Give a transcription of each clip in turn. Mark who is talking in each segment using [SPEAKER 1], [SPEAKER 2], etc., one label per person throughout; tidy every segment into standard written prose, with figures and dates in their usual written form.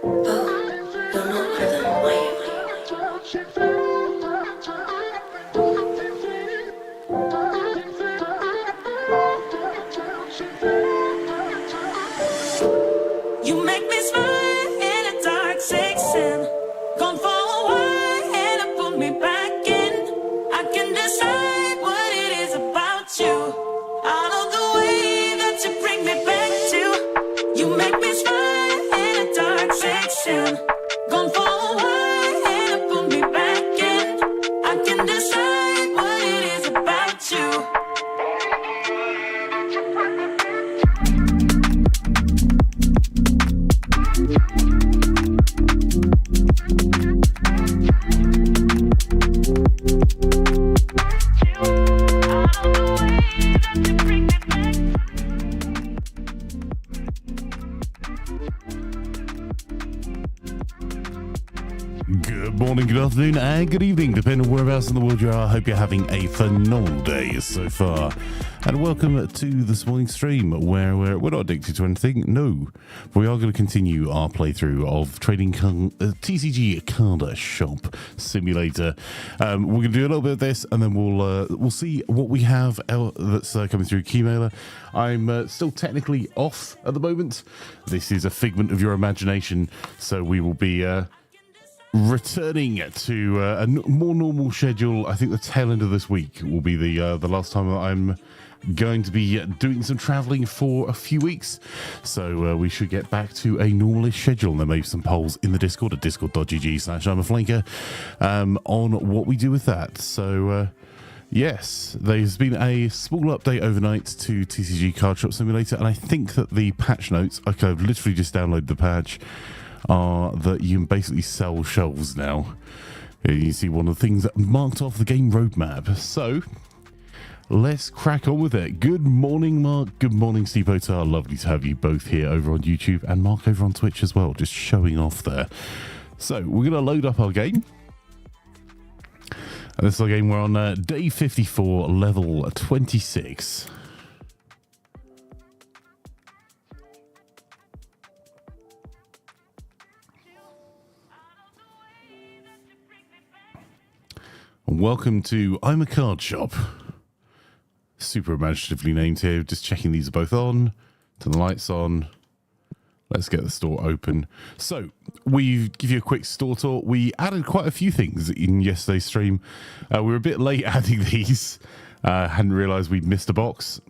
[SPEAKER 1] Oh, you're not one of them, are you? You make me smile in a dark section. Gone for a while and it put me back in. I can decide what it is about you. Out of the way that you bring me back to. You make me smile in a dark section. Gone for a while and it put me back in. I can decide what it is about you.
[SPEAKER 2] Good morning, good afternoon, and good evening, depending on whereabouts in the world you are. I hope you're having a phenomenal day so far. And welcome to this morning's stream, where we're not addicted to anything, no. We are going to continue our playthrough of TCG Card Shop Simulator. We're going to do a little bit of this, and then we'll see what we have that's coming through Keymailer. I'm still technically off at the moment. This is a figment of your imagination, so we will be returning to a more normal schedule. I think the tail end of this week will be the last time that I'm going to be doing some traveling for a few weeks, so we should get back to a normalish schedule. And there may be some polls in the Discord at discord.gg/Imaflanker on what we do with that. So yes, there's been a small update overnight to TCG Card Shop Simulator, and I think that the patch notes, I've literally just downloaded the patch, are that you can basically sell shelves now. You see one of the things that marked off the game roadmap. So let's crack on with it. Good morning, Mark. Good morning, Steve Otar. Lovely to have you both here over on YouTube, and Mark over on Twitch as well, just showing off there. So we're going to load up our game. And this is our game. We're on day 54, level 26. Welcome to I'm a Card Shop. Super imaginatively named here. Just checking these are both on. Turn the lights on. Let's get the store open. So we give you a quick store tour. We added quite a few things in yesterday's stream. We were a bit late adding these. Hadn't realized we'd missed a box.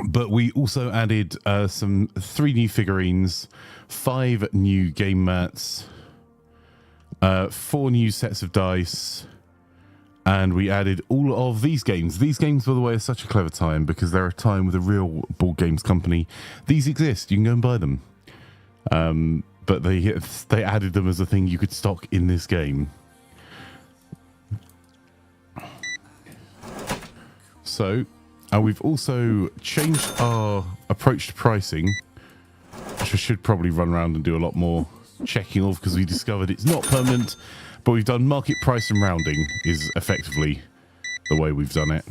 [SPEAKER 2] But we also added 3 new figurines, 5 new game mats, 4 new sets of dice. And we added all of these games. These games, by the way, are such a clever time because they're a time with a real board games company. These exist. You can go and buy them. But they added them as a thing you could stock in this game. So, we've also changed our approach to pricing, which I should probably run around and do a lot more checking of because we discovered it's not permanent. But we've done market price and rounding is effectively the way we've done it.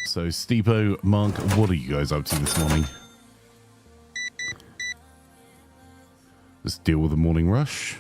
[SPEAKER 2] So, Steepo, Mark, what are you guys up to this morning? Let's deal with the morning rush.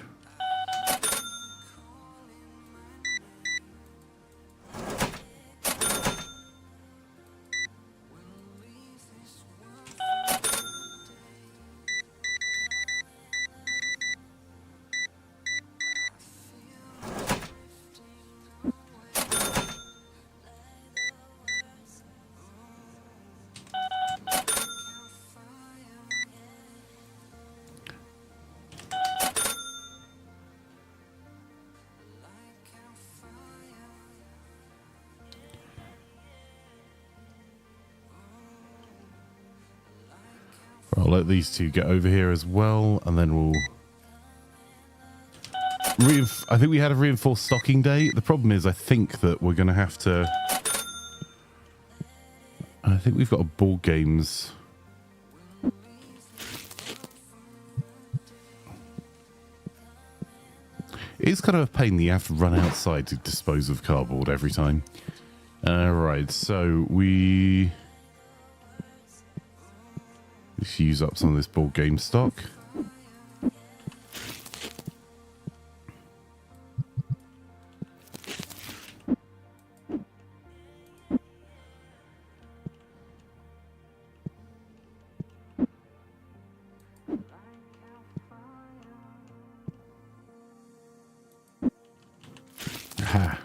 [SPEAKER 2] I'll let these two get over here as well, and then we'll... I think we had a reinforced stocking day. The problem is I think that we're going to have to... I think we've got a board games... It is kind of a pain that you have to run outside to dispose of cardboard every time. Right, so we just use up some of this board game stock. Ha.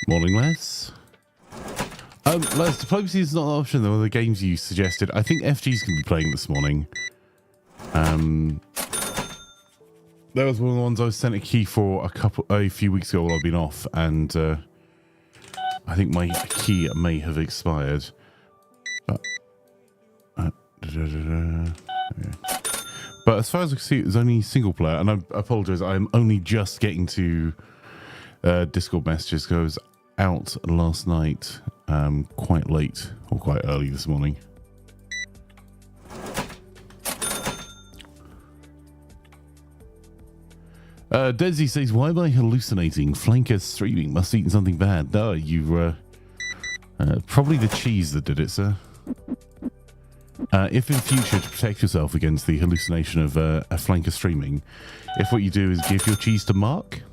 [SPEAKER 2] Morning, Les. Les, diplomacy is not an option. Though, one of the games you suggested. I think FG's going to be playing this morning. That was one of the ones I was sent a key for a few weeks ago while I've been off, and I think my key may have expired. But as far as I can see, it was only single player, and I apologise. I'm only just getting to Discord messages because I was out last night, quite late or quite early this morning. Desi says, "Why am I hallucinating? Flanker streaming must have eaten something bad." No, you probably the cheese that did it, sir. If in future, to protect yourself against the hallucination of a flanker streaming, if what you do is give your cheese to Mark,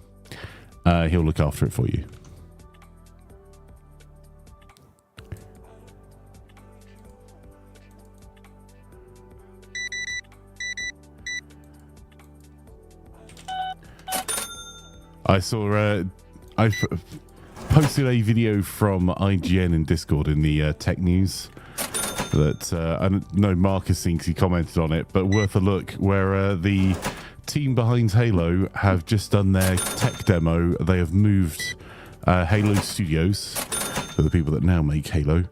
[SPEAKER 2] he'll look after it for you. I saw, I posted a video from IGN in Discord in the tech news that I know Marcus thinks he commented on it, but worth a look, where the team behind Halo have just done their tech demo. They have moved Halo Studios, for the people that now make Halo,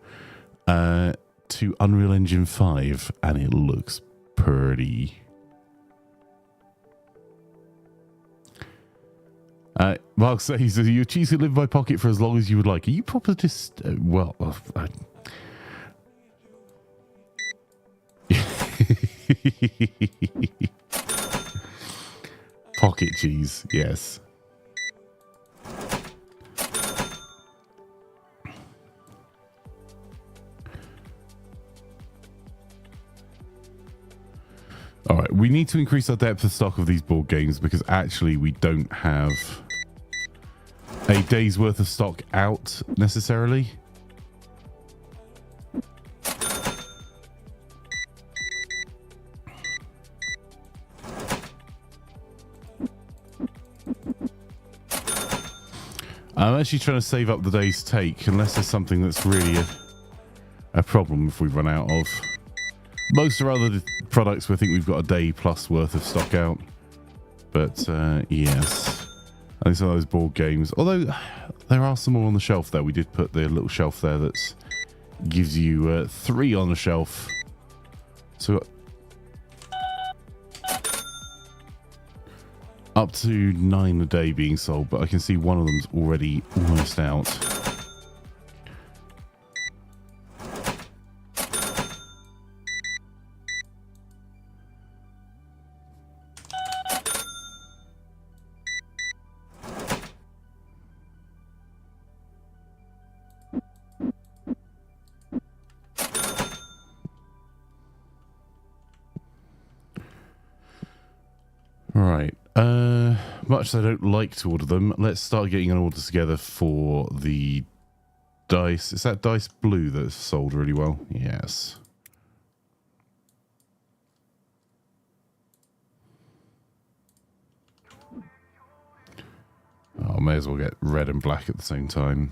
[SPEAKER 2] to Unreal Engine 5, and it looks pretty. Mark says, "Your cheese can live in my pocket for as long as you would like." Are you proper just... well... Pocket cheese, yes. All right, we need to increase our depth of stock of these board games because actually we don't have a day's worth of stock out necessarily. I'm actually trying to save up the day's take, unless there's something that's really a problem if we run out of. Most of our other products, we think we've got a day plus worth of stock out. But, yes. I think some of those board games, although there are some more on the shelf there. We did put the little shelf there that gives you 3 on the shelf. So up to 9 a day being sold, but I can see one of them's already almost out. Right. Much as I don't like to order them, let's start getting an order together for the dice. Is that dice blue that's sold really well? Yes. Oh, may as well get red and black at the same time.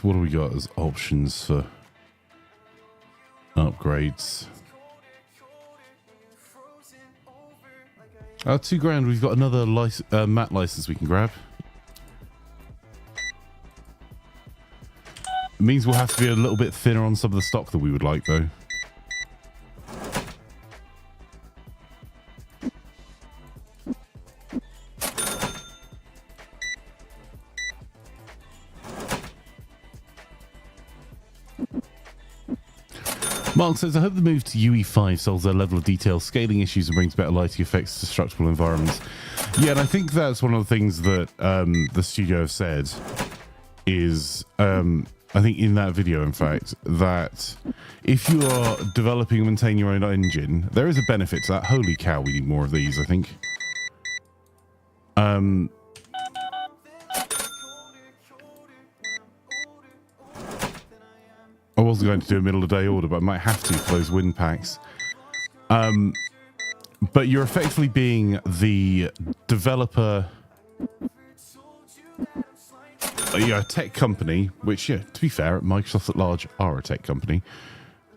[SPEAKER 2] what do we got as options for upgrades? $2,000. We've got another mat license we can grab. It means we'll have to be a little bit thinner on some of the stock that we would like, though. Mark says, I hope the move to UE5 solves their level of detail, scaling issues, and brings better lighting effects to structural environments. Yeah, and I think that's one of the things that the studio have said is, I think in that video, in fact, that if you are developing and maintaining your own engine, there is a benefit to that. Holy cow, we need more of these, I think. I wasn't going to do a middle of the day order, but I might have to for those wind packs. But you're effectively being the developer, a tech company, which, yeah, to be fair, Microsoft at large are a tech company.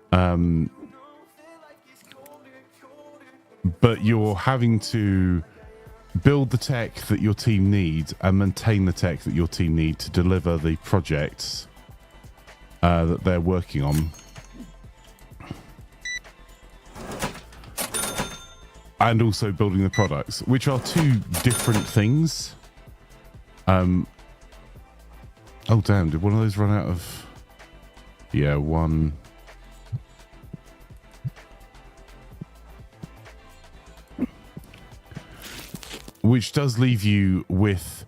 [SPEAKER 2] But you're having to build the tech that your team needs and maintain the tech that your team need to deliver the projects that they're working on. And also building the products, which are two different things. Oh, damn. Did one of those run out of... Yeah, one... Which does leave you with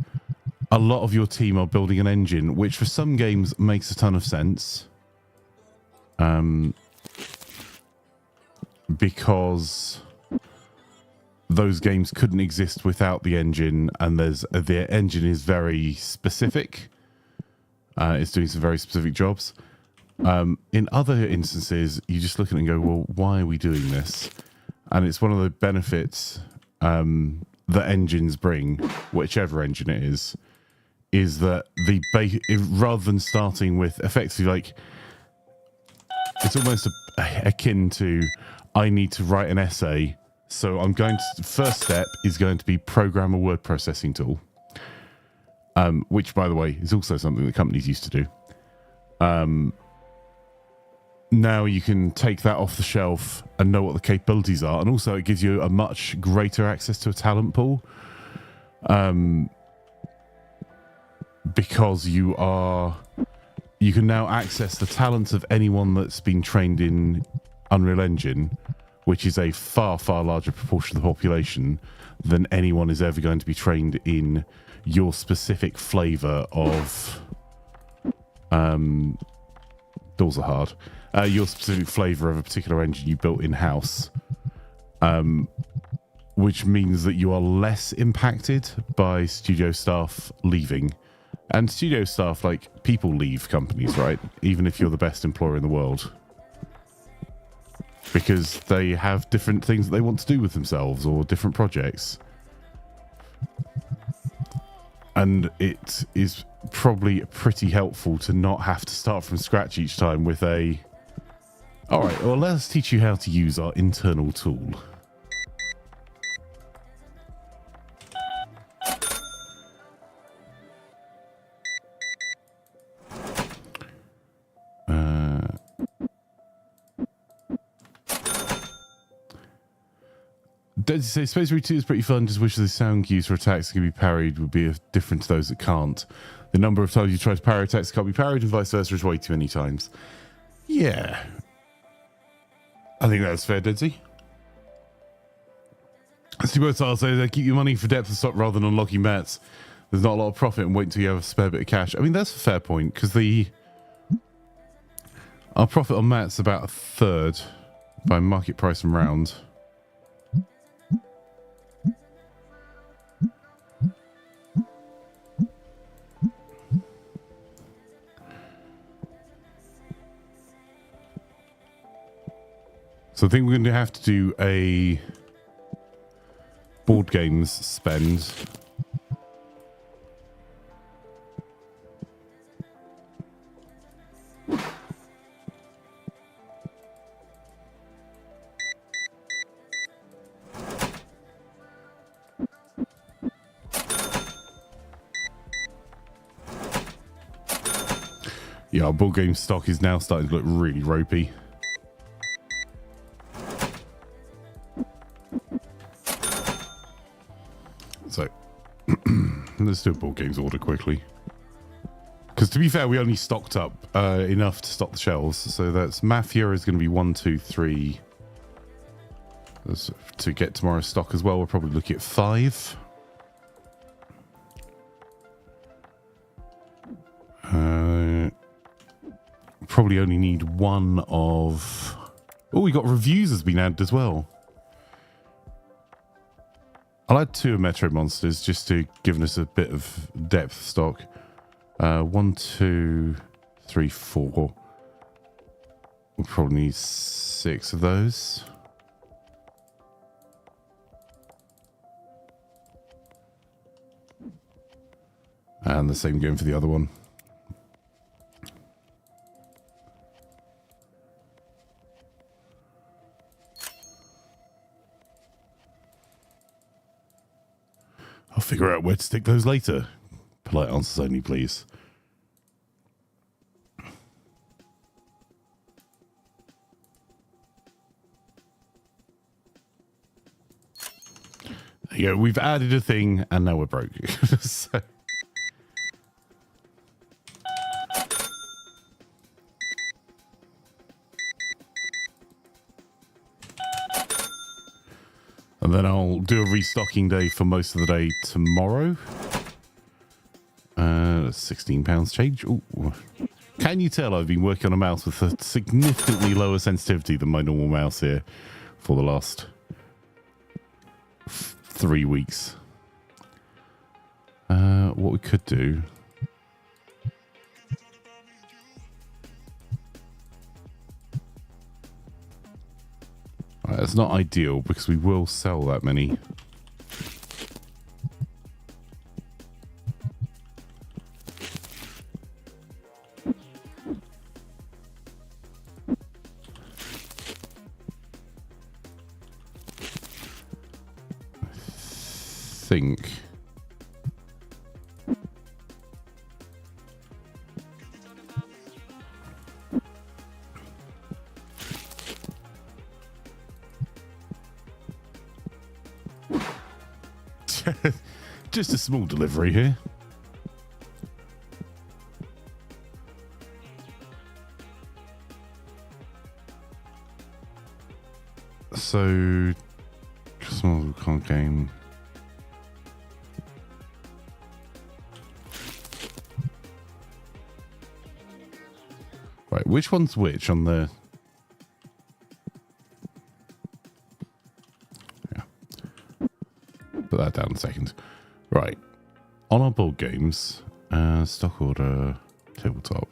[SPEAKER 2] a lot of your team are building an engine, which for some games makes a ton of sense. Because those games couldn't exist without the engine, and the engine is very specific. It's doing some very specific jobs. In other instances, you just look at it and go, well, why are we doing this? And it's one of the benefits that engines bring, whichever engine it is that rather than starting with effectively, like, it's almost akin to, I need to write an essay, so I'm going to, first step is going to be program a word processing tool, which, by the way, is also something that companies used to do. Now you can take that off the shelf and know what the capabilities are, and also it gives you a much greater access to a talent pool, because you can now access the talent of anyone that's been trained in Unreal Engine, which is a far, far larger proportion of the population than anyone is ever going to be trained in your specific flavor of doors are hard. Your specific flavor of a particular engine you built in-house, which means that you are less impacted by studio staff leaving. And studio staff, like, people leave companies, right? Even if you're the best employer in the world. Because they have different things that they want to do with themselves or different projects. And it is probably pretty helpful to not have to start from scratch each time with a... All right, well, let's teach you how to use our internal tool. Does say Space Marine 2 is pretty fun, just wish the sound cues for attacks that can be parried would be different to those that can't. The number of times you try to parry attacks that can't be parried and vice versa is way too many times. Yeah. I think that's fair, Dedsy. Steve Style says they keep your money for depth of stock rather than unlocking mats. There's not a lot of profit and wait until you have a spare bit of cash. I mean, that's a fair point, because our profit on mats about a third by market price and round. So I think we're going to have to do a board games spend. Yeah, our board game stock is now starting to look really ropey. So, let's do a board games order quickly. Because to be fair, we only stocked up enough to stock the shelves. So that's Mafia is going to be 1, 2, 3. To get tomorrow's stock as well, we're probably looking at 5. Probably only need 1 of... Oh, we got reviews has been added as well. I'll add 2 of Metro Monsters just to give us a bit of depth stock. 1, 2, 3, 4. We'll probably need 6 of those. And the same going for the other one. I'll figure out where to stick those later. Polite answers only, please. There you go. We've added a thing and now we're broke. So. And then I'll do a restocking day for most of the day tomorrow. £16 change. Ooh. Can you tell I've been working on a mouse with a significantly lower sensitivity than my normal mouse here for the last 3 weeks? What we could do... It's not ideal because we will sell that many. I think. Just a small delivery here. So, small con game. Right, which one's which on the... Yeah. Put that down a second. Right, on our board games, stock order, tabletop.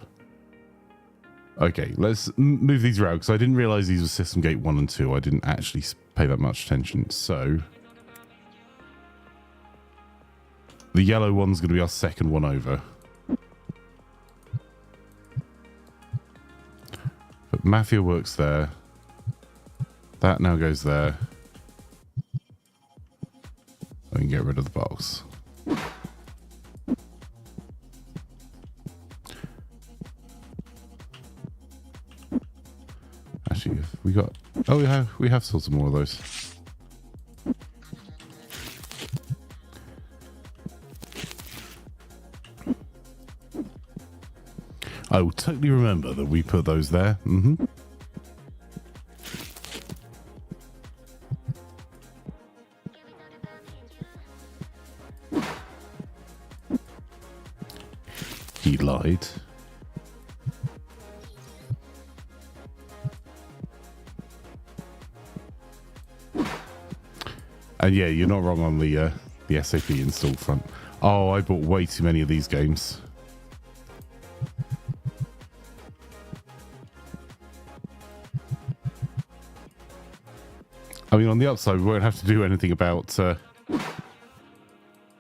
[SPEAKER 2] Okay, let's move these around because I didn't realize these were System Gate 1 and 2. I didn't actually pay that much attention. So, the yellow one's going to be our second one over. But Mafia works there. That now goes there. I can get rid of the box. Actually, if we got... Oh, we have sold some more of those. I will totally remember that we put those there. Mm-hmm. He lied. And yeah, you're not wrong on the SAP install front. Oh, I bought way too many of these games. I mean, on the upside, we won't have to do anything about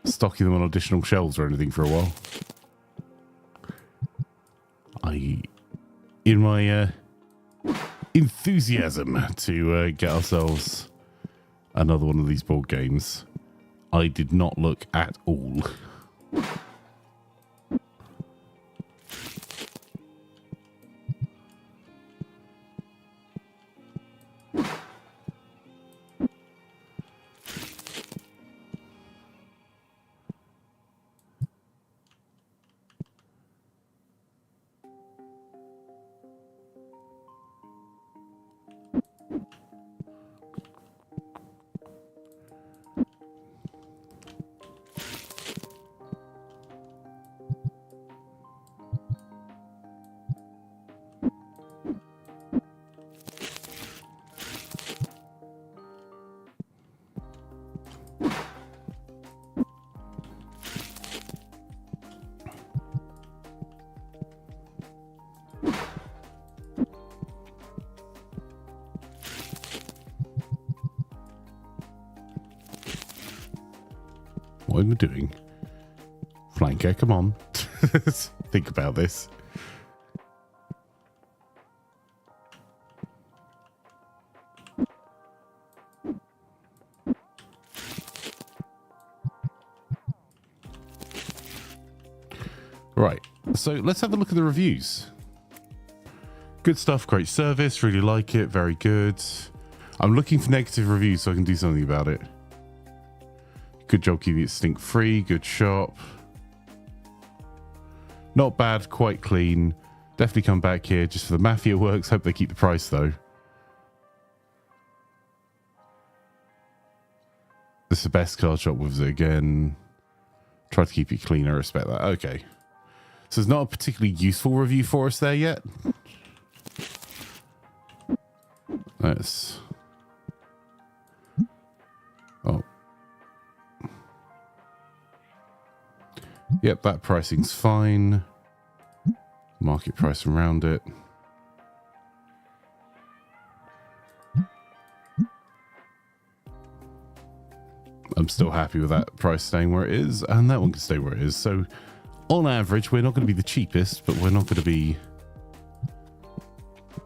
[SPEAKER 2] stocking them on additional shelves or anything for a while. in my enthusiasm to get ourselves another one of these board games, I did not look at all. What am I doing? Flanker, come on. Think about this. Right, so let's have a look at the reviews. Good stuff, great service, really like it, very good. I'm looking for negative reviews so I can do something about it. Good job keeping it stink free, good shop. Not bad, quite clean. Definitely come back here just for the Mafia works. Hope they keep the price though. This is the best card shop with it again. Try to keep it clean, I respect that. Okay. So it's not a particularly useful review for us there yet. Let's... Oh. Yep, that pricing's fine. Market price around it. I'm still happy with that price staying where it is, and that one can stay where it is. So, on average, we're not going to be the cheapest, but we're not going to be...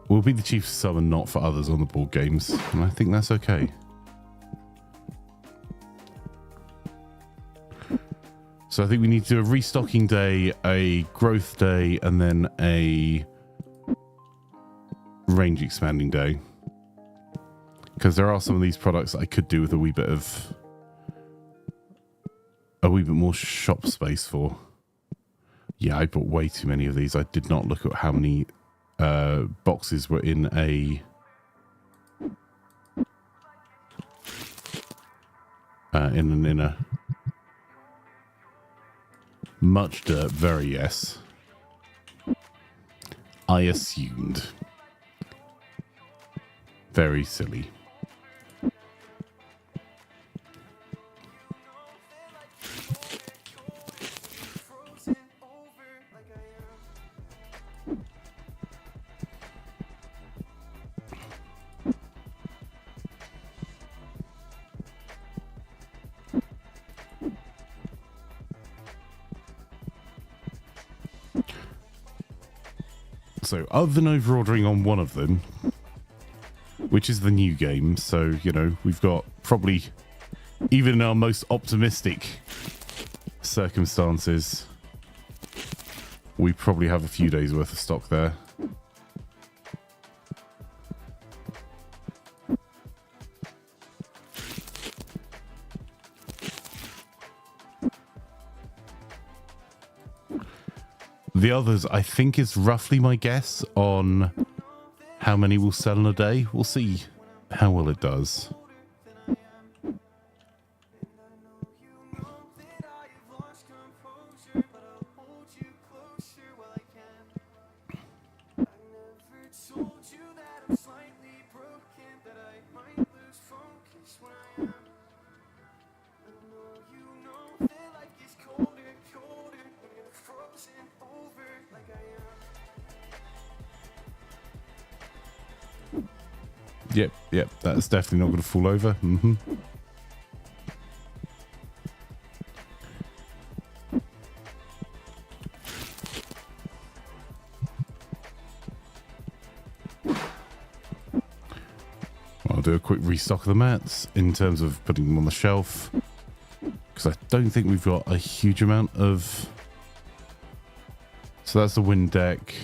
[SPEAKER 2] We'll be the cheapest for some and not for others on the board games, and I think that's okay. So I think we need to do a restocking day, a growth day, and then a range expanding day. Because there are some of these products that I could do with a wee bit more shop space for. Yeah, I bought way too many of these. I did not look at how many boxes were in a much dirt, very yes. I assumed. Very silly. So, other than over-ordering on one of them, which is the new game, so, you know, we've got probably, even in our most optimistic circumstances, we probably have a few days worth of stock there. The others, I think, is roughly my guess on how many will sell in a day. We'll see how well it does. Yep, that's definitely not going to fall over. do a quick restock of the mats in terms of putting them on the shelf, because I don't think we've got a huge amount of. So that's the wind deck,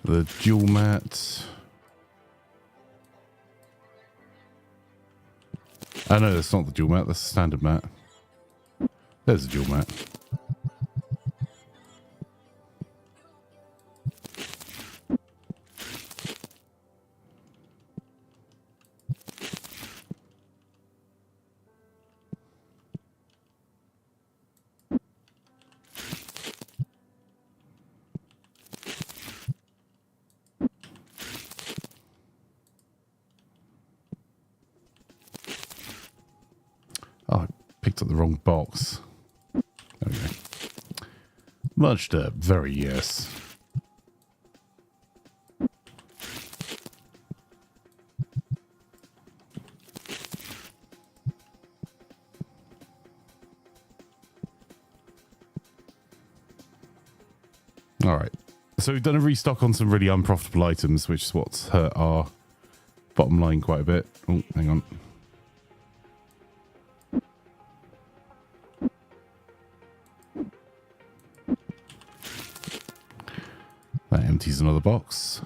[SPEAKER 2] the dual mat. Oh no, that's not the dual mat, that's the standard mat. There's the dual mat. Oh, I picked up the wrong box. There we go. Much dirt, very yes. All right. So we've done a restock on some really unprofitable items, which is what's hurt our bottom line quite a bit. Oh, hang on. That empties another box.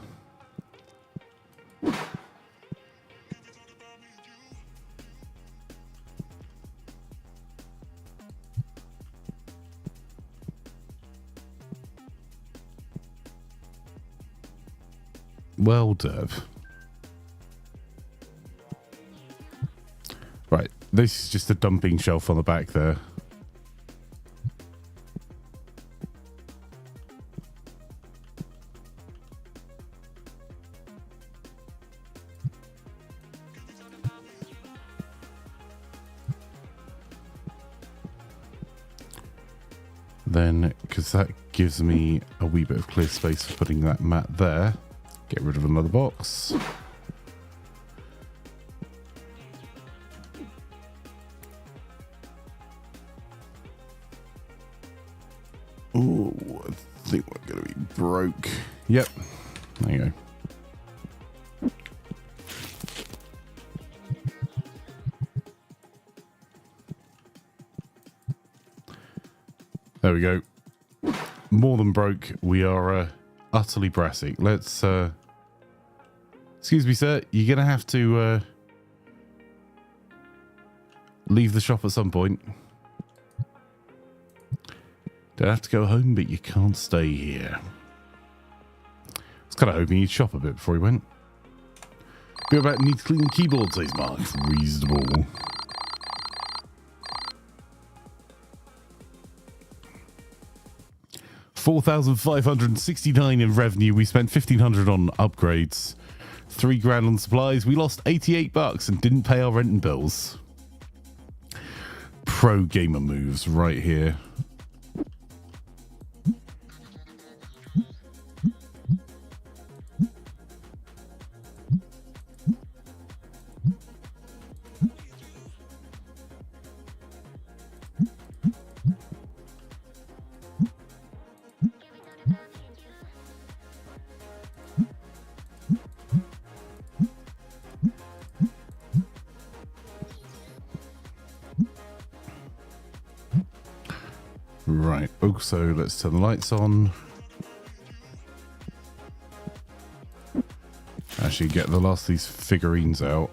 [SPEAKER 2] Well, Dev. Right, this is just a dumping shelf on the back there. Then, because that gives me a wee bit of clear space for putting that mat there. Get rid of another box. Oh, I think we're going to be broke. Yep. There you go. There we go. More than broke. We are utterly brassic. Let's excuse me, sir, you're gonna have to leave the shop at some point. Don't have to go home, but you can't stay here. I was kind of hoping he'd shop a bit before he went. Go about need to clean the keyboard, says Mark. Reasonable. $4,569 in revenue. We spent $1,500 on upgrades. $3,000 on supplies. We lost $88 and didn't pay our rent and bills. Pro gamer moves right here. Right, also let's turn the lights on. Actually get the last of these figurines out.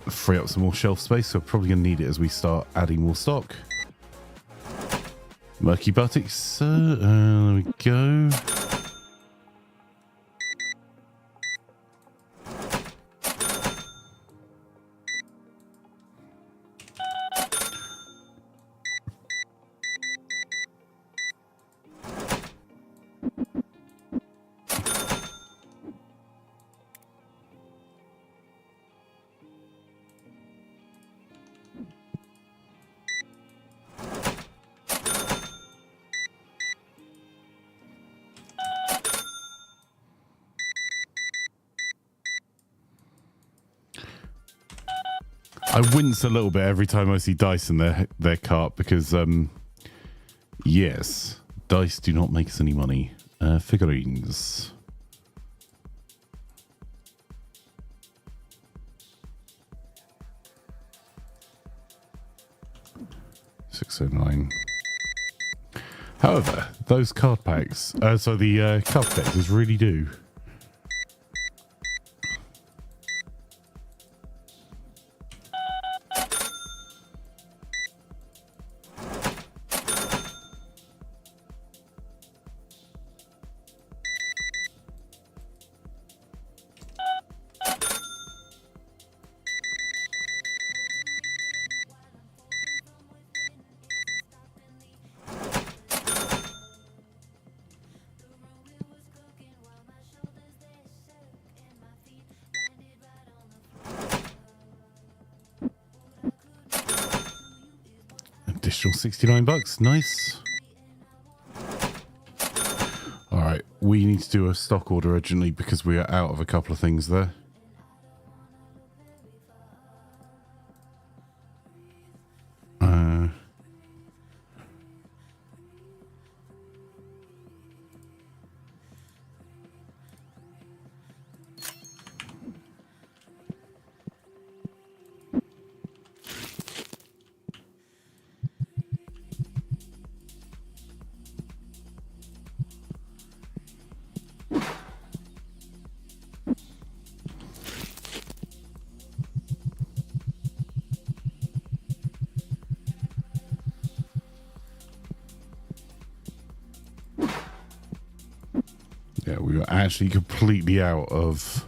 [SPEAKER 2] Free up some more shelf space, so we're probably going to need it as we start adding more stock. Murky buttocks, there we go. I wince a little bit every time I see dice in their cart because, yes, dice do not make us any money. Figurines. 609. However, those card packs, so the card collectors really do. Additional 69 bucks. Nice. All right. We need to do a stock order urgently because we are out of a couple of things there. Yeah, we were actually completely out of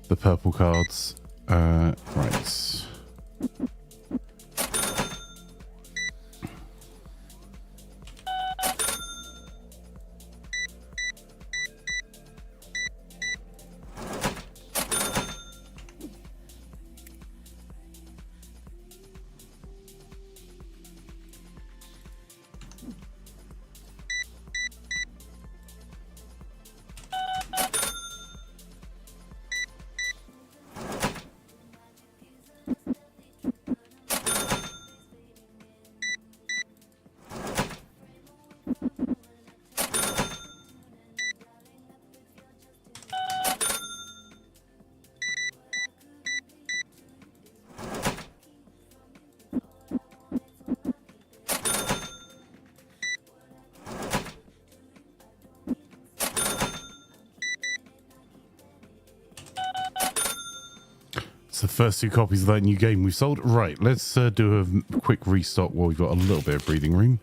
[SPEAKER 2] the purple cards. Right. The first two copies of that new game we've sold. Right, let's do a quick restock while we've got a little bit of breathing room.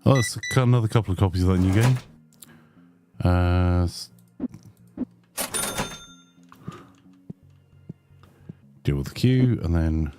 [SPEAKER 2] Oh, let's cut another couple of copies of that new game. Deal with the queue and then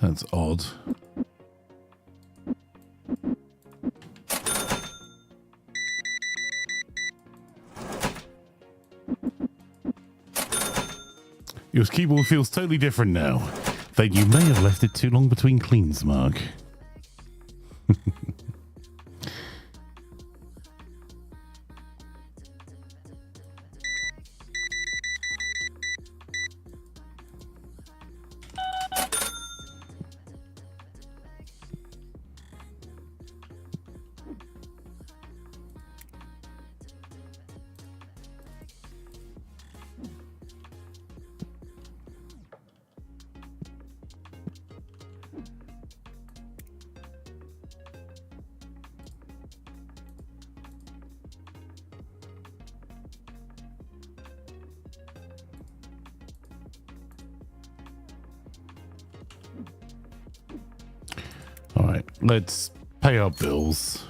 [SPEAKER 2] That's odd. Your keyboard feels totally different now. Then you may have left it too long between cleans, Mark. All right, let's pay our bills.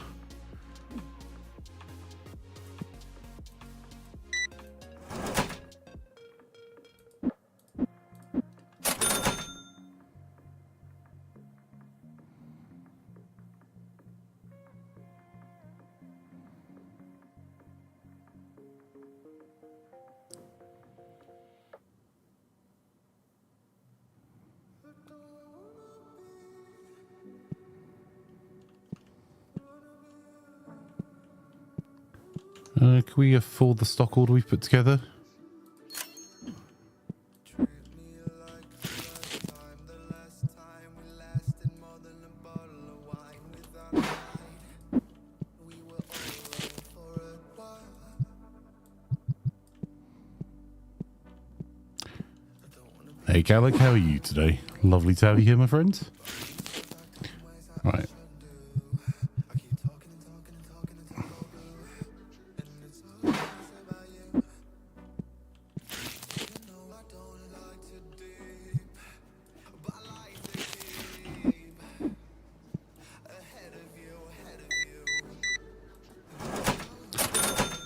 [SPEAKER 2] Can we afford the stock order we've put together? Hey, Gallic, how are you today? Lovely to have you here, my friend. Right.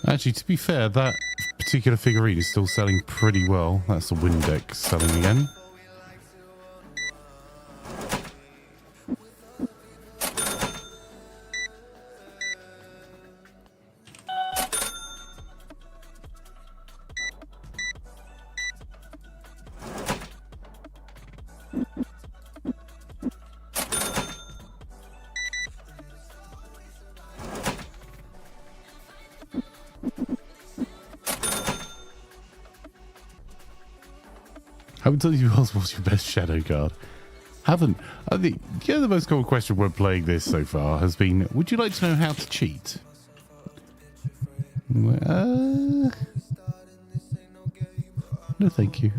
[SPEAKER 2] Actually, to be fair, that particular figurine is still selling pretty well. That's the wind deck selling again. Haven't told you what's your best shadow card. Haven't. I think the most common question when playing this so far has been, would you like to know how to cheat? No, thank you.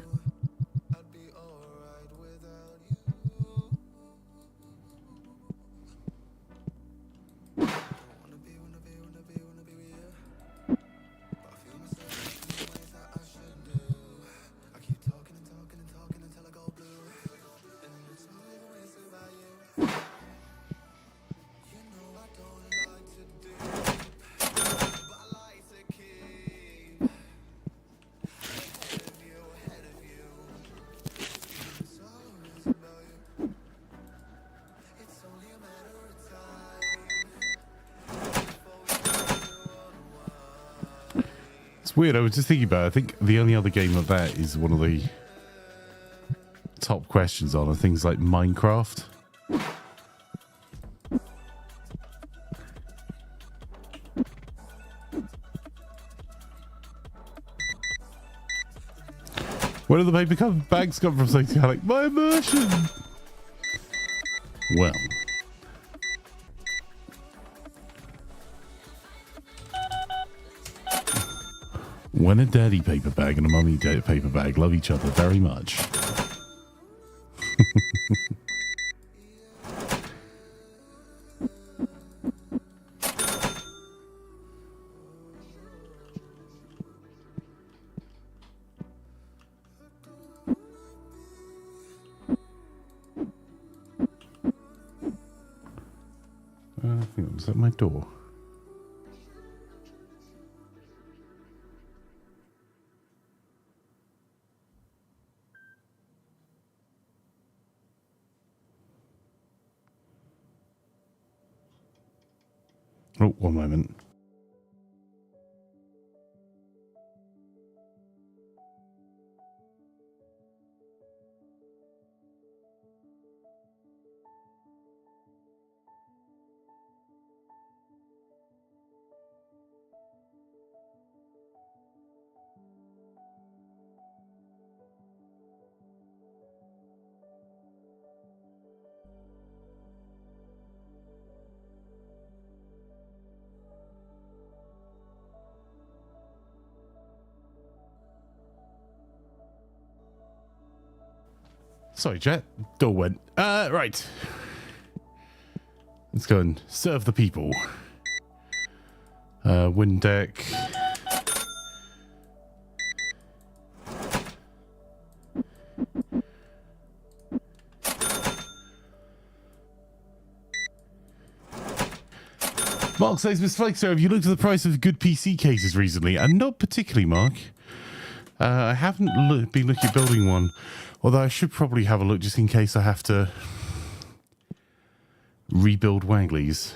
[SPEAKER 2] Weird, I was just thinking about it. I think the only other game of that is one of the top questions on are things like Minecraft. Where do the paper bags come from? Something like my immersion. Well. When a daddy paper bag and a mummy paper bag love each other very much. I think it was at my door. Oh, one moment. Sorry, Jet. Door went. Right. Let's go and serve the people. Wind deck. Mark says, Miss Flake, sir, have you looked at the price of good PC cases recently? And not particularly, Mark. I haven't been looking at building one. Although I should probably have a look just in case I have to rebuild Waglies.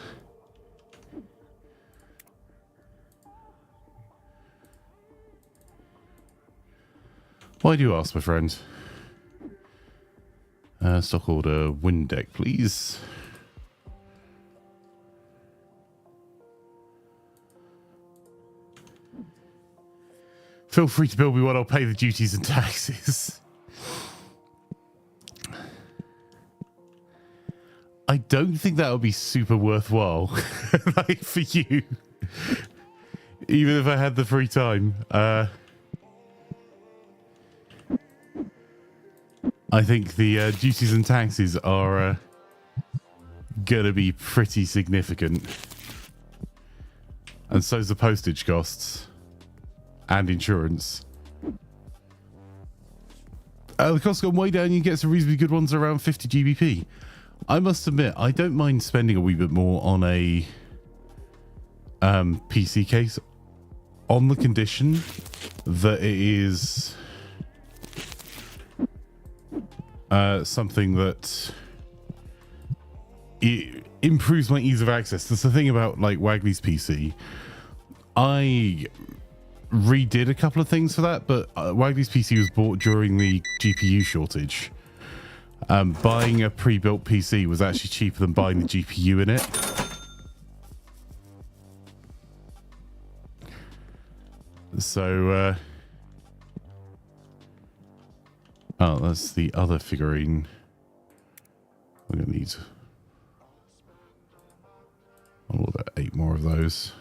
[SPEAKER 2] Why do you ask, my friend? Stock order wind deck, please. Feel free to build me one, I'll pay the duties and taxes. I don't think that would be super worthwhile like for you. Even if I had the free time. I think the duties and taxes are gonna be pretty significant. And so's the postage costs. And insurance. The cost gone way down, you get some reasonably good ones around 50 GBP. I must admit, I don't mind spending a wee bit more on a PC case on the condition that it is something that it improves my ease of access. That's the thing about like Wagley's PC. I redid a couple of things for that, but Wagley's PC was bought during the GPU shortage. Buying a pre-built PC was actually cheaper than buying the GPU in it. So, oh, that's the other figurine. We're gonna need about 8 more of those.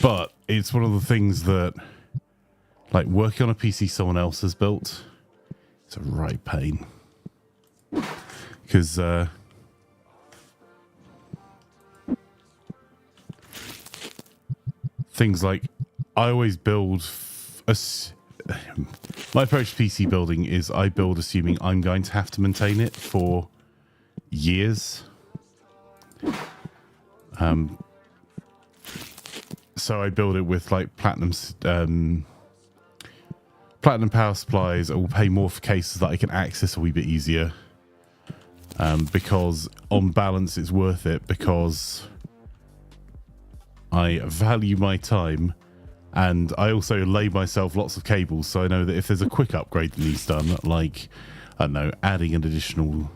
[SPEAKER 2] But it's one of the things that, like, working on a PC someone else has built, it's a right pain. Because, things like, I always build, my approach to PC building is I build assuming I'm going to have to maintain it for years. So I build it with like platinum power supplies. I will pay more for cases that I can access a wee bit easier. Because on balance it's worth it, because I value my time, and I also lay myself lots of cables, so I know that if there's a quick upgrade that needs done, like, I don't know, adding an additional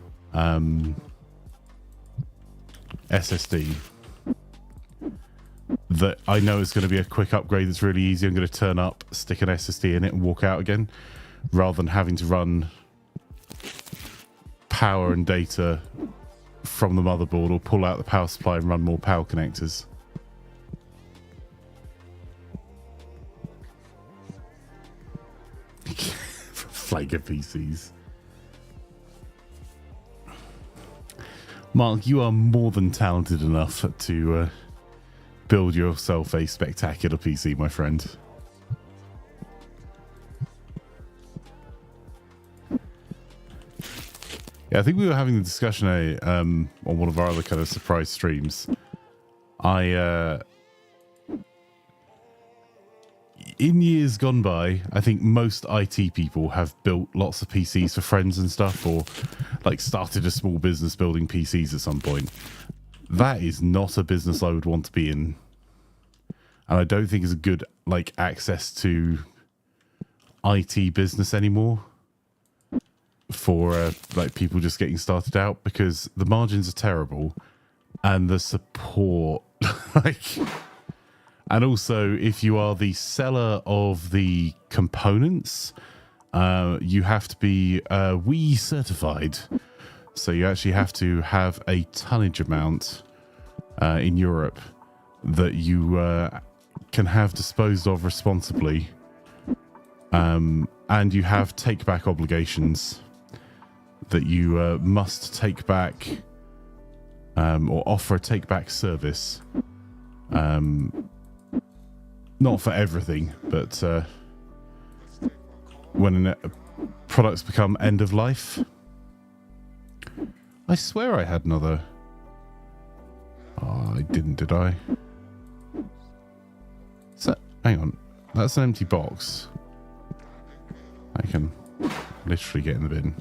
[SPEAKER 2] SSD, that I know is going to be a quick upgrade that's really easy. I'm going to turn up, stick an SSD in it and walk out again, rather than having to run power and data from the motherboard or pull out the power supply and run more power connectors. Flaker PCs. Mark, you are more than talented enough to build yourself a spectacular PC, my friend. Yeah, I think we were having the discussion on one of our other kind of surprise streams. In years gone by, I think most IT people have built lots of PCs for friends and stuff, or like started a small business building PCs at some point. That is not a business I would want to be in. And I don't think it's a good like access to IT business anymore for like people just getting started out, because the margins are terrible and the support like, and also if you are the seller of the components, you have to be WE certified, so you actually have to have a tonnage amount in Europe that you can have disposed of responsibly, and you have take back obligations that you must take back, or offer a take back service, not for everything, but when products become end of life. I swear I had another. Oh, I didn't, did I? So, hang on, that's an empty box. I can literally get in the bin.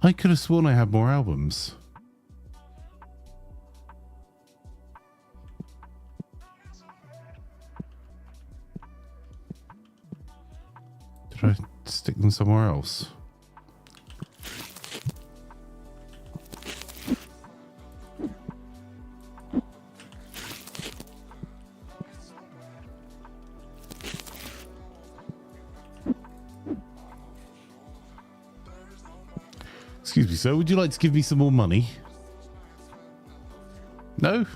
[SPEAKER 2] I could have sworn I had more albums. Did I stick them somewhere else? Excuse me, sir, would you like to give me some more money? No?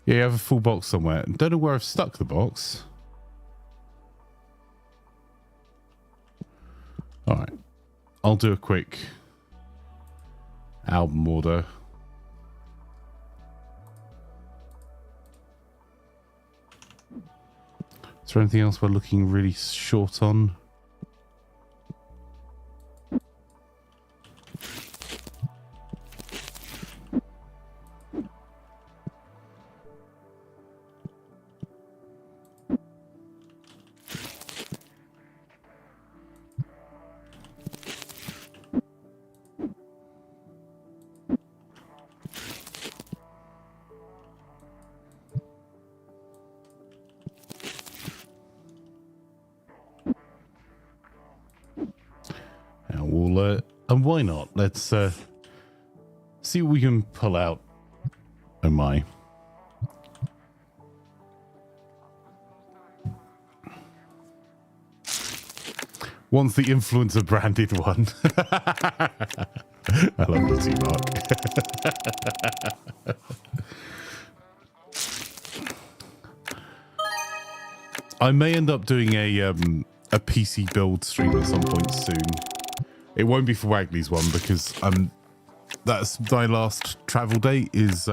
[SPEAKER 2] Yeah, you have a full box somewhere. Don't know where I've stuck the box. Alright. I'll do a quick album order. Is there anything else we're looking really short on? And why not? Let's see what we can pull out. Oh my. Once the influencer branded one. I love you too, Mark. I may end up doing a PC build stream at some point soon. It won't be for Wagley's one because that's my last travel date is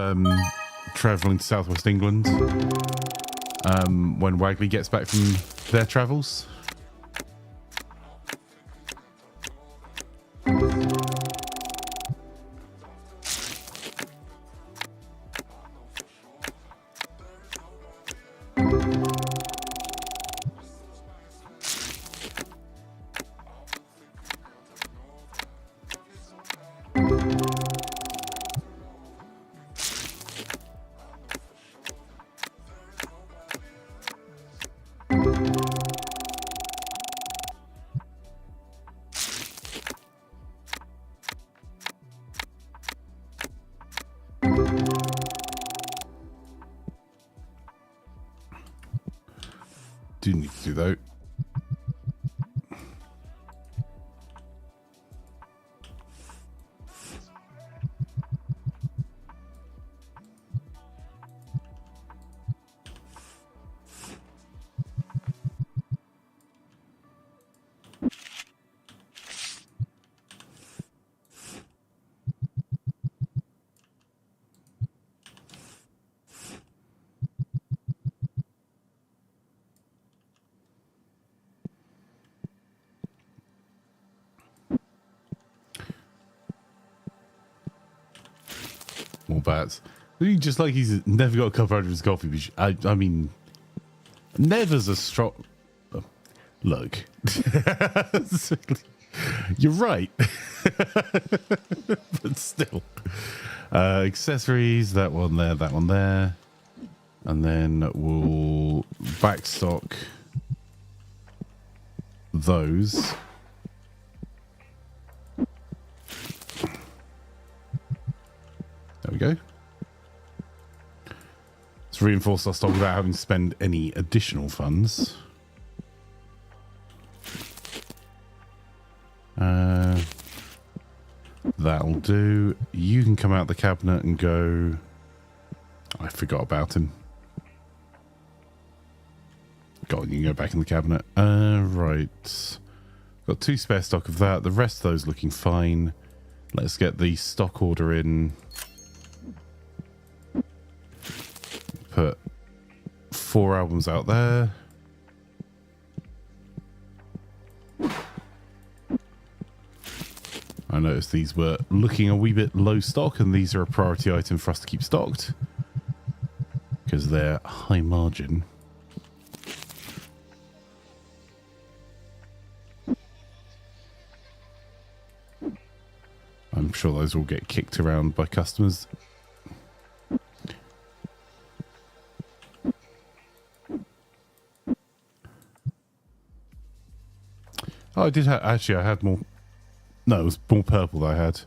[SPEAKER 2] traveling to Southwest England when Wagley gets back from their travels. Do need to do though. bats. Just like he's never got a cup out of his coffee. Which I mean, never's a strong. Look, you're right, but still. Accessories, that one there, and then we'll backstock those. There we go. Let's reinforce our stock without having to spend any additional funds. That'll do. You can come out the cabinet and go. I forgot about him. Go on, you can go back in the cabinet. Right. Got 2 spare stock of that. The rest of those looking fine. Let's get the stock order in. Put 4 albums out there. I noticed these were looking a wee bit low stock, and these are a priority item for us to keep stocked because they're high margin. I'm sure those will get kicked around by customers. Oh, I did have, actually, I had more. No, it was more purple that I had.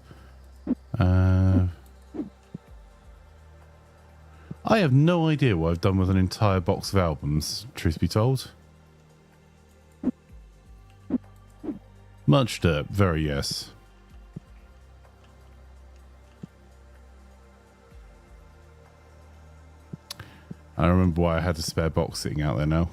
[SPEAKER 2] I have no idea what I've done with an entire box of albums, truth be told. Much dirt, very yes. I remember why I had a spare box sitting out there now.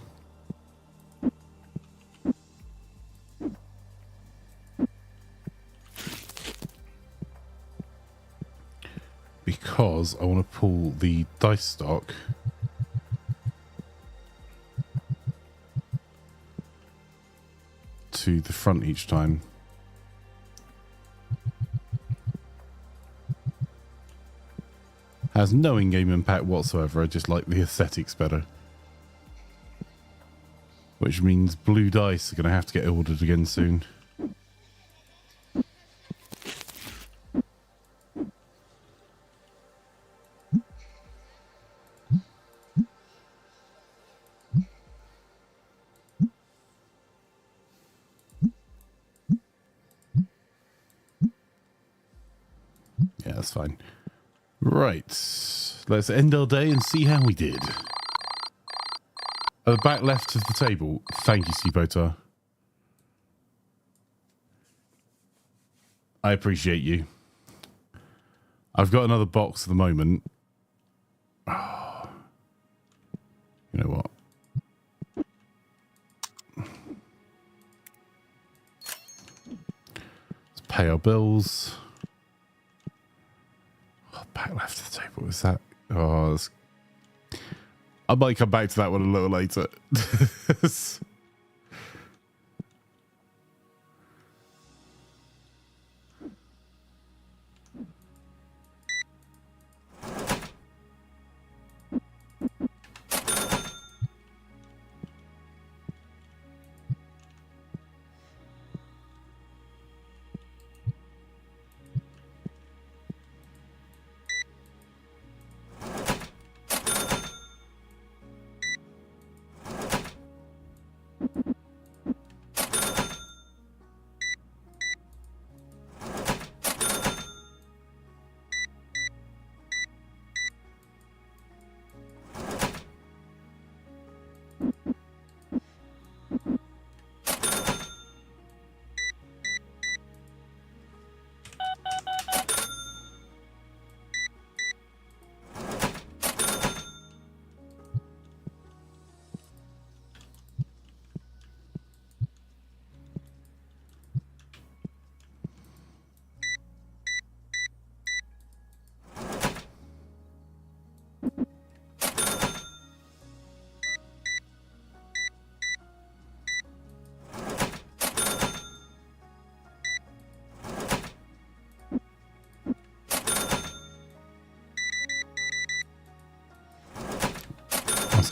[SPEAKER 2] Because I want to pull the dice stock to the front each time. Has no in-game impact whatsoever. I just like the aesthetics better. Which means blue dice are going to have to get ordered again soon. Yeah, that's fine. Right, let's end our day and see how we did. At the back left of the table, thank you, Seaboater. I appreciate you. I've got another box at the moment. Oh, you know what? Let's pay our bills. Back left of the table, is that? Oh, that's... I might come back to that one a little later.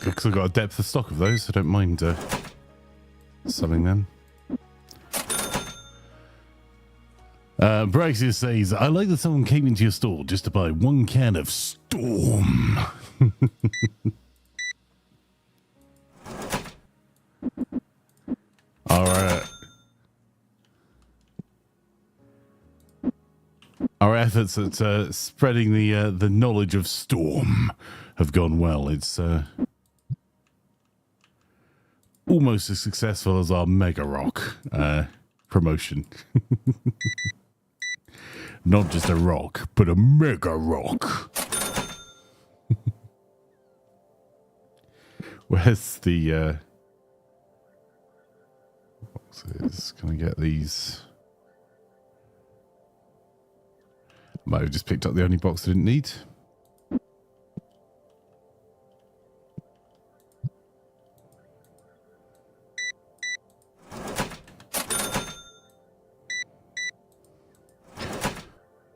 [SPEAKER 2] because I've got a depth of stock of those. I don't mind selling them. Brexit says, I like that someone came into your store just to buy one can of Storm. All right. Our efforts at spreading the knowledge of Storm have gone well. It's almost as successful as our Mega Rock promotion. Not just a rock, but a Mega Rock. Where's the... what's this? Can I get these? Might have just picked up the only box I didn't need.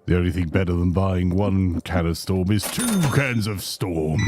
[SPEAKER 2] The only thing better than buying one can of Storm is 2 cans of Storm.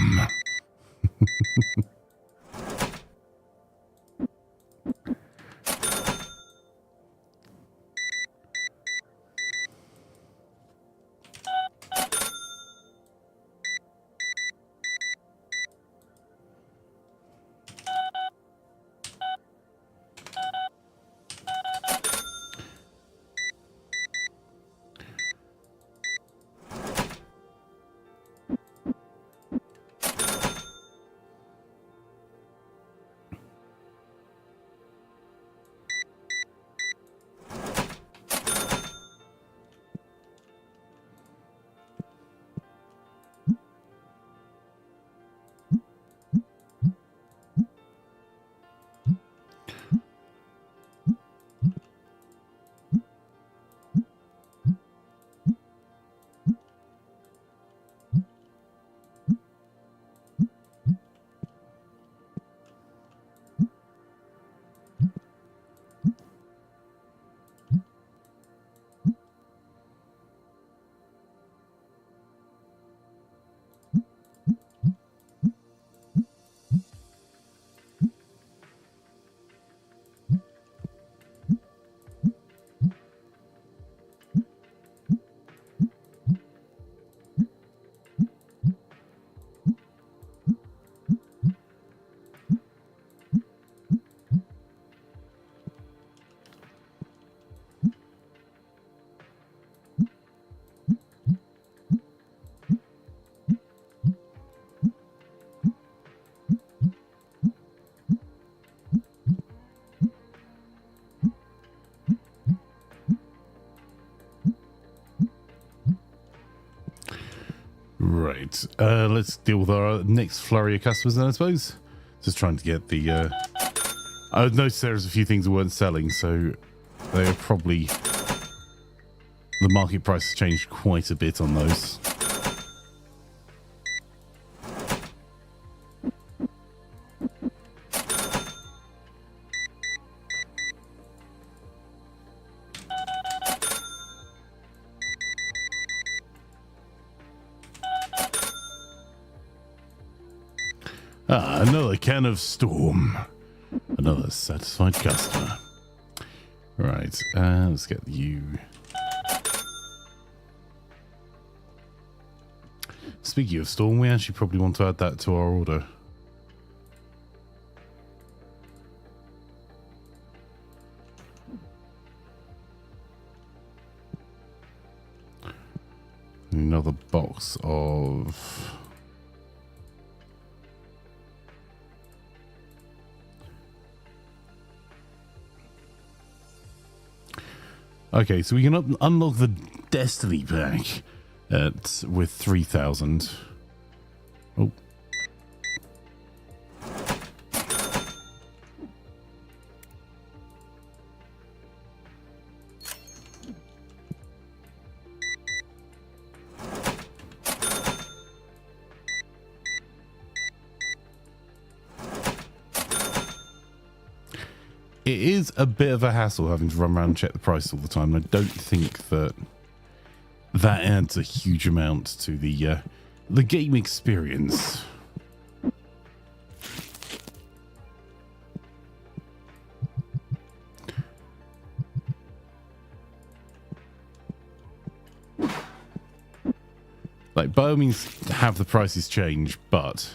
[SPEAKER 2] Right, let's deal with our next flurry of customers then, I suppose. Just trying to get the... I noticed there's a few things that weren't selling, so they are probably... The market price has changed quite a bit on those. Ah, another can of Storm. Another satisfied customer. Right, let's get you. Speaking of Storm, we actually probably want to add that to our order. Another box of... Okay, so we can unlock the Destiny pack with 3,000. Oh. It is a bit of a hassle having to run around and check the price all the time. And I don't think that adds a huge amount to the game experience. Like, by all means, have the prices change, but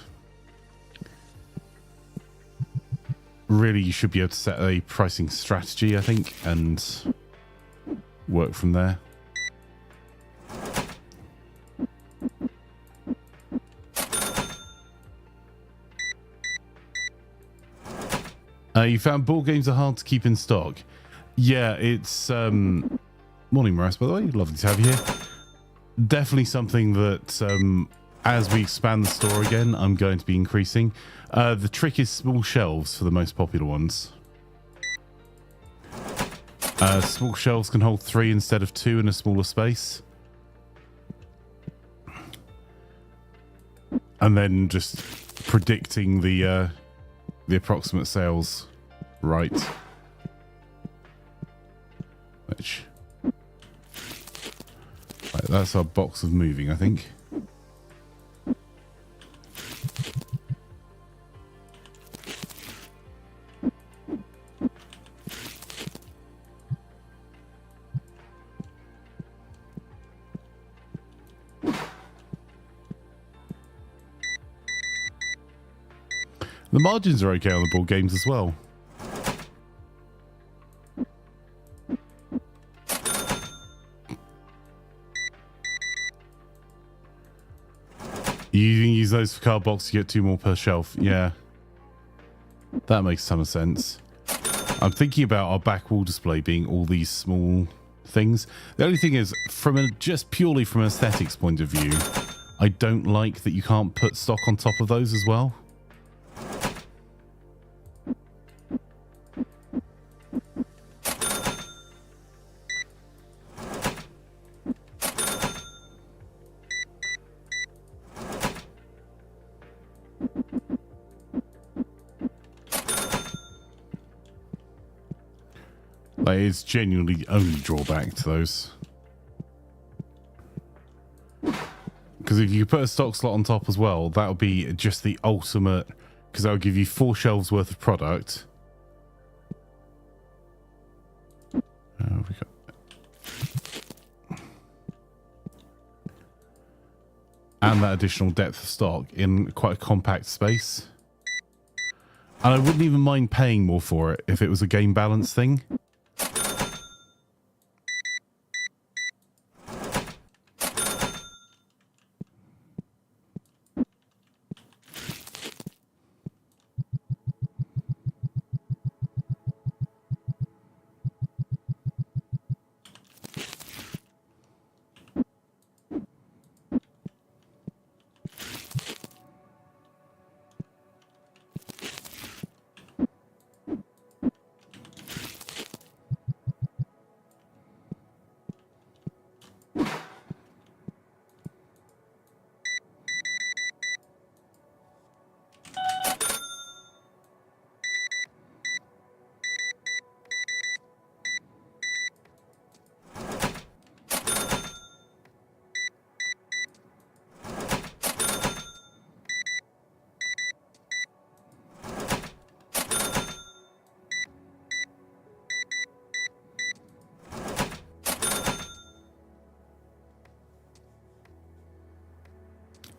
[SPEAKER 2] really you should be able to set a pricing strategy, I think, and work from there. You found board games are hard to keep in stock. Yeah, it's morning, Maras, by the way. Lovely to have you here. Definitely something that as we expand the store again, I'm going to be increasing. The trick is small shelves for the most popular ones. Small shelves can hold 3 instead of 2 in a smaller space. And then just predicting the approximate sales right. Which, right, that's our box of moving, I think. The margins are okay on the board games as well. You can use those for card box to get 2 more per shelf. Yeah. That makes a ton of sense. I'm thinking about our back wall display being all these small things. The only thing is, just purely from an aesthetics point of view, I don't like that you can't put stock on top of those as well. Like, it's genuinely the only drawback to those. Because if you put a stock slot on top as well, that would be just the ultimate, because that would give you 4 shelves worth of product. And that additional depth of stock in quite a compact space. And I wouldn't even mind paying more for it if it was a game balance thing.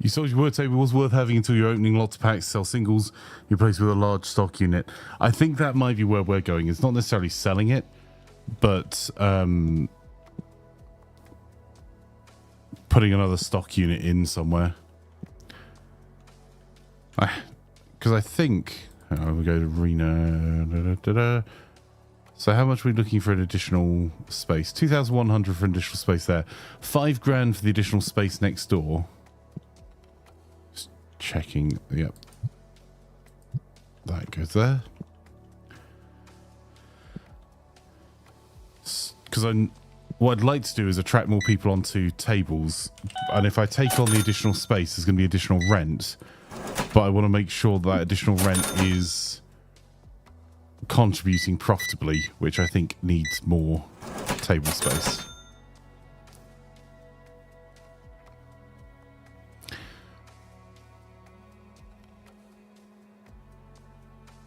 [SPEAKER 2] You sold your word table was worth having until you're opening lots of packs, sell singles, you place with a large stock unit. I think that might be where we're going. It's not necessarily selling it, but putting another stock unit in somewhere. Because I think we go to arena. So how much are we looking for an additional space? 2,100 for an additional space there. 5 grand for the additional space next door. Just checking. Yep. That goes there. Because what I'd like to do is attract more people onto tables. And if I take on the additional space, there's going to be additional rent. But I want to make sure that additional rent is contributing profitably, which I think needs more table space.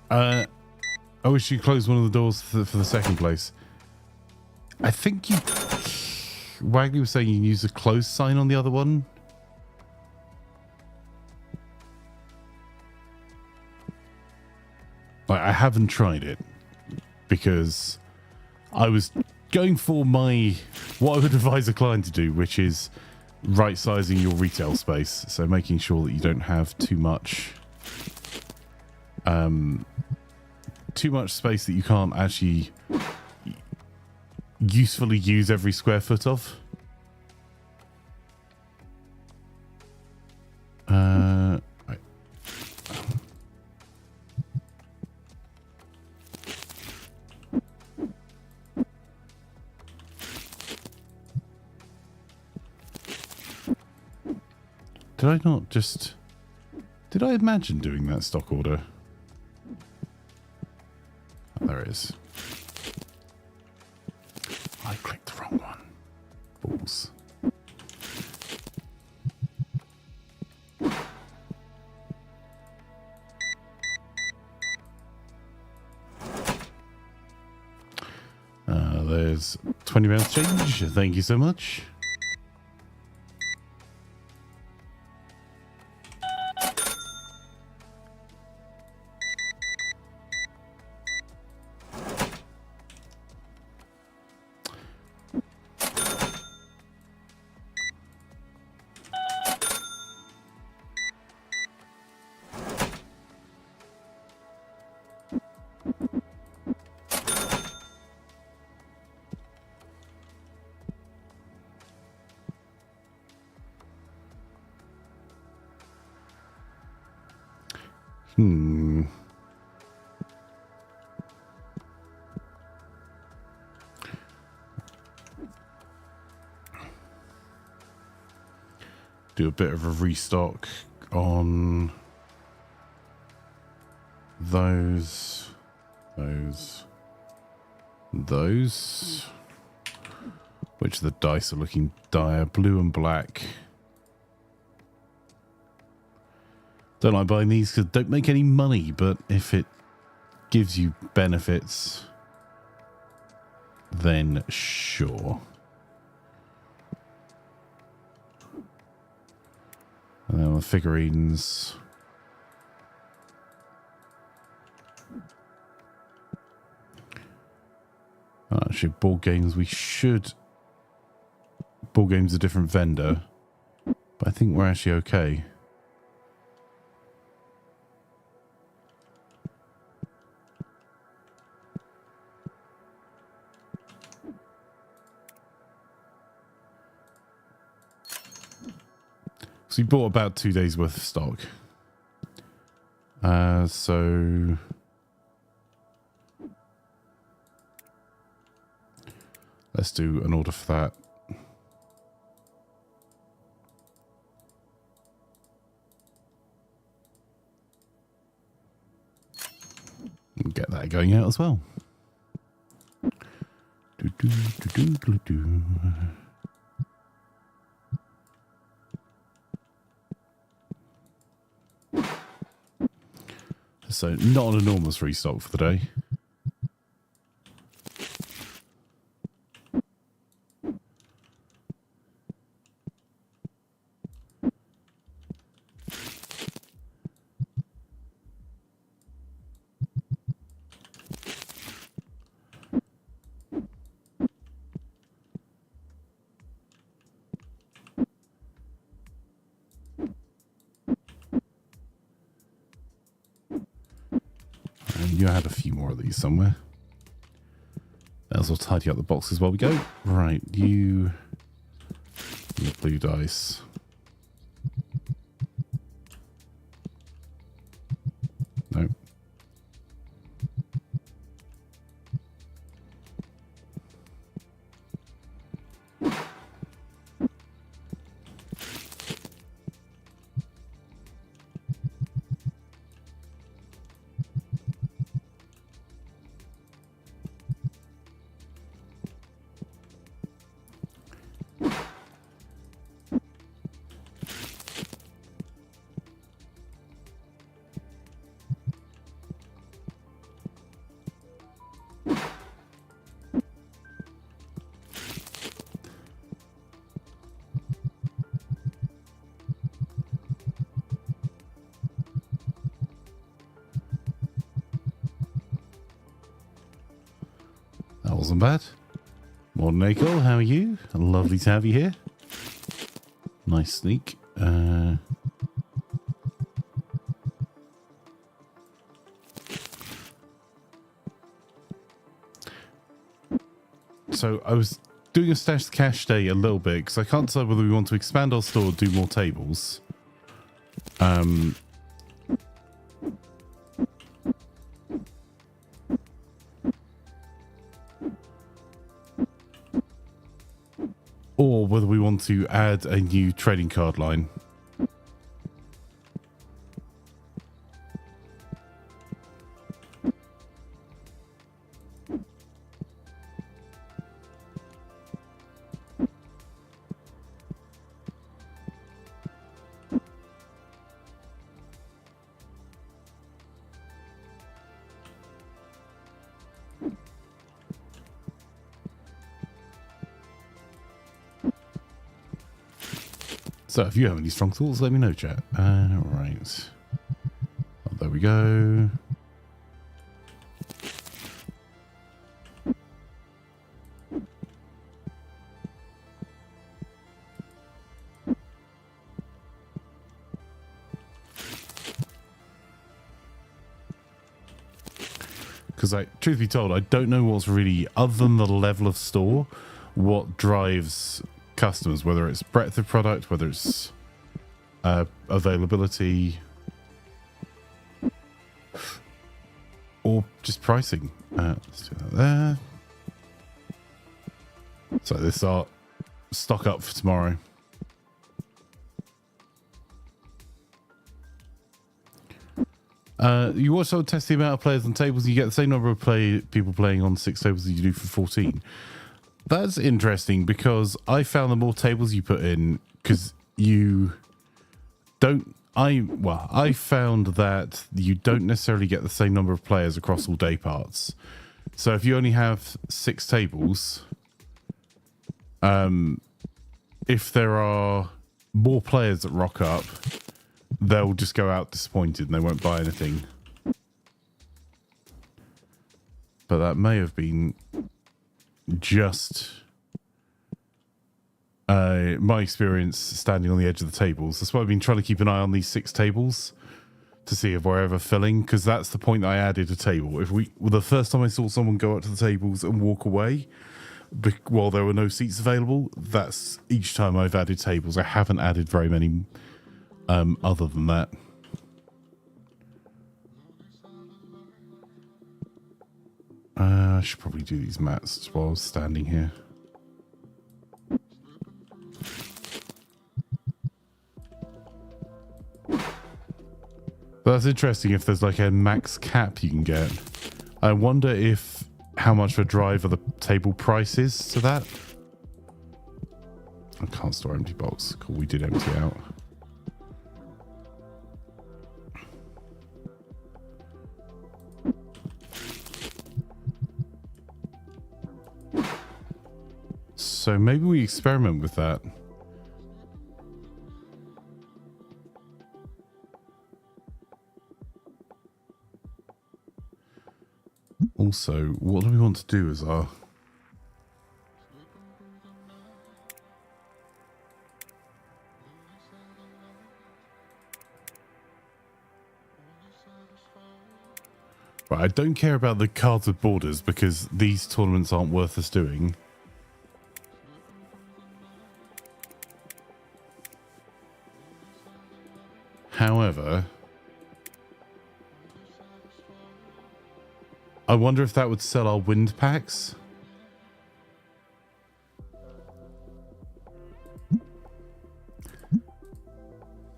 [SPEAKER 2] I wish you closed one of the doors for the second place. I think you... Wagley was saying you can use the close sign on the other one. Like, I haven't tried it because I was going for what I would advise a client to do, which is right sizing your retail space. So making sure that you don't have too much space that you can't actually usefully use every square foot of. Right. Did I not just... Did I imagine doing that stock order? Oh, there it is. I clicked the wrong one. Balls. There's 20 pounds change. Thank you so much. Do a bit of a restock on those, which the dice are looking dire, blue and black. Don't like buying these because they don't make any money, but if it gives you benefits, then sure. And then the figurines. Actually, board games, board games a different vendor, but I think we're actually okay. So we bought about 2 days worth of stock. So let's do an order for that. And get that going out as well. So not an enormous restock for the day. You had a few more of these somewhere. May as well tidy up the boxes while we go. Right, you... the blue dice. No. wasn't bad. Morning, Nicole. How are you? Lovely to have you here. Nice sneak. So I was doing a stash the cash day a little bit because I can't decide whether we want to expand our store or do more tables. Or whether we want to add a new trading card line. So if you have any strong thoughts, let me know, chat. Right. Oh, there we go. Because, truth be told, I don't know what's really, other than the level of store, what drives customers, whether it's breadth of product, whether it's availability, or just pricing. Let's do that there. So this our stock up for tomorrow. You also test the amount of players on tables. You get the same number of people playing on 6 tables as you do for 14. That's interesting because I found the more tables you put in, because you don't. I found that you don't necessarily get the same number of players across all day parts. So if you only have 6 tables, if there are more players that rock up, they'll just go out disappointed and they won't buy anything. But that may have been just my experience standing on the edge of the tables. That's why I've been trying to keep an eye on these 6 tables to see if we're ever filling, because that's the point that I added a table. The first time I saw someone go up to the tables and walk away while there were no seats available, that's each time I've added tables. I haven't added very many other than that. I should probably do these mats while I was standing here. But that's interesting if there's like a max cap you can get. I wonder if how much of a drive are the table prices to that. I can't store empty box. Cool, we did empty out. So maybe we experiment with that. Also, what do we want to do as our... Right, I don't care about the cards with borders because these tournaments aren't worth us doing. However, I wonder if that would sell our wind packs.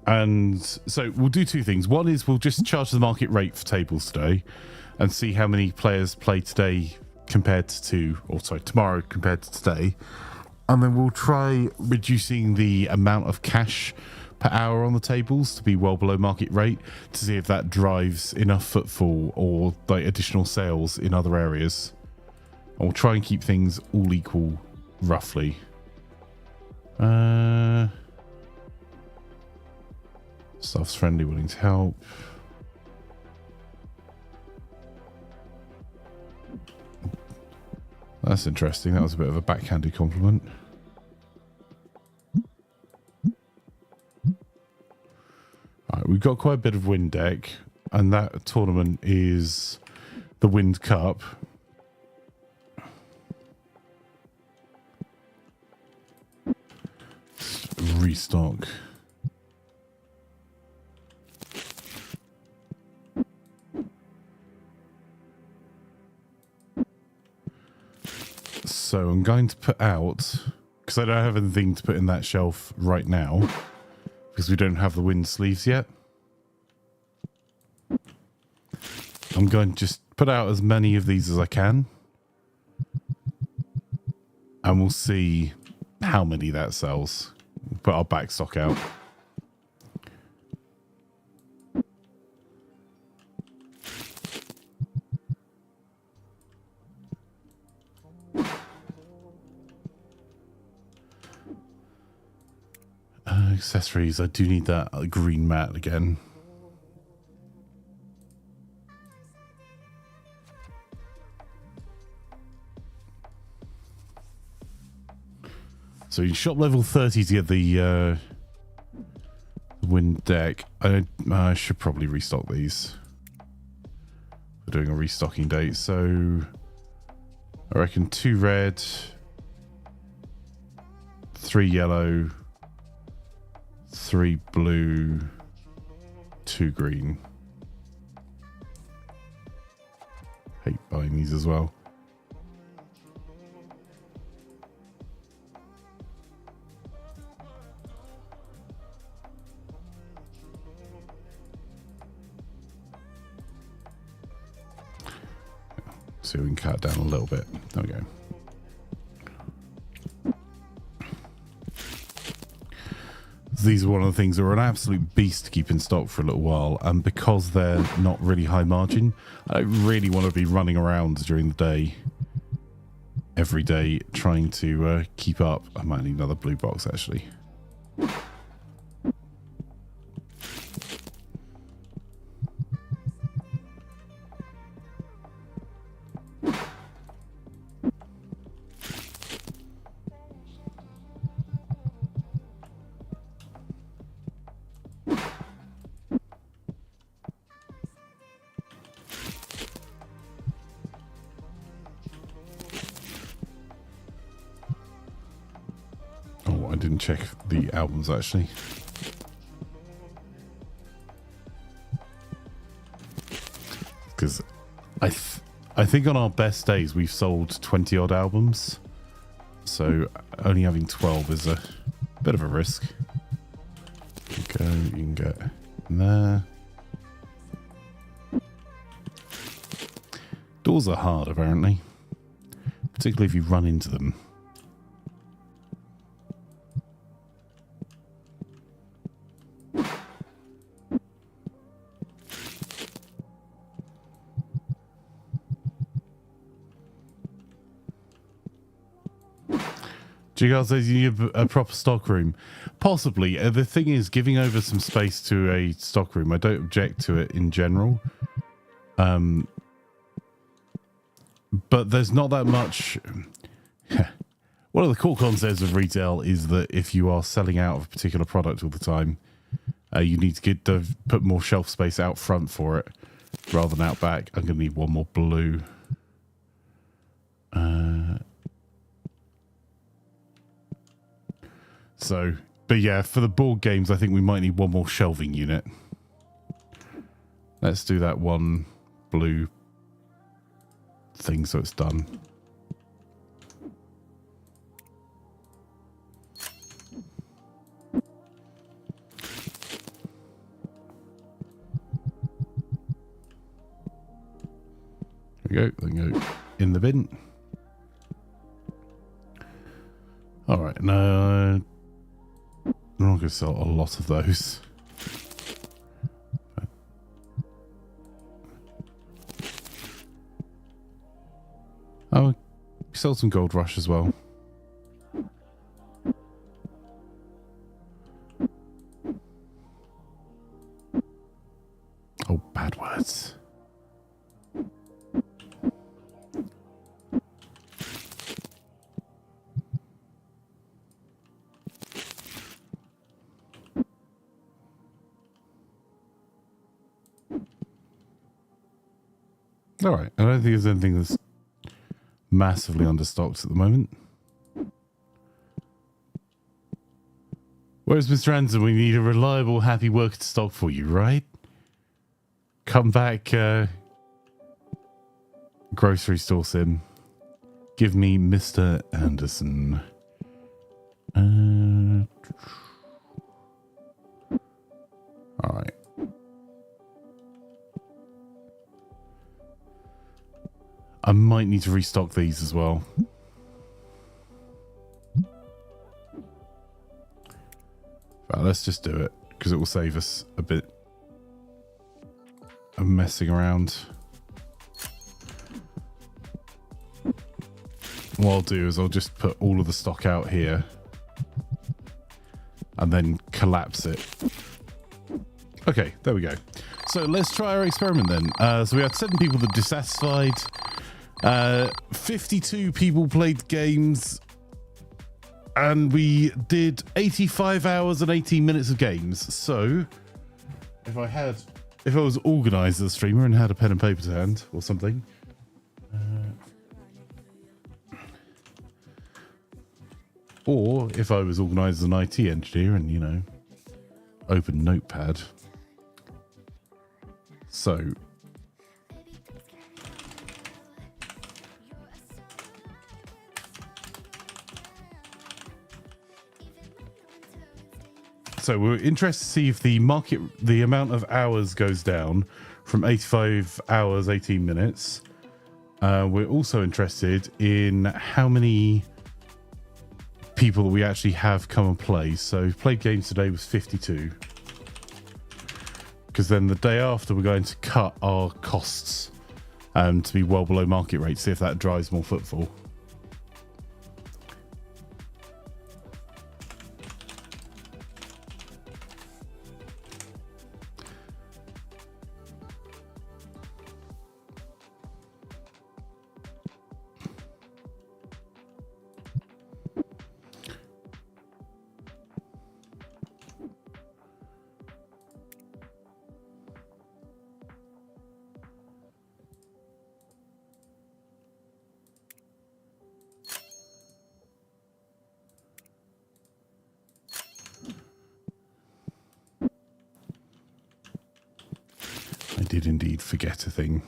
[SPEAKER 2] And so we'll do 2 things. One is we'll just charge the market rate for tables today and see how many players play today compared to, or sorry, tomorrow compared to today. And then we'll try reducing the amount of cash per hour on the tables to be well below market rate to see if that drives enough footfall or like additional sales in other areas. And we'll try and keep things all equal roughly. Staff's friendly, willing to help. That's interesting. That was a bit of a backhanded compliment. Alright, we've got quite a bit of wind deck, and that tournament is the Wind Cup. Restock. So I'm going to put out, because I don't have anything to put in that shelf right now, because we don't have the wind sleeves yet. I'm going to just put out as many of these as I can, and we'll see how many that sells. Put our back stock out. Accessories, I do need that green mat again. So you shop level 30 to get the wind deck. I should probably restock these. We're doing a restocking date, so I reckon 2 red, 3 yellow, 3 blue, 2 green. Hate buying these as well. So we can cut it down a little bit. There we go. These are one of the things that are an absolute beast to keep in stock for a little while, and because they're not really high margin, I don't really want to be running around during the day, every day, trying to keep up. I might need another blue box, actually. I didn't check the albums actually. Because I think on our best days we've sold 20 odd albums. So only having 12 is a bit of a risk. Okay, you can get in there. Doors are hard apparently. Particularly if you run into them. Jigal says you need a proper stock room. Possibly. The thing is, giving over some space to a stock room, I don't object to it in general. But there's not that much. One of the core concepts of retail is that if you are selling out of a particular product all the time, you need to put more shelf space out front for it rather than out back. I'm going to need one more blue. But yeah, for the board games, I think we might need one more shelving unit. Let's do that one blue thing so it's done. There we go. There we go. In the bin. All right, now I'm not going to sell a lot of those. Oh, sell some Gold Rush as well. Oh, bad words. All right. I don't think there's anything that's massively understocked at the moment. Whereas Mr. Anderson, we need a reliable, happy worker to stock for you, right? Come back, grocery store sim. Give me Mr. Anderson. All right. I might need to restock these as well. Right, let's just do it because it will save us a bit of messing around. What I'll do is I'll just put all of the stock out here and then collapse it. Okay, there we go. So let's try our experiment then. So we had 7 people that dissatisfied. 52 people played games. And we did 85 hours and 18 minutes of games. So if I was organized as a streamer and had a pen and paper to hand or something. Or if I was organized as an IT engineer and, you know, open Notepad. So we're interested to see if the amount of hours goes down from 85 hours, 18 minutes. We're also interested in how many people that we actually have come and play. So played games today was 52. Because then the day after we're going to cut our costs to be well below market rate, see if that drives more footfall. I did indeed forget a thing.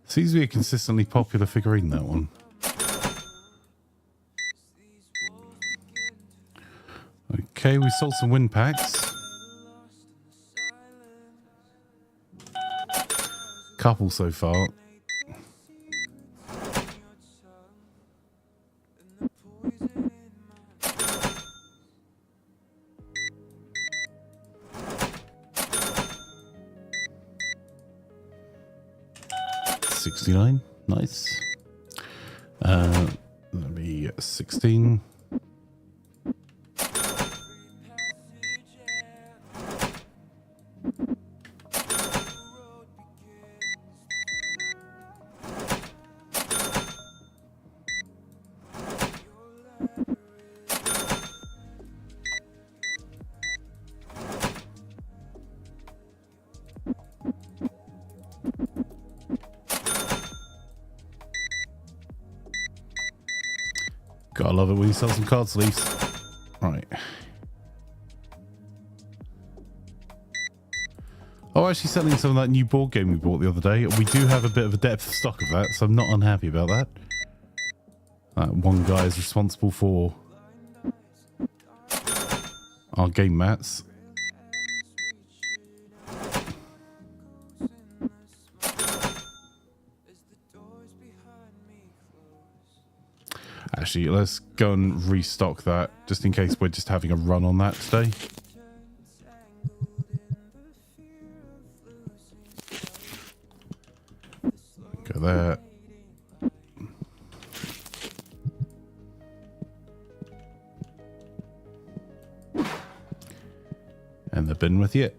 [SPEAKER 2] Seems to be a consistently popular figurine, that one. Okay, we sold some wind packs. Couple so far. $69, nice. That'll be 16. Gotta love it when you sell some card sleeves. Right. Oh, actually selling some of that new board game we bought the other day. We do have a bit of a depth of stock of that, so I'm not unhappy about that. That one guy is responsible for our game mats. Actually, let's go and restock that just in case we're just having a run on that today. Go there. And the bin with it.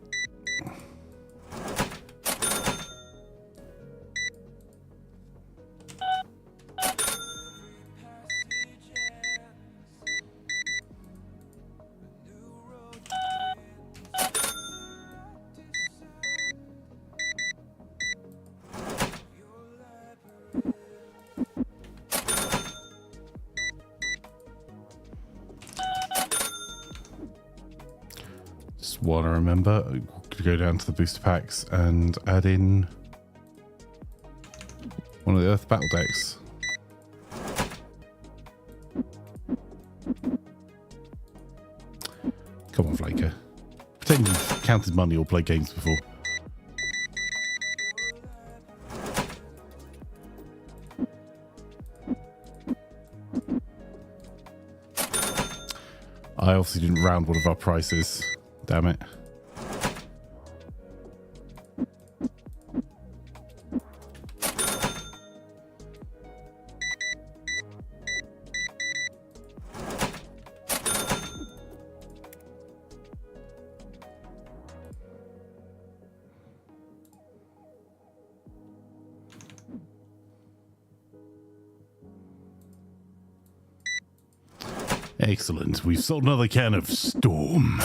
[SPEAKER 2] while I remember, could go down to the booster packs and add in one of the Earth battle decks. Come on, Flaker. Pretend you've counted money or played games before. I obviously didn't round one of our prices. Damn it. Excellent. We've sold another can of Storm.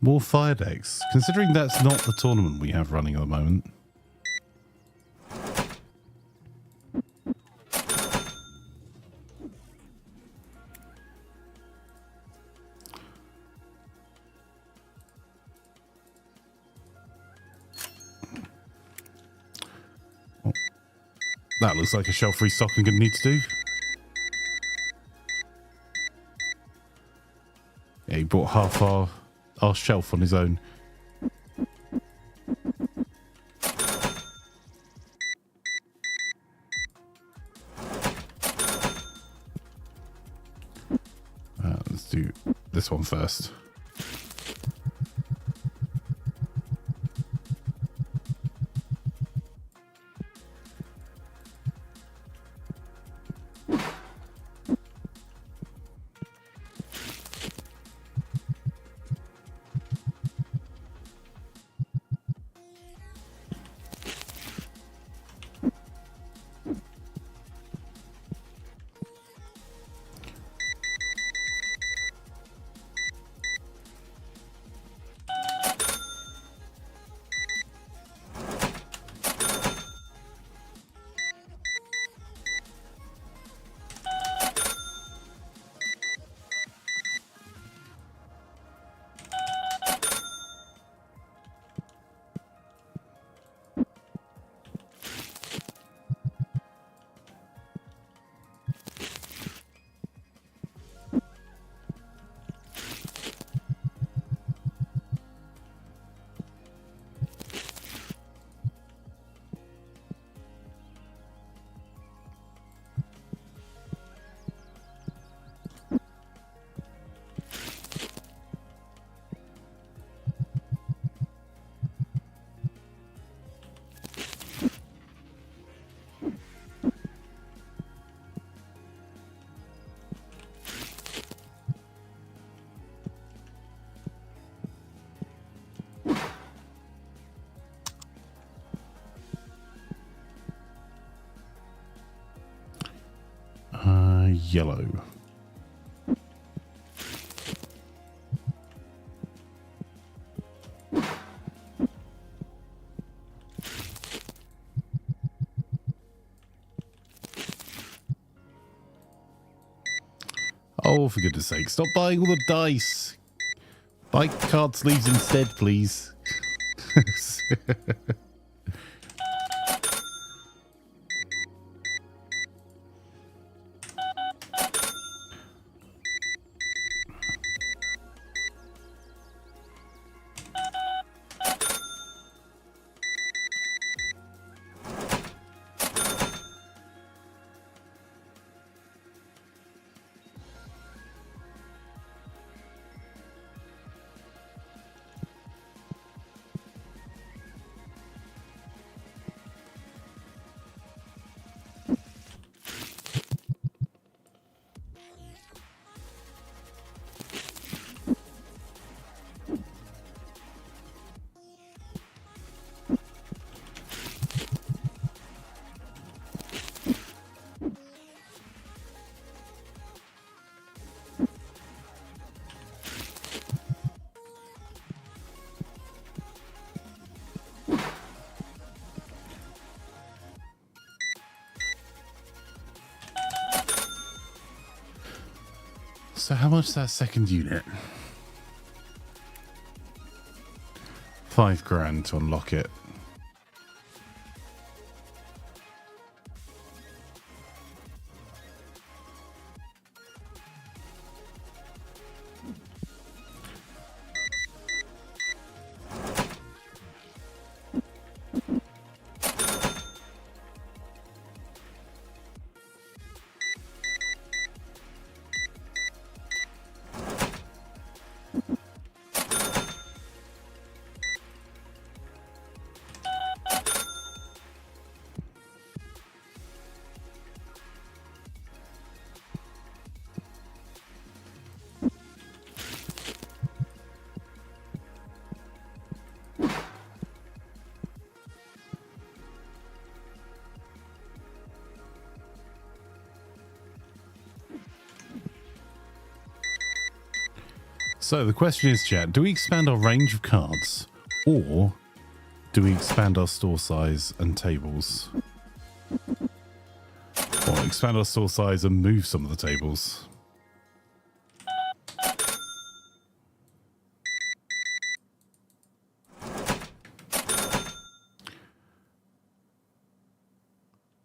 [SPEAKER 2] More fire decks. Considering that's not the tournament we have running at the moment. Oh, that looks like a shelf restock I'm going to need to do. Yeah, he bought half our shelf on his own. Let's do this one first. Yellow. Oh, for goodness sake, stop buying all the dice. Buy card sleeves instead, please. So how much is that second unit? 5 grand to unlock it. So the question is, chat, do we expand our range of cards or do we expand our store size and tables? Or expand our store size and move some of the tables?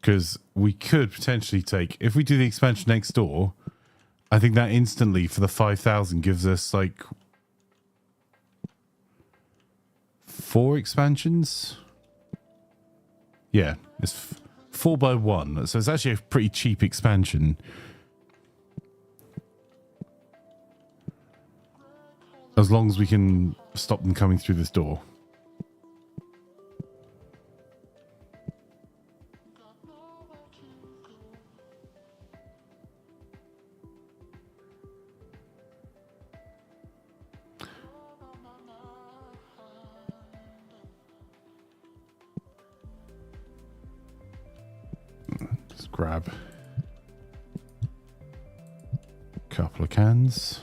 [SPEAKER 2] Because we could potentially take, if we do the expansion next door, I think that instantly for the 5,000 gives us like 4 expansions. Yeah, it's 4 by 1. So it's actually a pretty cheap expansion. As long as we can stop them coming through this door. Grab a couple of cans.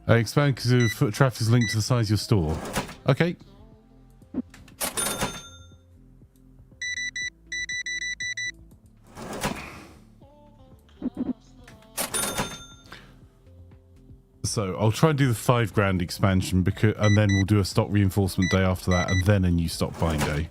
[SPEAKER 2] Expand because foot traffic is linked to the size of your store. Okay. So I'll try and do the 5 grand expansion and then we'll do a stock reinforcement day after that and then a new stock buying day.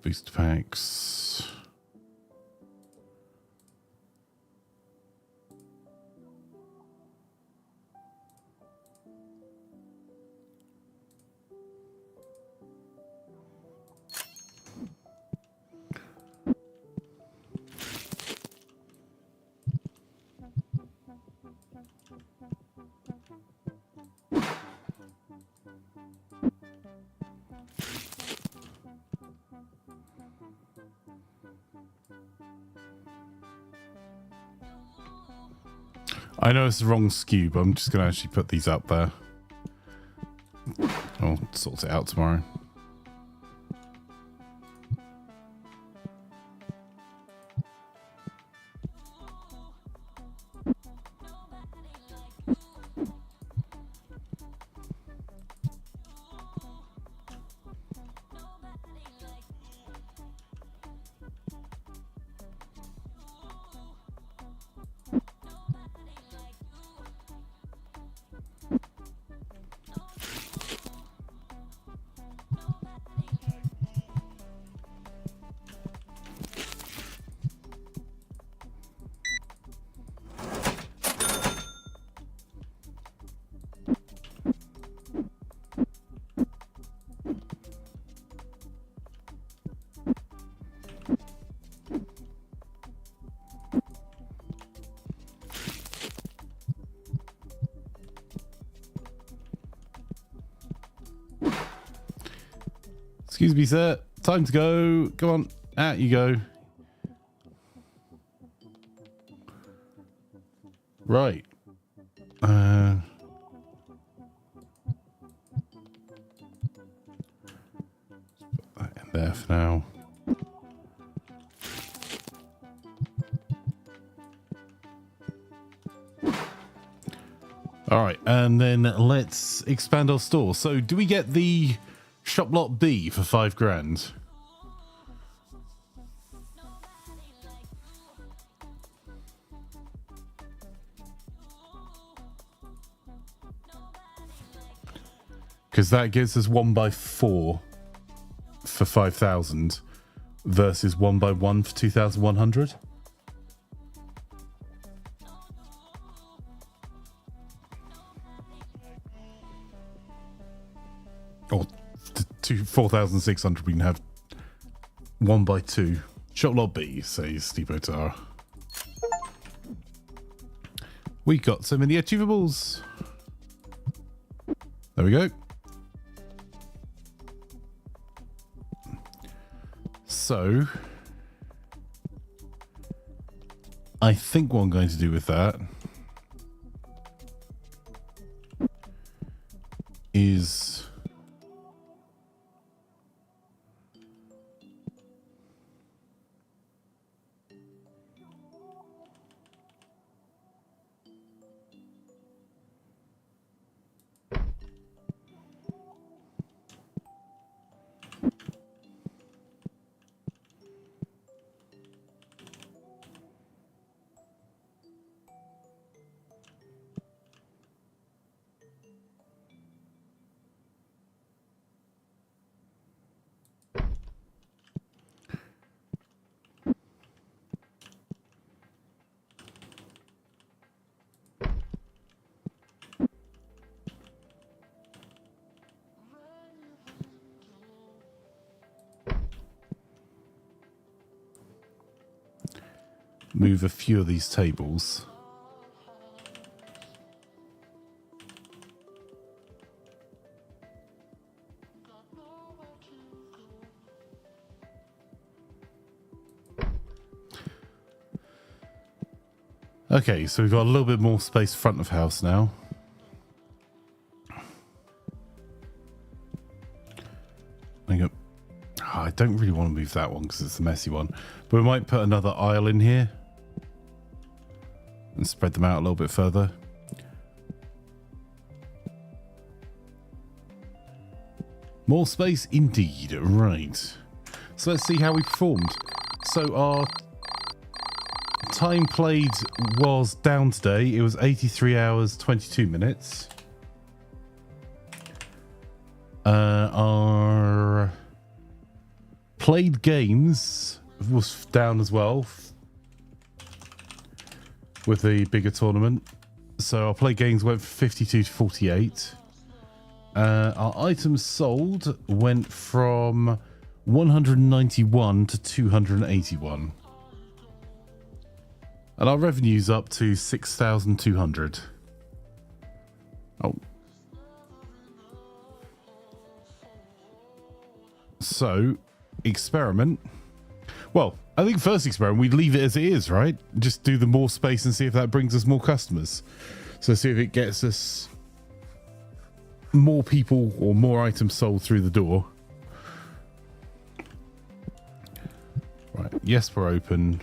[SPEAKER 2] booster packs. I know it's the wrong skew, but I'm just going to actually put these up there. I'll sort it out tomorrow. Excuse me, sir. Time to go. Come on. Out you go. Right. Put that in there for now. All right, and then let's expand our store. So do we get the shop lot B for $5,000? Because that gives us 1x4 for 5,000 versus 1x1 for 2,100. Or 4,600, we can have 1x2. Shop lot B, says Steve Otar. We got so many achievables. There we go. So, I think what I'm going to do with that is move a few of these tables. Okay, so we've got a little bit more space front of house now. I don't really want to move that one because it's a messy one, but we might put another aisle in here and spread them out a little bit further. More space indeed. Right. So let's see how we performed. So our time played was down today. It was 83 hours, 22 minutes. Our played games was down as well with the bigger tournament. So our play games went from 52 to 48. Our items sold went from 191 to 281. And our revenue's up to 6,200. Oh. So, experiment. Well, I think first experiment, we'd leave it as it is, right? Just do the more space and see if that brings us more customers. So see if it gets us more people or more items sold through the door. Right, yes, we're open.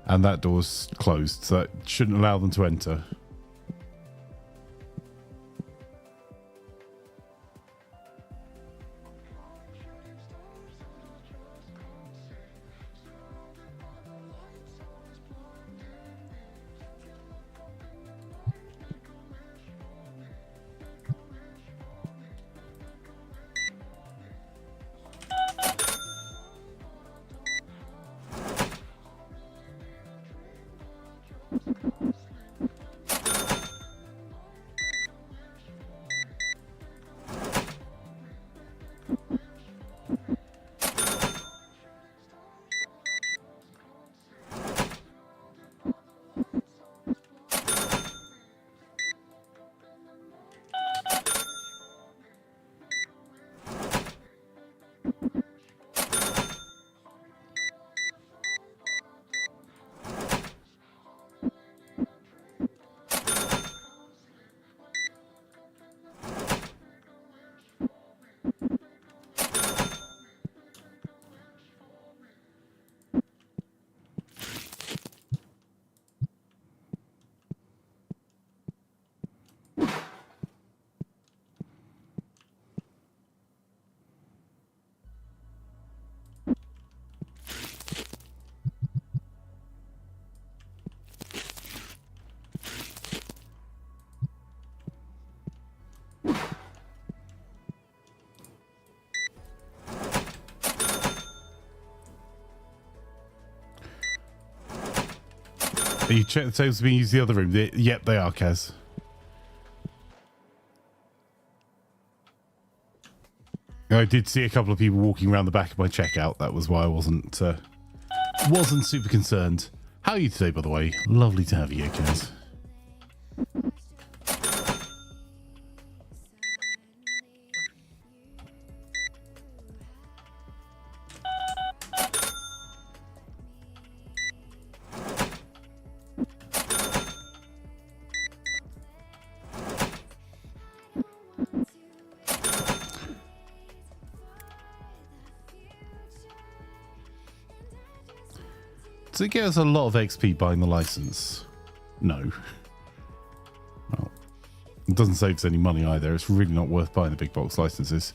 [SPEAKER 2] And that door's closed, so that shouldn't allow them to enter. You check the tables being used in the other room. Yep, they are, Kaz. I did see a couple of people walking around the back of my checkout. That was why I wasn't super concerned. How are you today, by the way? Lovely to have you here, Kaz. Does it get us a lot of XP buying the license? No. Well, it doesn't save us any money either. It's really not worth buying the big box licenses.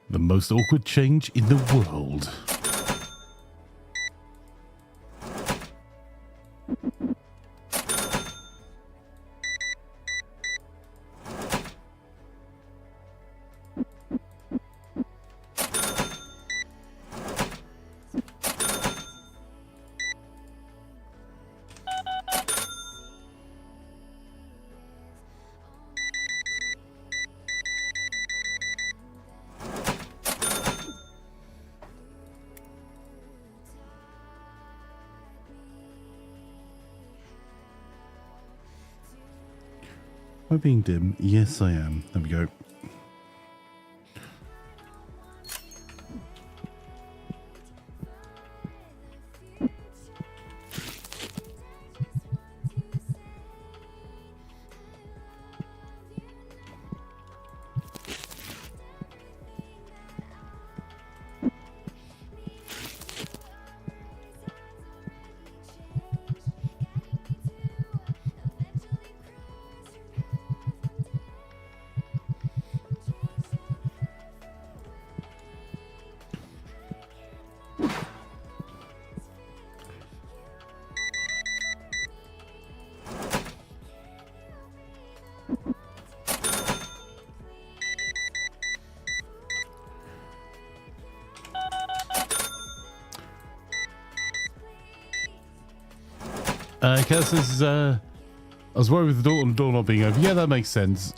[SPEAKER 2] The most awkward change in the world. Am I being dim? Yes, I am. There we go. Kaz says, I was worried with the door not being open. Yeah, that makes sense.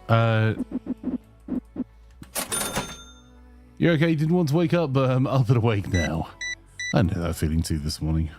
[SPEAKER 2] You're okay, you didn't want to wake up, but I'm up and awake now. I know that feeling too this morning.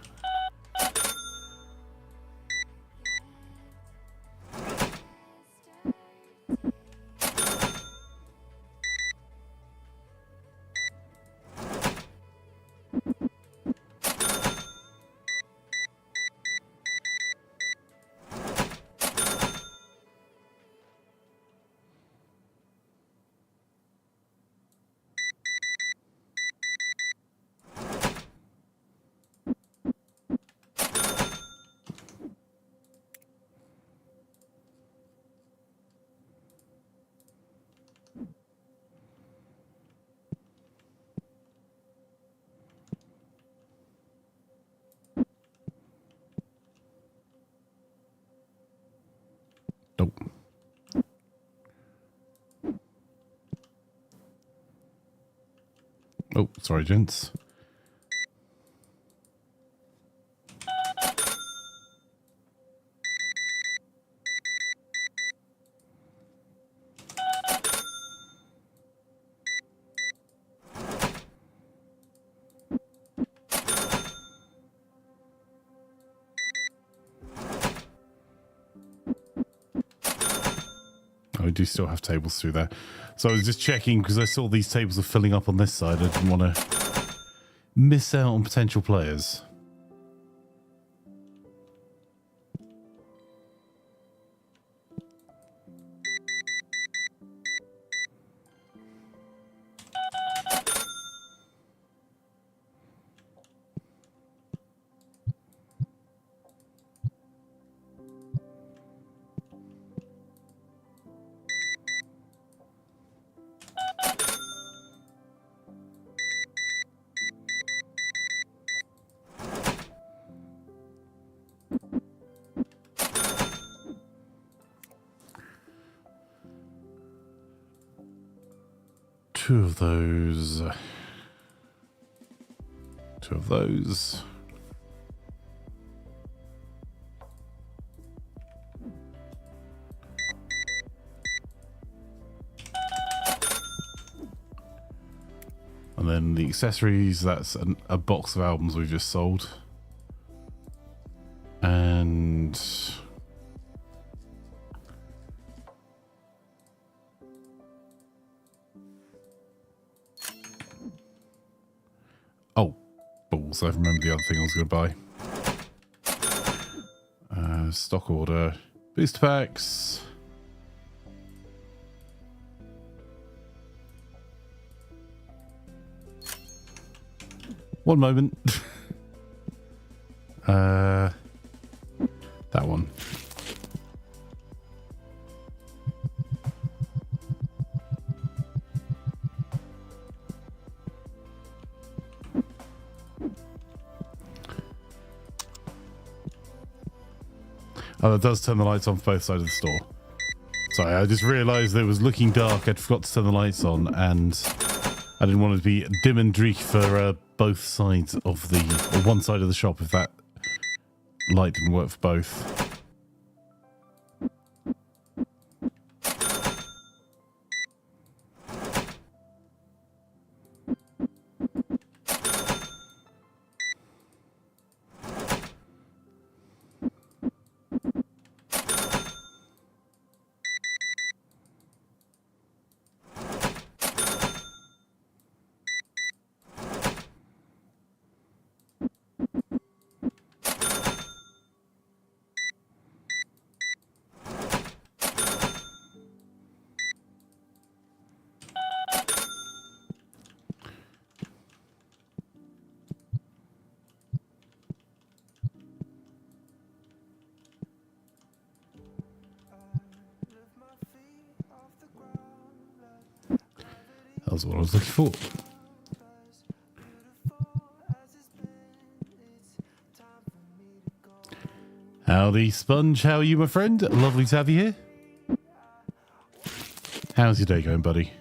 [SPEAKER 2] Nope. Oh, sorry, gents. I do still have tables through there. So I was just checking because I saw these tables are filling up on this side. I didn't want to miss out on potential players. Two of those. Two of those. And then the accessories, that's a box of albums we've just sold. And oh, balls, I remember the other thing I was going to buy. Stock order. Booster packs. One moment. That one. Oh, that does turn the lights on for both sides of the store. Sorry, I just realised that it was looking dark. I'd forgot to turn the lights on, and I didn't want it to be dim and dreek for both sides of the, or one side of the shop if that light didn't work for both. That was what I was looking for. Howdy, Sponge. How are you, my friend? Lovely to have you here. How's your day going, buddy?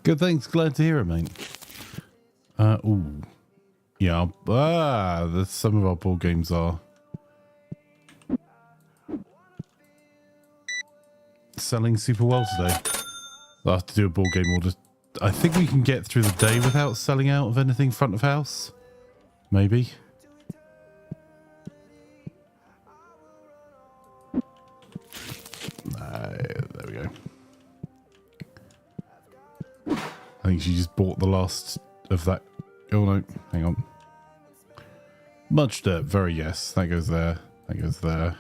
[SPEAKER 2] Good, thanks. Glad to hear it, mate. Ooh. Yeah, some of our board games are selling super well today. I'll have to do a board game order. I think we can get through the day without selling out of anything front of house. Maybe. There we go. I think she just bought the last of that. Oh no, hang on. Much dirt, very yes. That goes there. That goes there.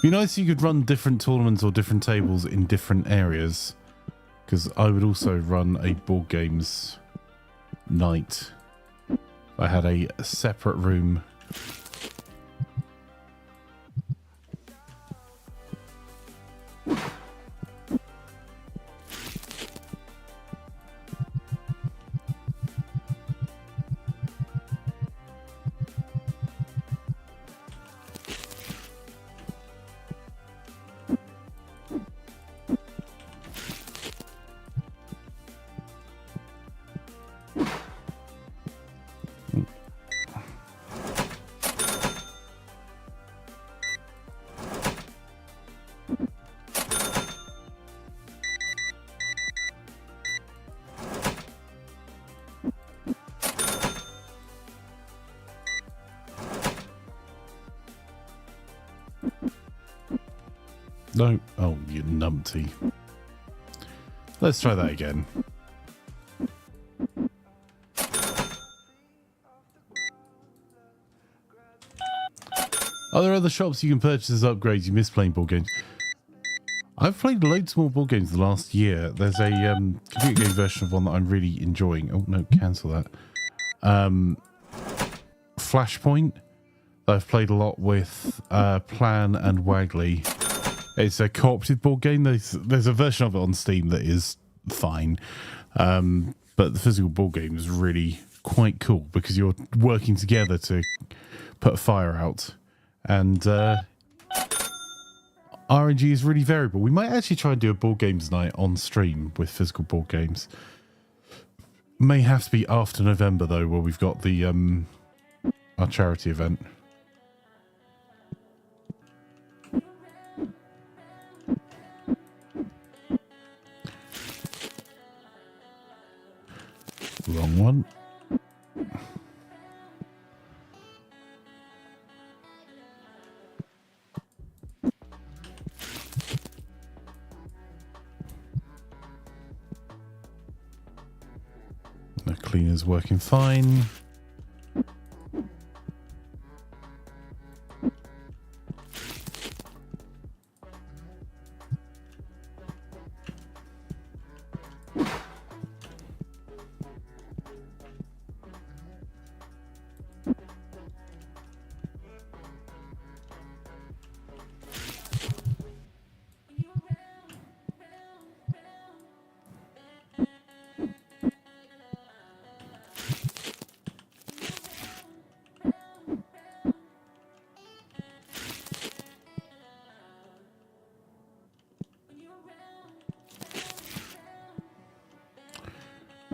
[SPEAKER 2] Be nice if you could run different tournaments or different tables in different areas, because I would also run a board games night. I had a separate room. No. Oh, you numpty. Let's try that again. Are there other shops you can purchase as upgrades? You miss playing board games. I've played loads more board games the last year. There's a computer game version of one that I'm really enjoying. Oh, no, cancel that. Flashpoint. I've played a lot with Plan and Wagley. It's a cooperative board game. There's a version of it on Steam that is fine. But the physical board game is really quite cool because you're working together to put a fire out. And RNG is really variable. We might actually try and do a board games night on stream with physical board games. May have to be after November, though, where we've got the our charity event. Wrong one. The cleaner's working fine.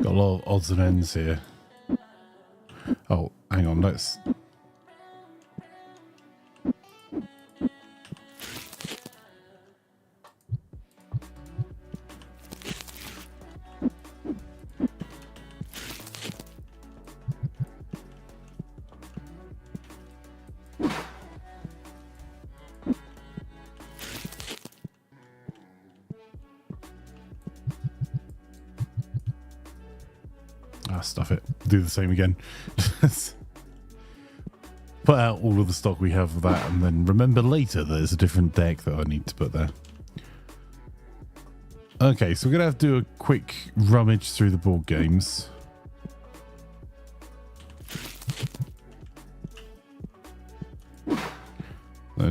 [SPEAKER 2] Got a lot of odds and ends here. Oh, hang on, let's... stuff it. Do the same again. Put out all of the stock we have of that and then remember later that there's a different deck that I need to put there. Okay, so we're going to have to do a quick rummage through the board games.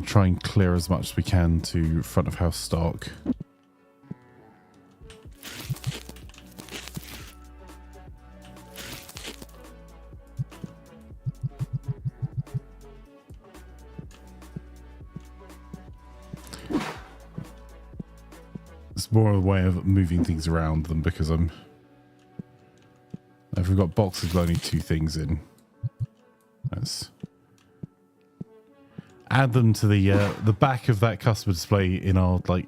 [SPEAKER 2] Try and clear as much as we can to front of house stock. It's more of a way of moving things around than because I'm... If we've got boxes with only 2 things in, let's add them to the back of that customer display in our like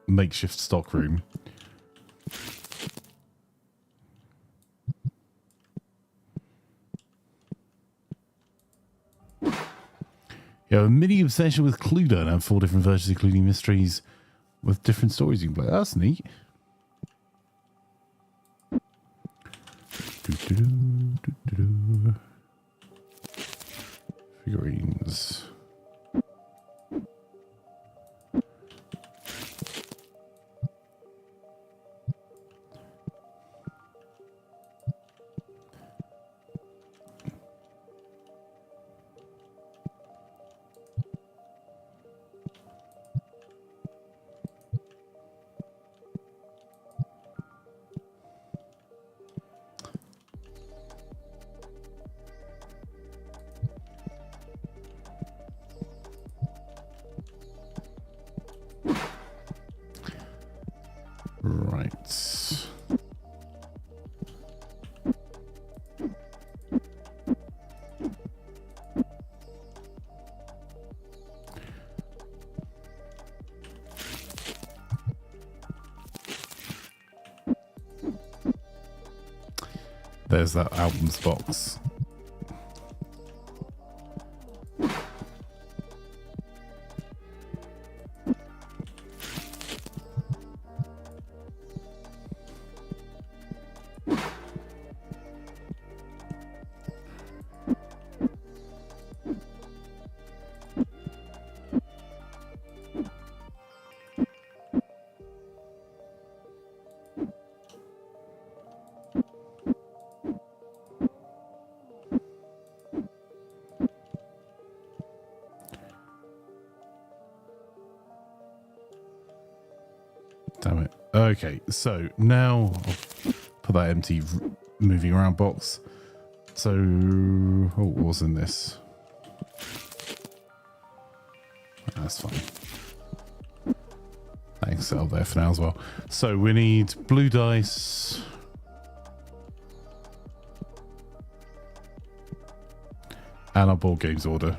[SPEAKER 2] makeshift stock room. You have a mini obsession with Cluedo and have 4 different versions, including mysteries with different stories you can play. That's neat. Figurines. Right. There's that albums box. Damn it. Okay, so now I'll put that empty moving around box. So, what was in this? That's fine. Thanks, out there for now as well. So we need blue dice. And our board games order.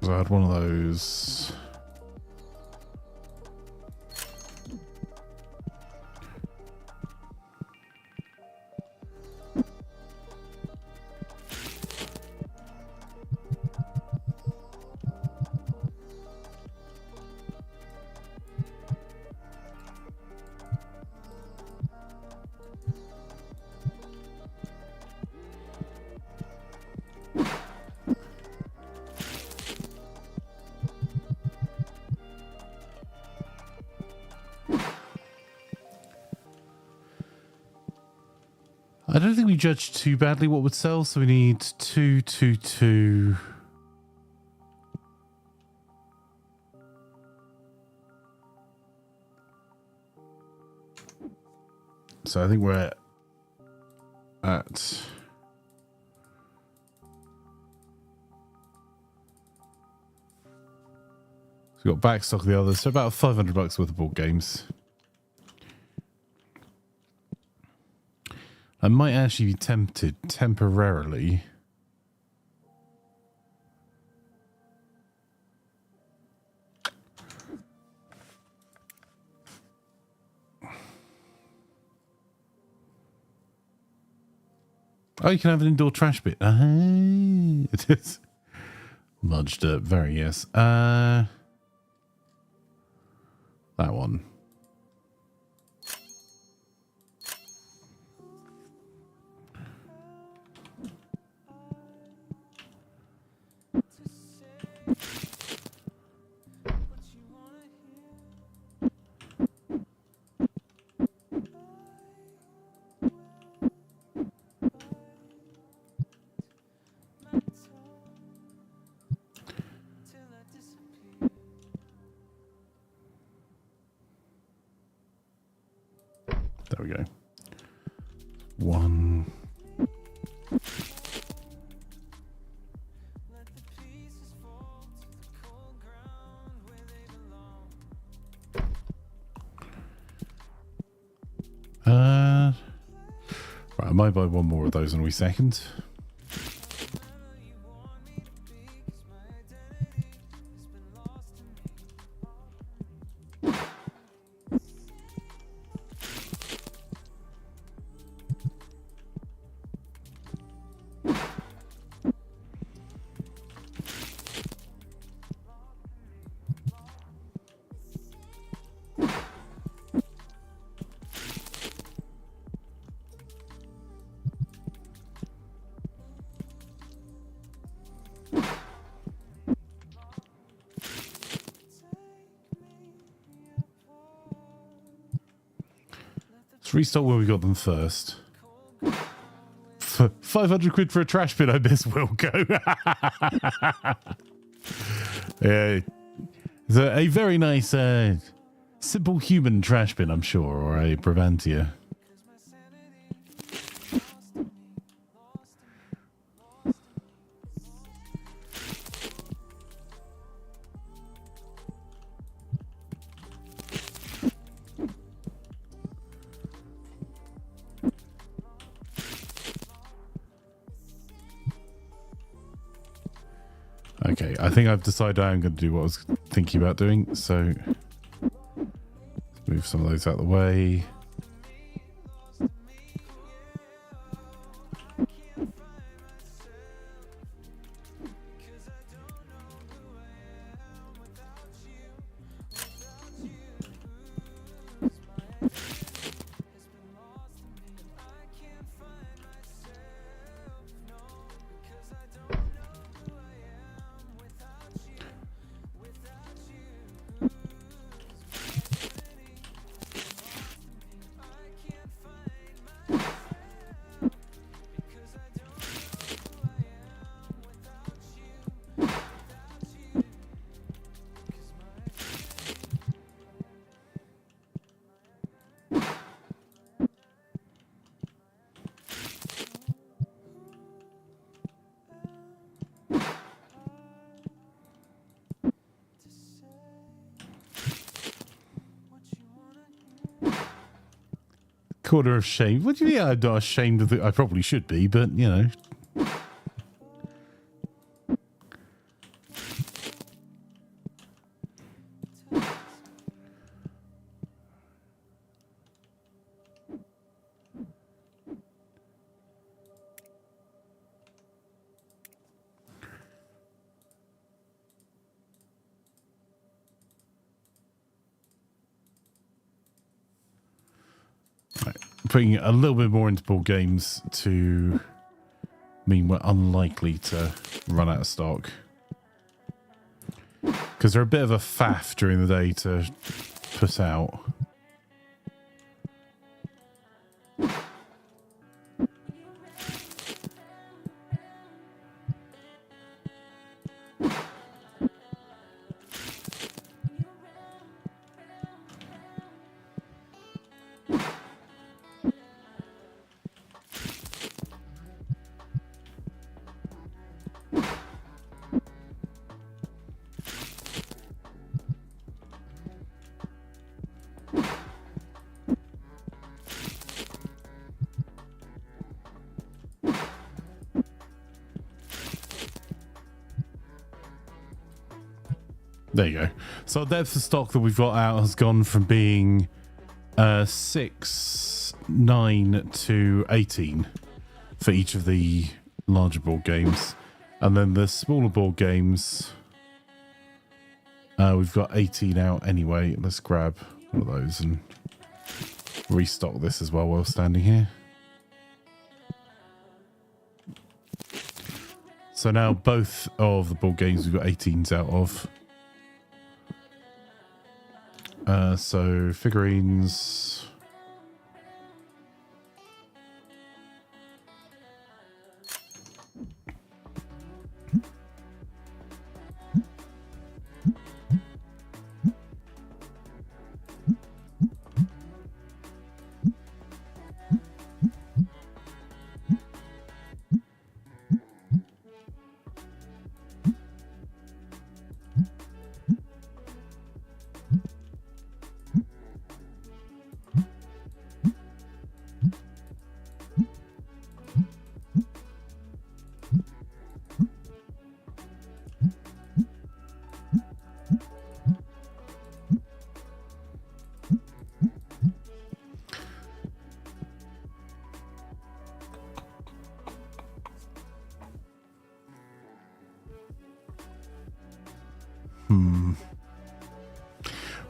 [SPEAKER 2] So I had one of those. I don't think we judged too badly what would sell, so we need 2, 2, 2. So I think we're at... We've got back stock of the others, so about $500 worth of board games. I might actually be tempted temporarily. Oh, you can have an indoor trash bit. It is. Mudge dirt, very yes. That one. There we go. 1. Right, I might buy one more of those in a wee second. Let's restart where we got them first. For 500 quid for a trash bin, I miss Wilco. Yeah, it's a very nice, simple human trash bin, I'm sure, or a Brabantia. Okay, I think I've decided I am going to do what I was thinking about doing, so let's move some of those out of the way. Quarter of shame. What do you mean I'm not ashamed of it? I probably should be, but, you know. Putting a little bit more into board games to mean we're unlikely to run out of stock. Because they're a bit of a faff during the day to put out. There you go. So depth of stock that we've got out has gone from being 6, 9 to 18 for each of the larger board games. And then the smaller board games, we've got 18 out anyway. Let's grab one of those and restock this as well while standing here. So now both of the board games we've got 18s out of. So figurines.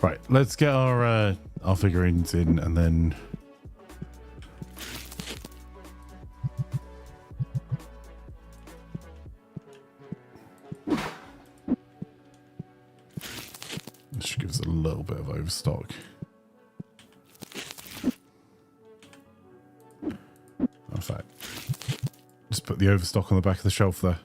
[SPEAKER 2] Right, let's get our figurines in, and then this should give us a little bit of overstock. In fact, just put the overstock on the back of the shelf there.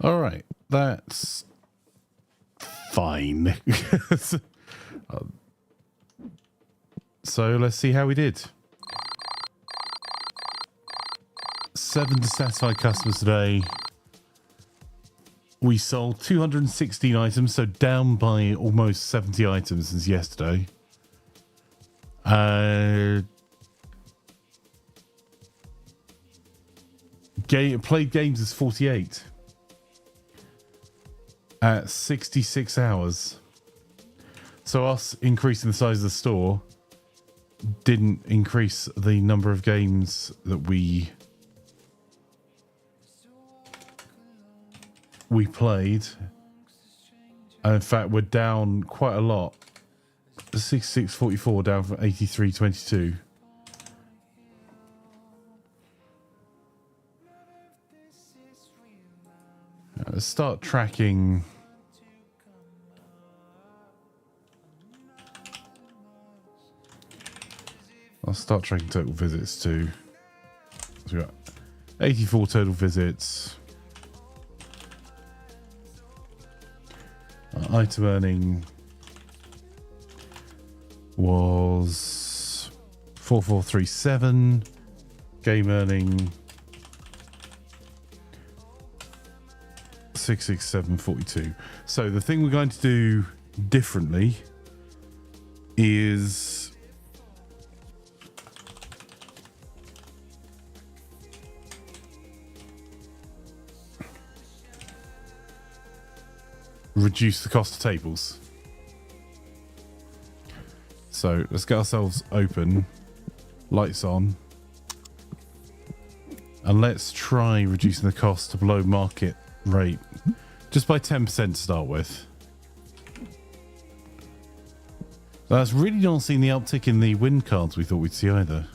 [SPEAKER 2] All right, that's fine. So let's see how we did. 7 dissatisfied customers today. We sold 216 items, so down by almost 70 items since yesterday. Played games is 48 at 66 hours. So us increasing the size of the store didn't increase the number of games that we played. And in fact, we're down quite a lot. 66.44 down from 83.22. Let's start tracking. I'll start tracking total visits too. So we got 84 total visits. Item earning was 4437. Game earning 66742. So the thing we're going to do differently is reduce the cost of tables. So let's get ourselves open, lights on, and let's try reducing the cost to below market rate just by 10% to start with. That's really not seeing the uptick in the win cards we thought we'd see either.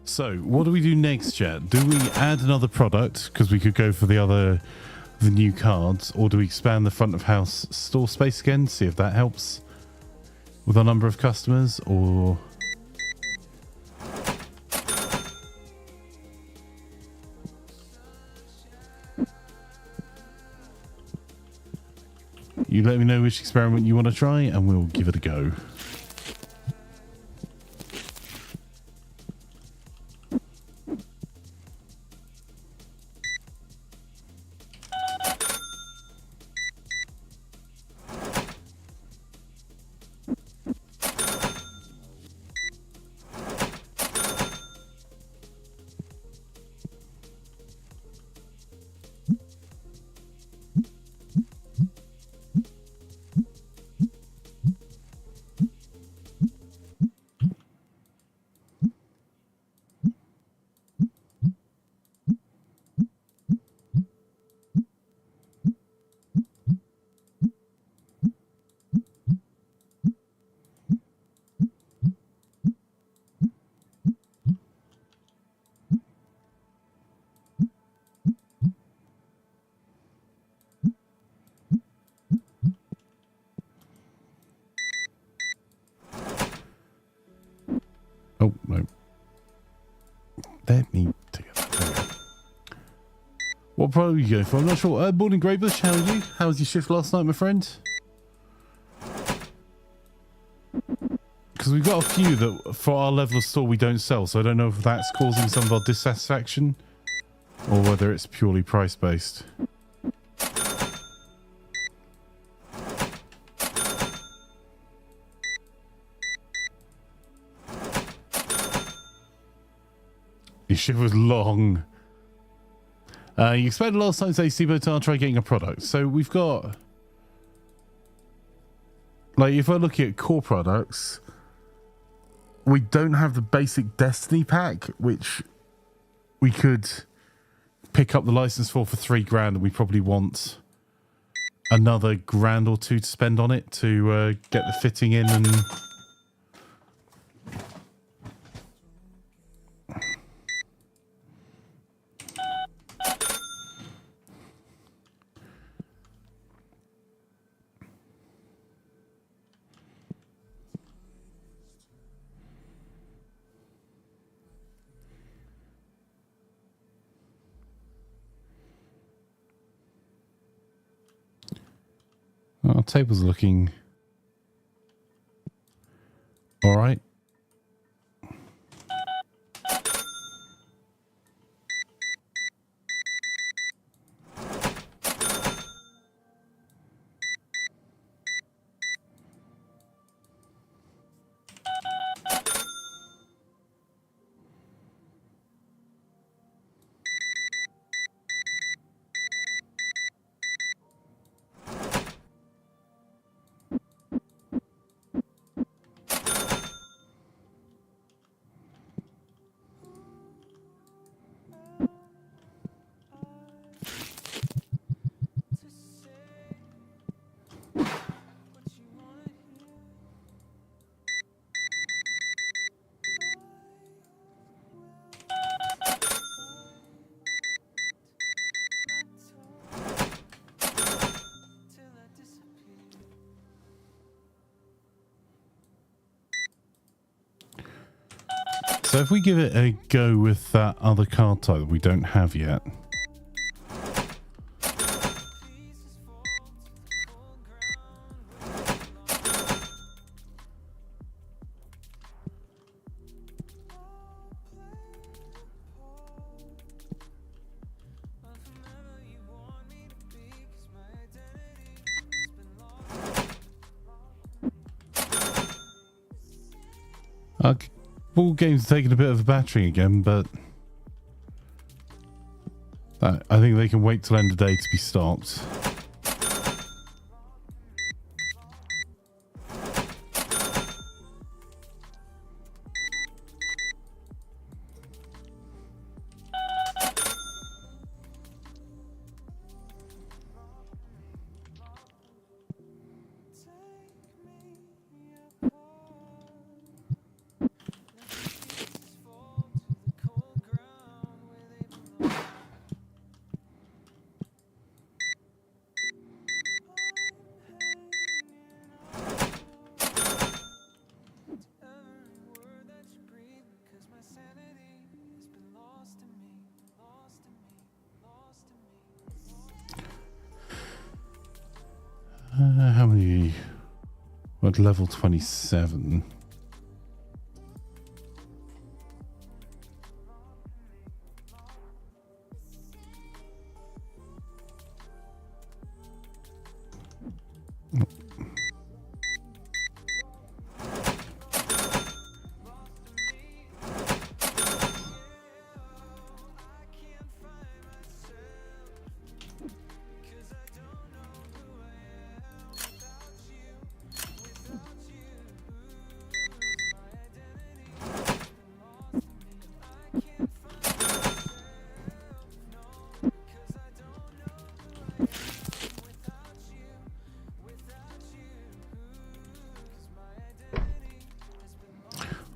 [SPEAKER 2] So, what do we do next, chat? Do we add another product? Because we could go for the new cards. Or do we expand the front of house store space again? See if that helps with our number of customers? Or... you let me know which experiment you want to try and we'll give it a go. need to get that. There we go. What pro are you going for? I'm not sure. Morning Greybush, how are you? How was your shift last night, my friend? Because we've got a few that for our level of store we don't sell, so I don't know if that's causing some of our dissatisfaction or whether it's purely price based. Your shift was long. You expected last time's AC, but I'll try getting a product. So we've got, like, if I look at core products, we don't have the basic Destiny pack, which we could pick up the license for $3,000, and we probably want another grand or two to spend on it to get the fitting in and. Our table's looking all right. So if we give it a go with that other card type that we don't have yet. Ball game's taking a bit of a battering again, but I think they can wait till end of day to be stopped. How many? What, level 27?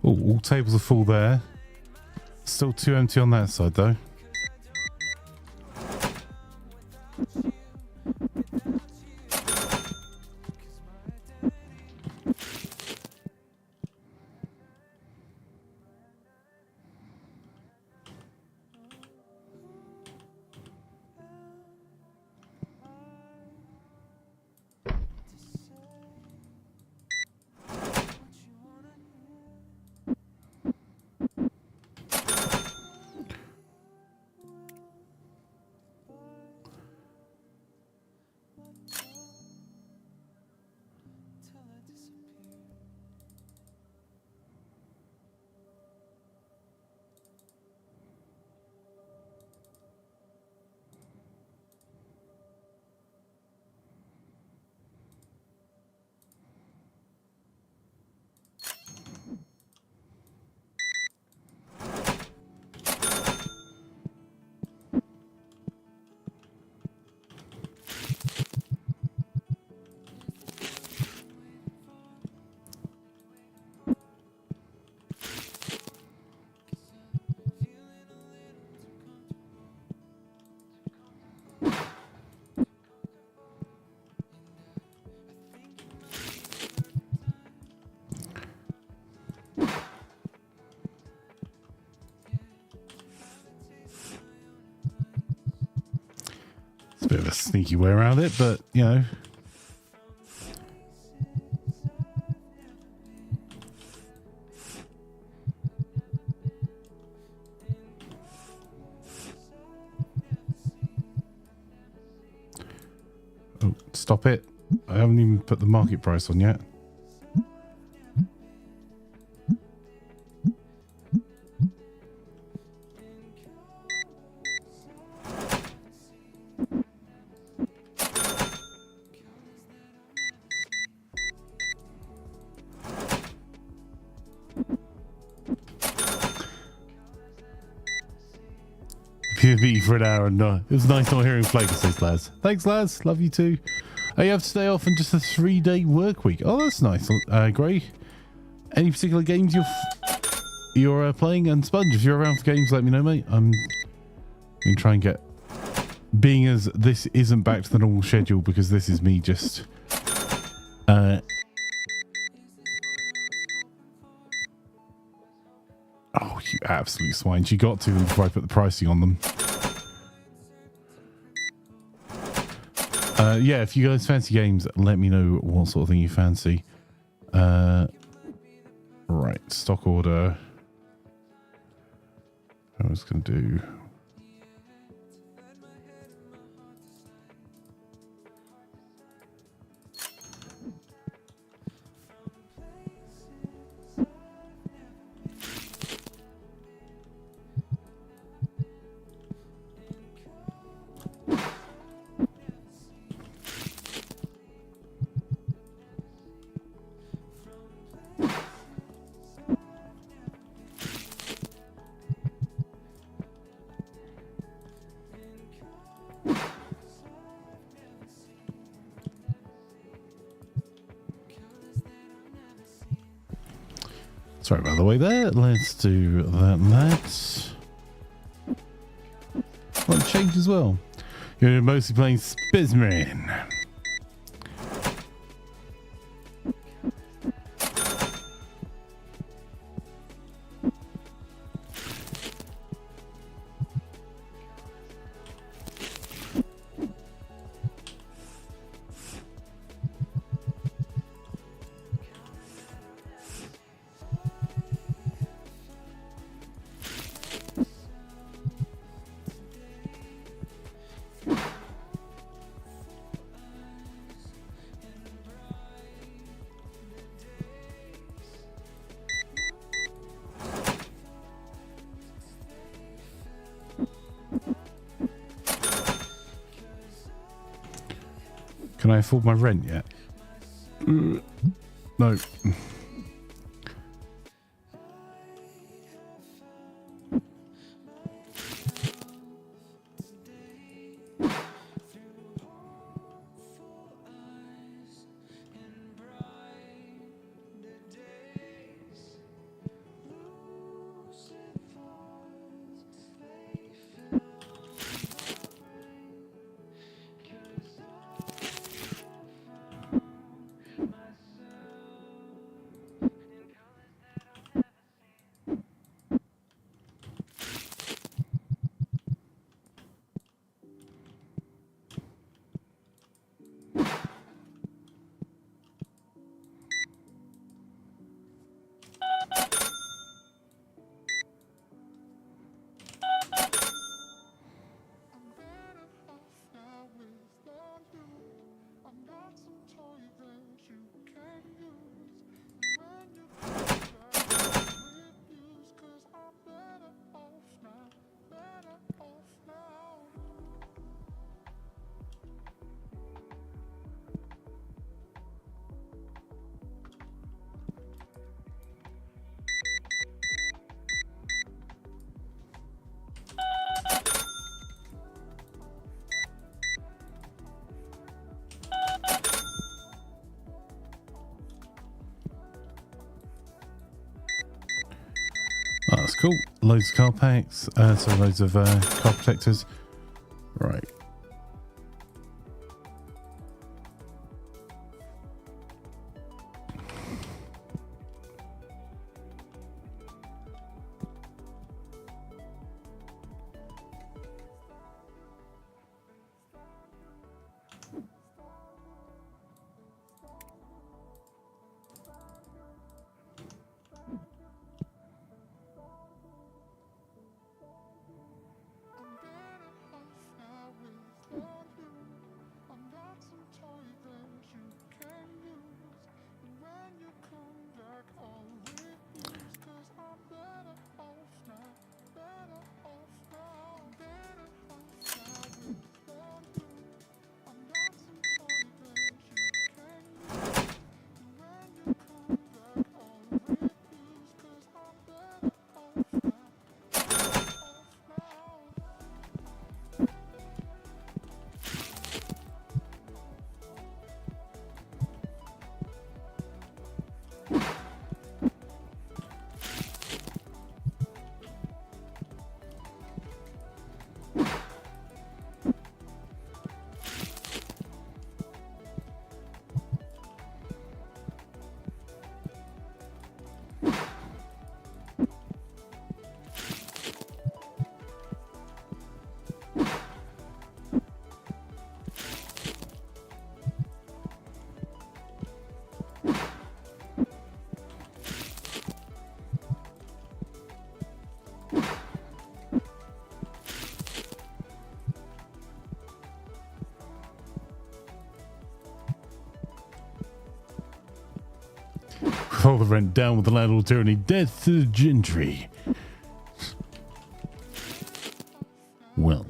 [SPEAKER 2] Oh, all tables are full there. Still too empty on that side, though. It's a bit of a sneaky way around it, but, you know. Oh, stop it. I haven't even put the market price on yet. PvP for an hour and it was nice not hearing Flaker, says Laz. Thanks, Laz. Love you too. Oh, you have to stay off in just a 3-day work week. Oh, that's nice. Gray. Any particular games you're playing? And Sponge, if you're around for games, let me know, mate. I'm going to try and get... Being as this isn't back to the normal schedule because this is me just... Oh, you absolute swine. She got to them before I put the pricing on them. Yeah, if you guys fancy games, let me know what sort of thing you fancy. Right, stock order. I was going to do... Sorry about the way there. Let's do that. Want to change as well? You're mostly playing Spizmarin. Can I afford my rent yet? No. Oh, that's cool. Loads of card packs. So loads of card protectors. Right. With all the rent down with the landlord tyranny, death to the gentry. Well.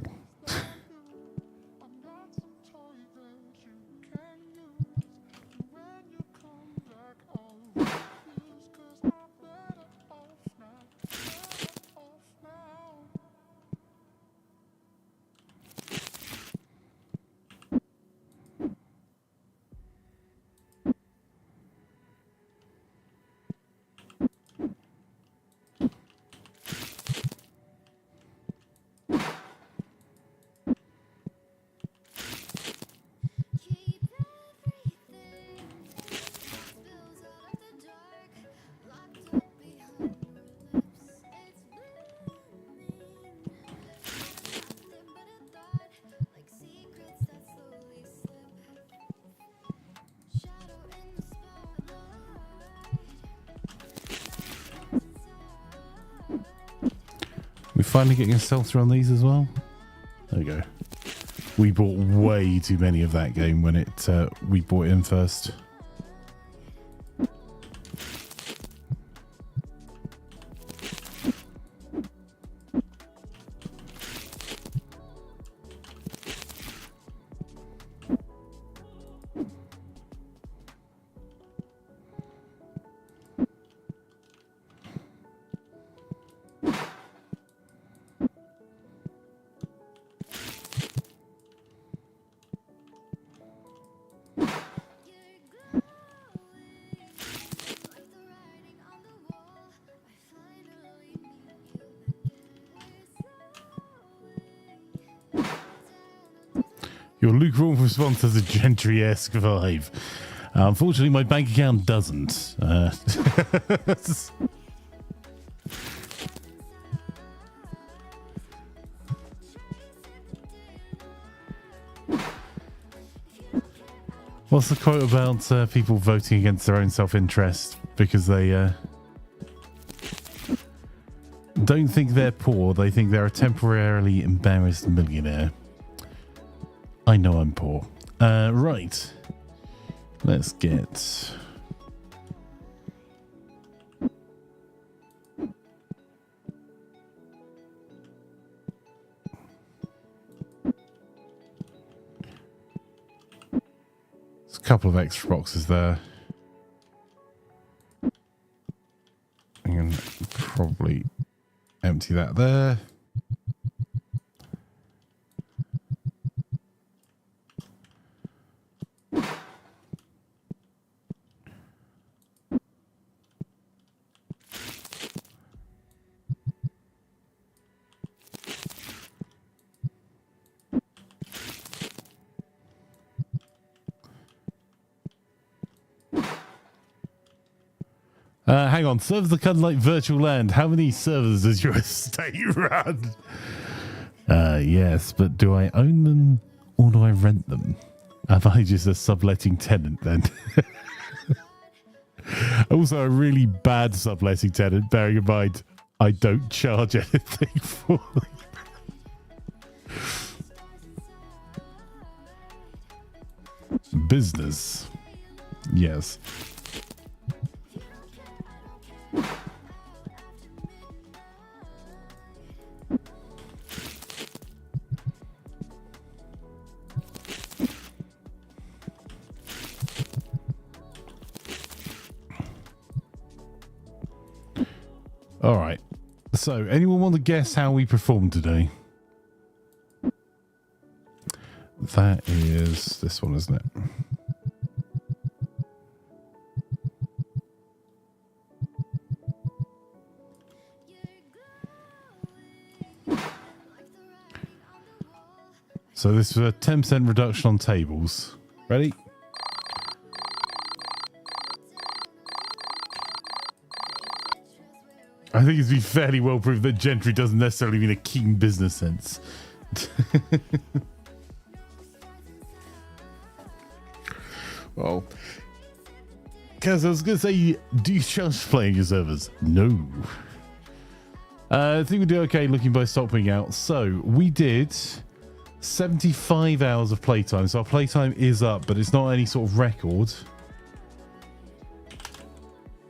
[SPEAKER 2] We finally getting a sell-through on these as well. There we go. We bought way too many of that game when we bought it in first. Your lukewarm response has a gentry-esque vibe. Unfortunately, my bank account doesn't. What's the quote about people voting against their own self-interest because they don't think they're poor, they think they're a temporarily embarrassed millionaire. I know I'm poor. Right. Let's get... There's a couple of extra boxes there. I can probably empty that there. Hang on, servers are kind of like virtual land. How many servers does your estate run? Yes, but do I own them or do I rent them? Am I just a subletting tenant then? Also, a really bad subletting tenant, bearing in mind I don't charge anything for them. Business. Yes. All right. So, anyone want to guess how we performed today? That is this one, isn't it? So this is a 10% reduction on tables. Ready? I think it's been fairly well proved that gentry doesn't necessarily mean a keen business sense. Well, because I was going to say, do you charge for playing your servers? No. I think we do okay looking by stopping out. So we did 75 hours of playtime. So our playtime is up, but it's not any sort of record.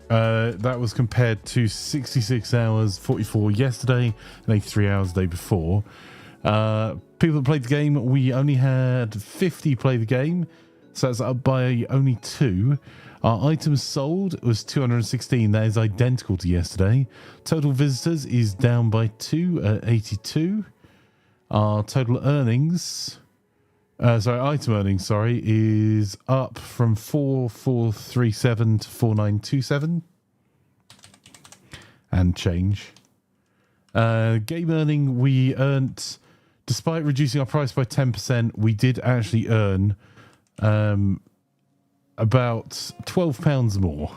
[SPEAKER 2] That was compared to 66 hours, 44 yesterday, and 83 hours the day before. People that played the game, we only had 50 play the game, so that's up by only 2. Our items sold was 216. That is identical to yesterday. Total visitors is down by 2 at 82. Our total earnings, item earnings, is up from 4437 to 4927 and change. Game earning, we earned, despite reducing our price by 10%, we did actually earn about £12 more.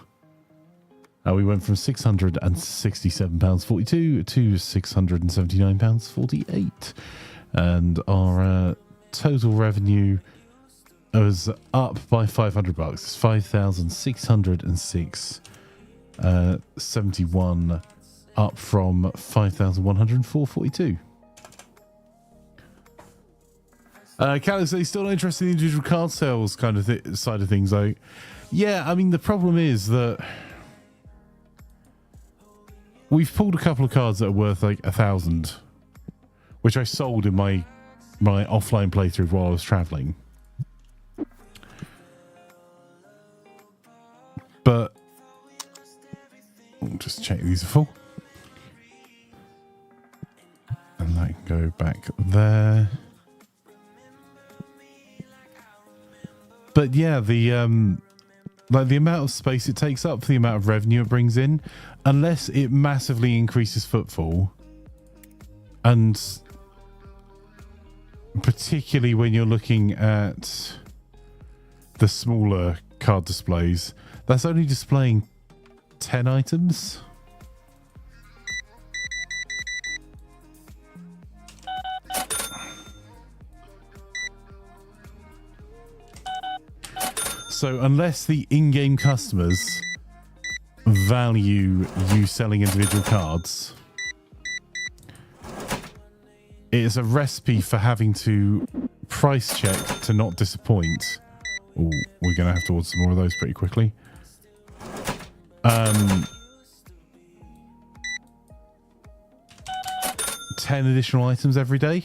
[SPEAKER 2] We went from £667.42 to £679.48, and our total revenue was up by £500. It's 5,606.71, up from 5,104.42. Callus, are you still interested in the individual card sales kind of side of things? Though, yeah, I mean, the problem is that we've pulled a couple of cards that are worth like 1,000, which I sold in my offline playthrough while I was traveling. But I'll just check these are full, and I can go back there. But yeah, the amount of space it takes up for the amount of revenue it brings in, unless it massively increases footfall, and particularly when you're looking at the smaller card displays, that's only displaying 10 items. So unless the in-game customers value you selling individual cards, it's a recipe for having to price check to not disappoint. Ooh, we're going to have to order some more of those pretty quickly. 10 additional items every day.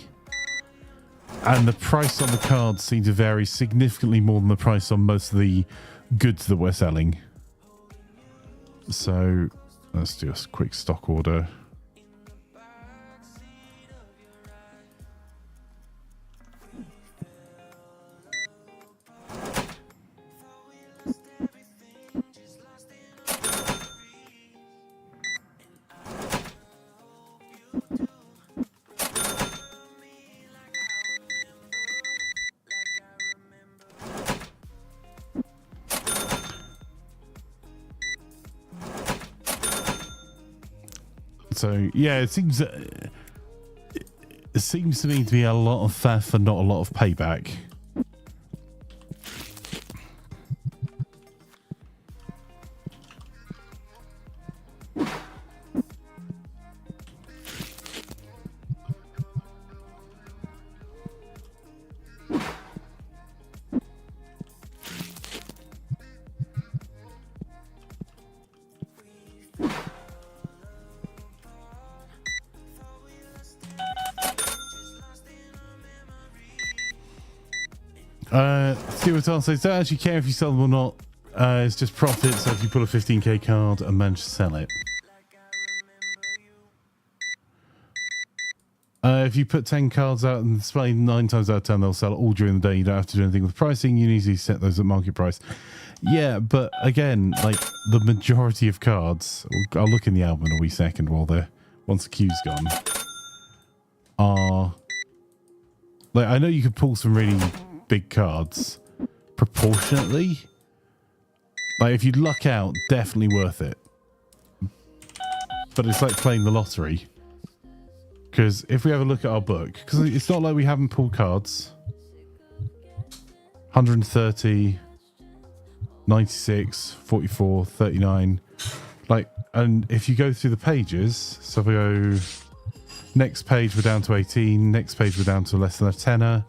[SPEAKER 2] And the price on the cards seem to vary significantly more than the price on most of the goods that we're selling. So let's do a quick stock order. So yeah, it seems to me to be a lot of faff and not a lot of payback. Stuart says, don't actually care if you sell them or not. It's just profit. So if you pull a 15k card and manage to sell it. If you put 10 cards out and display 9 times out of 10, they'll sell it all during the day. You don't have to do anything with pricing. You easily set those at market price. Yeah, but again, like the majority of cards, I'll look in the album in a wee second once the queue's gone, are Like, I know you could pull some really big cards proportionately. Like, if you luck out, definitely worth it. But it's like playing the lottery. Because if we have a look at our book, because it's not like we haven't pulled cards. 130, 96, 44, 39. Like, and if you go through the pages, so if we go next page, we're down to 18. Next page, we're down to less than a tenner.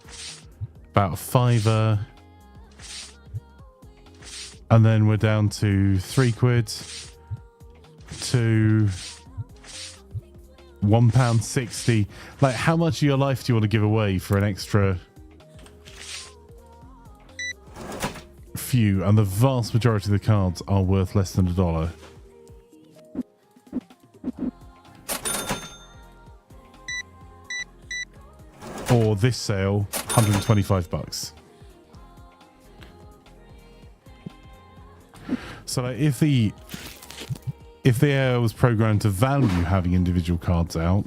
[SPEAKER 2] About a fiver. And then we're down to £3 to £1.60. Like, how much of your life do you want to give away for an extra few? And the vast majority of the cards are worth less than $1. Or this sale, $125. So like, if the AI was programmed to value having individual cards out,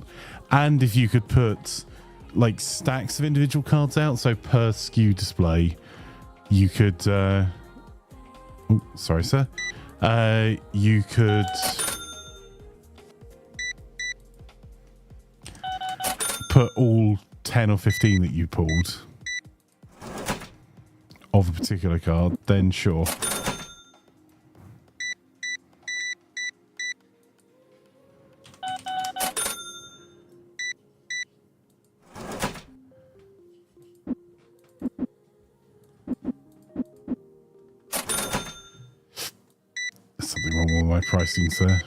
[SPEAKER 2] and if you could put like stacks of individual cards out, so per SKU display, you could oh, sorry sir, you could put all 10 or 15 that you pulled of a particular card, then sure. There's something wrong with my pricing, sir.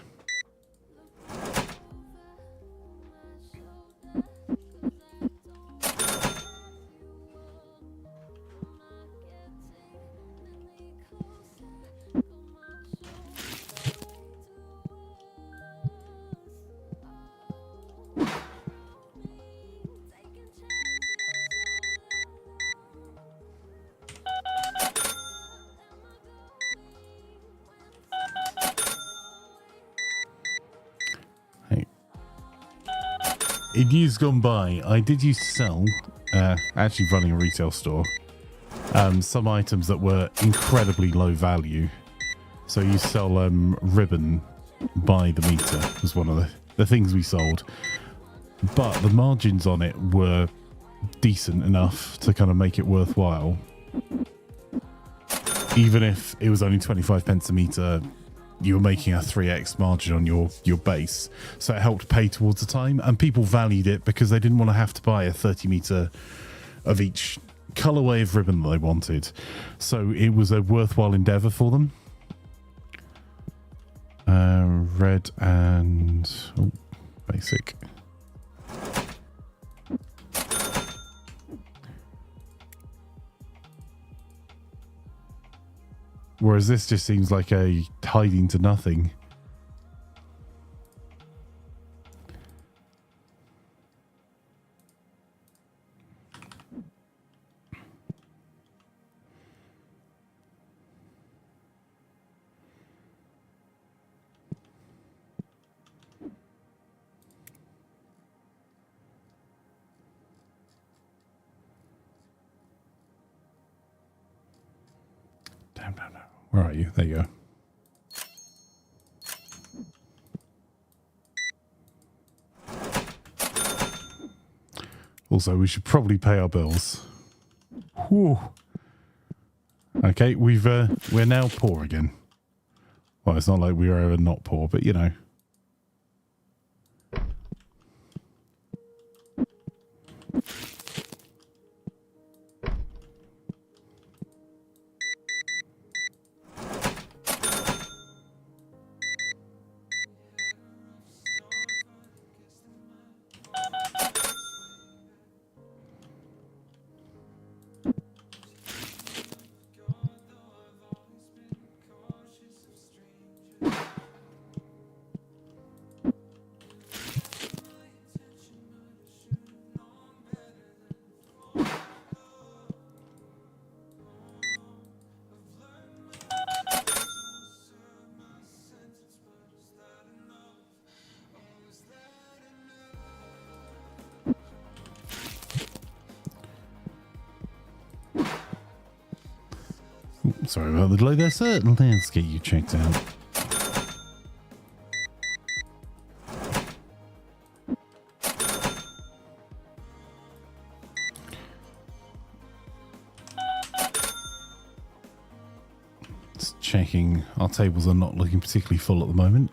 [SPEAKER 2] In years gone by, I did used to sell, actually running a retail store, some items that were incredibly low value. So you sell ribbon by the meter was one of the things we sold. But the margins on it were decent enough to kind of make it worthwhile. Even if it was only 25 pence a meter, you were making a 3x margin on your base. So it helped pay towards the time, and people valued it because they didn't want to have to buy a 30 meter of each colorway of ribbon that they wanted. So it was a worthwhile endeavor for them. Red and basic. Whereas this just seems like a hiding to nothing. Damn. Where are you? There you go. Also, we should probably pay our bills. Whew. Okay, we're now poor again. Well, it's not like we were ever not poor, but you know. Sorry about the delay there, sir. Let's get you checked out. Just checking. Our tables are not looking particularly full at the moment.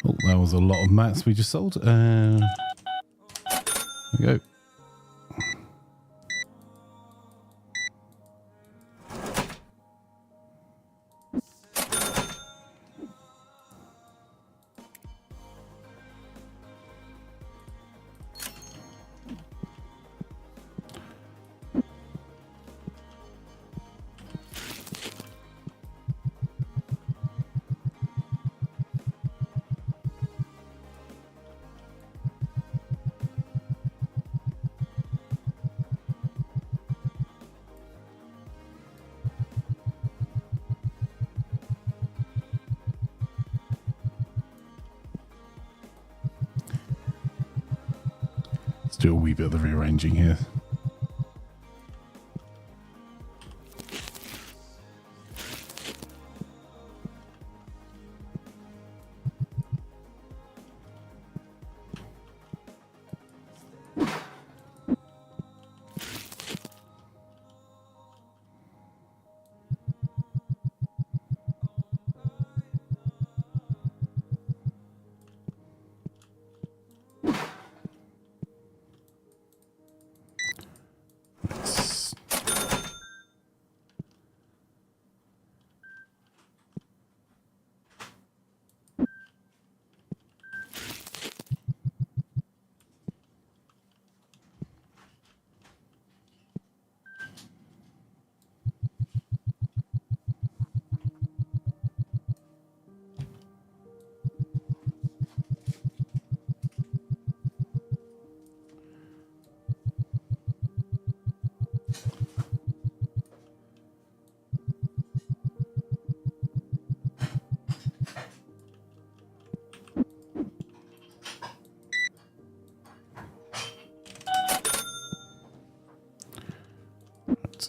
[SPEAKER 2] Oh, that was a lot of mats we just sold. There we go. Let's do a wee bit of the rearranging here.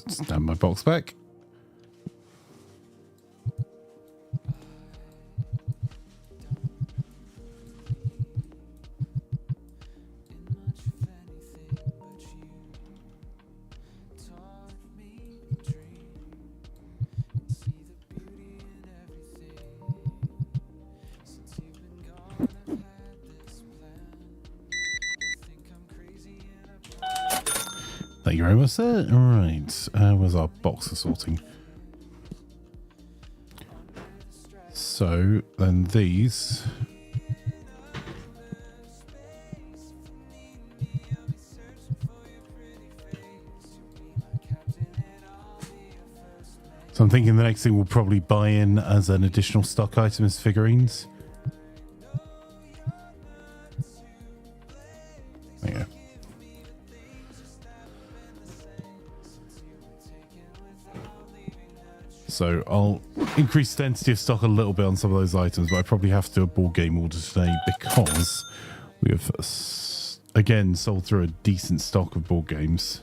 [SPEAKER 2] Stand my box back. Thank you very much, sir. All right, where's our box for sorting? So then these. So I'm thinking the next thing we'll probably buy in as an additional stock item is figurines. There you go. So I'll increase density of stock a little bit on some of those items, but I probably have to do a board game order today because we have, again, sold through a decent stock of board games.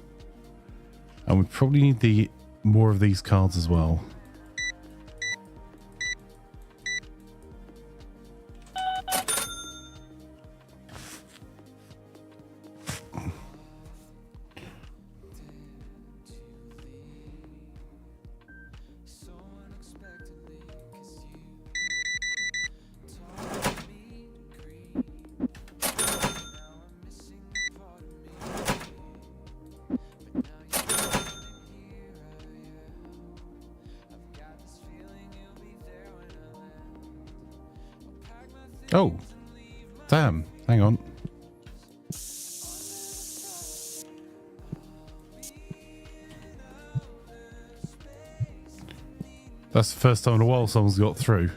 [SPEAKER 2] And we probably need more of these cards as well. Oh, damn. Hang on. That's the first time in a while someone's got through.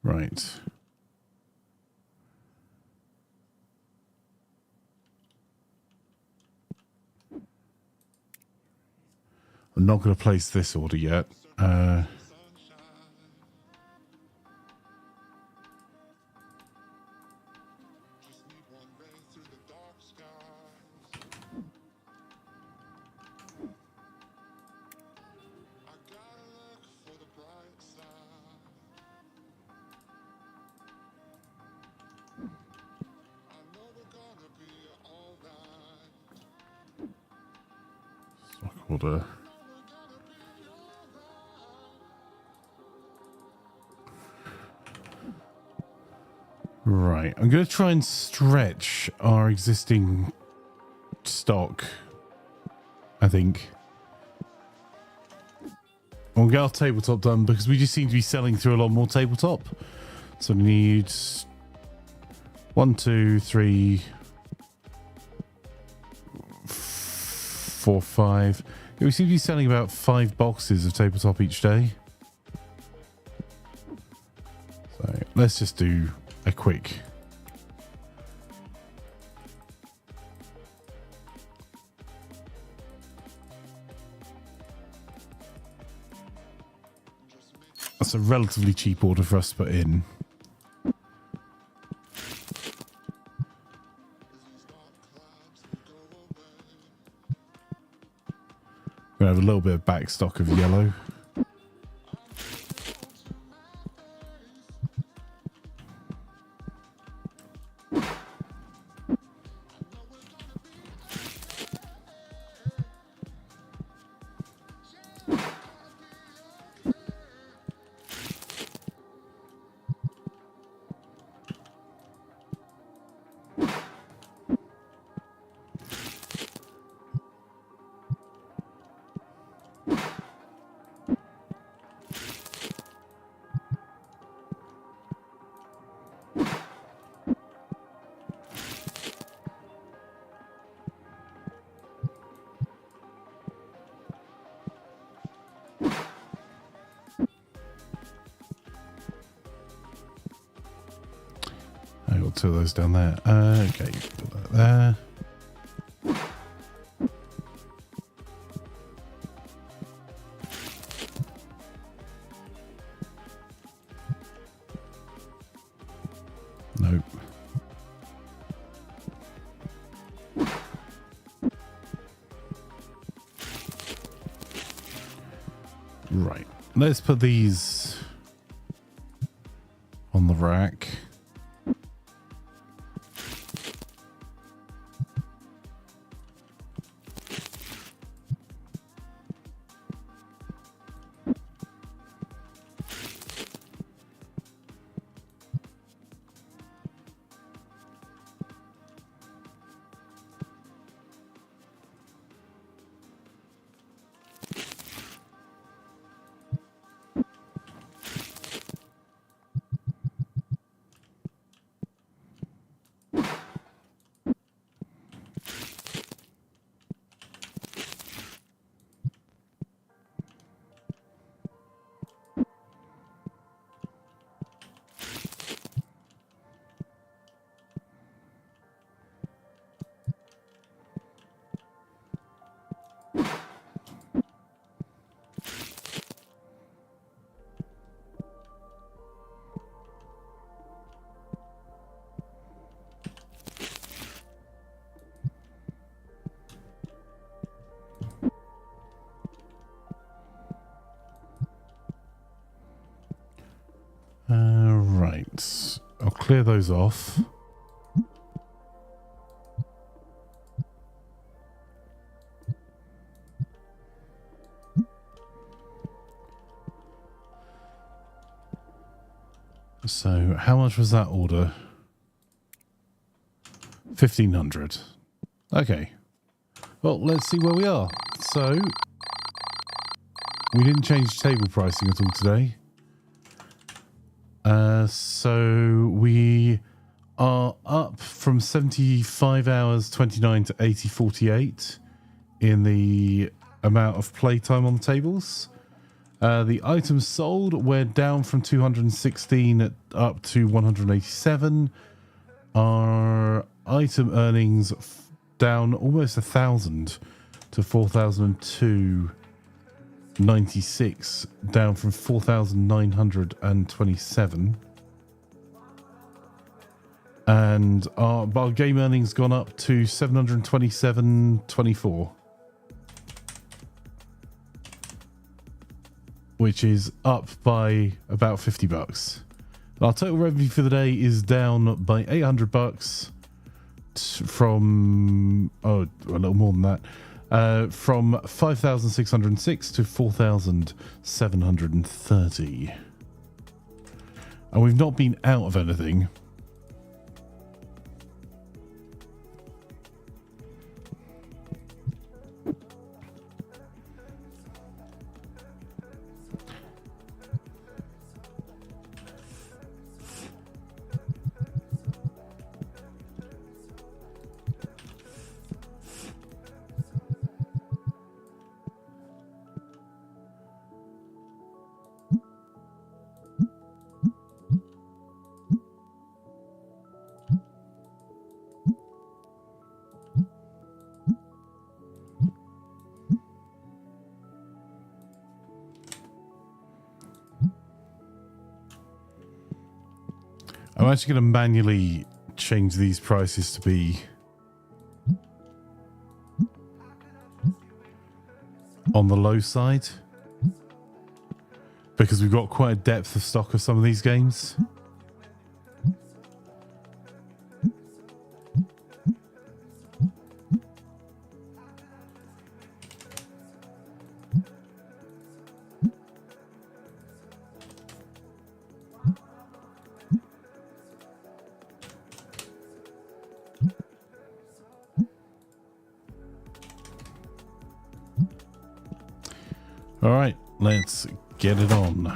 [SPEAKER 2] Right. I'm not going to place this order yet. Stock order. Right. I'm going to try and stretch our existing stock, I think. We'll get our tabletop done because we just seem to be selling through a lot more tabletop. So we need 1, 2, 3, 4, 5. Yeah, we seem to be selling about 5 boxes of tabletop each day. So let's just do a quick. That's a relatively cheap order for us to put in. We're going to have a little bit of back stock of yellow. I got 2 of those down there. Okay, put that there. Nope. Right. Let's put these on the rack. clear those off. So, how much was that order? 1,500. Okay. Well, let's see where we are. So, we didn't change table pricing at all today. So we are up from 75 hours 29 to 80.48 in the amount of playtime on the tables. The items sold, we're down from 216 up to 187. Our item earnings down almost 1,000 to 4,002.96, down from 4,927. And our game earnings gone up to 727.24, which is up by about $50. Our total revenue for the day is down by $800 from a little more than that. From 5,606 to 4,730. And we've not been out of anything. I'm actually going to manually change these prices to be on the low side, because we've got quite a depth of stock of some of these games. All right, let's get it on.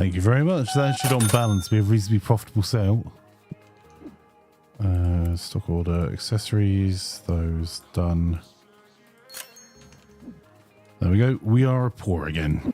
[SPEAKER 2] Thank you very much. That should on balance be a reasonably profitable sale. Stock order, accessories, those done. There we go. We are poor again.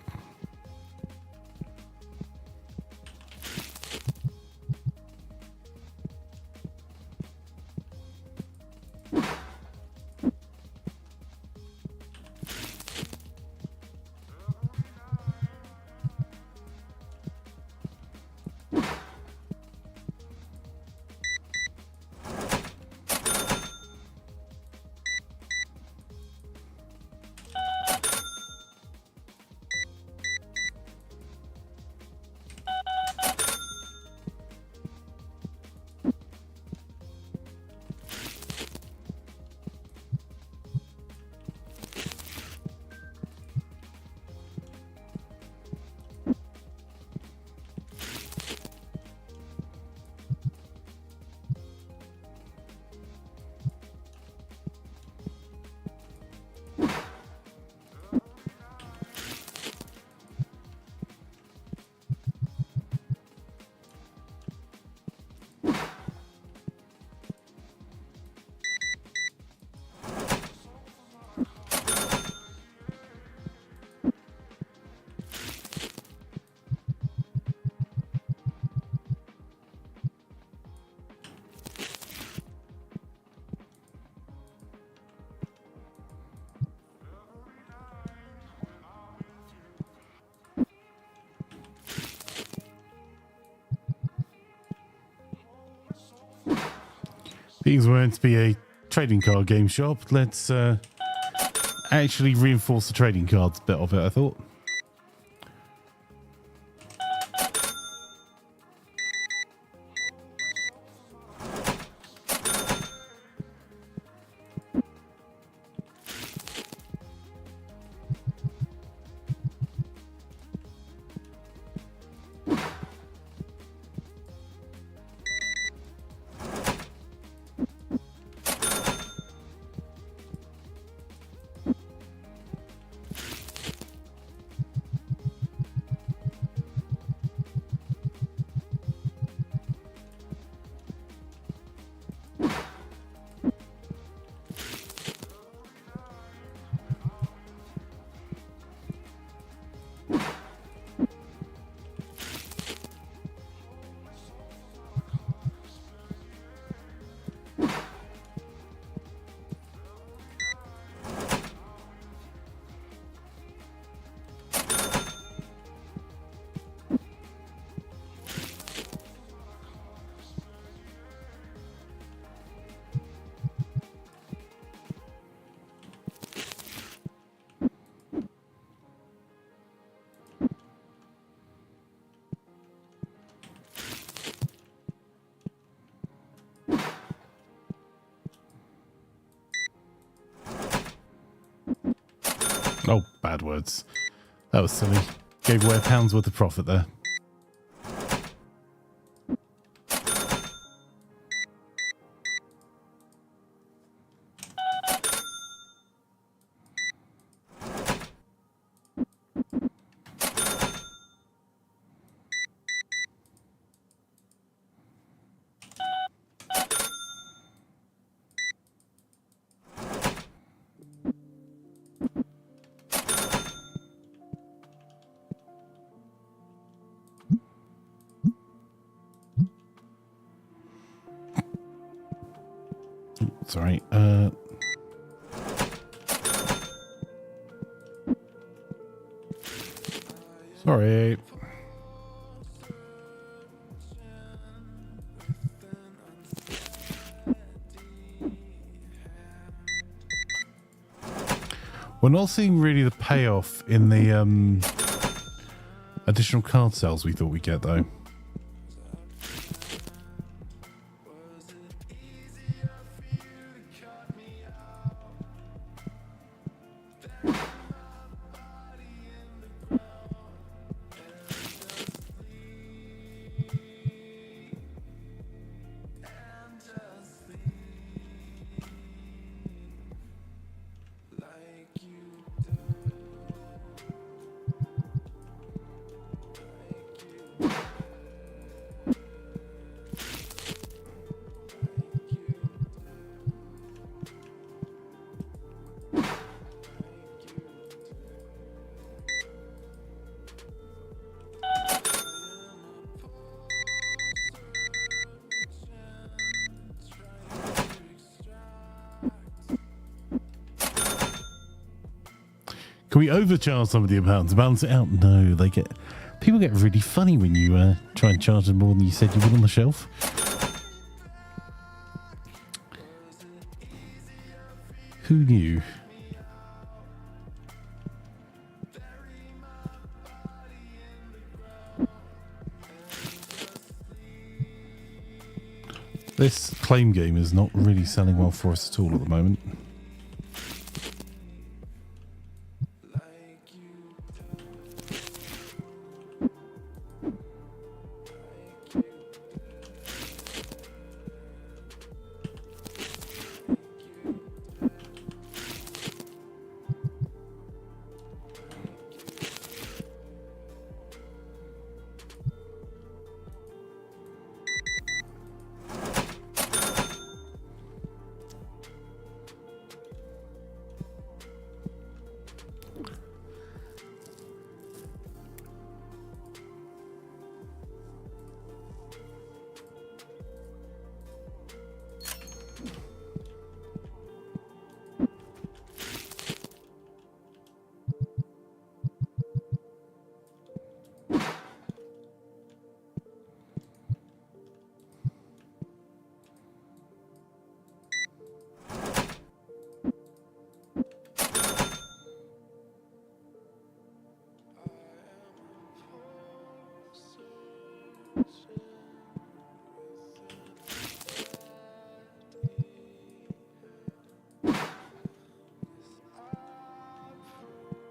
[SPEAKER 2] Things were meant to be a trading card game shop. Let's actually reinforce the trading cards bit of it, I thought. Oh, bad words. That was silly. Gave away £1 worth of profit there. Sorry. Sorry. We're not seeing really the payoff in the additional card sales we thought we'd get, though. Can we overcharge some of the amounts to balance it out? No, people get really funny when you try and charge them more than you said you would on the shelf. Who knew? This claim game is not really selling well for us at all at the moment.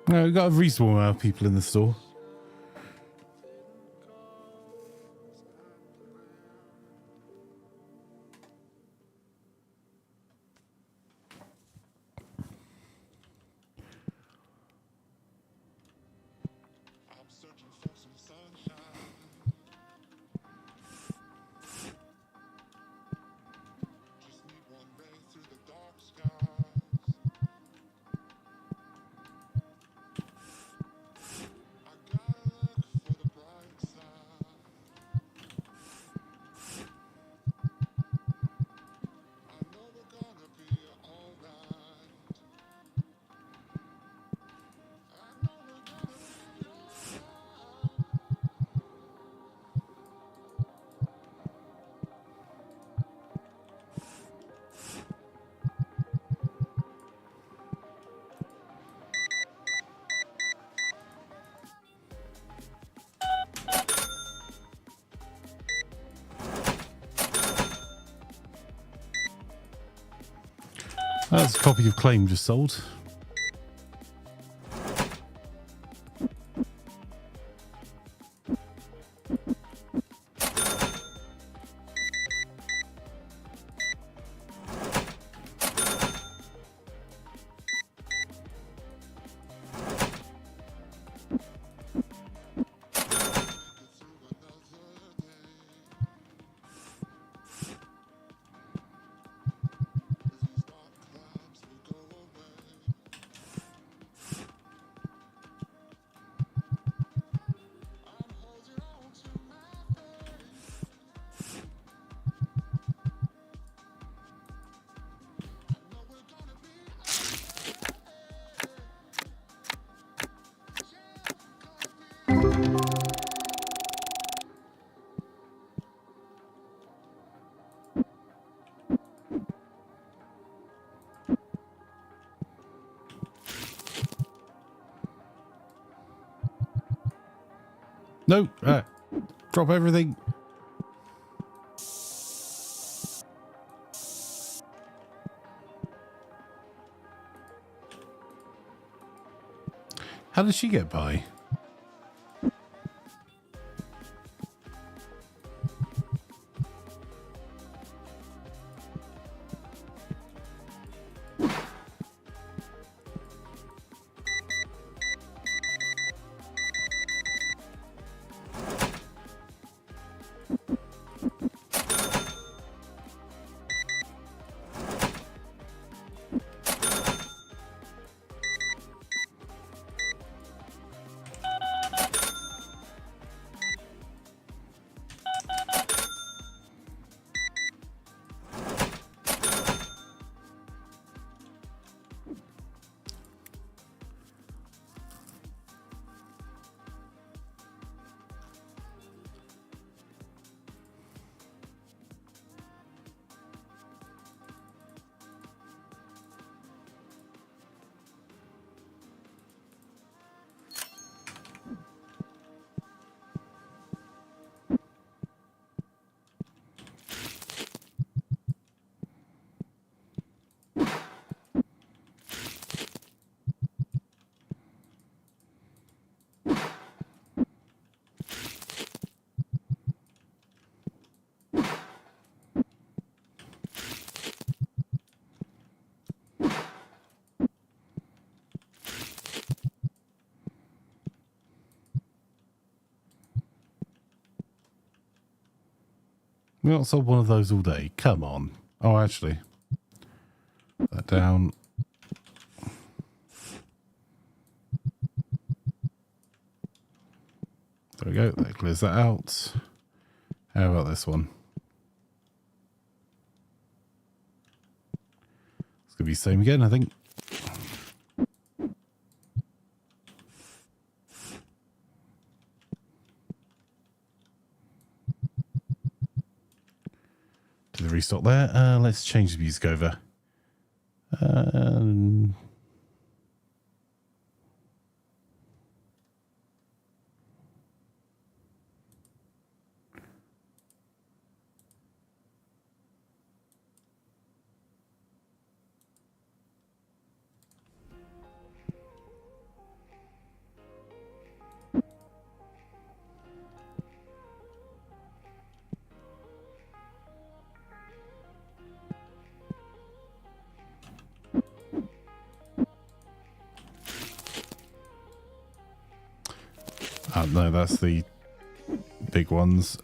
[SPEAKER 2] No, we've got a reasonable amount of people in the store. That's a copy of Claim just sold. No, drop everything. How did she get by? We not sold one of those all day. Come on. Oh, actually. Put that down. There we go. That clears that out. How about this one? It's going to be the same again, I think. Do the restock there. Let's change the music over. No, that's the big ones.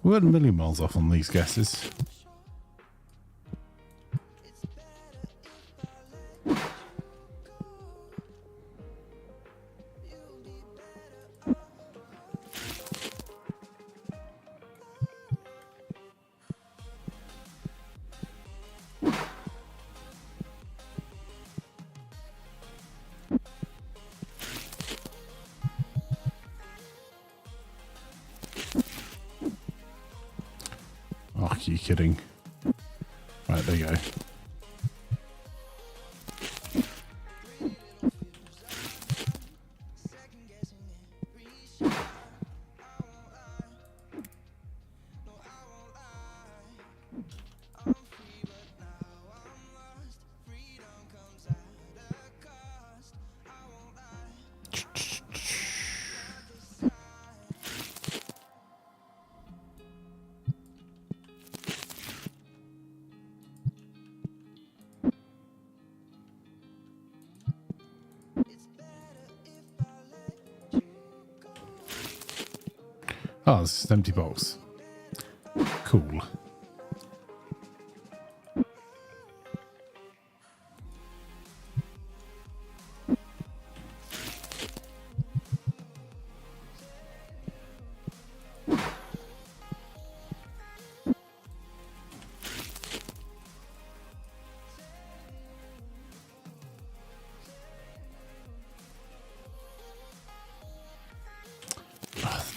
[SPEAKER 2] We weren't a million miles off on these guesses. Oh, are you kidding? Right, there you go. Oh, it's an empty box. Cool.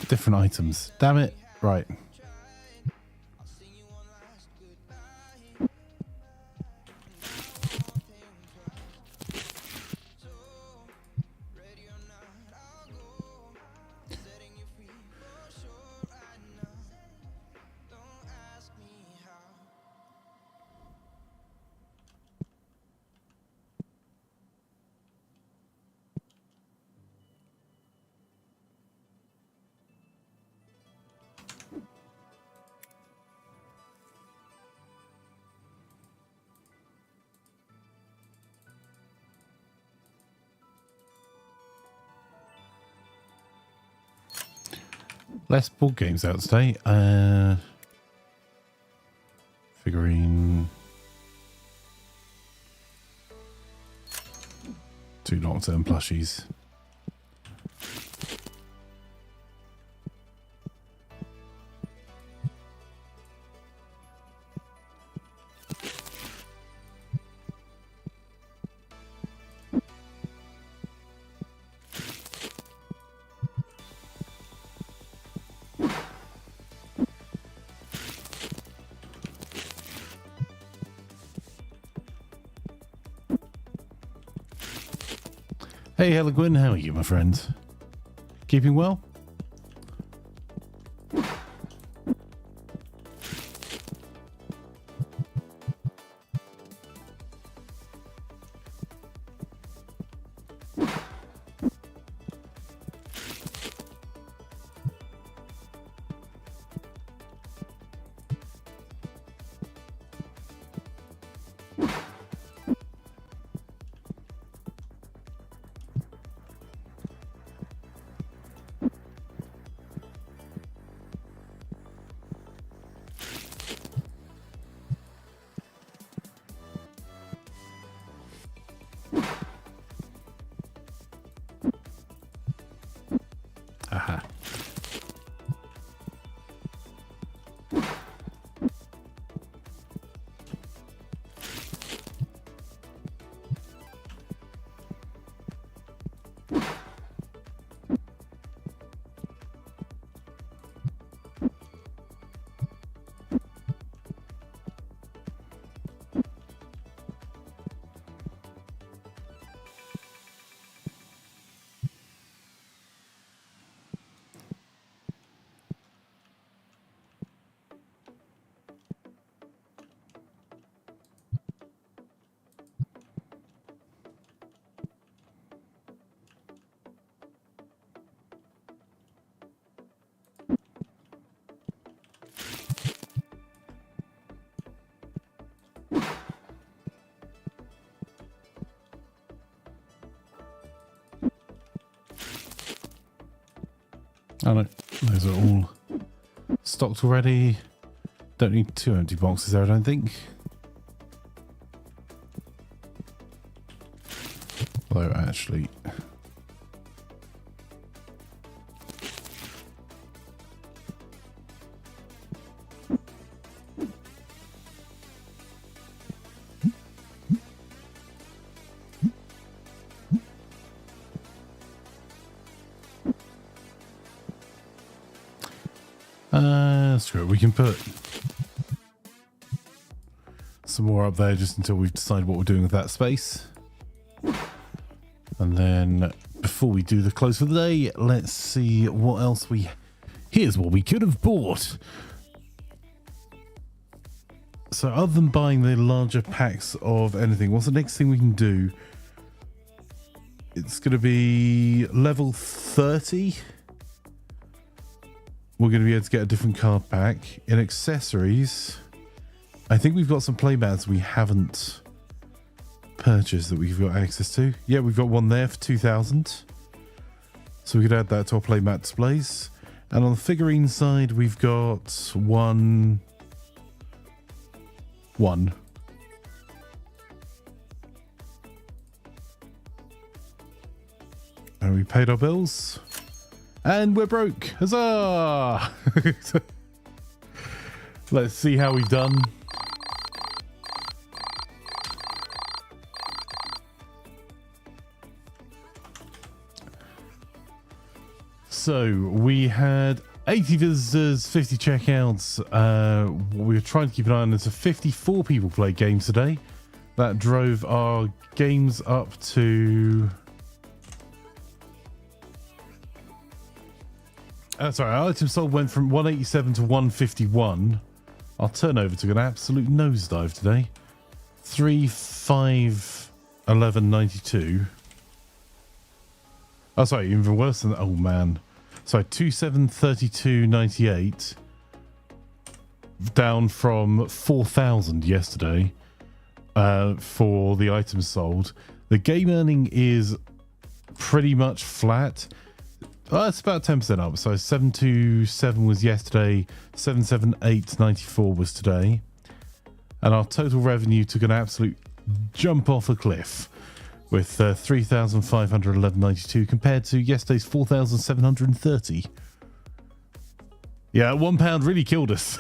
[SPEAKER 2] Different items. Damn it. Right. Less board games out today. Figurine. 2 Nocturne plushies. Hey, Elegwin, how are you, my friend? Keeping well? Aha. Oh no, those are all stocked already. Don't need 2 empty boxes there, I don't think. Although actually... screw it, we can put some more up there just until we've decided what we're doing with that space. And then before we do the close for the day, let's see what else here's what we could have bought. So other than buying the larger packs of anything, what's the next thing we can do? It's going to be level 30. We're going to be able to get a different card pack. In accessories, I think we've got some playmats we haven't purchased that we've got access to. Yeah, we've got one there for 2,000. So we could add that to our playmat displays. And on the figurine side, we've got one. And we paid our bills. And we're broke. Huzzah! Let's see how we've done. So we had 80 visitors, 50 checkouts. We were trying to keep an eye on this. So 54 people played games today. That drove our games up to... sorry, our items sold went from 187 to 151. Our turnover took an absolute nosedive today. 3,511.92. Oh, sorry, even worse than that. Oh, man. Sorry, 2,732.98. Down from 4,000 yesterday for the items sold. The game earning is pretty much flat. It's about 10% up. So 727 was yesterday, 778.94 was today. And our total revenue took an absolute jump off a cliff with 3,511.92 compared to yesterday's 4,730. Yeah, £1 really killed us.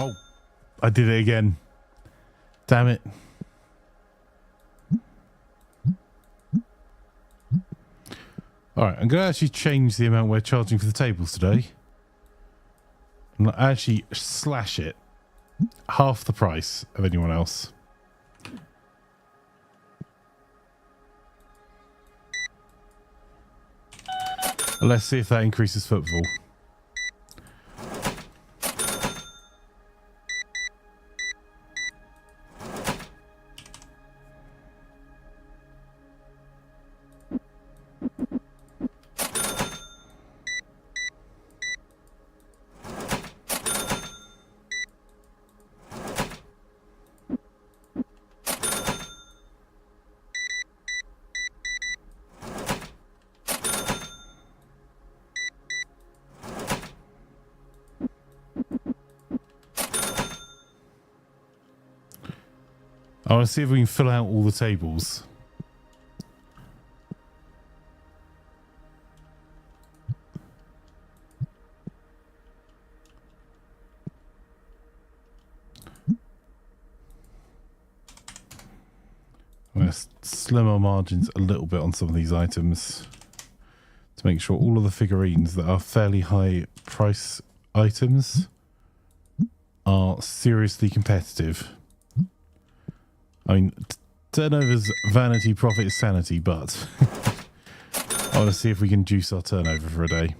[SPEAKER 2] Oh, I did it again. Damn it. All right, I'm going to actually change the amount we're charging for the tables today. And actually slash it half the price of anyone else. Let's see if that increases footfall. I want to see if we can fill out all the tables. I'm going to slim our margins a little bit on some of these items to make sure all of the figurines that are fairly high price items are seriously competitive. I mean, turnover's vanity, profit is sanity, but I want to see if we can juice our turnover for a day.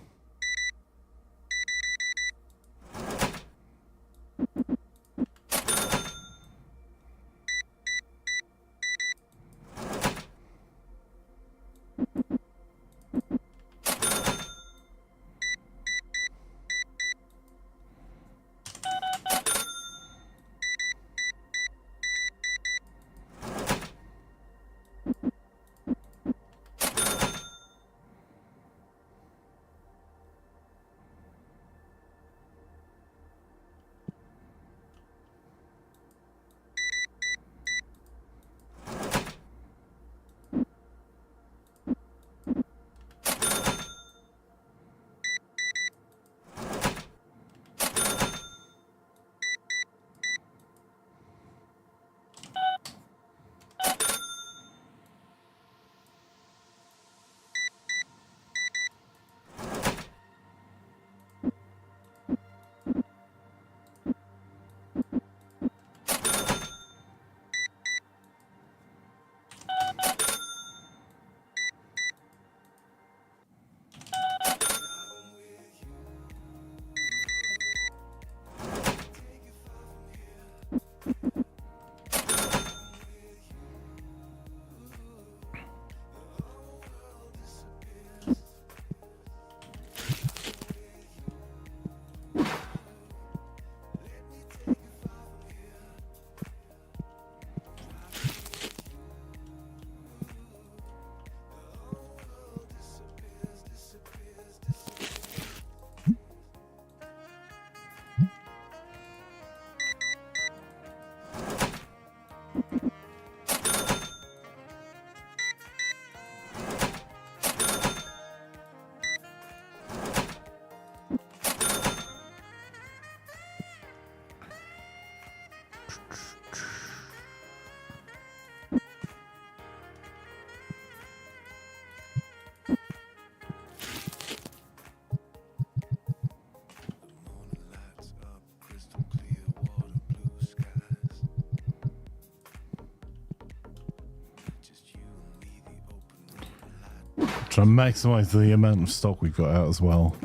[SPEAKER 2] Try and maximize the amount of stock we've got out as well.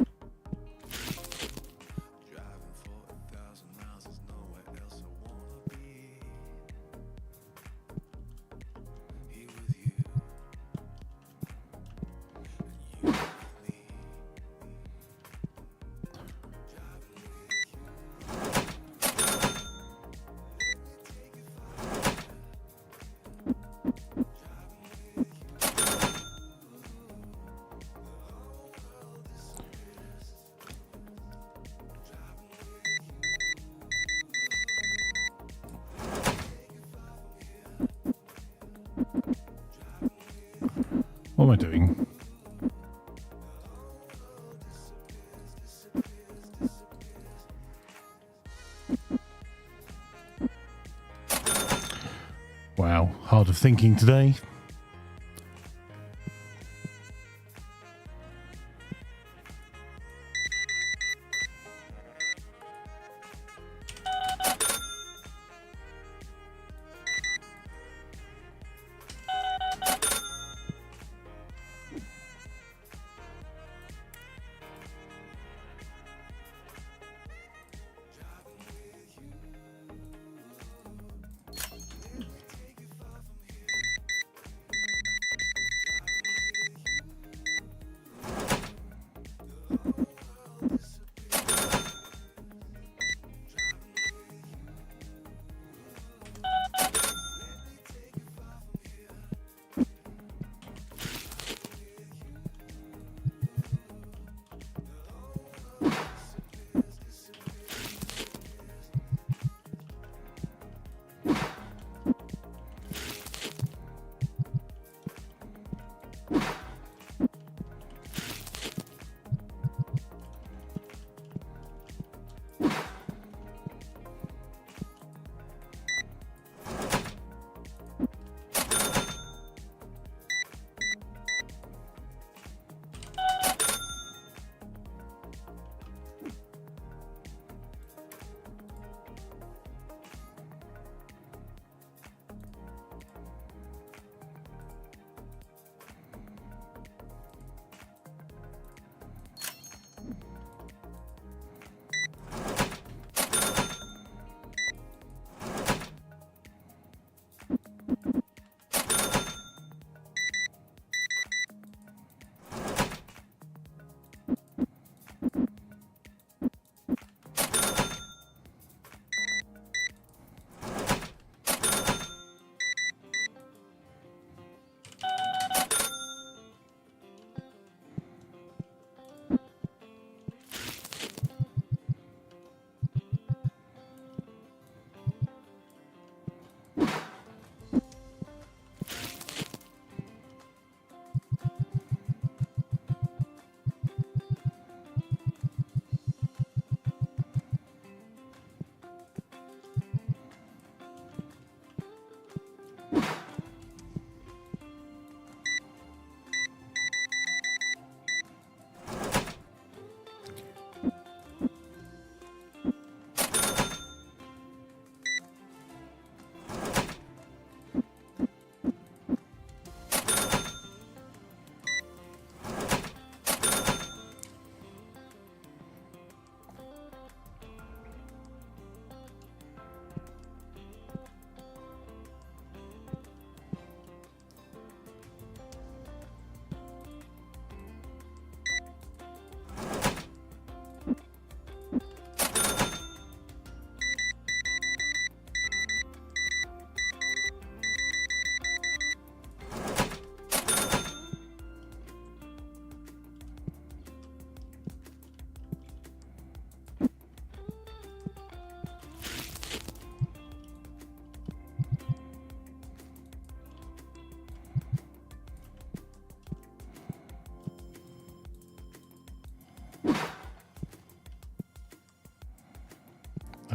[SPEAKER 2] What am I doing? Wow, hard of thinking today.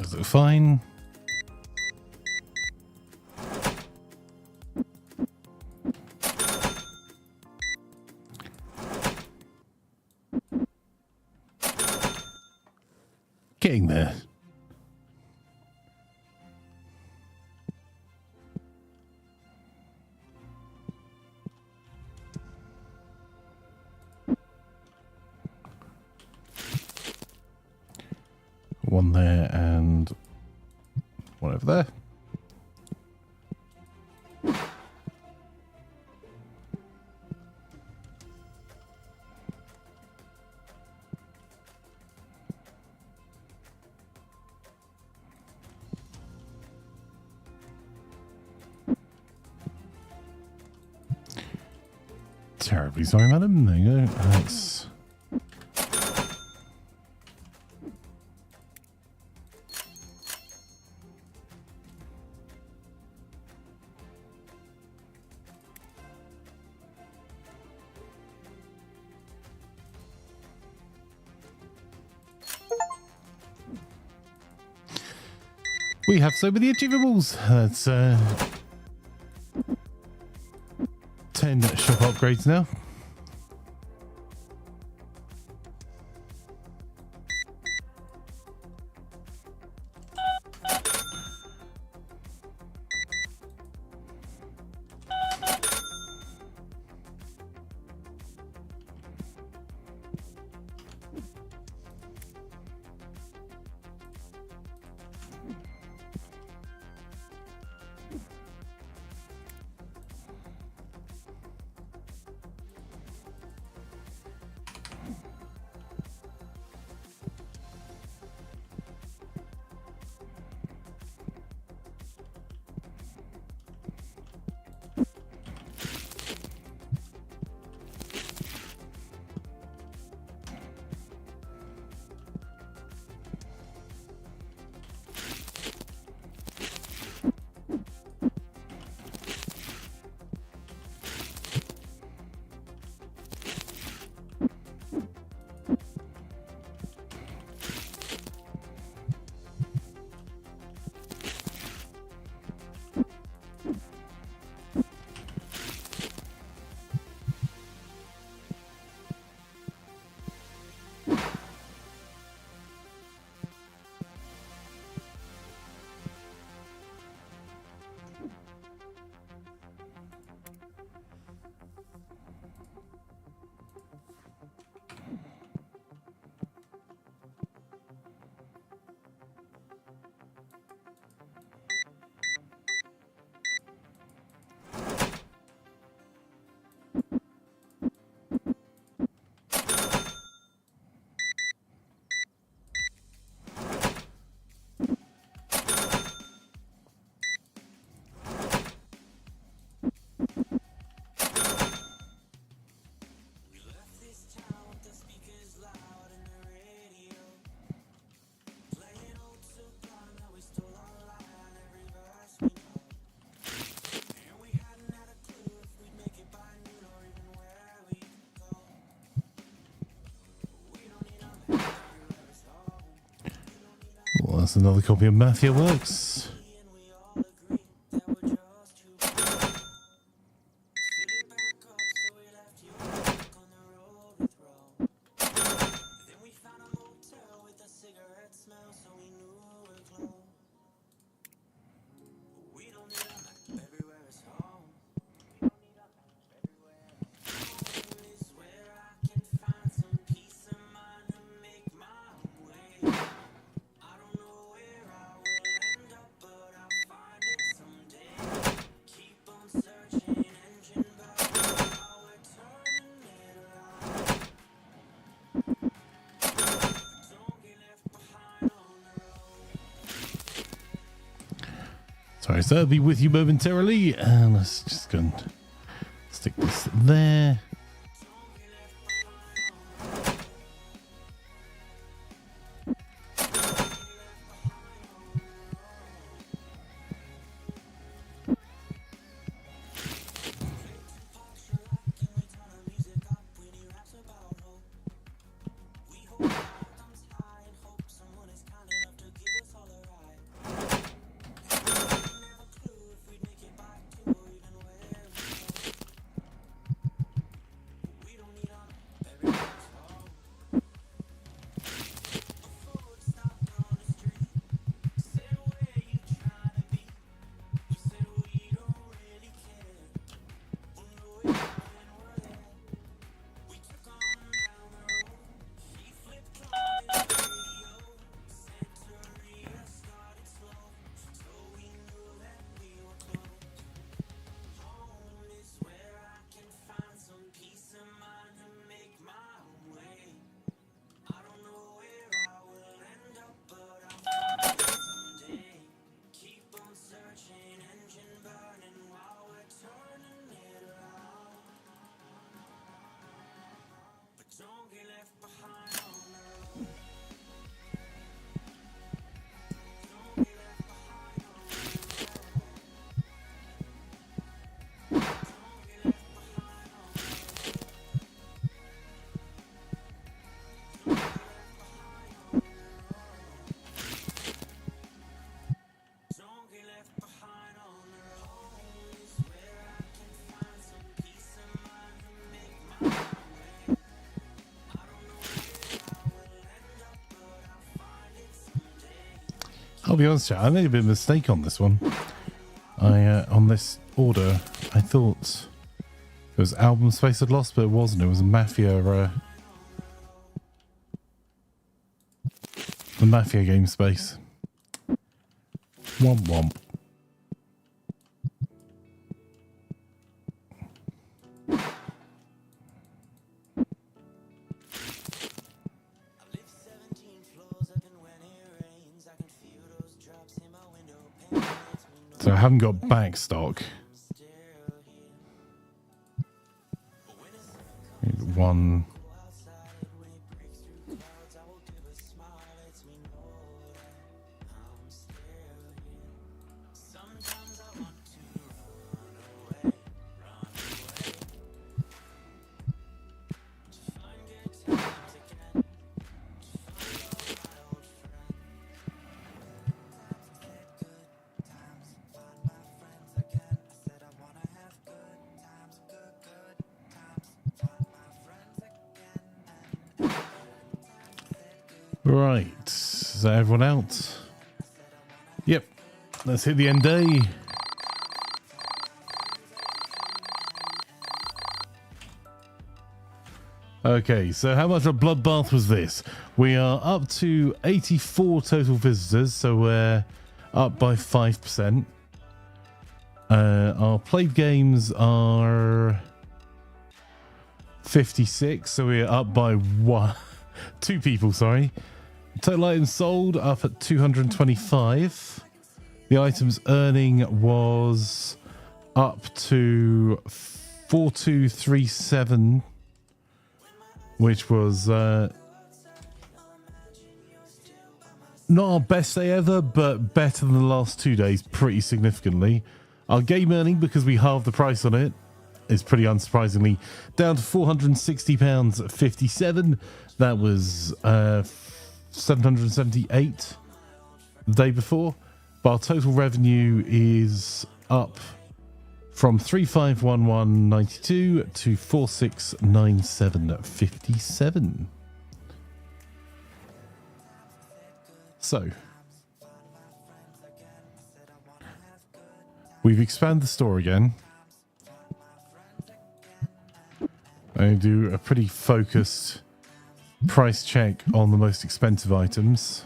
[SPEAKER 2] Is it fine? Getting there. One there and one over there. Terribly sorry, madam. There you go. That's... We have so many achievables. That's 10 shop upgrades now. That's another copy of Mafia Works. Sorry, so I'll be with you momentarily. And let's just go and stick this there. I'll be honest, I made a bit of a mistake on this one. On this order, I thought it was album space I'd lost, but it wasn't. It was a Mafia, the Mafia game space. Womp womp. So I haven't got back stock. One. Right, is that everyone out? Yep, let's hit the end day. Okay, so how much of a bloodbath was this? We are up to 84 total visitors, so we're up by 5%. Our played games are 56, so we're up by two people, sorry. Total items sold up at 225. The items earning was up to 4237, which was not our best day ever, but better than the last 2 days pretty significantly. Our game earning, because we halved the price on it, is pretty unsurprisingly down to £460.57. That was 778 the day before, but our total revenue is up from 3511.92 to 4697.57. So we've expanded the store again. I do a pretty focused price check on the most expensive items.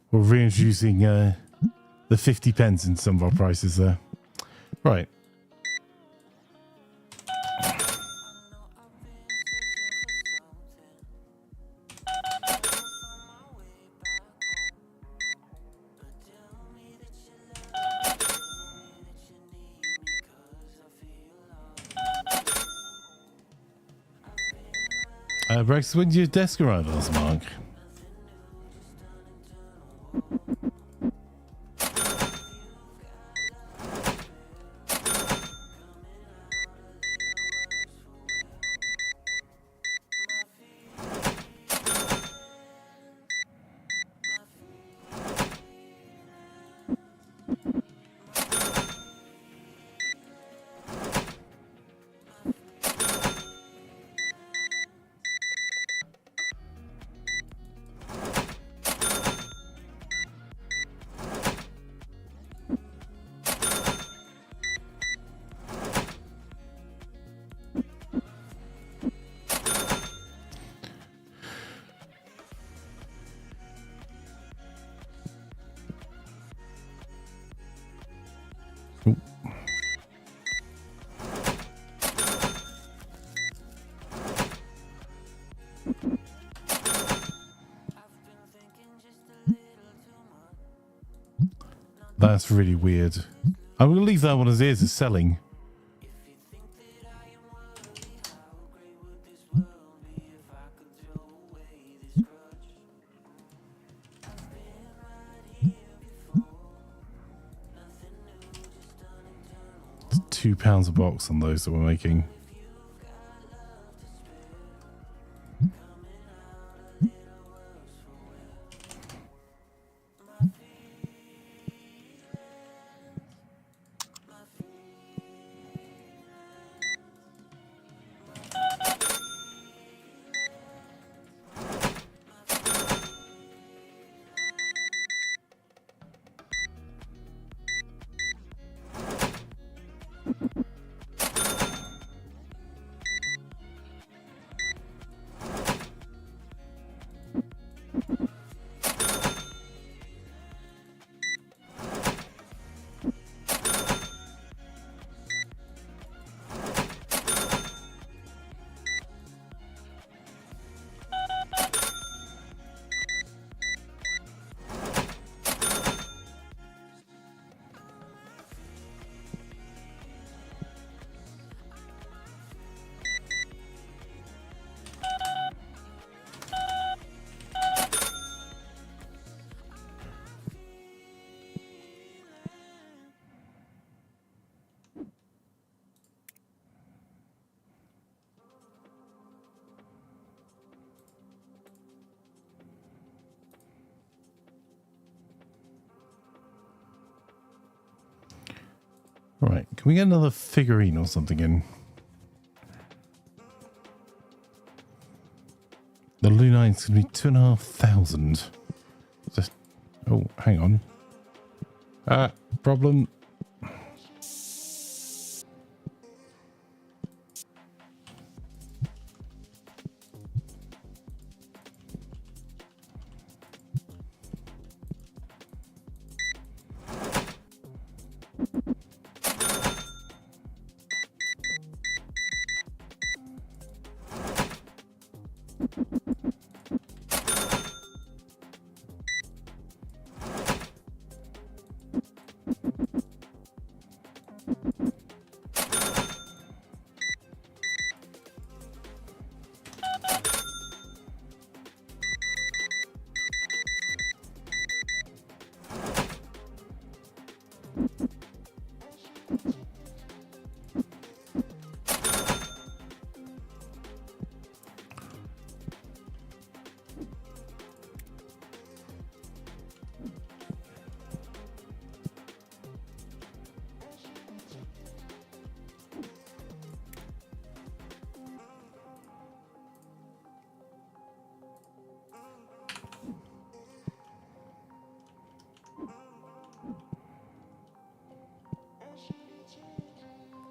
[SPEAKER 2] We're reintroducing the 50 pence in some of our prices there. Right. Brex, when did your desk arrive last, Mark? That's really weird. I'm going to leave that one as is, as selling. It's £2 a box on those that we're making. All right, can we get another figurine or something in? The Lunite's going to be 2,500. Just, oh, hang on. Problem.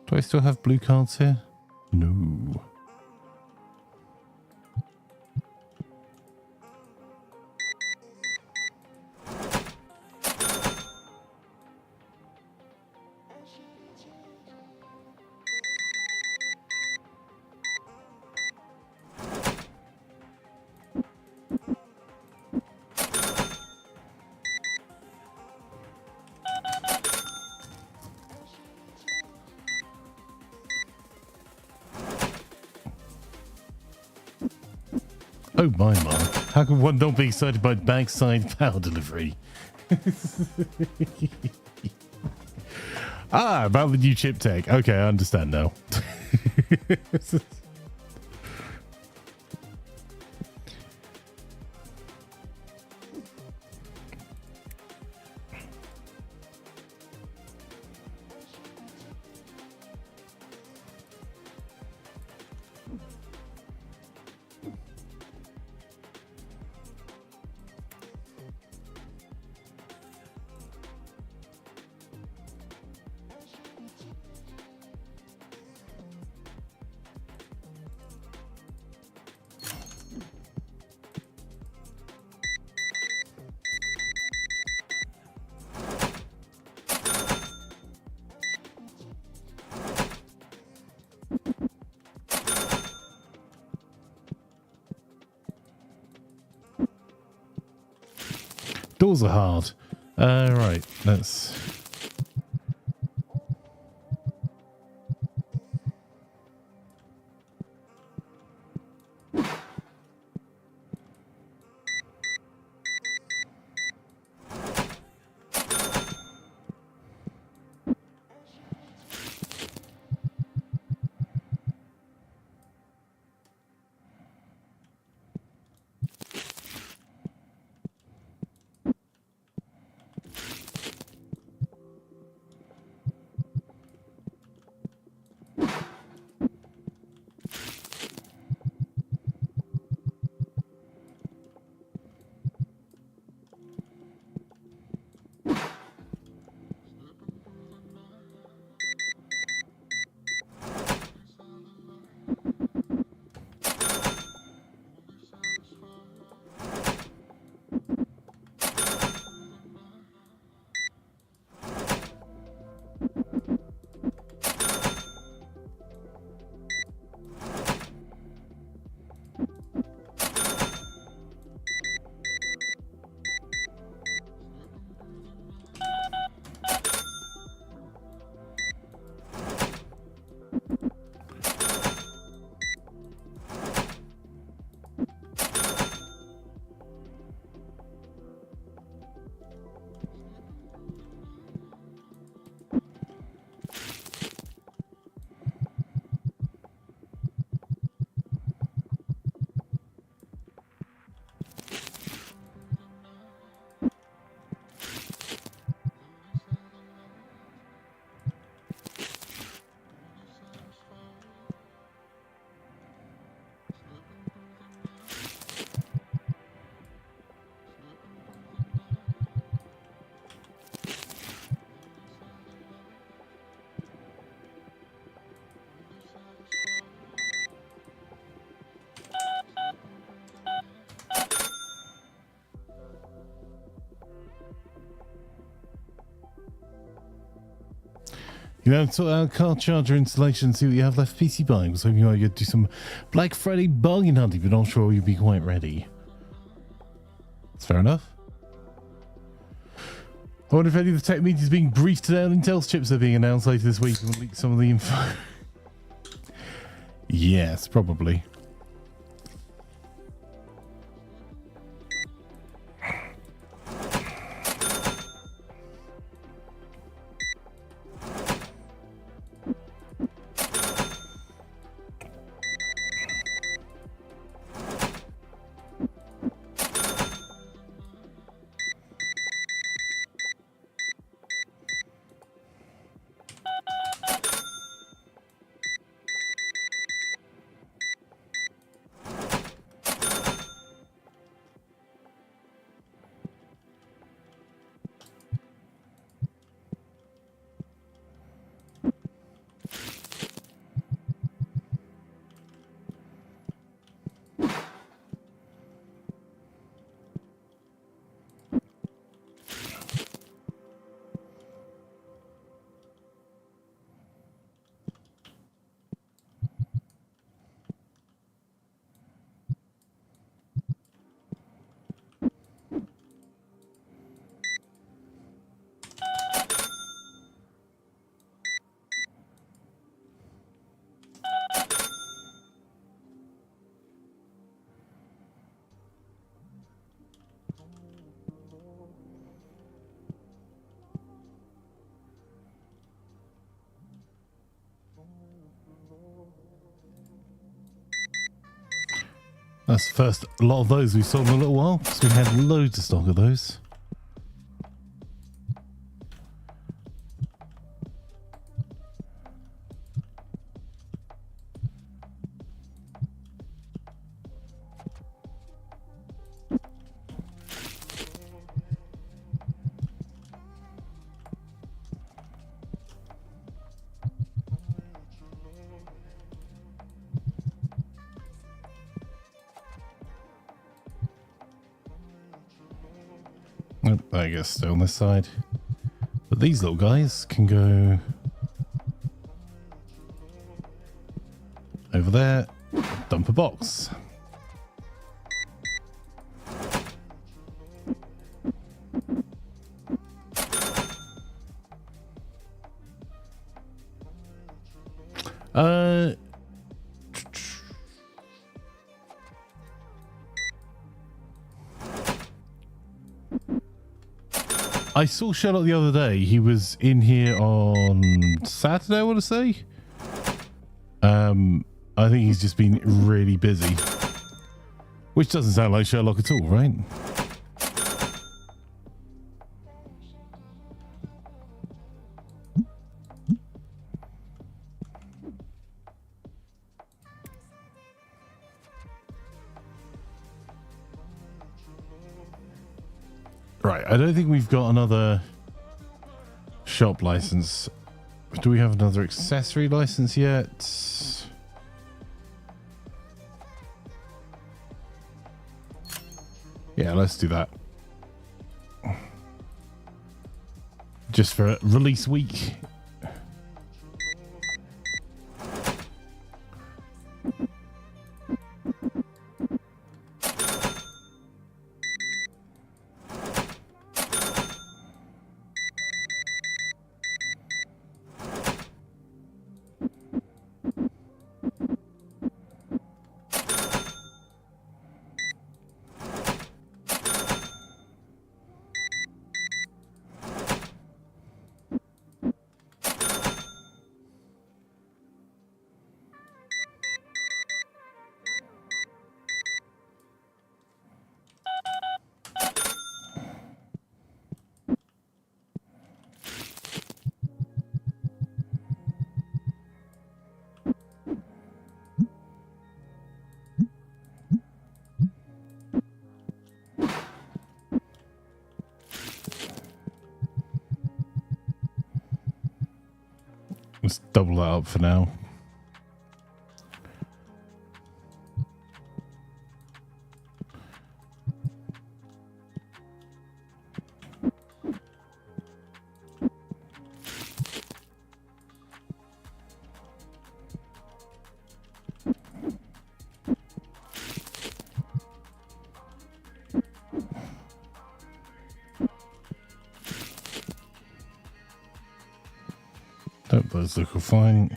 [SPEAKER 2] Do I still have blue cards here? No. Oh my, Mark. How can one not be excited by backside power delivery? About the new chip tech. Okay, I understand now. Doors are hard. Right, let's... You know, sort out car charger installation, see what you have left PC buying. Was hoping you could do some Black Friday bargain hunting, but not sure you'd be quite ready. That's fair enough. I wonder if any of the tech meetings being briefed today on Intel's chips are being announced later this week and will leak some of the info. Yes, probably. That's the first lot of those we saw in a little while, because we had loads of stock of those. Oh, I guess still on this side. But these little guys can go over there, dump a box. I saw Sherlock the other day. He was in here on Saturday, I want to say. I think he's just been really busy. Which doesn't sound like Sherlock at all, right? Right, I don't think we've got another shop license. Do we have another accessory license yet? Yeah, let's do that. Just for release week. Let's double that up for now.
[SPEAKER 3] those look fine.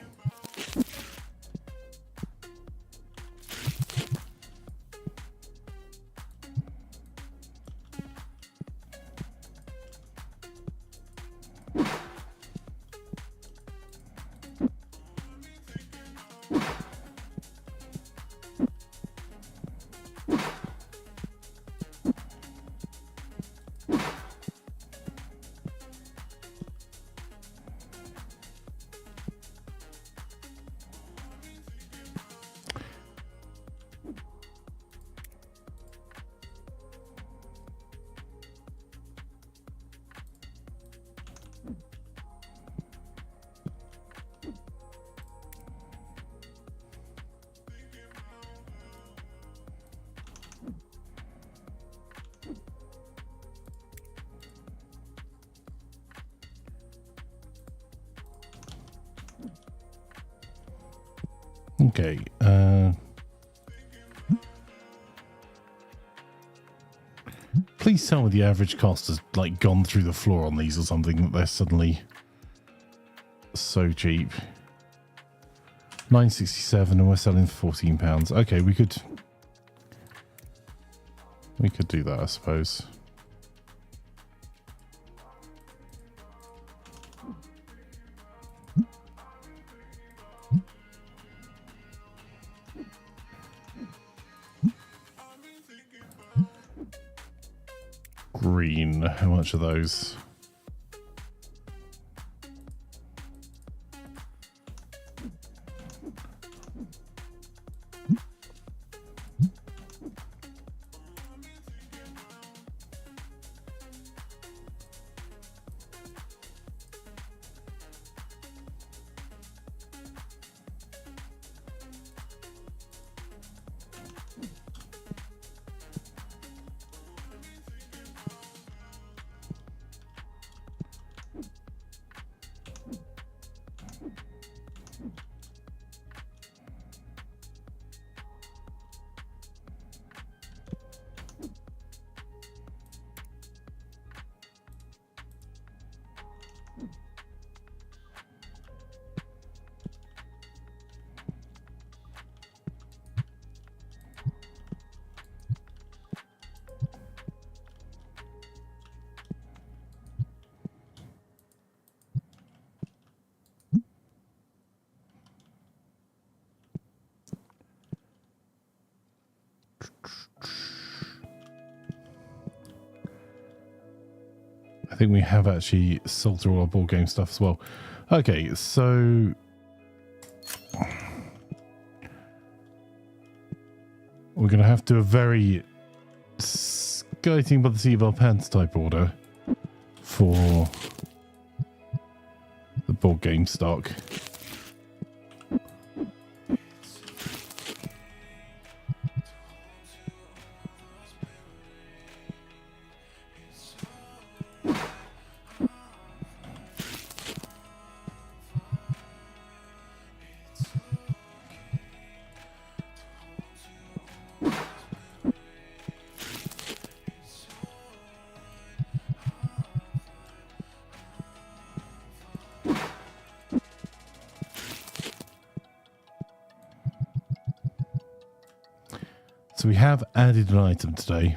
[SPEAKER 3] Okay, please tell me the average cost has like gone through the floor on these or something, that they're suddenly so cheap. $9.67 and we're selling for £14. Okay, we could do that, I suppose. Green, how much are those? I think we have actually sold through all our board game stuff as well. Okay, so we're going to have to do a very skating by the seat of our pants type order for the board game stock. So we have added an item today.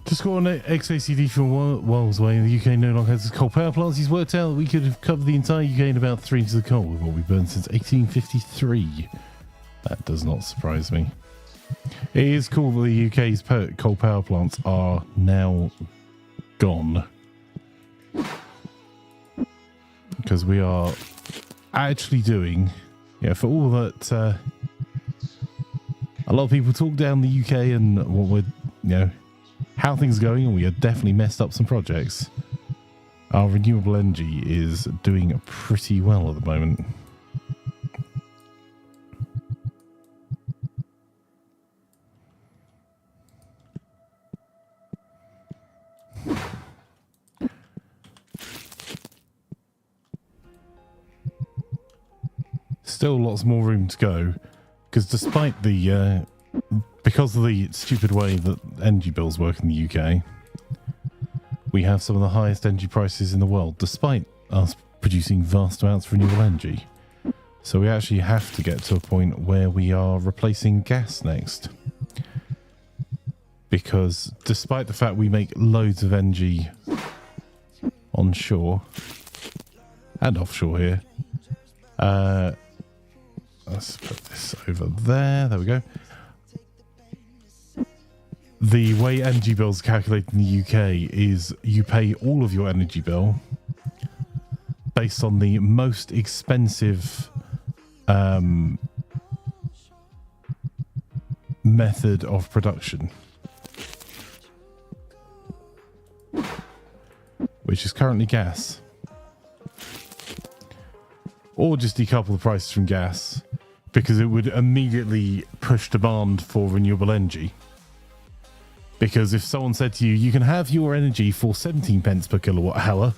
[SPEAKER 3] Just got on XACD from Wales Way. The UK no longer has coal power plants. He's worked out that we could have covered the entire UK in about 3 inches of coal with what we've burned since 1853. That does not surprise me. It is cool that the UK's coal power plants are now gone, because we are actually doing, for all that a lot of people talk down the UK and what we're, how things are going, and we have definitely messed up some projects. Our renewable energy is doing pretty well at the moment. Still lots more room to go, because despite the because of the stupid way that energy bills work in the UK, we have some of the highest energy prices in the world, despite us producing vast amounts of renewable energy. So we actually have to get to a point where we are replacing gas next. Because despite the fact we make loads of energy onshore and offshore here, let's put this over there. There we go. The way energy bills are calculated in the UK is you pay all of your energy bill based on the most expensive method of production, which is currently gas. Or just decouple the prices from gas, because it would immediately push demand for renewable energy. Because if someone said to you, you can have your energy for 17 pence per kilowatt hour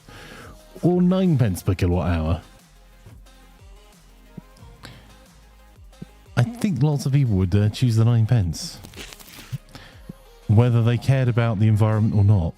[SPEAKER 3] or 9 pence per kilowatt hour, I think lots of people would choose the 9 pence, whether they cared about the environment or not.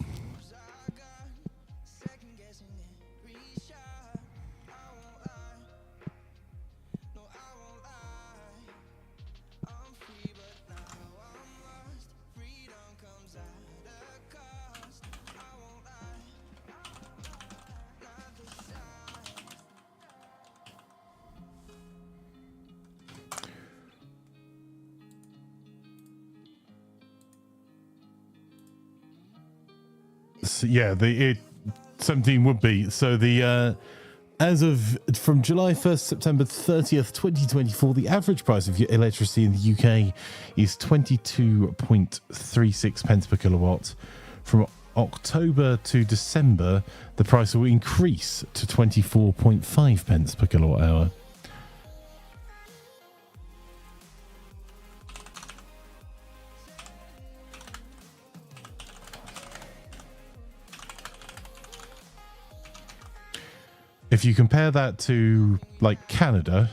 [SPEAKER 3] So yeah, 17 would be. So the as of from July 1st, September 30th, 2024, the average price of your electricity in the UK is 22.36 pence per kilowatt. From October to December, the price will increase to 24.5 pence per kilowatt hour. If you compare that to like Canada,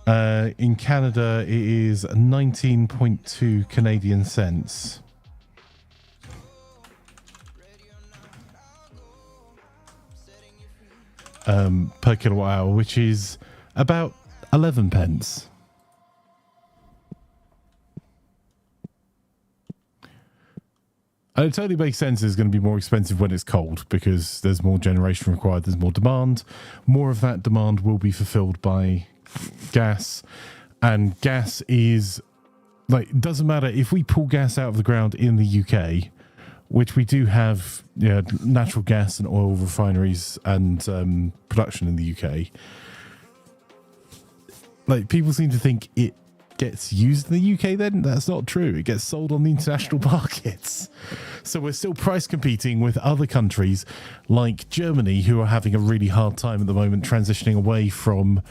[SPEAKER 3] in Canada it is 19.2 Canadian cents. Per kilowatt hour, which is about 11 pence. And it totally makes sense it's going to be more expensive when it's cold, because there's more generation required, there's more demand. More of that demand will be fulfilled by gas. And gas is, like, it doesn't matter if we pull gas out of the ground in the UK, which we do have, natural gas and oil refineries and production in the UK. Like, people seem to think it gets used in the UK then. That's not true. It gets sold on the international markets. So we're still price competing with other countries like Germany, who are having a really hard time at the moment transitioning away from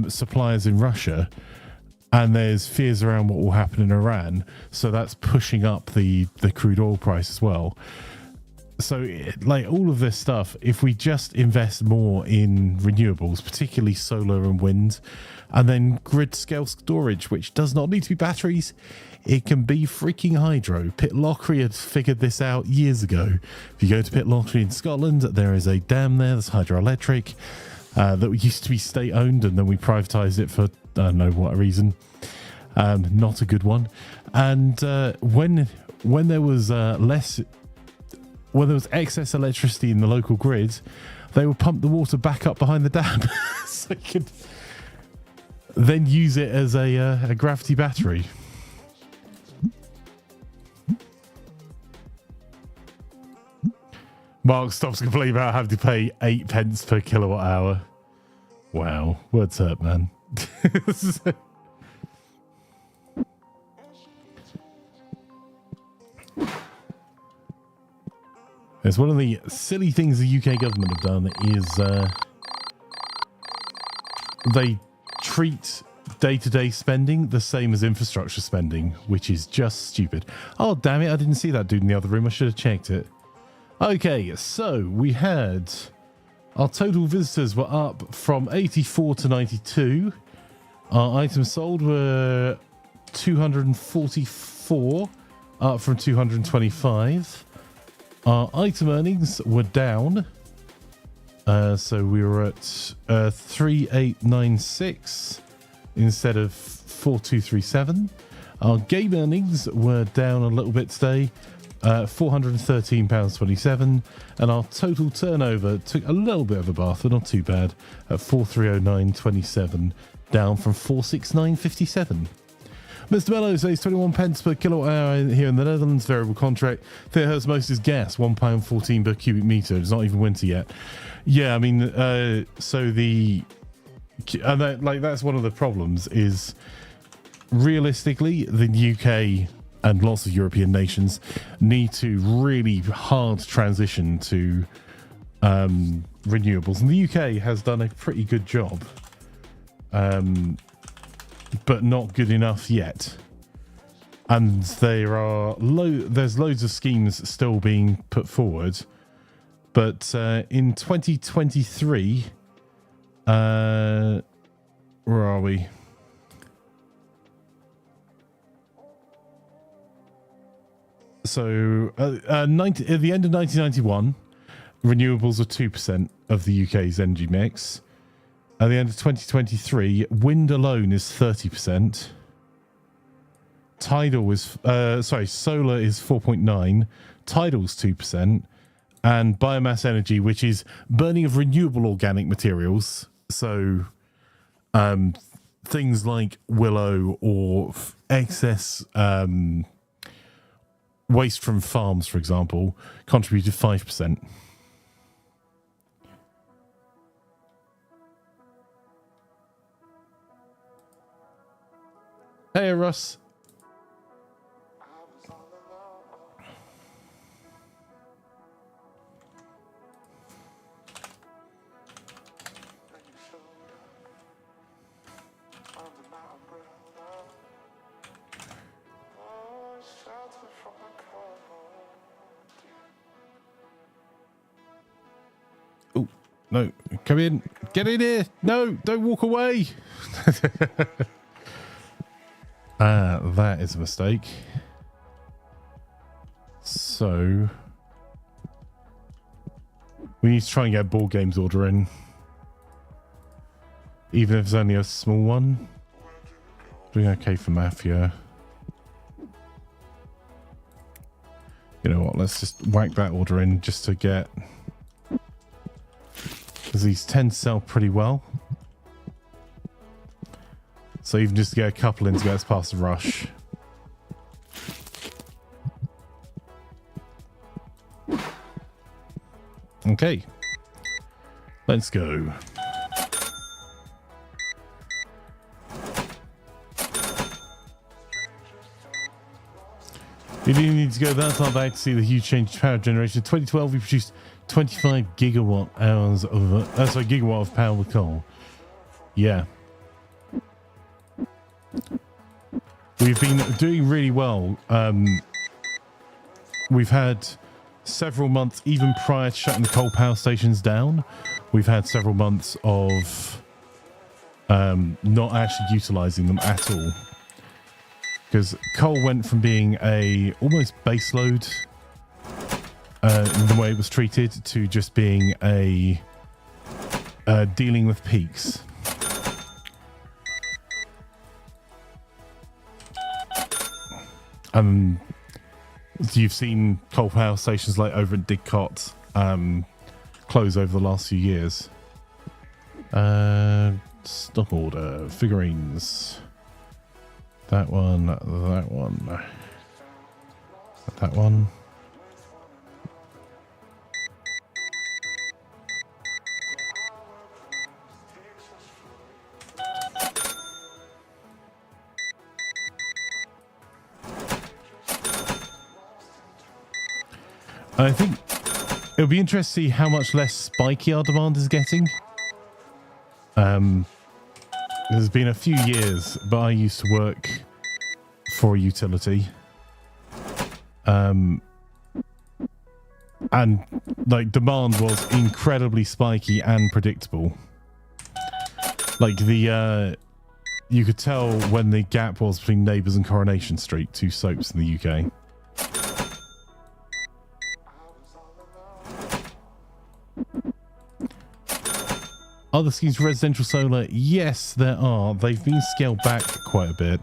[SPEAKER 3] suppliers in Russia. And there's fears around what will happen in Iran. So that's pushing up the crude oil price as well. So, like, all of this stuff, if we just invest more in renewables, particularly solar and wind, and then grid-scale storage, which does not need to be batteries, it can be freaking hydro. Pitlochry had figured this out years ago. If you go to Pitlochry in Scotland, there is a dam there that's hydroelectric that used to be state-owned, and then we privatised it for, I don't know what reason. Not a good one. And when there was when there was excess electricity in the local grid, they would pump the water back up behind the dam so you could then use it as a gravity battery. Mark stops complaining about having to pay 8 pence per kilowatt hour. Wow, words hurt, man. It's one of the silly things the UK government have done is they treat day-to-day spending the same as infrastructure spending, which is just stupid. Oh, damn it, I didn't see that dude in the other room. I should have checked it. Okay, so we had Our total visitors were up from 84 to 92. Our items sold were 244, up from 225. Our item earnings were down. So we were at 3896 instead of 4237. Our game earnings were down a little bit today, £413.27, and our total turnover took a little bit of a bath, but not too bad, at 4309.27, down from 469.57. Mr. Mello says 21 pence per kilowatt hour here in the Netherlands, variable contract. Thing that hurts most is gas, £1.14 per cubic meter. It's not even winter yet. Yeah, I mean, so that's one of the problems is realistically the UK and lots of European nations need to really hard transition to renewables, and the UK has done a pretty good job. But not good enough yet. And there's loads of schemes still being put forward. But in 2023, where are we? So at the end of 1991, renewables were 2% of the UK's energy mix. At the end of 2023, wind alone is 30%. Solar is 4.9%. Tidal's 2%. And biomass energy, which is burning of renewable organic materials. So things like willow or excess waste from farms, for example, contributed 5%. Hey, Russ. Oh, no. Come in. Get in here. No, don't walk away. That is a mistake. So we need to try and get a board games order in, even if it's only a small one. Doing okay for Mafia. You know what? Let's just whack that order in just to get, because these tend to sell pretty well. So even just to get a couple in to get us past the rush. Okay. Let's go. You didn't need to go that far back to see the huge change in power generation. In 2012, we produced 25 gigawatt hours of gigawatt of power with coal. Yeah. We've been doing really well. We've had several months, even prior to shutting the coal power stations down, we've had several months of not actually utilizing them at all. Because coal went from being a almost baseload in the way it was treated to just being a dealing with peaks. You've seen coal power stations like over at Didcot close over the last few years. Stock order, figurines. That one, that one, that one. I think it'll be interesting to see how much less spiky our demand is getting. There's been a few years, but I used to work for a utility. and like demand was incredibly spiky and predictable. Like you could tell when the gap was between Neighbours and Coronation Street, two soaps in the UK. Other schemes for residential solar, yes, there are. They've been scaled back quite a bit.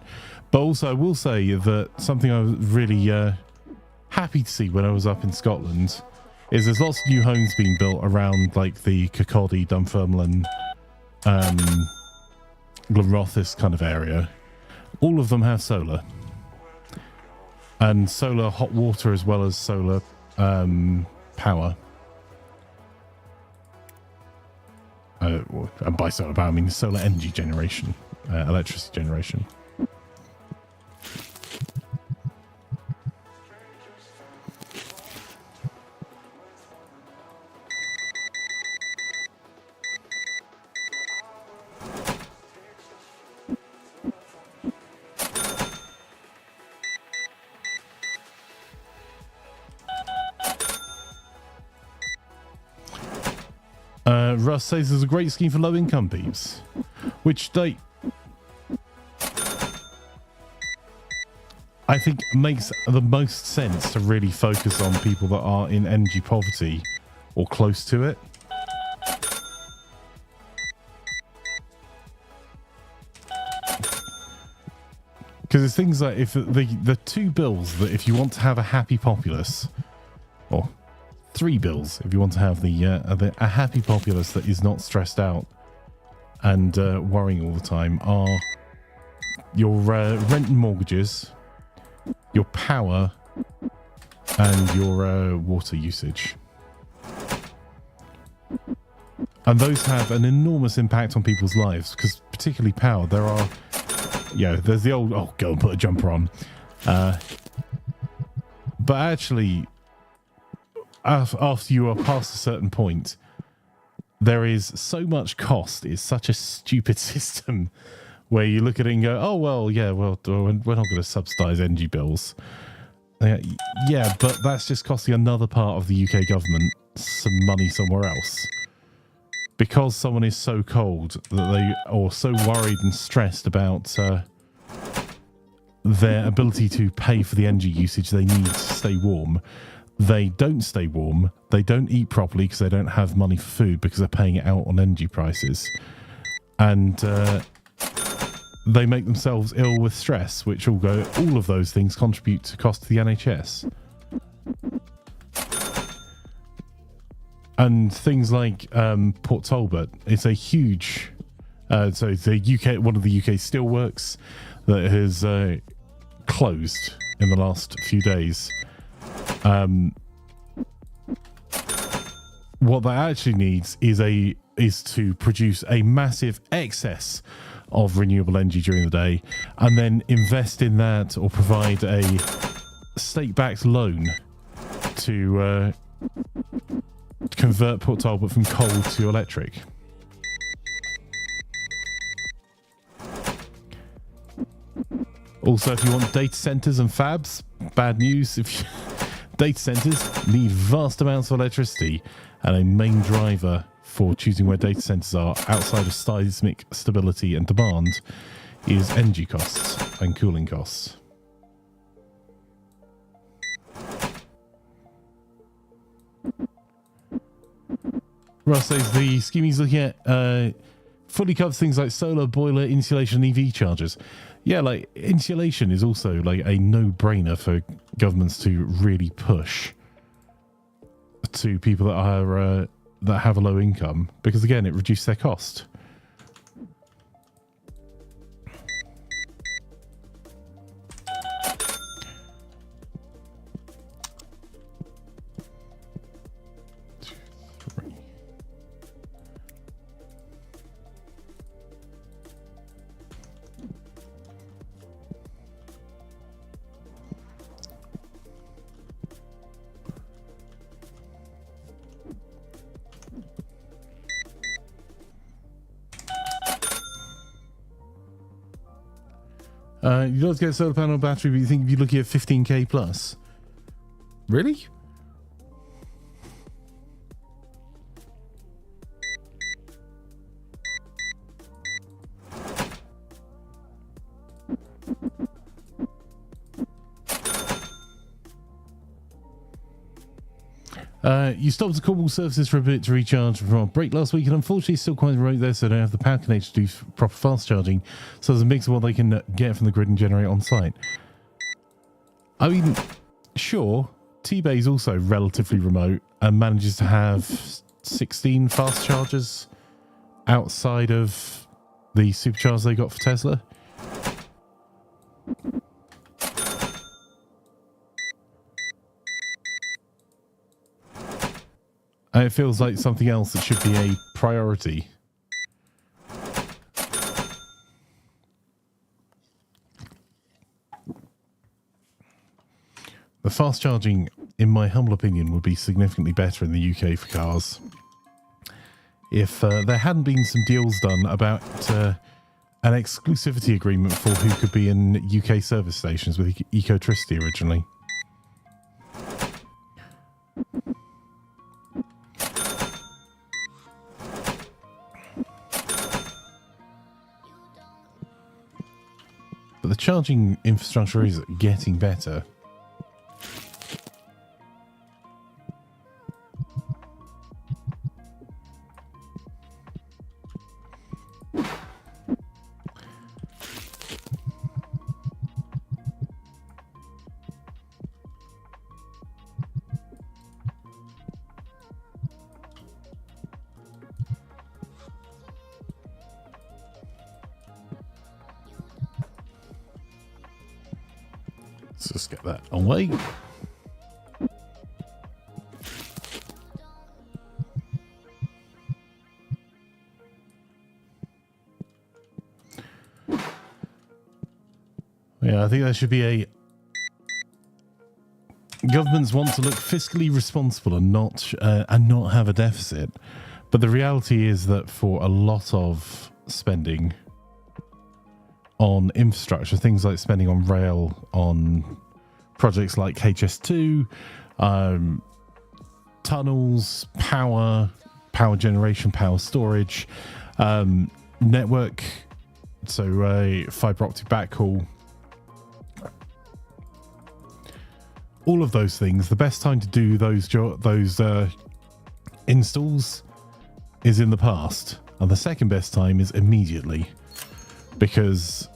[SPEAKER 3] But also, I will say that something I was really happy to see when I was up in Scotland is there's lots of new homes being built around like the Kirkcaldy, Dunfermline, Glenrothes kind of area. All of them have solar. And solar hot water as well as solar power. And by solar power, I mean solar energy generation, electricity generation. Russ says there's a great scheme for low-income peeps, which I think makes the most sense to really focus on people that are in energy poverty or close to it. Because there's things like if the two bills that if you want to have a happy populace, or three bills if you want to have a happy populace that is not stressed out and worrying all the time, are your rent and mortgages, your power, and your water usage. And those have an enormous impact on people's lives, because particularly power, there are, there's the old, oh, go and put a jumper on. But actually, after you are past a certain point, there is so much cost. It's such a stupid system where you look at it and go, oh, well, yeah, well, we're not going to subsidise energy bills. Yeah, but that's just costing another part of the UK government some money somewhere else. Because someone is so cold that or so worried and stressed about their ability to pay for the energy usage they need to stay warm, they don't stay warm, they don't eat properly because they don't have money for food because they're paying it out on energy prices. And they make themselves ill with stress, which all of those things contribute to cost to the NHS. And things like Port Talbot, it's a huge, so it's a UK, one of the UK steelworks that has closed in the last few days. What that actually needs is to produce a massive excess of renewable energy during the day, and then invest in that or provide a state-backed loan to convert Port Talbot from coal to electric. Also, if you want data centers and fabs, bad news. Data centers need vast amounts of electricity, and a main driver for choosing where data centers are outside of seismic stability and demand is energy costs and cooling costs. Russ says the scheme he's looking at fully covers things like solar, boiler, insulation, and EV chargers. Yeah, like insulation is also like a no-brainer for governments to really push to people that are that have a low income, because again, it reduces their cost. You don't get a solar panel battery, but you think you'd be looking at 15k plus? Really? You stopped the Cornwall services for a bit to recharge from a break last week, and unfortunately, it's still quite remote there, so they don't have the power connector to do proper fast charging. So there's a mix of what they can get from the grid and generate on site. I mean, sure, T-Bay is also relatively remote and manages to have 16 fast chargers outside of the superchargers they got for Tesla. And it feels like something else that should be a priority. The fast charging, in my humble opinion, would be significantly better in the UK for cars. If there hadn't been some deals done about an exclusivity agreement for who could be in UK service stations with Ecotricity originally. But the charging infrastructure is getting better. Let's just get that away. Yeah, I think there should be a... Governments want to look fiscally responsible and not have a deficit. But the reality is that for a lot of spending on infrastructure, things like spending on rail, on projects like HS2, tunnels, power generation, power storage, network, so fiber optic backhaul, all of those things. The best time to do those installs is in the past, and the second best time is immediately, because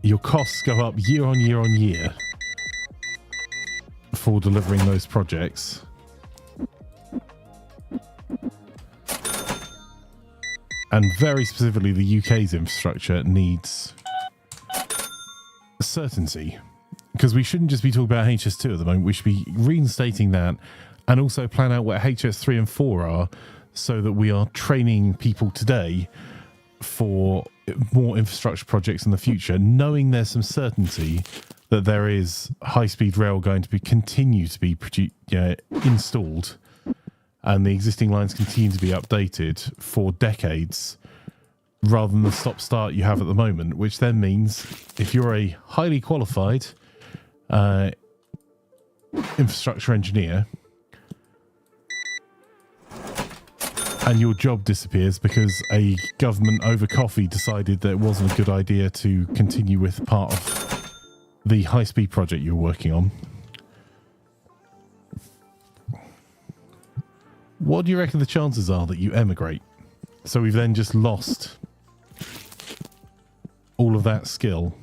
[SPEAKER 3] your costs go up year on year on year for delivering those projects. And very specifically, the UK's infrastructure needs certainty, because we shouldn't just be talking about HS2 at the moment. We should be reinstating that and also plan out what HS3 and 4 are, so that we are training people today for more infrastructure projects in the future, knowing there's some certainty that there is high-speed rail going to be continue to be installed, and the existing lines continue to be updated for decades, rather than the stop-start you have at the moment, which then means if you're a highly qualified infrastructure engineer and your job disappears because a government over coffee decided that it wasn't a good idea to continue with part of the high-speed project you're working on, what do you reckon the chances are that you emigrate? So we've then just lost all of that skill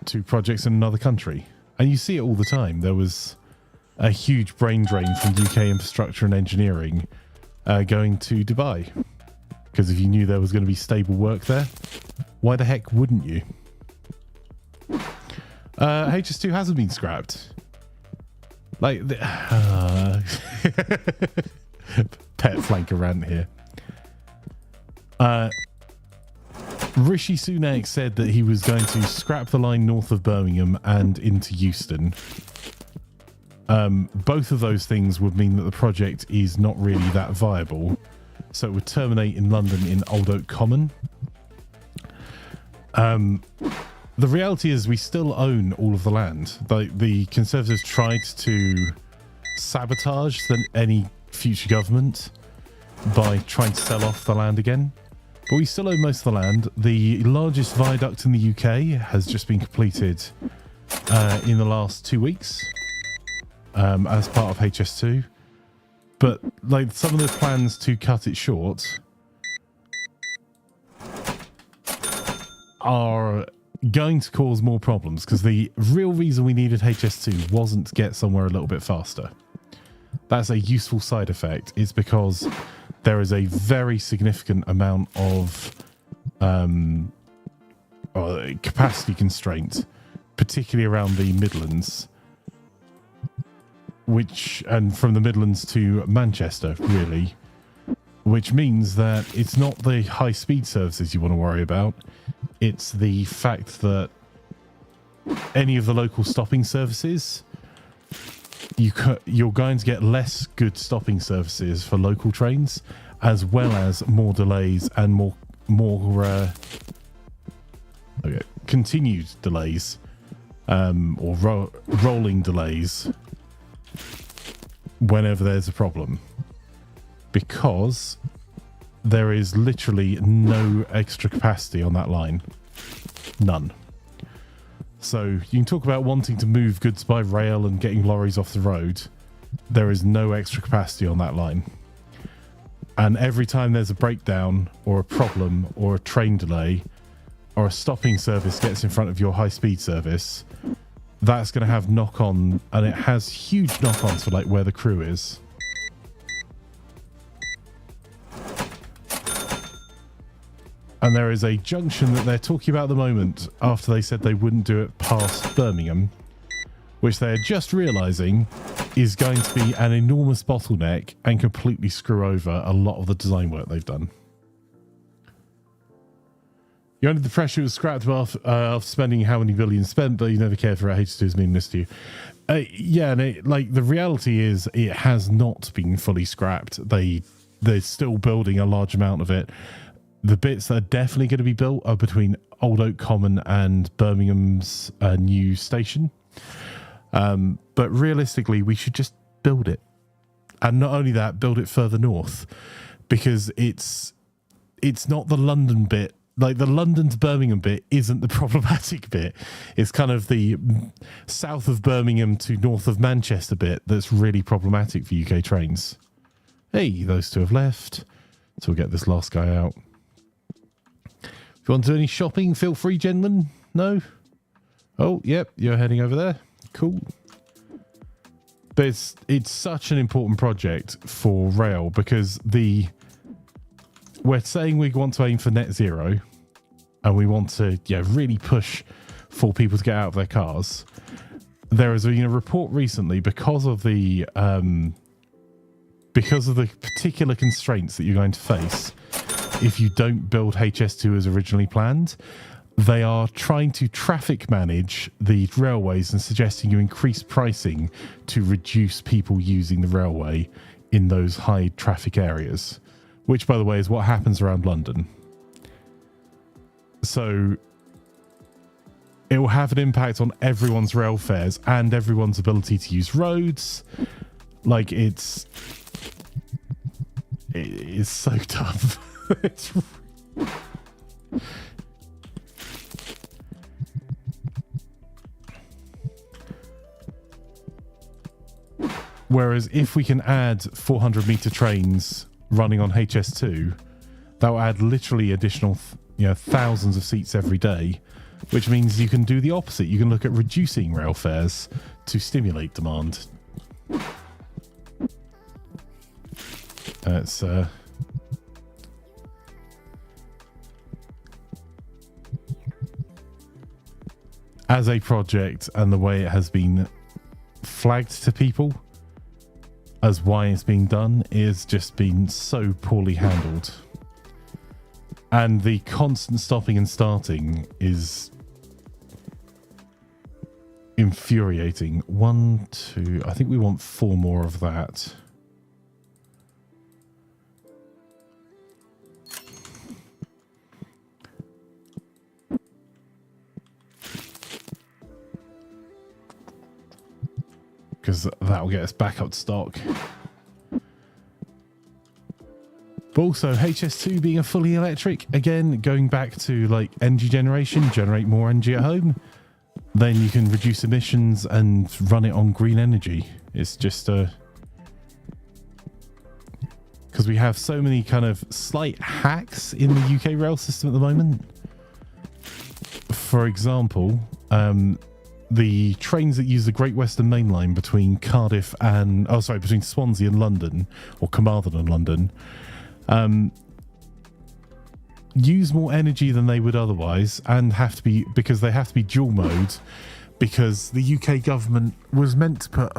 [SPEAKER 3] to projects in another country. And you see it all the time. There was a huge brain drain from UK infrastructure and engineering going to Dubai, because if you knew there was going to be stable work there, why the heck wouldn't you? HS2 hasn't been scrapped. Like, pet flanker rant here. Rishi Sunak said that he was going to scrap the line north of Birmingham and into Euston. Both of those things would mean that the project is not really that viable, so it would terminate in London in Old Oak Common. The reality is we still own all of the land. The Conservatives tried to sabotage any future government by trying to sell off the land again, but we still own most of the land. The largest viaduct in the UK has just been completed in the last 2 weeks. as part of HS2. But like some of the plans to cut it short are going to cause more problems, because the real reason we needed HS2 wasn't to get somewhere a little bit faster. That's a useful side effect. It's because there is a very significant amount of capacity constraint, particularly around the Midlands, and from the Midlands to Manchester, really, which means that it's not the high speed services you want to worry about. It's the fact that any of the local stopping services, you're going to get less good stopping services for local trains, as well as more delays and more continued delays, or rolling delays whenever there's a problem, because there is literally no extra capacity on that line. None. So you can talk about wanting to move goods by rail and getting lorries off the road. There is no extra capacity on that line. And every time there's a breakdown or a problem or a train delay or a stopping service gets in front of your high-speed service, that's going to have knock-on, and it has huge knock-ons for like where the crew is. And there is a junction that they're talking about at the moment, after they said they wouldn't do it past Birmingham, which they're just realizing is going to be an enormous bottleneck and completely screw over a lot of the design work they've done. You're under the pressure, it was scrapped after spending how many billions spent, but you never cared for it. H2's meanness to you. Yeah, and the reality is it has not been fully scrapped. They're still building a large amount of it. The bits that are definitely going to be built are between Old Oak Common and Birmingham's new station. But realistically, we should just build it. And not only that, build it further north. Because it's not the London bit. Like, the London to Birmingham bit isn't the problematic bit. It's kind of the south of Birmingham to north of Manchester bit that's really problematic for UK trains. Hey, those two have left. So we'll get this last guy out. If you want to do any shopping, feel free, gentlemen. No? Oh, yep, you're heading over there. Cool. But it's such an important project for rail, because we're saying we want to aim for net zero, and we want to really push for people to get out of their cars. There has been a report recently, because of the particular constraints that you're going to face if you don't build HS2 as originally planned. They are trying to traffic manage the railways and suggesting you increase pricing to reduce people using the railway in those high traffic areas, which, by the way, is what happens around London. So it will have an impact on everyone's rail fares and everyone's ability to use roads. Like, it's so tough. Whereas if we can add 400-meter trains running on HS2, that will add literally additional thousands of seats every day, which means you can do the opposite. You can look at reducing rail fares to stimulate demand. It's as a project, and the way it has been flagged to people as why it's being done is just been so poorly handled. And the constant stopping and starting is infuriating. 1, 2, I think we want 4 more of that. Because that will get us back up to stock. But also HS2 being a fully electric, again, going back to like energy generation, generate more energy at home, then you can reduce emissions and run it on green energy, It's just because we have so many kind of slight hacks in the UK rail system at the moment. For example, the trains that use the Great Western Main Line between Cardiff and between Swansea and London, or Carmarthen and London, use more energy than they would otherwise, and have to be dual mode, because the UK government was meant to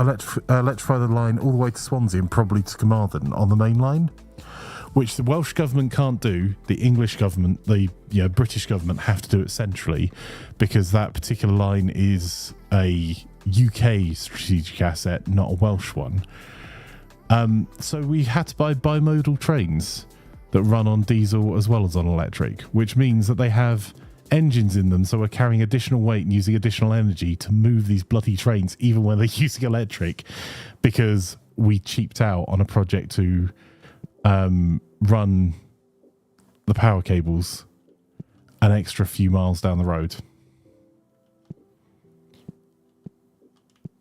[SPEAKER 3] electrify the line all the way to Swansea and probably to Carmarthen on the main line, which the Welsh government can't do. The English government, the British government, have to do it centrally, because that particular line is a UK strategic asset, not a Welsh one. So we had to buy bimodal trains that run on diesel as well as on electric, which means that they have engines in them, so we're carrying additional weight and using additional energy to move these bloody trains even when they're using electric, because we cheaped out on a project to run the power cables an extra few miles down the road.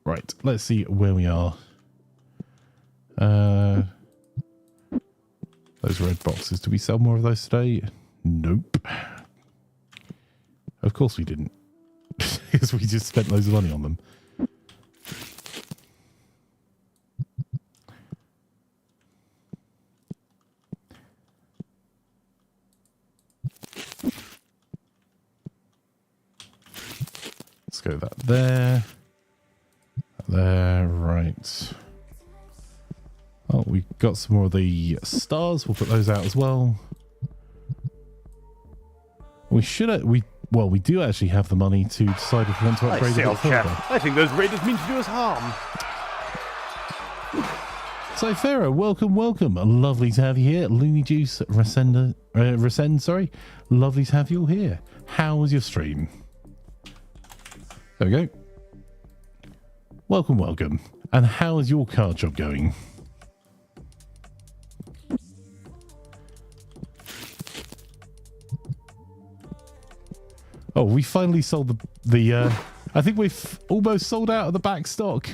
[SPEAKER 3] Right, let's see where we are. Those red boxes. Did we sell more of those today? Nope. Of course we didn't. Because we just spent loads of money on them. Let's go that there. There, right. Oh, we got some more of the stars. We'll put those out as well. We do actually have the money to decide if we want to upgrade it further.
[SPEAKER 4] I think those raiders mean to do us harm.
[SPEAKER 3] So, Pharaoh, welcome. Lovely to have you here. Looney Juice, Resend, lovely to have you all here. How was your stream? There we go. Welcome. And how is your card job going? Oh, we finally sold the I think we've almost sold out of the back stock.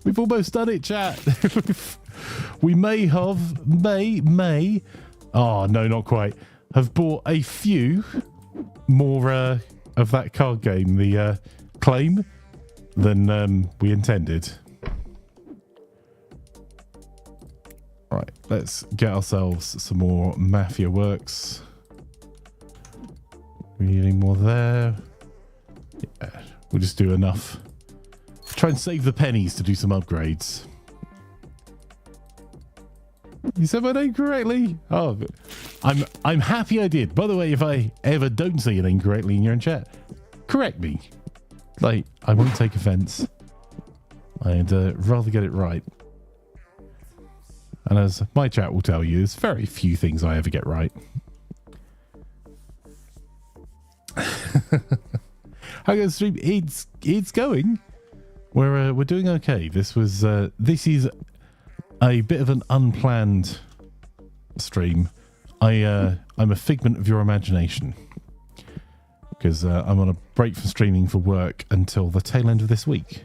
[SPEAKER 3] We've almost done it, chat. We may, oh no, not quite, have bought a few more of that card game, the claim, than we intended. Right, let's get ourselves some more Mafia works. We need any more there? Yeah, we'll just do enough. Try and save the pennies to do some upgrades. You said my name correctly? Oh, I'm happy I did. By the way, if I ever don't say your name correctly in your own chat, correct me. Like, I won't take offense. I'd rather get it right. And as my chat will tell you, there's very few things I ever get right. How goes the stream? It's going. We're doing okay. This is a bit of an unplanned stream. I'm a figment of your imagination, because I'm on a break from streaming for work until the tail end of this week,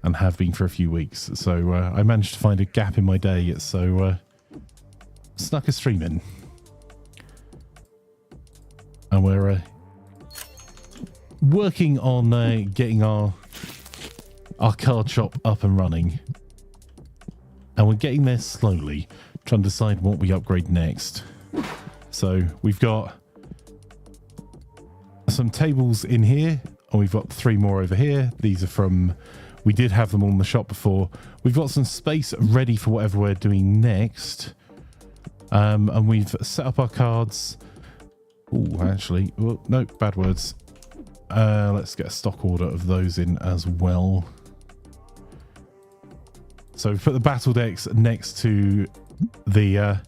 [SPEAKER 3] and have been for a few weeks. So I managed to find a gap in my day, so snuck a stream in, and we're working on getting our card shop up and running, and we're getting there slowly, trying to decide what we upgrade next. So we've got some tables in here, and we've got 3 more over here. These are from, we did have them all in the shop before. We've got some space ready for whatever we're doing next, and we've set up our cards. Oh, actually, oh, no, bad words. Let's get a stock order of those in as well. So we put the battle decks next to the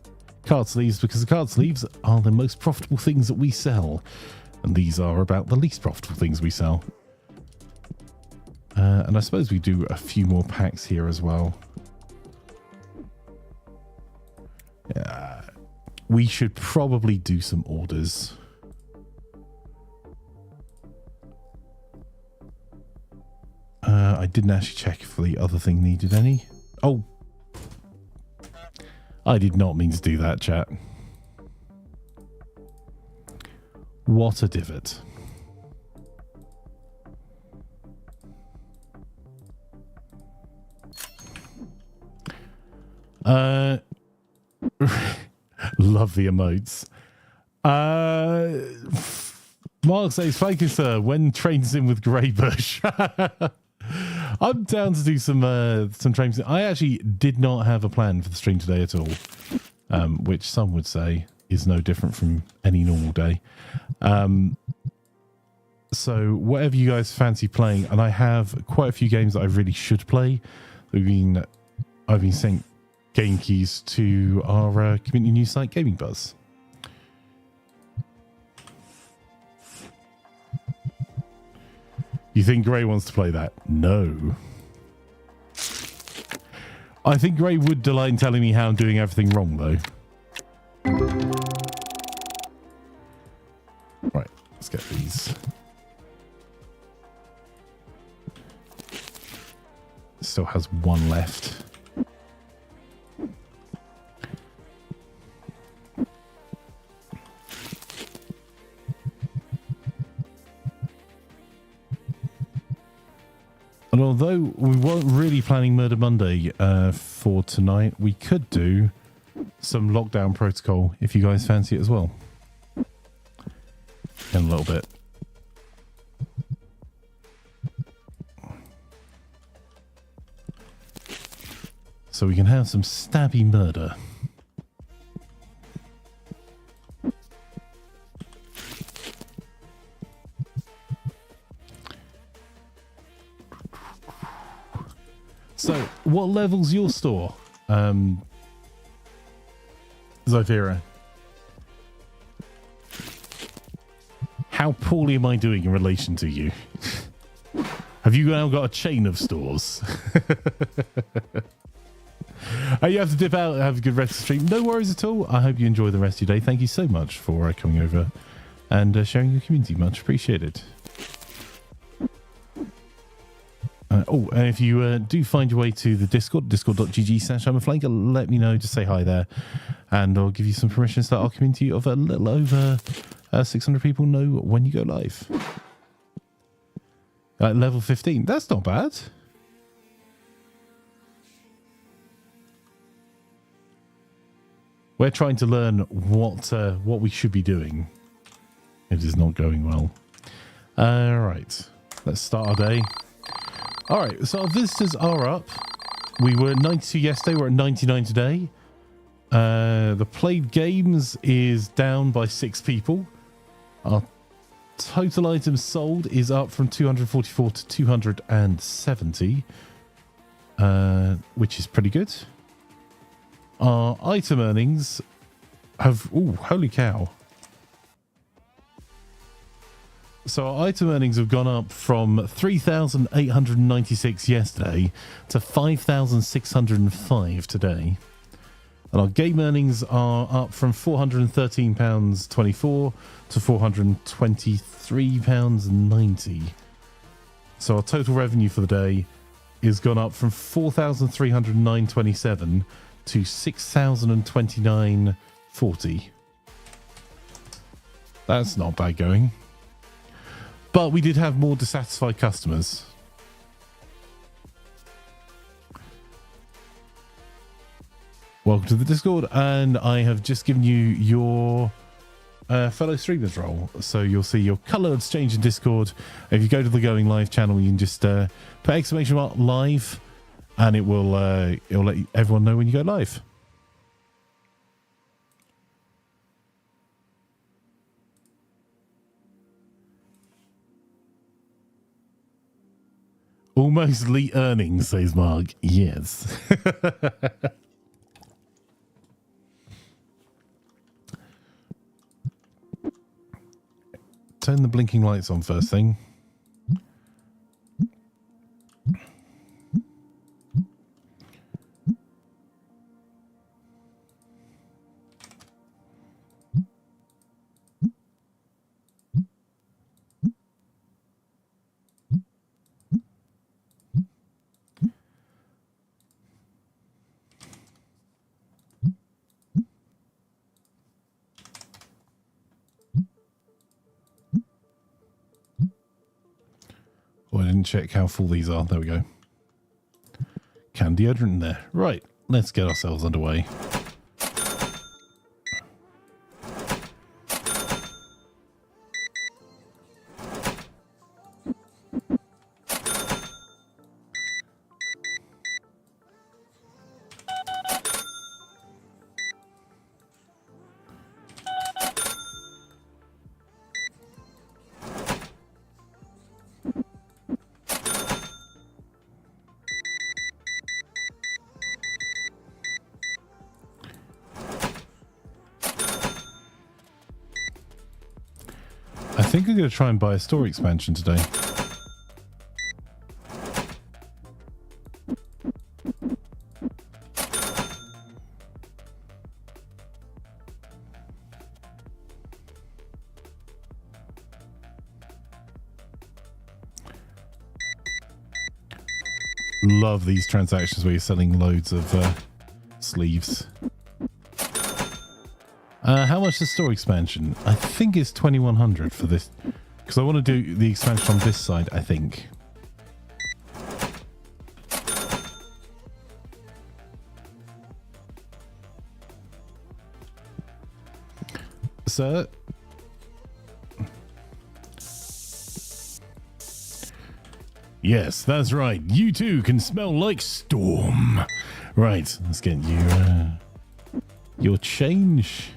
[SPEAKER 3] card sleeves, because the card sleeves are the most profitable things that we sell, and these are about the least profitable things we sell. And I suppose we do a few more packs here as well. Yeah, we should probably do some orders. I didn't actually check if the other thing needed any. Oh, I did not mean to do that, chat. What a divot. Love the emotes. Mark says, thank you, sir. When trains in with Greybush. I'm down to do some trains. I actually did not have a plan for the stream today at all, which some would say is no different from any normal day. So whatever you guys fancy playing, and I have quite a few games that I really should play. I've been sent game keys to our community news site, Gaming Buzz. You think Gray wants to play that? No. I think Gray would delight in telling me how I'm doing everything wrong, though. Right, let's get these. Still has one left. And although we weren't really planning Murder Monday for tonight, we could do some lockdown protocol if you guys fancy it as well. In a little bit. So we can have some stabby murder. So, what level's your store, Zythera? How poorly am I doing in relation to you? Have you now got a chain of stores? You have to dip out and have a good rest of the stream. No worries at all. I hope you enjoy the rest of your day. Thank you so much for coming over and sharing your community. Much appreciated. And if you do find your way to the Discord, discord.gg/Imaflanker, let me know. Just say hi there. And I'll give you some permission to let our community of a little over 600 people know when you go live. Level 15. That's not bad. We're trying to learn what we should be doing. It is not going well. All right. Let's start our day. All right, so our visitors are up. We were at 92 yesterday. We're at 99 today. The played games is down by 6 people. Our total items sold is up from 244 to 270, which is pretty good. Our item earnings have... Ooh, holy cow. So our item earnings have gone up from 3,896 yesterday to 5,605 today. And our game earnings are up from £413.24 to £423.90. So our total revenue for the day is gone up from 4,309.27 to 6,029.40. That's not bad going. But we did have more dissatisfied customers. Welcome to the Discord, and I have just given you your fellow streamers role. So you'll see your colours change in Discord. If you go to the Going Live channel, you can just put exclamation mark live, and it'll let everyone know when you go live. Almost elite earnings, says Mark. Yes. Turn the blinking lights on first thing. didn't check how full these are. There we go. Can deodorant in there. Right, let's get ourselves underway. I think I'm going to try and buy a store expansion today. Love these transactions where you're selling loads of sleeves. How much is the store expansion? I think it's 2100 for this, because I want to do the expansion on this side, I think. Sir? Yes, that's right. You too can smell like storm. Right, let's get you your change.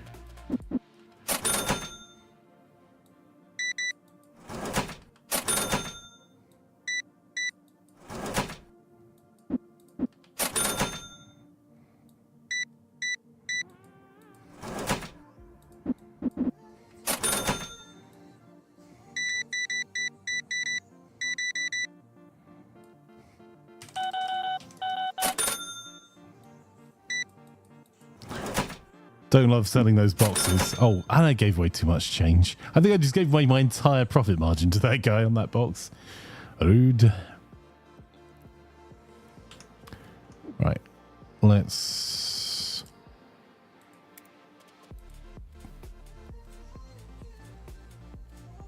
[SPEAKER 3] Don't love selling those boxes. Oh, and I gave away too much change. I think I just gave away my entire profit margin to that guy on that box. Ode. Right. Let's...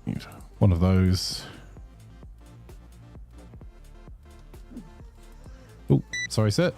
[SPEAKER 3] use one of those. Oh, sorry, sir.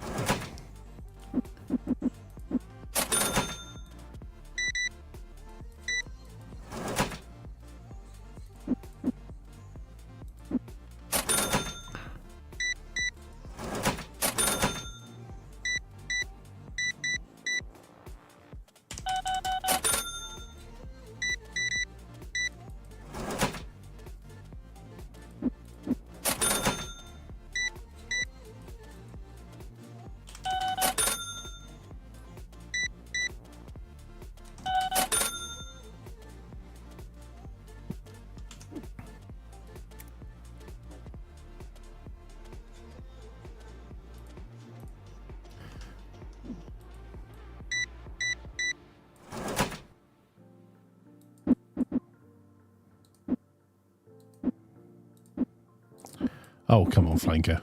[SPEAKER 3] Oh, come on, Flanker.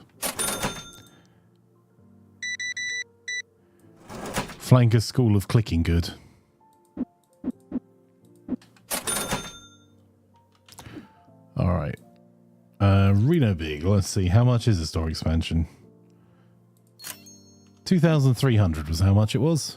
[SPEAKER 3] Flanker's school of clicking good. All right. Reno Big. Let's see. How much is the store expansion? 2,300 was how much it was.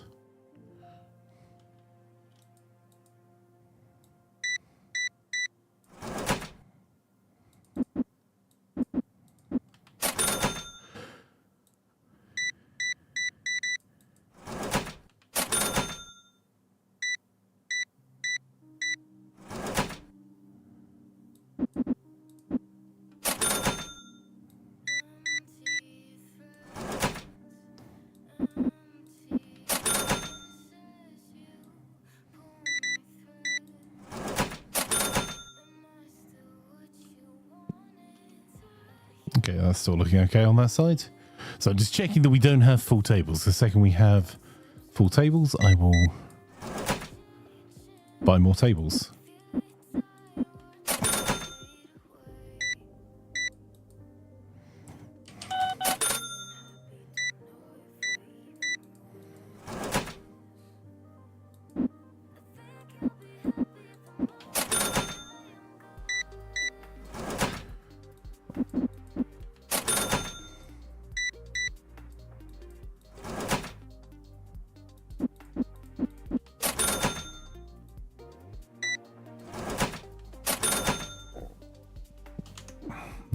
[SPEAKER 3] Okay, that's still looking okay on that side. So just checking that we don't have full tables. The second we have full tables, I will buy more tables.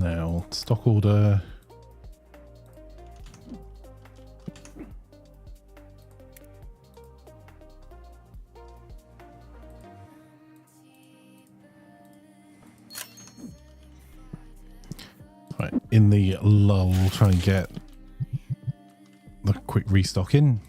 [SPEAKER 3] Now, stock order. Right, in the lull, we'll try and get the quick restock in.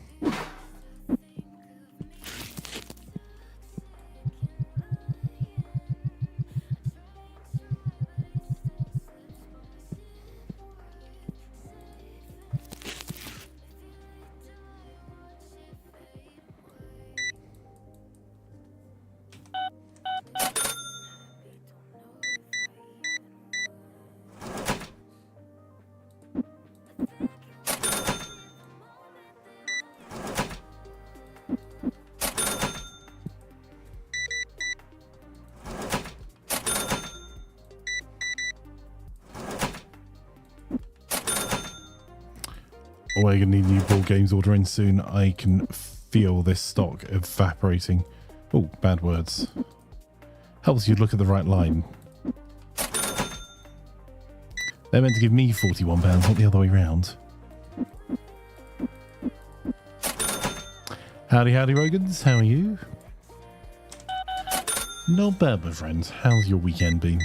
[SPEAKER 3] We're going to need new board games ordering soon. I can feel this stock evaporating. Oh, bad words. Helps you look at the right line. They're meant to give me £41, not the other way round. Howdy, howdy, Rogans. How are you? Not bad, my friends. How's your weekend been?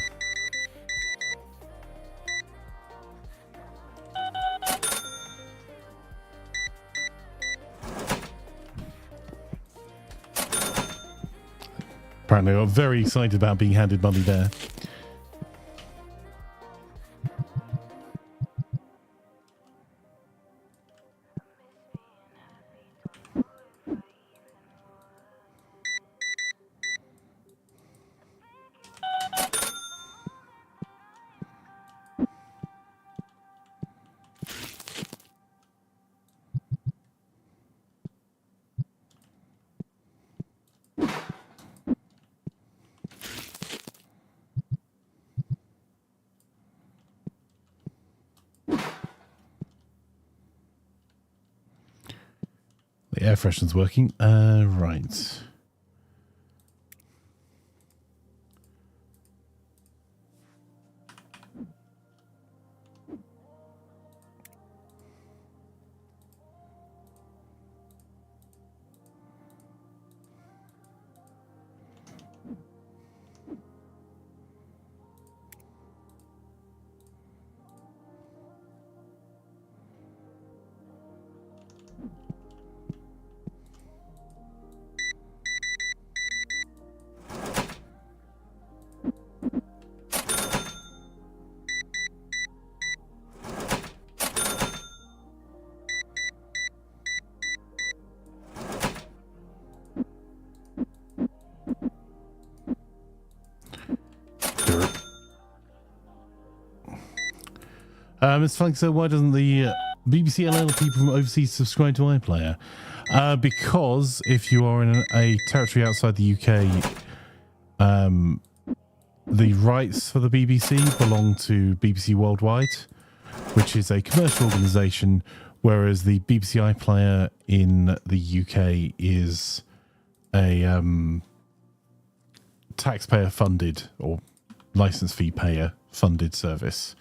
[SPEAKER 3] Apparently, I'm very excited about being handed money there. The air freshener's working. Right. Mr. Flanker, why doesn't the BBC allow people from overseas subscribe to iPlayer? Because if you are in a territory outside the UK, the rights for the BBC belong to BBC Worldwide, which is a commercial organisation, whereas the BBC iPlayer in the UK is a taxpayer-funded or license fee payer-funded service.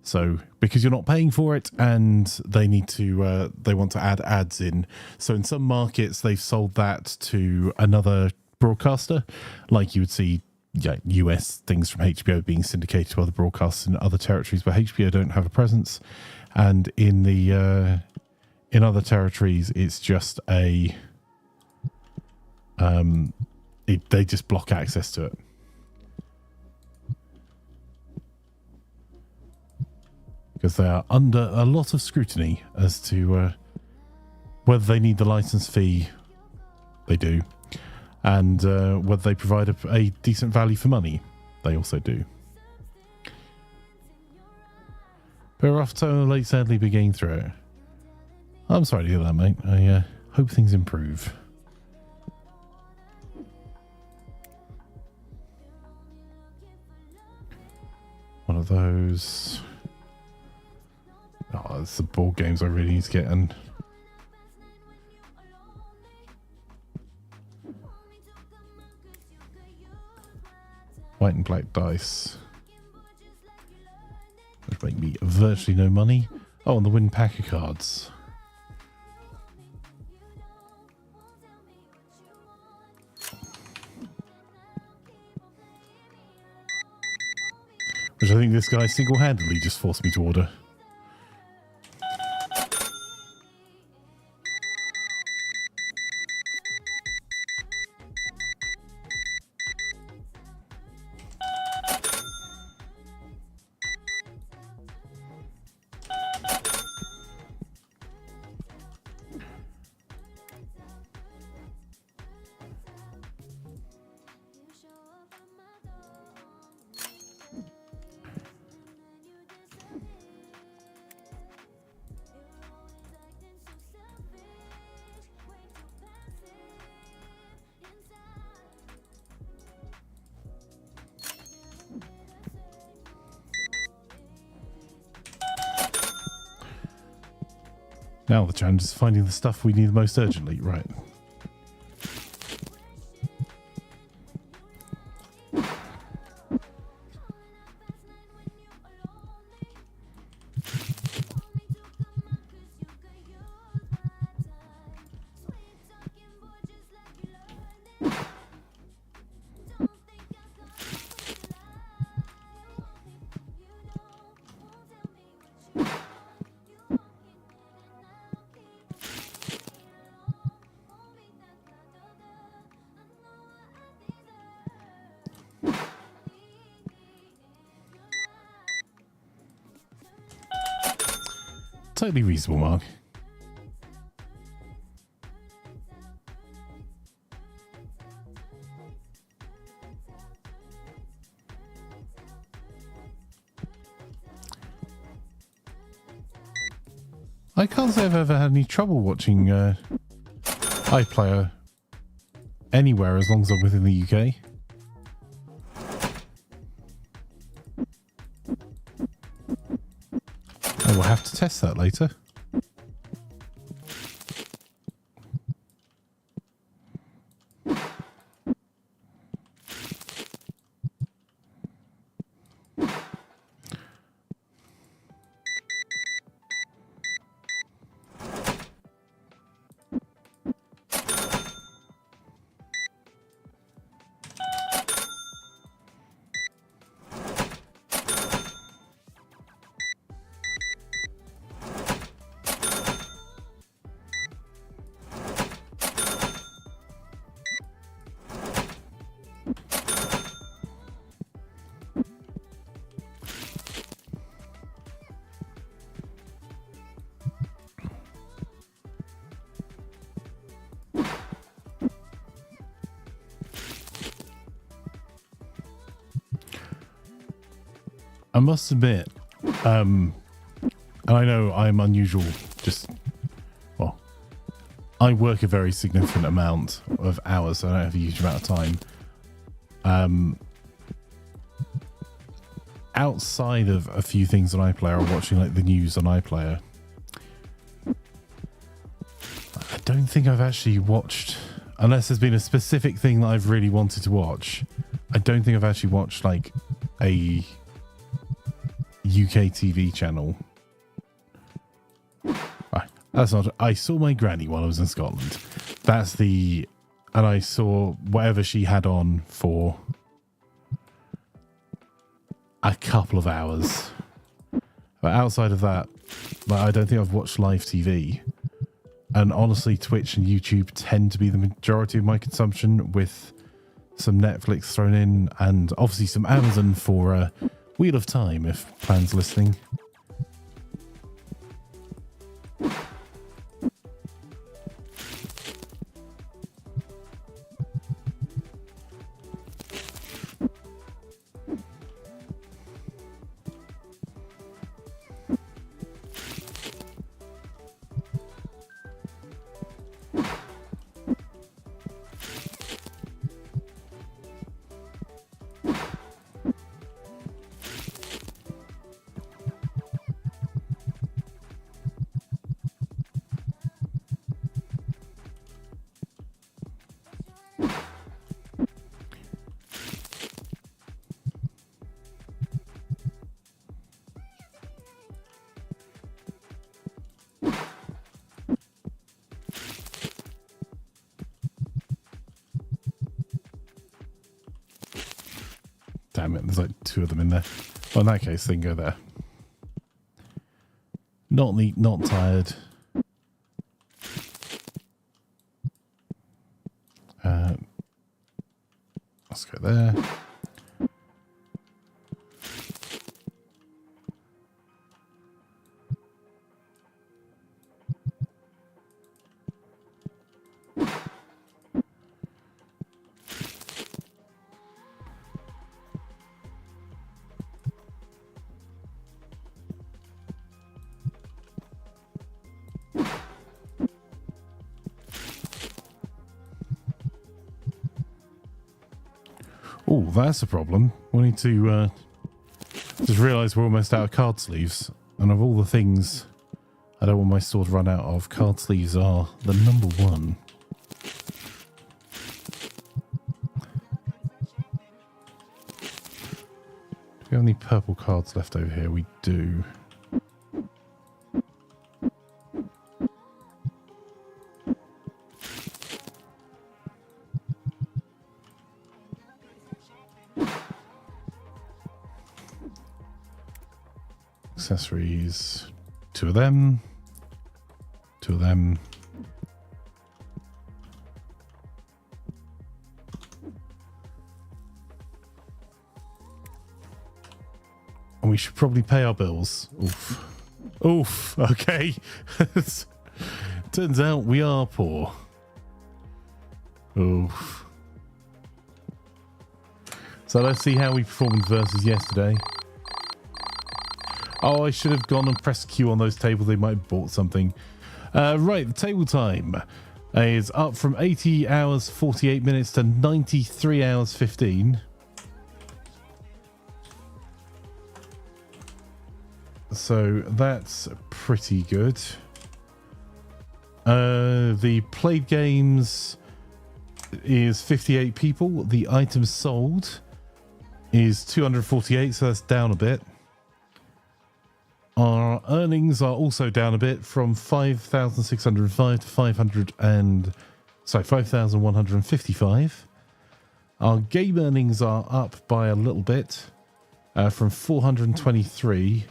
[SPEAKER 3] So, because you're not paying for it, and they need to, they want to add ads in. So, in some markets, they've sold that to another broadcaster, like you would see, US things from HBO being syndicated to other broadcasters in other territories, but HBO don't have a presence. And in the in other territories, it's just a they just block access to it. Because they are under a lot of scrutiny as to whether they need the license fee. They do. And whether they provide a decent value for money. They also do. But we're off to late, sadly, be getting through it. I'm sorry to hear that, mate. I hope things improve. One of those... Oh, it's the board games I really need to get in. White and black dice. make me virtually no money. Oh, and the win pack of cards. Which I think this guy single-handedly just forced me to order. Now the challenge is finding the stuff we need most urgently, right? Totally reasonable, Mark. I can't say I've ever had any trouble watching iPlayer anywhere as long as I'm within the UK. I will have to test that later. I must admit, and I know I'm unusual, well, I work a very significant amount of hours, so I don't have a huge amount of time. Outside of a few things on iPlayer or watching like the news on iPlayer, I don't think I've actually watched, unless there's been a specific thing that I've really wanted to watch, I don't think I've actually watched like a UK TV channel. Right, that's not. I saw my granny while I was in Scotland. That's the, and I saw whatever she had on for a couple of hours. But outside of that, like, I don't think I've watched live TV. And honestly, Twitch and YouTube tend to be the majority of my consumption, with some Netflix thrown in, and obviously some Amazon for Wheel of Time, if Plan's listening. damn it, there's like 2 of them in there. Well, in that case, they can go there. Not neat, not tired. Let's go there. Oh, that's a problem. We need to just realise we're almost out of card sleeves. And of all the things I don't want my store to run out of, card sleeves are the number 1. Do we have any purple cards left over here? We do. Accessories, 2 of them, 2 of them. And we should probably pay our bills. Oof. Oof, okay. Turns out we are poor. Oof. So let's see how we performed versus yesterday. Oh, I should have gone and pressed Q on those tables. They might have bought something. Right, the table time is up from 80 hours 48 minutes to 93 hours 15. So that's pretty good. The played games is 58 people. The items sold is 248, so that's down a bit. Our earnings are also down a bit from 5,605 to 5,155. Our game earnings are up by a little bit, from 423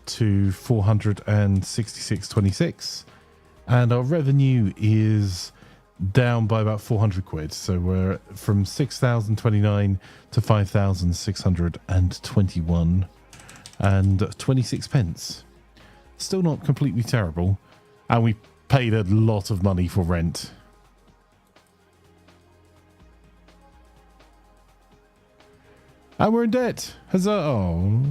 [SPEAKER 3] to 466.26, and our revenue is down by about 400 quid. So we're from 6,029 to 5,621. and 26 pence. Still not completely terrible. And we paid a lot of money for rent. And we're in debt. Huzzah. Oh.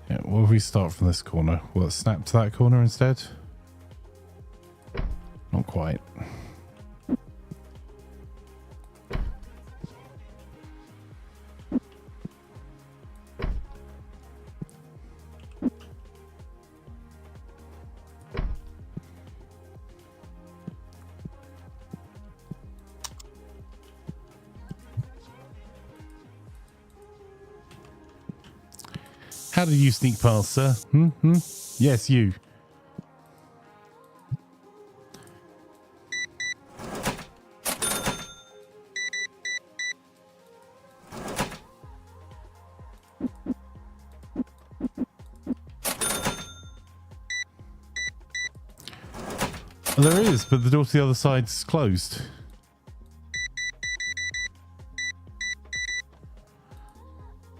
[SPEAKER 3] Yeah, what if we start from this corner? Will it snap to that corner instead? Not quite. How did you sneak past, sir? Yes, you. Well, there is, but the door to the other side's closed.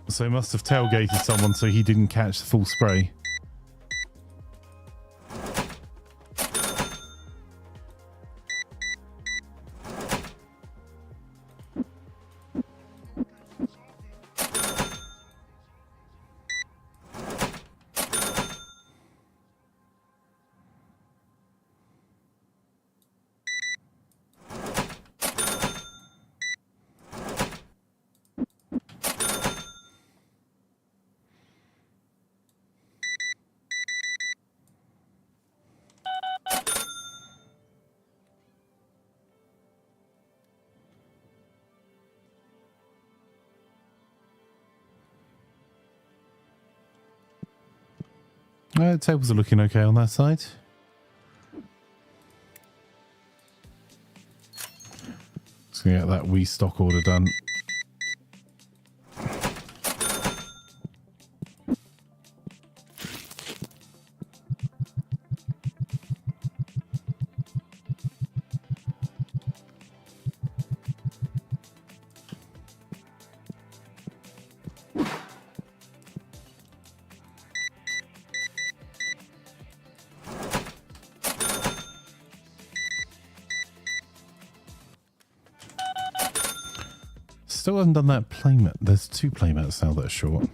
[SPEAKER 3] So he must have tailgated someone so he didn't catch the full spray. Tables are looking okay on that side. Just gonna get that wee stock order done. Still haven't done that playmat. There's 2 playmats now that are short.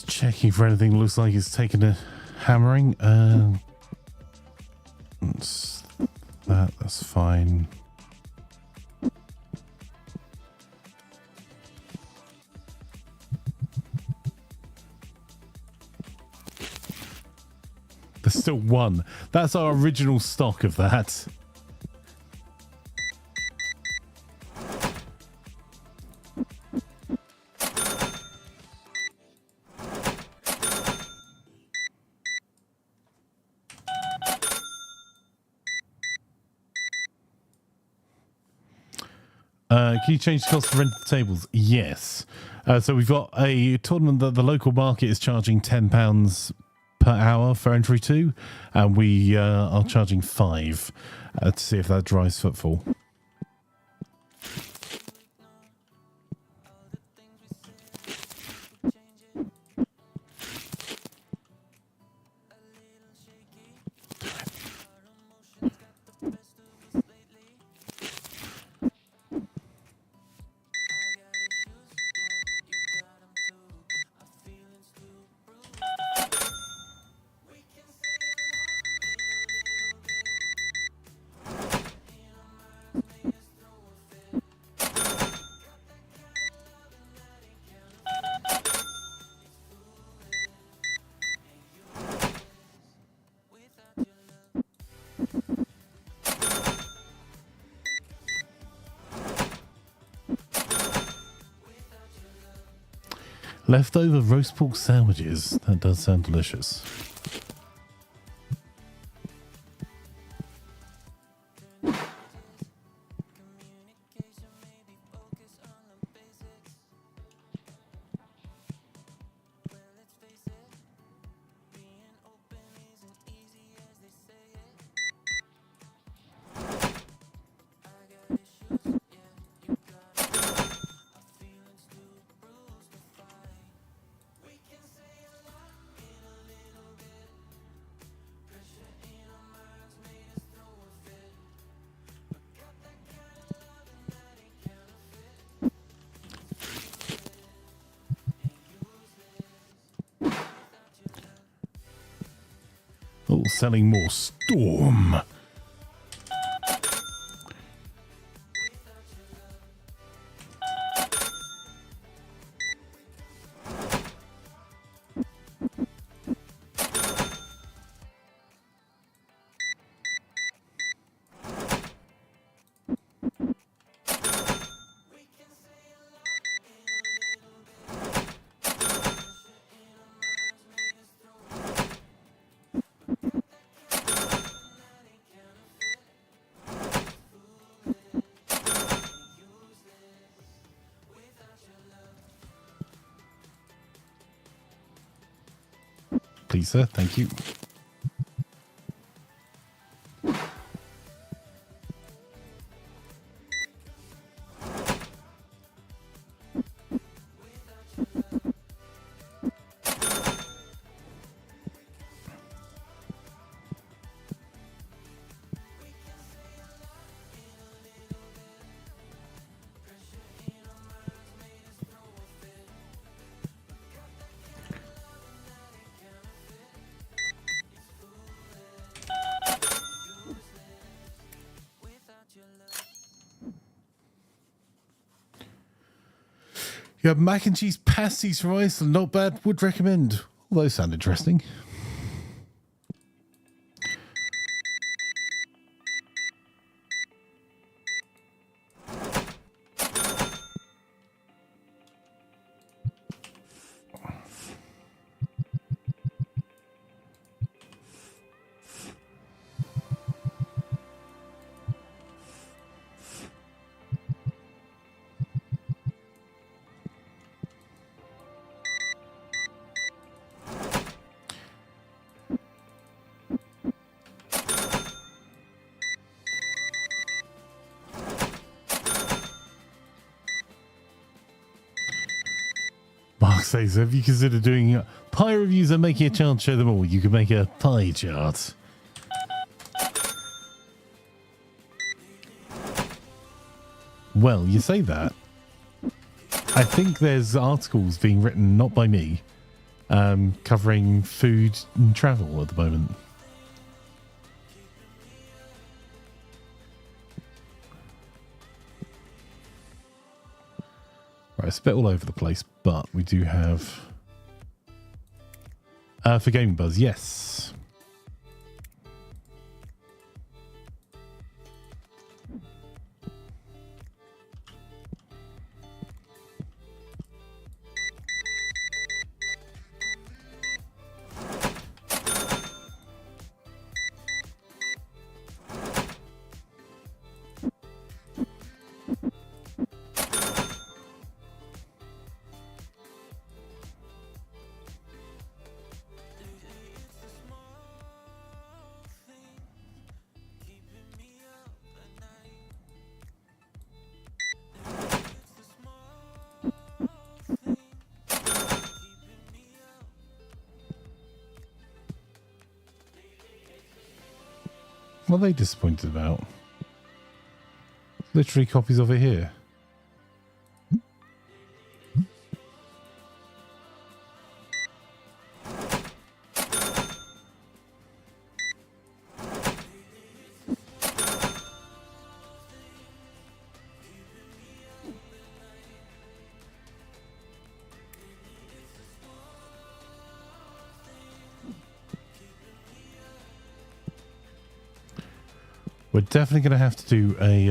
[SPEAKER 3] Checking for anything looks like it's taken a hammering. That's fine. There's still 1. That's our original stock of that. Can you change the cost to rent the tables? Yes. So we've got a tournament that the local market is charging £10 per hour for entry to, and we are charging 5 to see if that drives footfall. Leftover roast pork sandwiches. That does sound delicious. Oh, selling more Storm. please, sir. Thank you. You have mac and cheese pasties from Iceland. Not bad. Would recommend. All those sound interesting. Mark says, have you considered doing pie reviews and making a chart to show them all? You could make a pie chart. Well, you say that. I think there's articles being written, not by me, covering food and travel at the moment. Right, it's a bit all over the place, but we do have... for Gaming Buzz, yes. What are they disappointed about? Literally copies of it here. We're definitely going to have to do a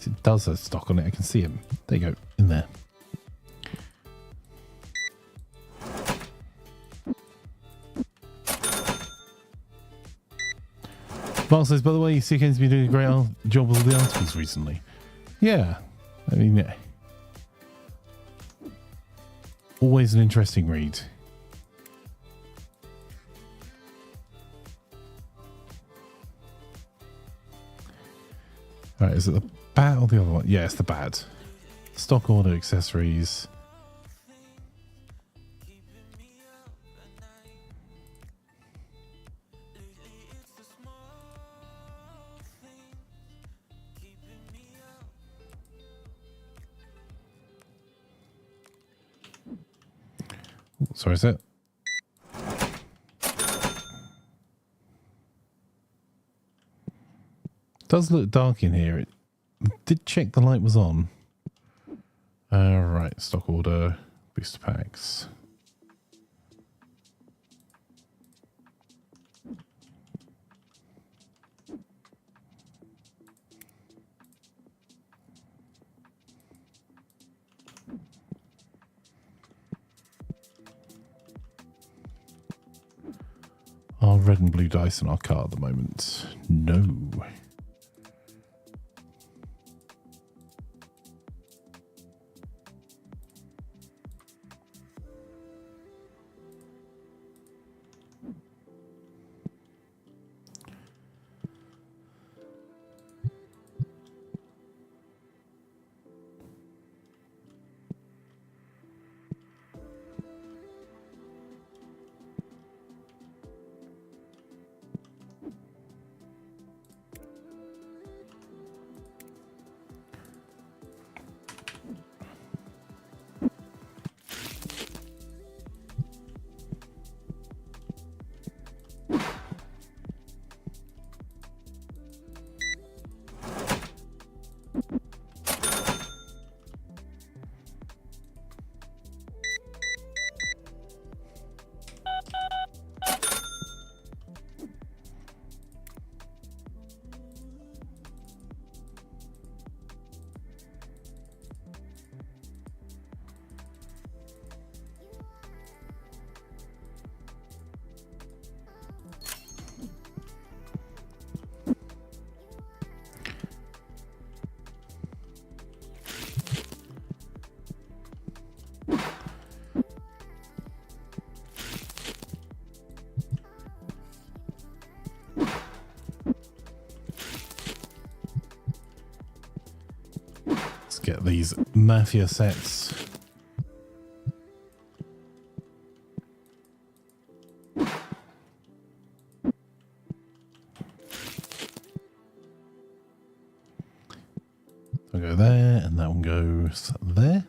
[SPEAKER 3] it does have stock on it. I can see him. There you go, in there. Mark says, by the way, CK's been doing a great job with the articles recently. Yeah, I mean, always an interesting read. Right, is it the bat or the other one? Yeah, it's the bat. Stock order accessories. Ooh, sorry, is it? Does look dark in here. It did check the light was on. Right, stock order, booster packs. Are red and blue dice in our car at the moment? No. these Mafia sets. I'll go there, and that one goes there.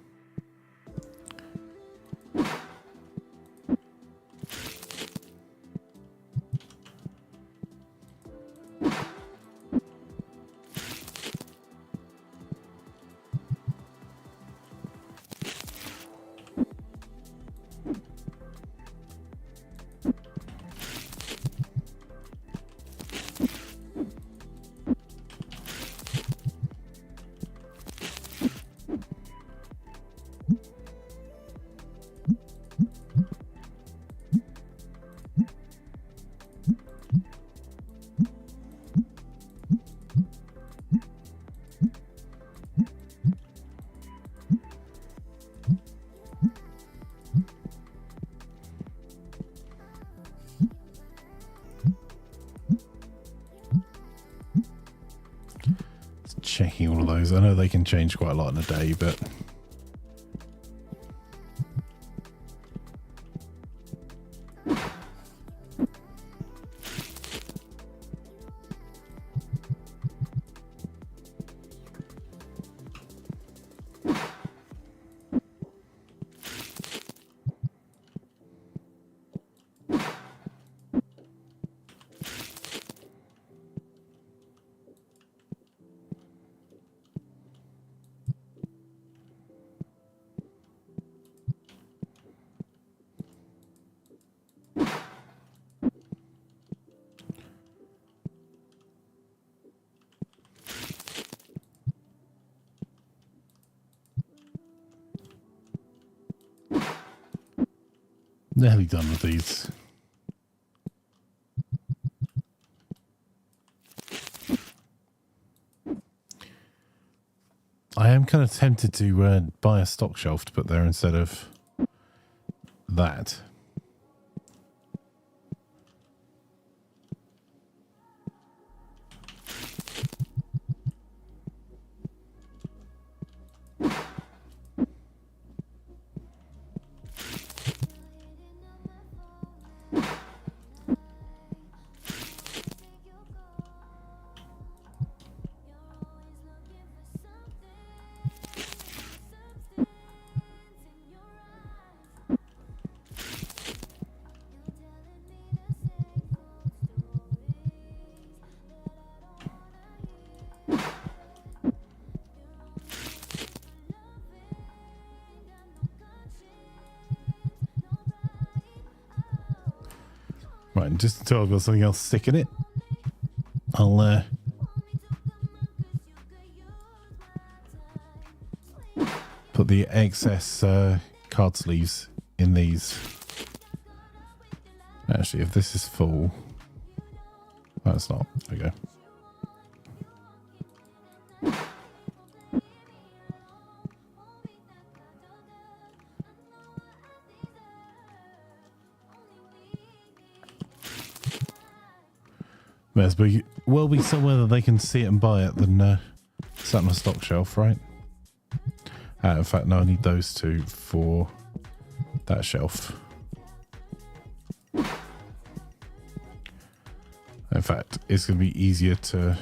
[SPEAKER 3] Checking all of those. I know they can change quite a lot in a day, but nearly done with these. I am kind of tempted to buy a stock shelf to put there instead of that. Right, and just until I've got something else stick in it, I'll put the excess card sleeves in these. Actually, if this is full, no, it's not. There we go. There's will be somewhere that they can see it and buy it than sat on a stock shelf, right? In fact, no, I need those two for that shelf. In fact, it's going to be easier to...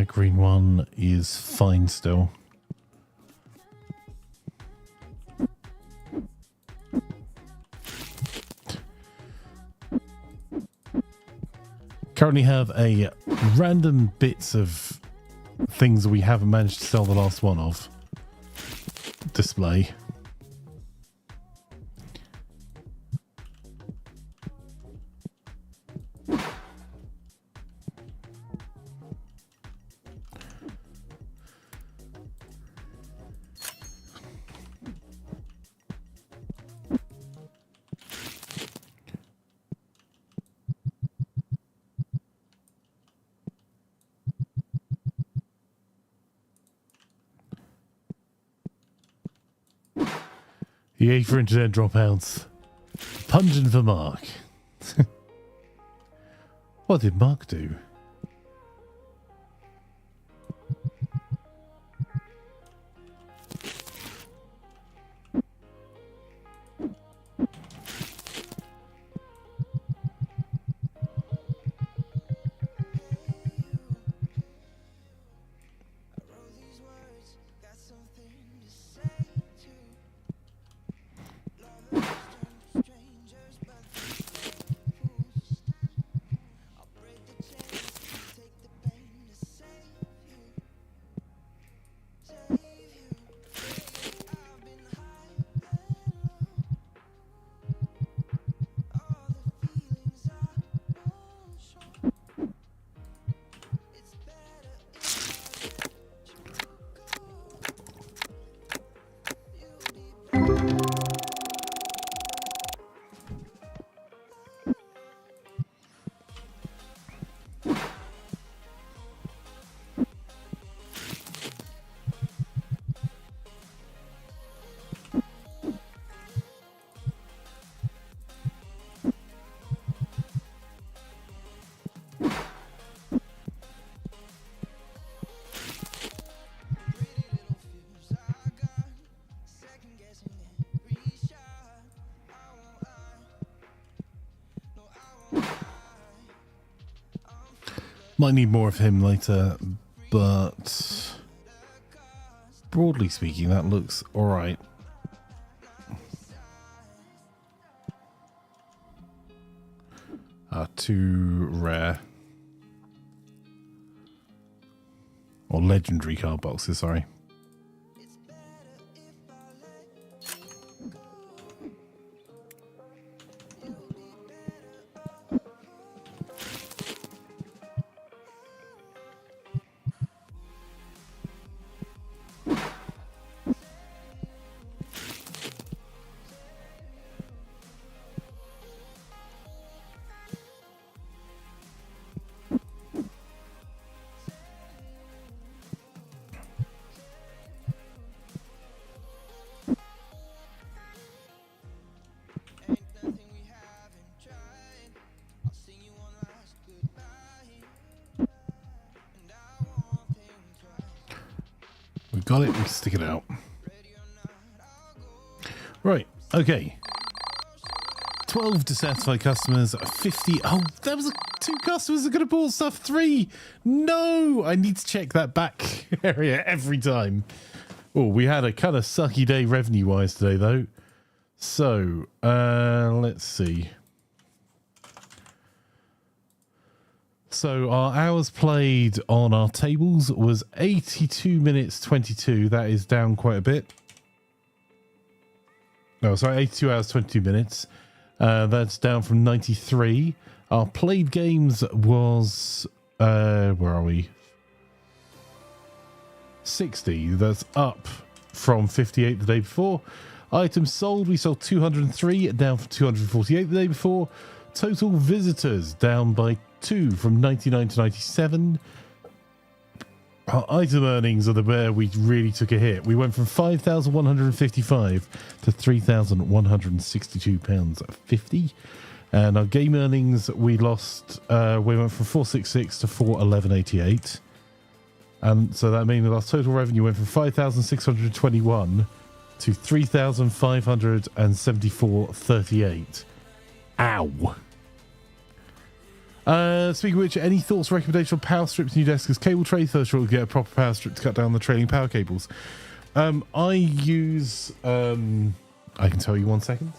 [SPEAKER 3] Green one is fine still. Currently have a random bits of things that we haven't managed to sell the last one of display. Yay for internet dropouts. Pungent for Mark. What did Mark do? Might need more of him later, but broadly speaking, that looks alright. Too rare. Or legendary card boxes, sorry. Got it, we can stick it out. Right, okay. 12 dissatisfied customers, 50. Oh, there was 2 customers that could have bought stuff. 3. No, I need to check that back area every time. Oh, we had a kind of sucky day revenue wise today, though. So, let's see. So our hours played on our tables was 82 minutes 22. That is down quite a bit. No, sorry, 82 hours 22 minutes. That's down from 93. Our played games was where are we? 60. That's up from 58 the day before. Items sold, we sold 203, down from 248 the day before. Total visitors down by 2 from 99 to 97. Our item earnings are the where we really took a hit. We went from 5,155 to £3,162.50. And our game earnings, we lost, we went from 466 to 411.88. And so that means that our total revenue went from 5,621 to 3,574.38. Ow. Speaking of which, any thoughts, recommendations on power strips in your desk as cable tray? First, you'll get a proper power strip to cut down the trailing power cables. I use. I can tell you 1 second.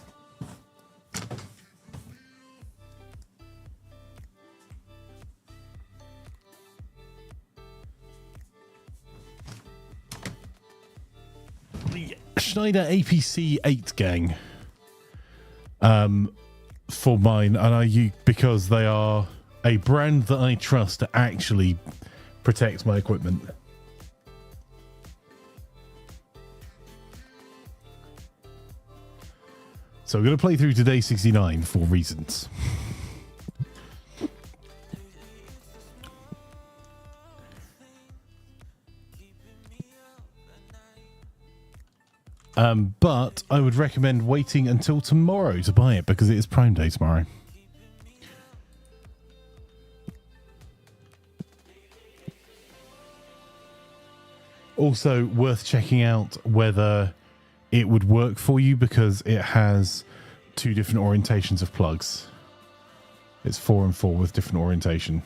[SPEAKER 3] The Schneider APC 8 gang. For mine, and I use because they are a brand that I trust to actually protect my equipment. So I'm going to play through today 69 for reasons. But I would recommend waiting until tomorrow to buy it because it is Prime Day tomorrow. Also worth checking out whether it would work for you because it has 2 different orientations of plugs. It's 4 and 4 with different orientation.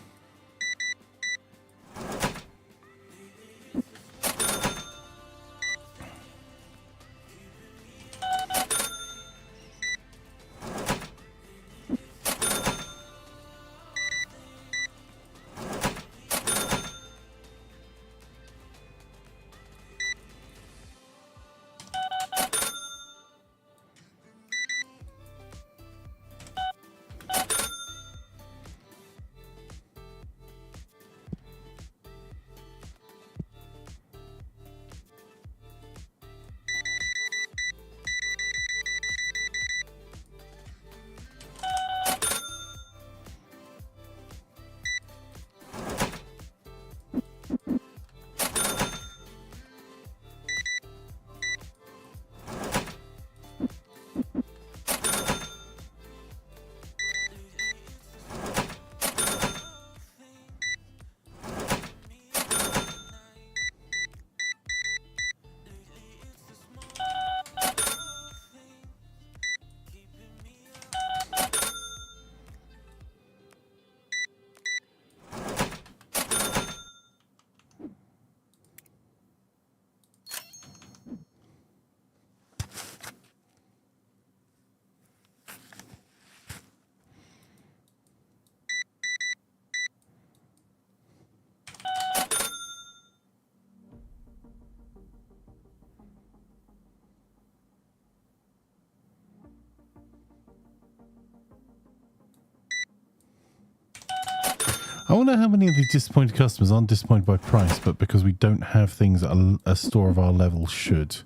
[SPEAKER 3] I wonder how many of these disappointed customers aren't disappointed by price, but because we don't have things that a store of our level should.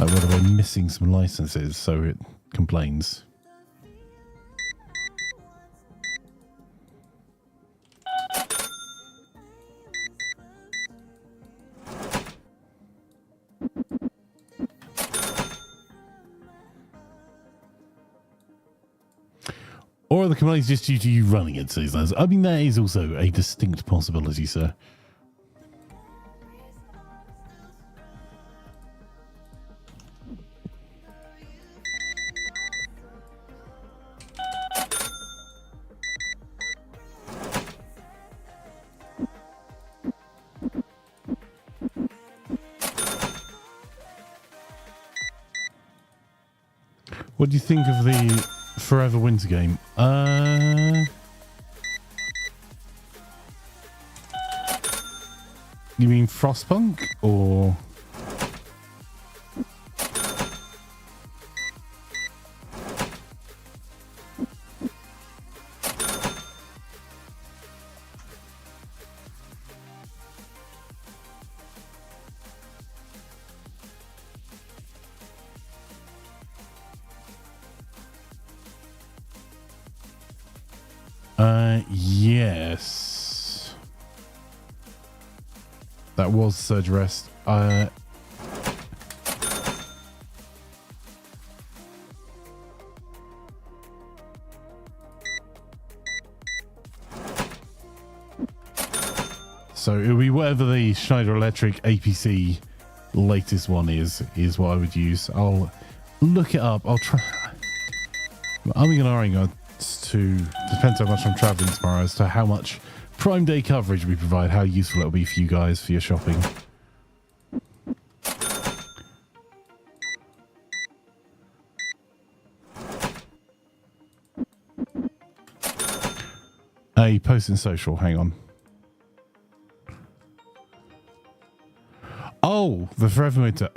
[SPEAKER 3] Like whether we're missing some licenses, so it complains. Or are the complaints just due to you running it, Cesar? I mean, that is also a distinct possibility, sir. What do you think of the Forever Winter game? You mean Frostpunk or? Yes. That was Surge Rest. So it'll be whatever the Schneider Electric APC latest one is what I would use. I'll look it up. I'll try. I'm going to depends how much I'm traveling tomorrow as to how much Prime Day coverage we provide, how useful it'll be for you guys for your shopping. A post in social, hang on. Oh, the Forever Winter.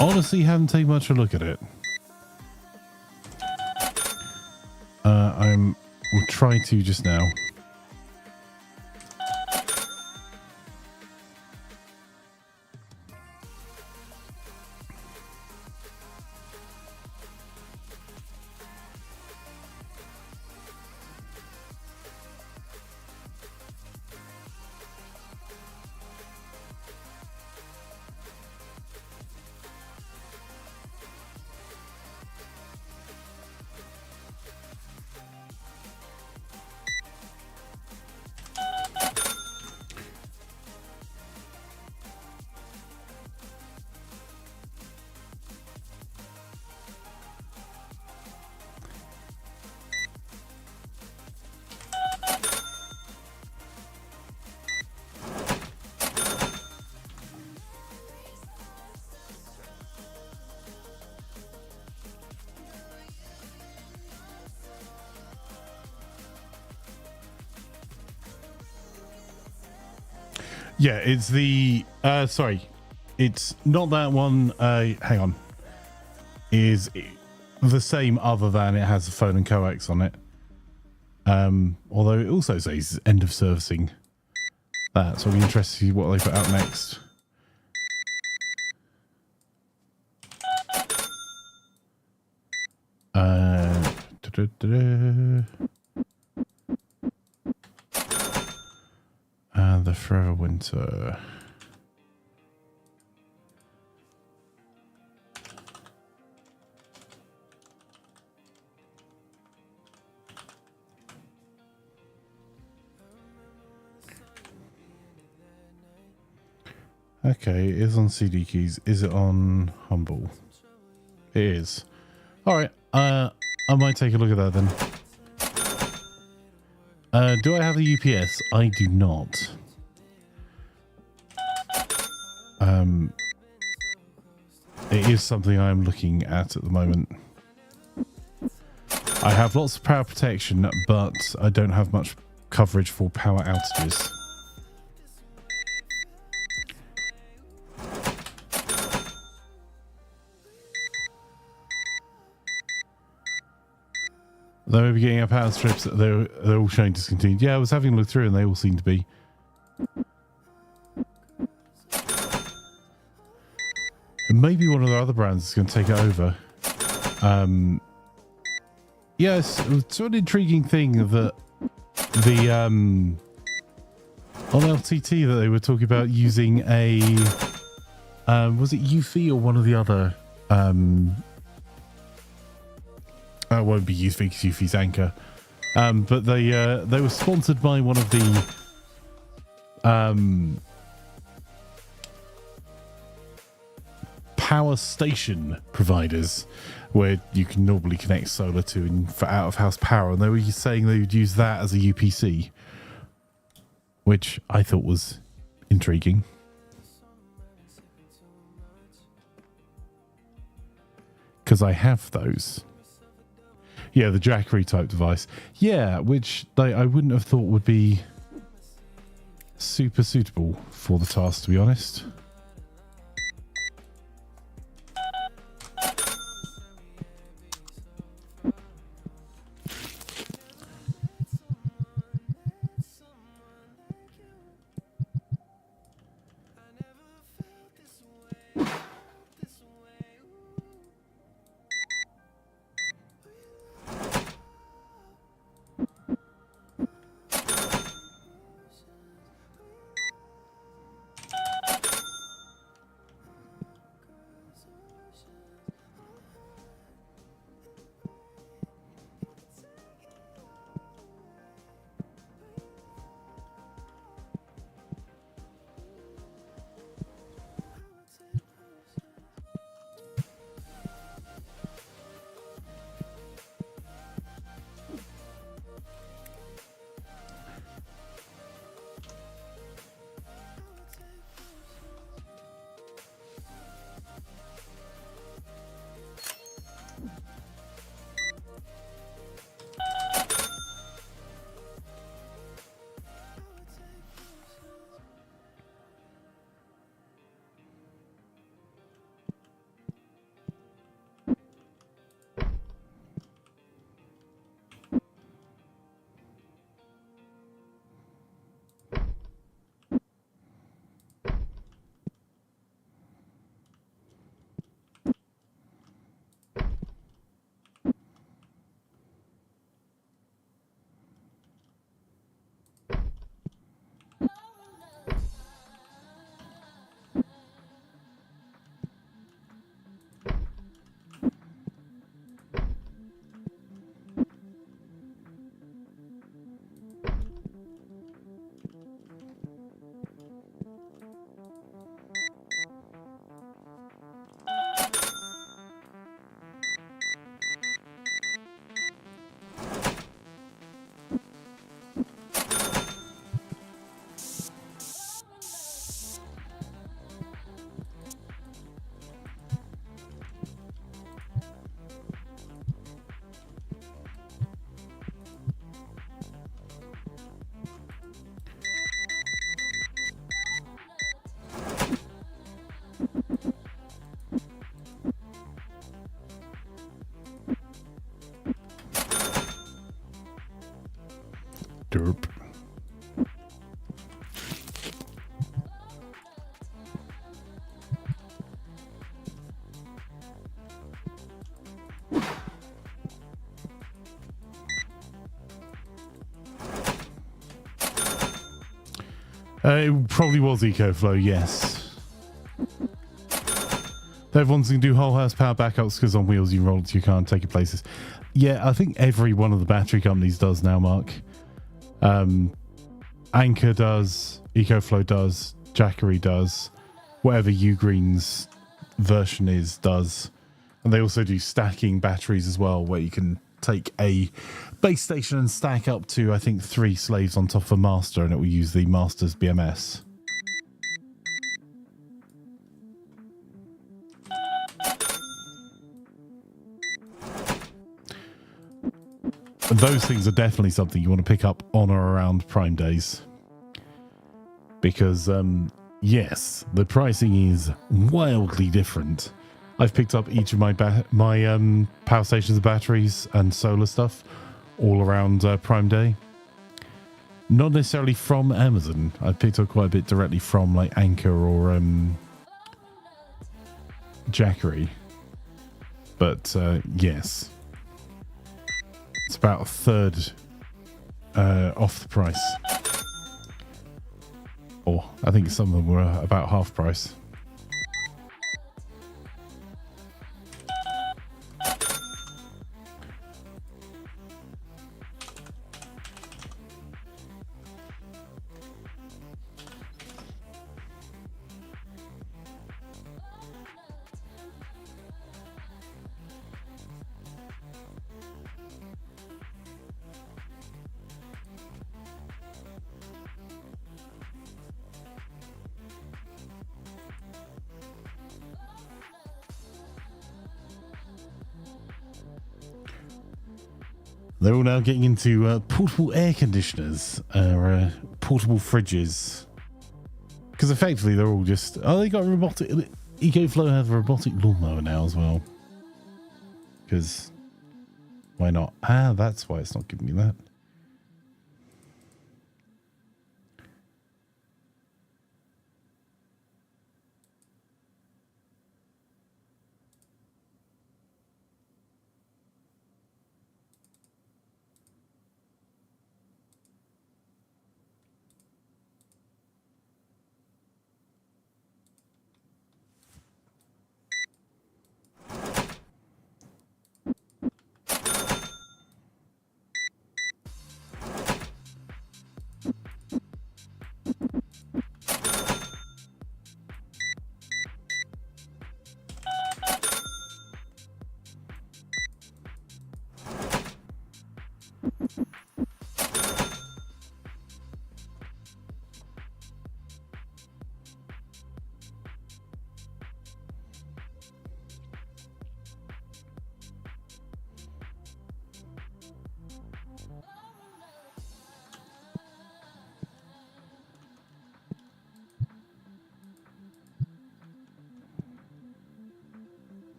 [SPEAKER 3] Honestly, haven't taken much of a look at it. We'll try to just now. Yeah, it's the sorry, it's not that one. Hang on, is the same other than it has a phone and coax on it. Although it also says end of servicing that, so I'll be interested to see what they put out next. And the Forever Winter. Okay, it is on CD keys. Is it on Humble? It is. All right. I might take a look at that then. Do I have the UPS? I do not. It is something I'm looking at the moment. I have lots of power protection, but I don't have much coverage for power outages. They may be getting our power strips. They're all showing discontinued. Yeah, I was having a look through and they all seem to be. And maybe one of the other brands is going to take it over. Yes, it's an intriguing thing that the on LTT that they were talking about using a was it Eufy or one of the other it won't be Eufy because Eufy's Anchor, but they were sponsored by one of the power station providers where you can normally connect solar to and for out of house power, and they were saying they would use that as a UPC, which I thought was intriguing. Because I have those. Yeah, the Jackery type device. Yeah, which I wouldn't have thought would be super suitable for the task, to be honest. It probably was EcoFlow, yes. Everyone's going to do whole house power backups because on wheels you roll it to your car and take it places. Yeah, I think every one of the battery companies does now, Mark. Anchor does, EcoFlow does, Jackery does, whatever Ugreen's version is does. And they also do stacking batteries as well, where you can take a base station and stack up to, I think, 3 slaves on top of a master, and it will use the master's BMS. And those things are definitely something you want to pick up on or around Prime days. Because, yes, the pricing is wildly different. I've picked up each of my power stations, batteries, and solar stuff all around Prime Day. Not necessarily from Amazon. I've picked up quite a bit directly from like Anchor or Jackery. But yes, it's about a third off the price. Or I think some of them were about half price. They're all now getting into portable air conditioners or portable fridges. Because effectively they're all just... Oh, they got a robotic... EcoFlow have a robotic lawnmower now as well. Because why not? Ah, that's why it's not giving me that.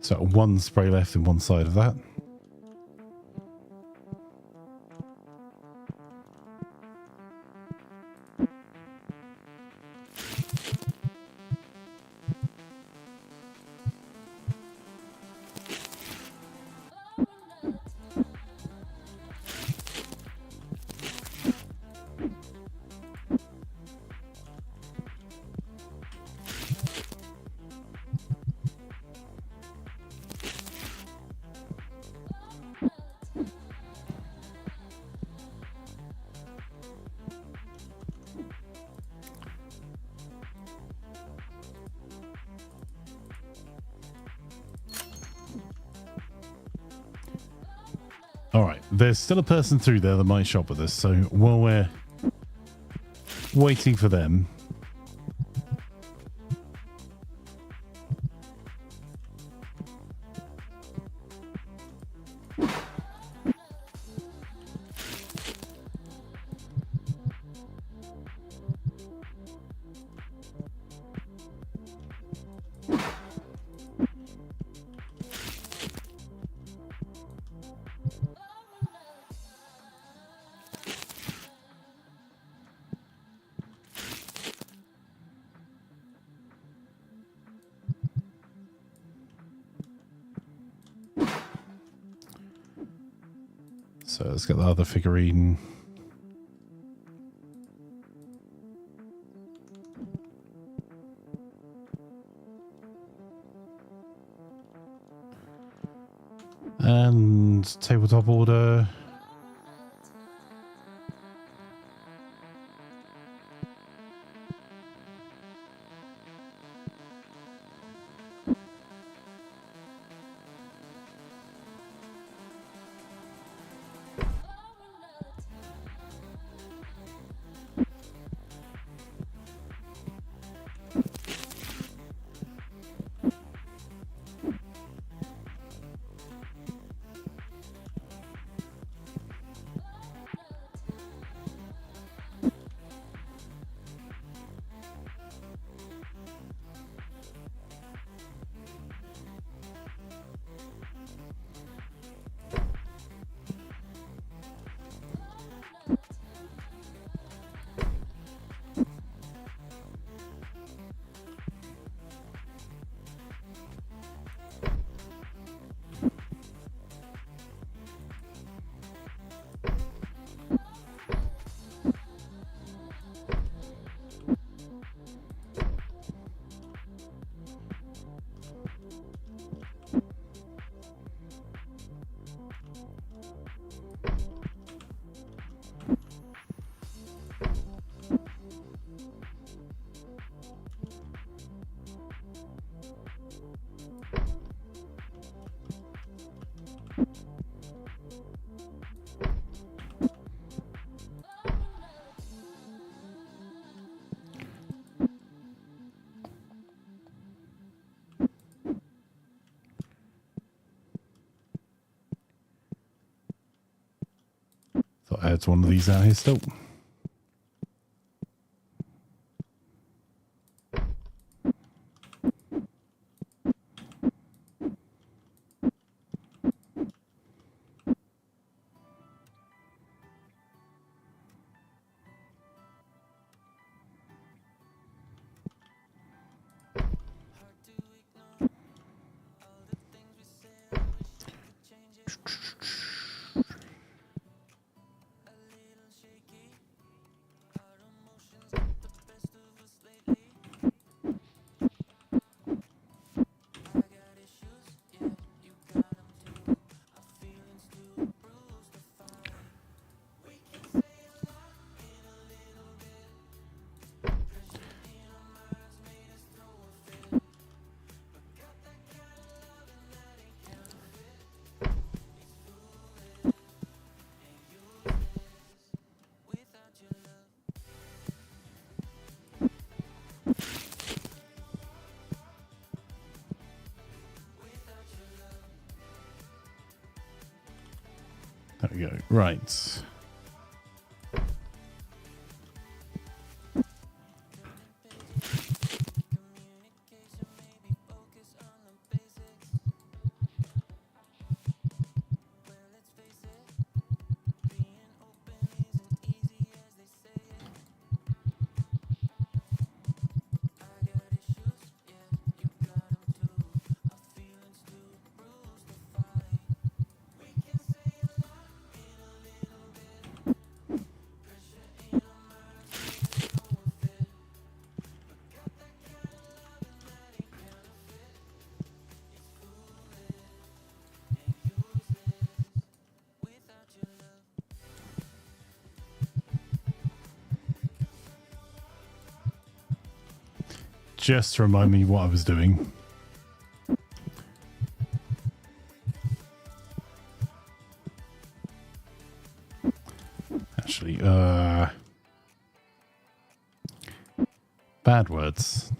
[SPEAKER 3] So one spray left in one side of that. All right, there's still a person through there that might shop with us, so while we're waiting for them... So let's get the other figurine. And tabletop order. Thought I had one of these out here still. There we go. Right. Just to remind me what I was doing. Actually, bad words.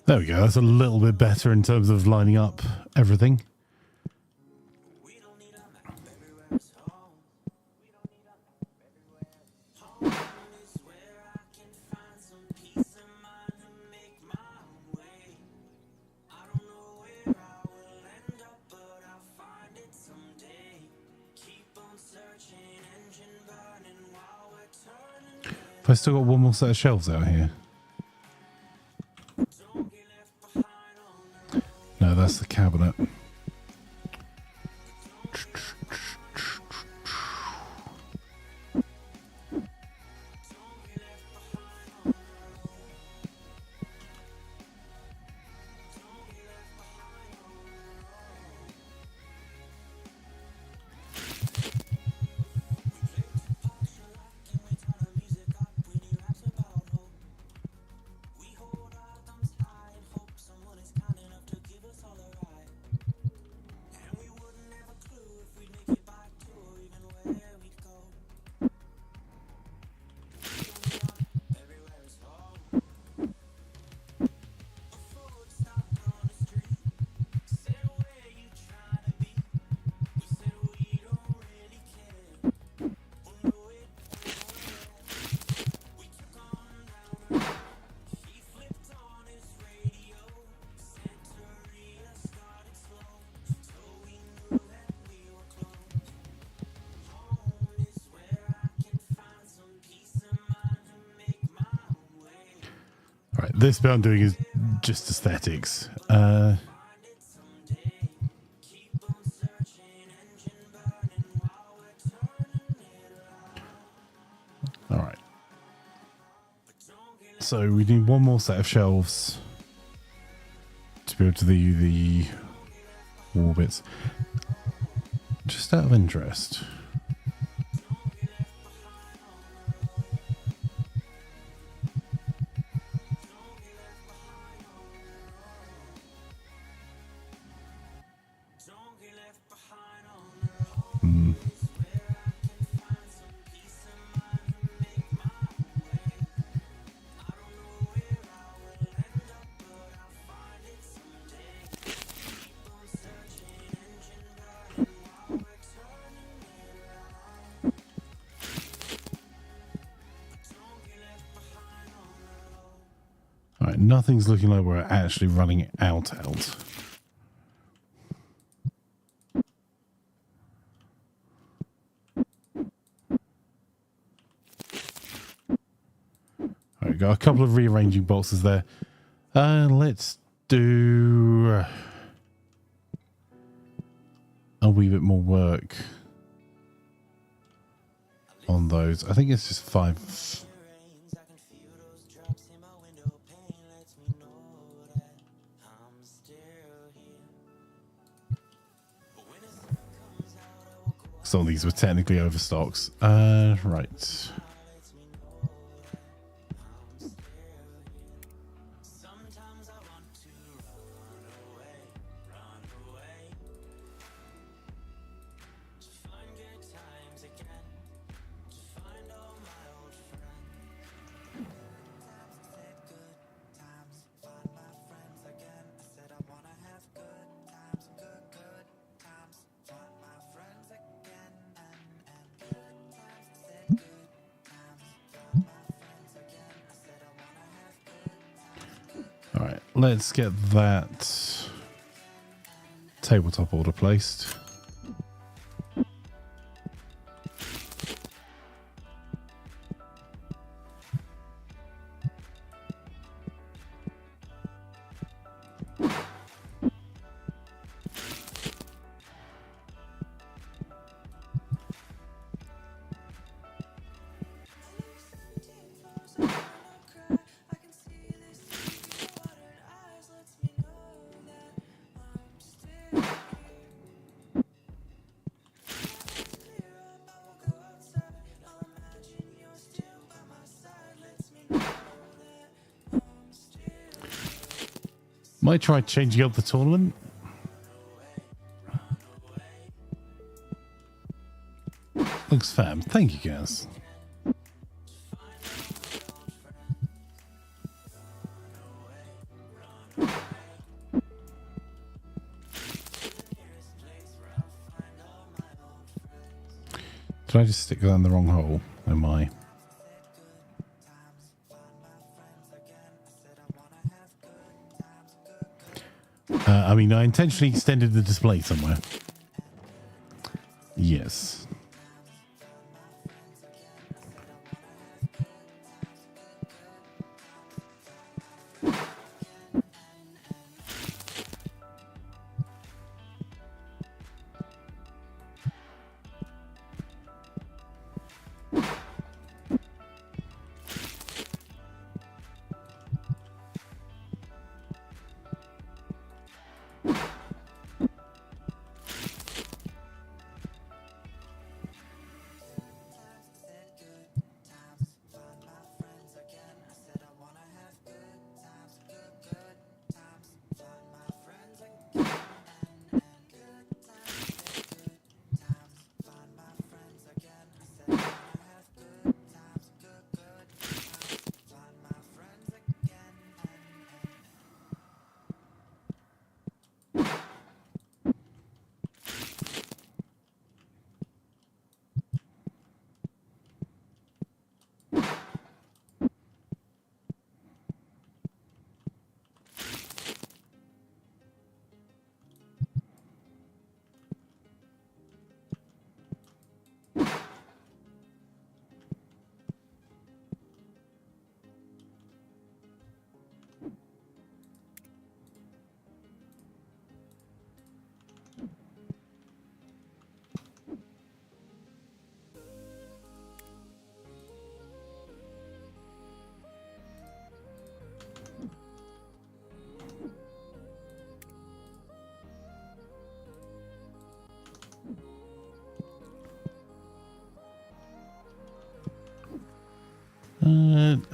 [SPEAKER 3] There we go. That's a little bit better in terms of lining up everything. Have I still got one more set of shelves out here? No, that's the cabinet. This bit I'm doing is just aesthetics. All right. So we need one more set of shelves to be able to do the wall bits. Just out of interest. Alright, nothing's looking like we're actually running out. Alright, got a couple of rearranging boxes there. Let's do a wee bit more work on those. I think it's just 5. Some of these were technically overstocks. Right. Alright, let's get that tabletop order placed. Might try changing up the tournament. Looks fab. Thank you, guys. Did I just stick that in the wrong hole? Oh my. I mean, I intentionally extended the display somewhere. Yes.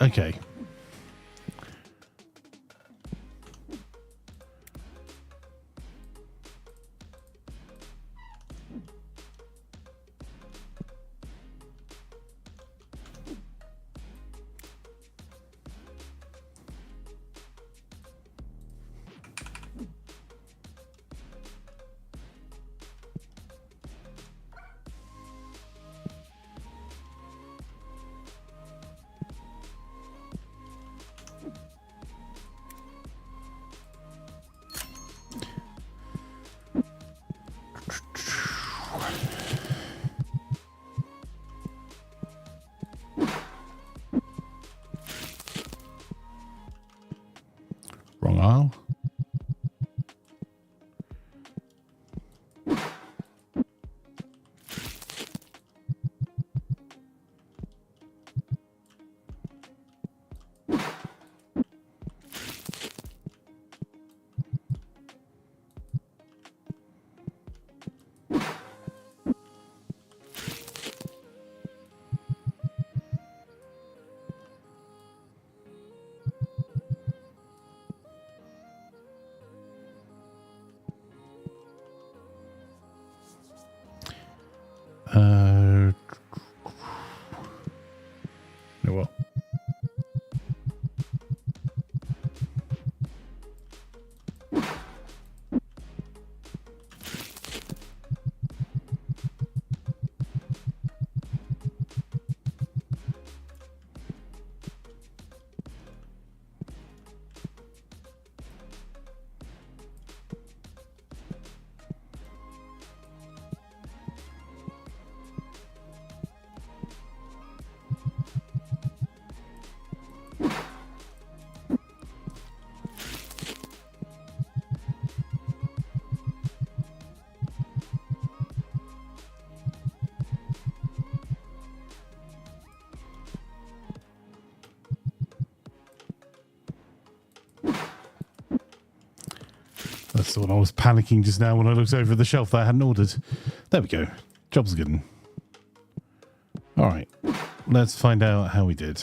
[SPEAKER 3] Okay. Wrong aisle. You know what? That's the one I was panicking just now when I looked over the shelf that I hadn't ordered. There we go. Job's good. All right. Let's find out how we did.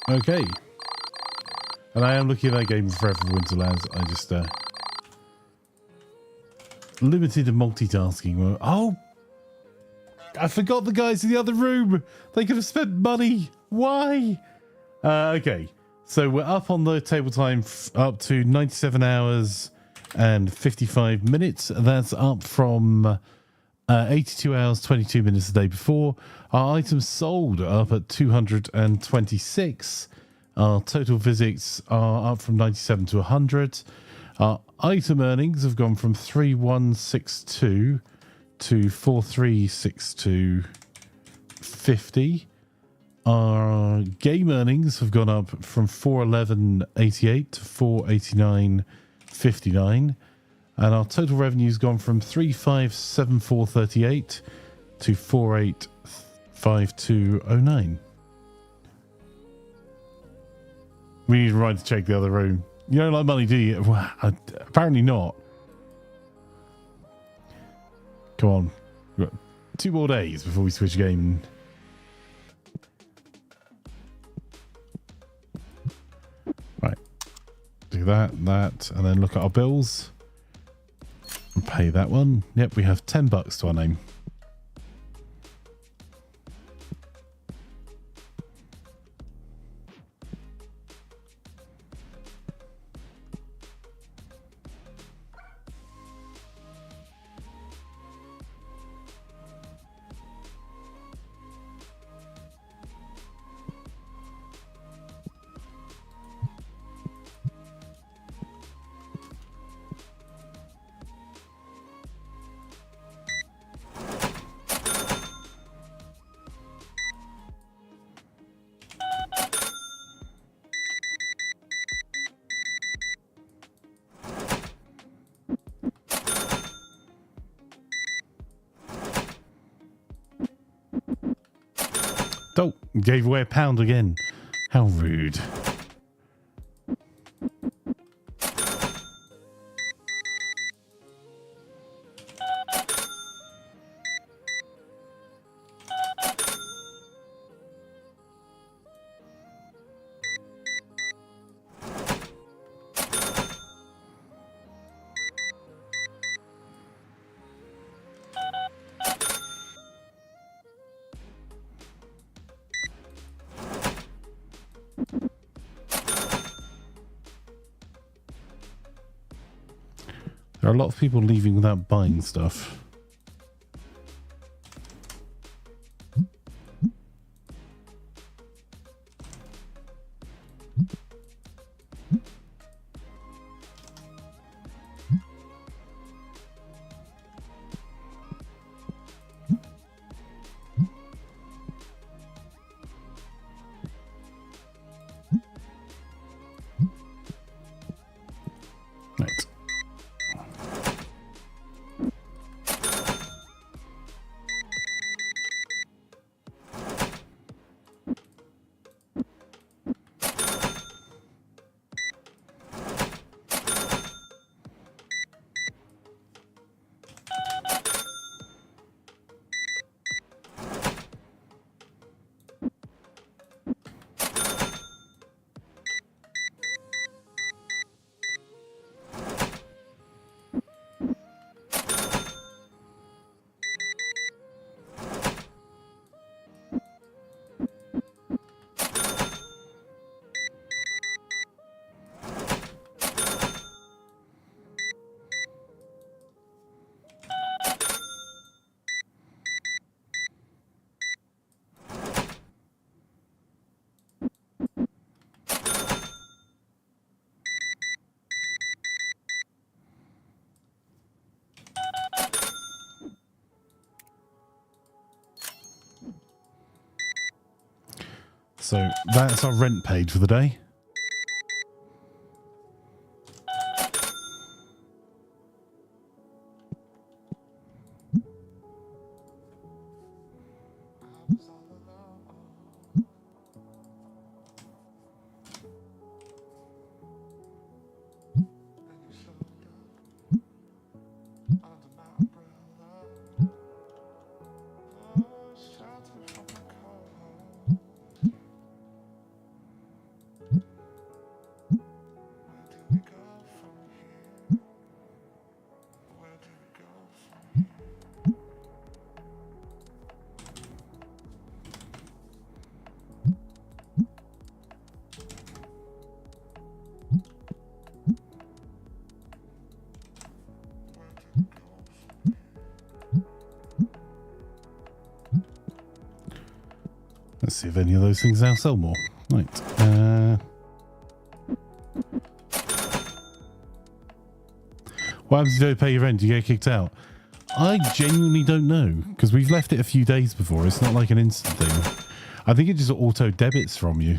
[SPEAKER 3] Okay. And I am looking at that game Forever Winterlands. I just limited multitasking. Oh, I forgot the guys in the other room. They could have spent money. Why? Okay. So we're up on the table time up to 97 hours and 55 minutes. That's up from 82 hours, 22 minutes the day before. Our items sold are up at 226. Our total visits are up from 97 to 100. Our item earnings have gone from 3162 to 4362.50. Our game earnings have gone up from 411.88 to 489.59. And our total revenue's gone from 3574.38 to 4852.09. We need a ride to check the other room. You don't like money, do you? Well, apparently not. Come on. We've got 2 more days before we switch game. Right. Do that, and then look at our bills. And pay that one. Yep, we have $10 to our name. Oh, gave away £1 again. How rude. There are a lot of people leaving without buying stuff. Right. So that's our rent paid for the day. see if any of those things now sell more. Right. What happens if you don't pay your rent? Do you get kicked out? I genuinely don't know, because we've left it a few days before. It's not like an instant thing. I think it just auto debits from you.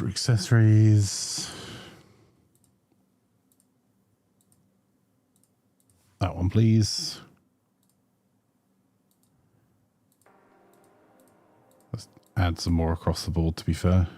[SPEAKER 3] Accessories. That one, please. Let's add some more across the board, to be fair.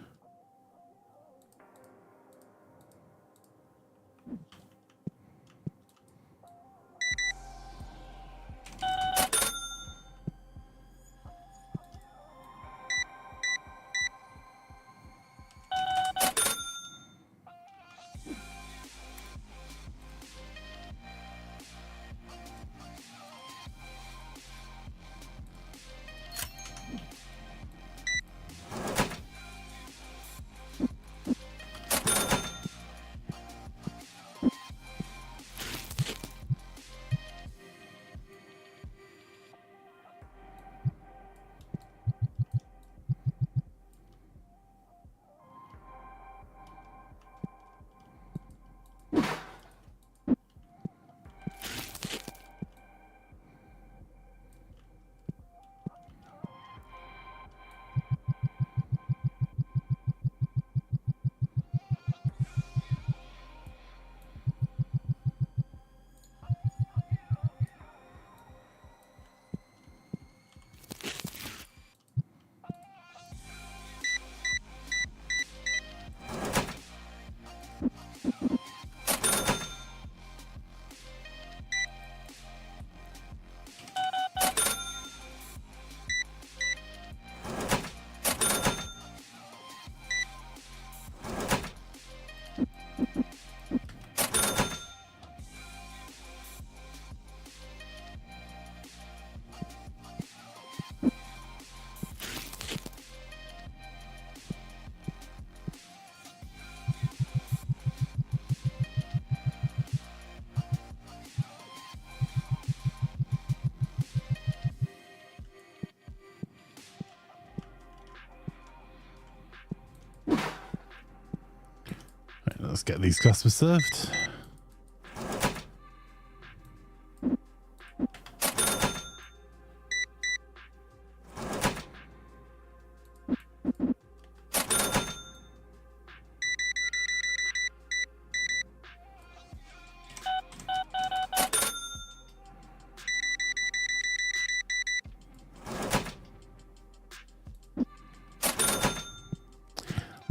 [SPEAKER 3] Let's get these customers served.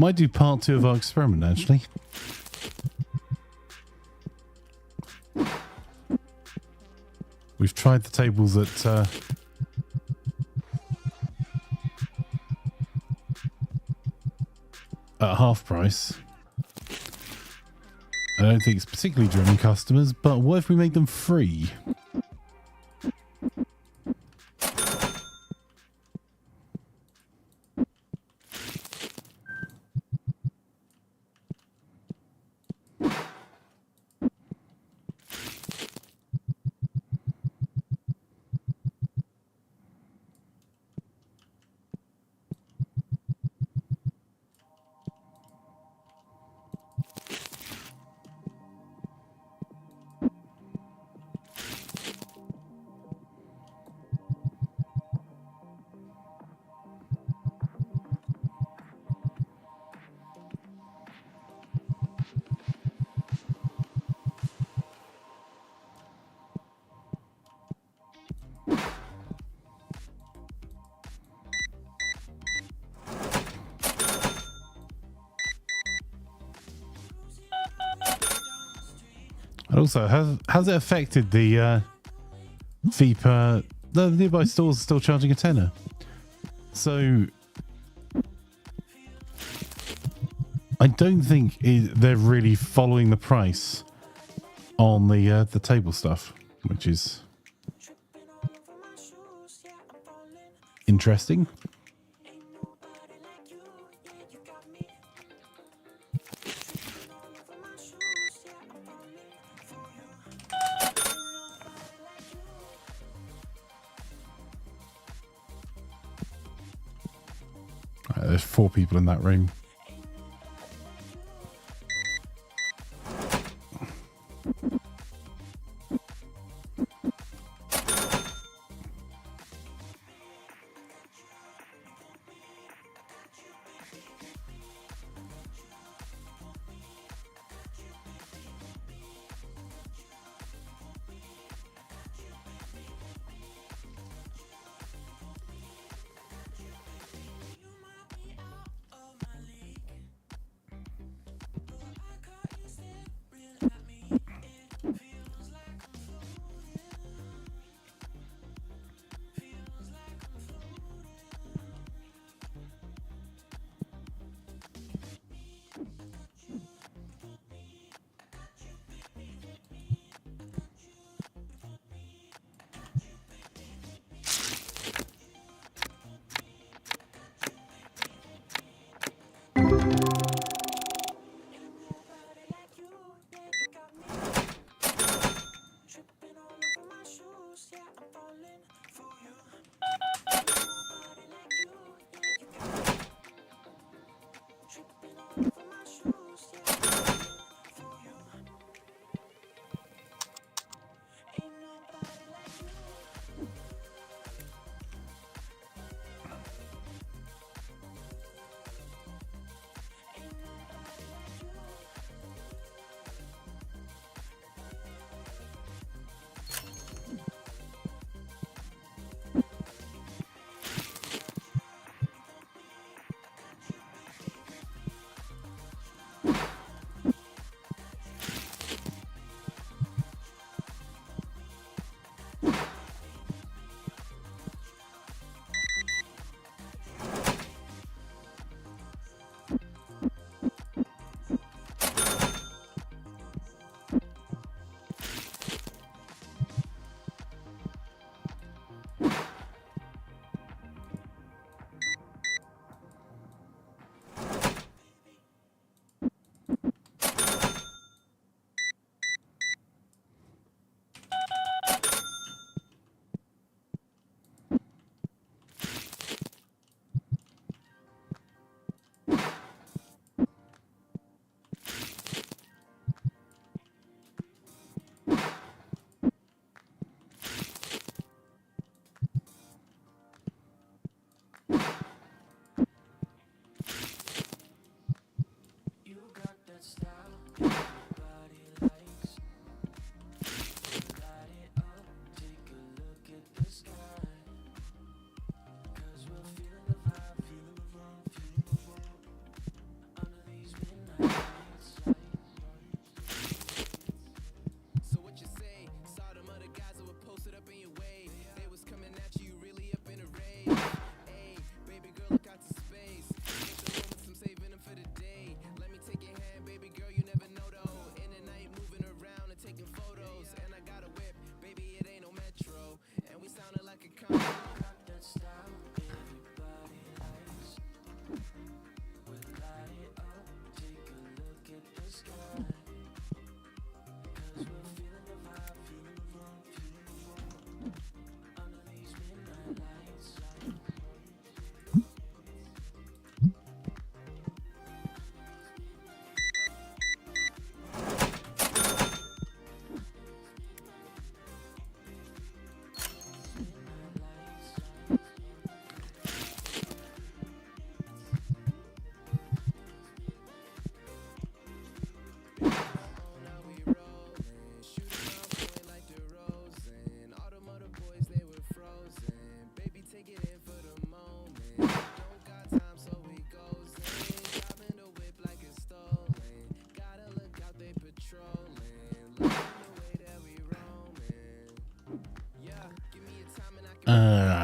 [SPEAKER 3] Might do part 2 of our experiment, actually. We've tried the tables at half price. I don't think it's particularly driven customers, but what if we make them free? And also, has it affected the fee per... The nearby stores are still charging a tenner. So I don't think they're really following the price on the table stuff, which is interesting. There's 4 people in that room.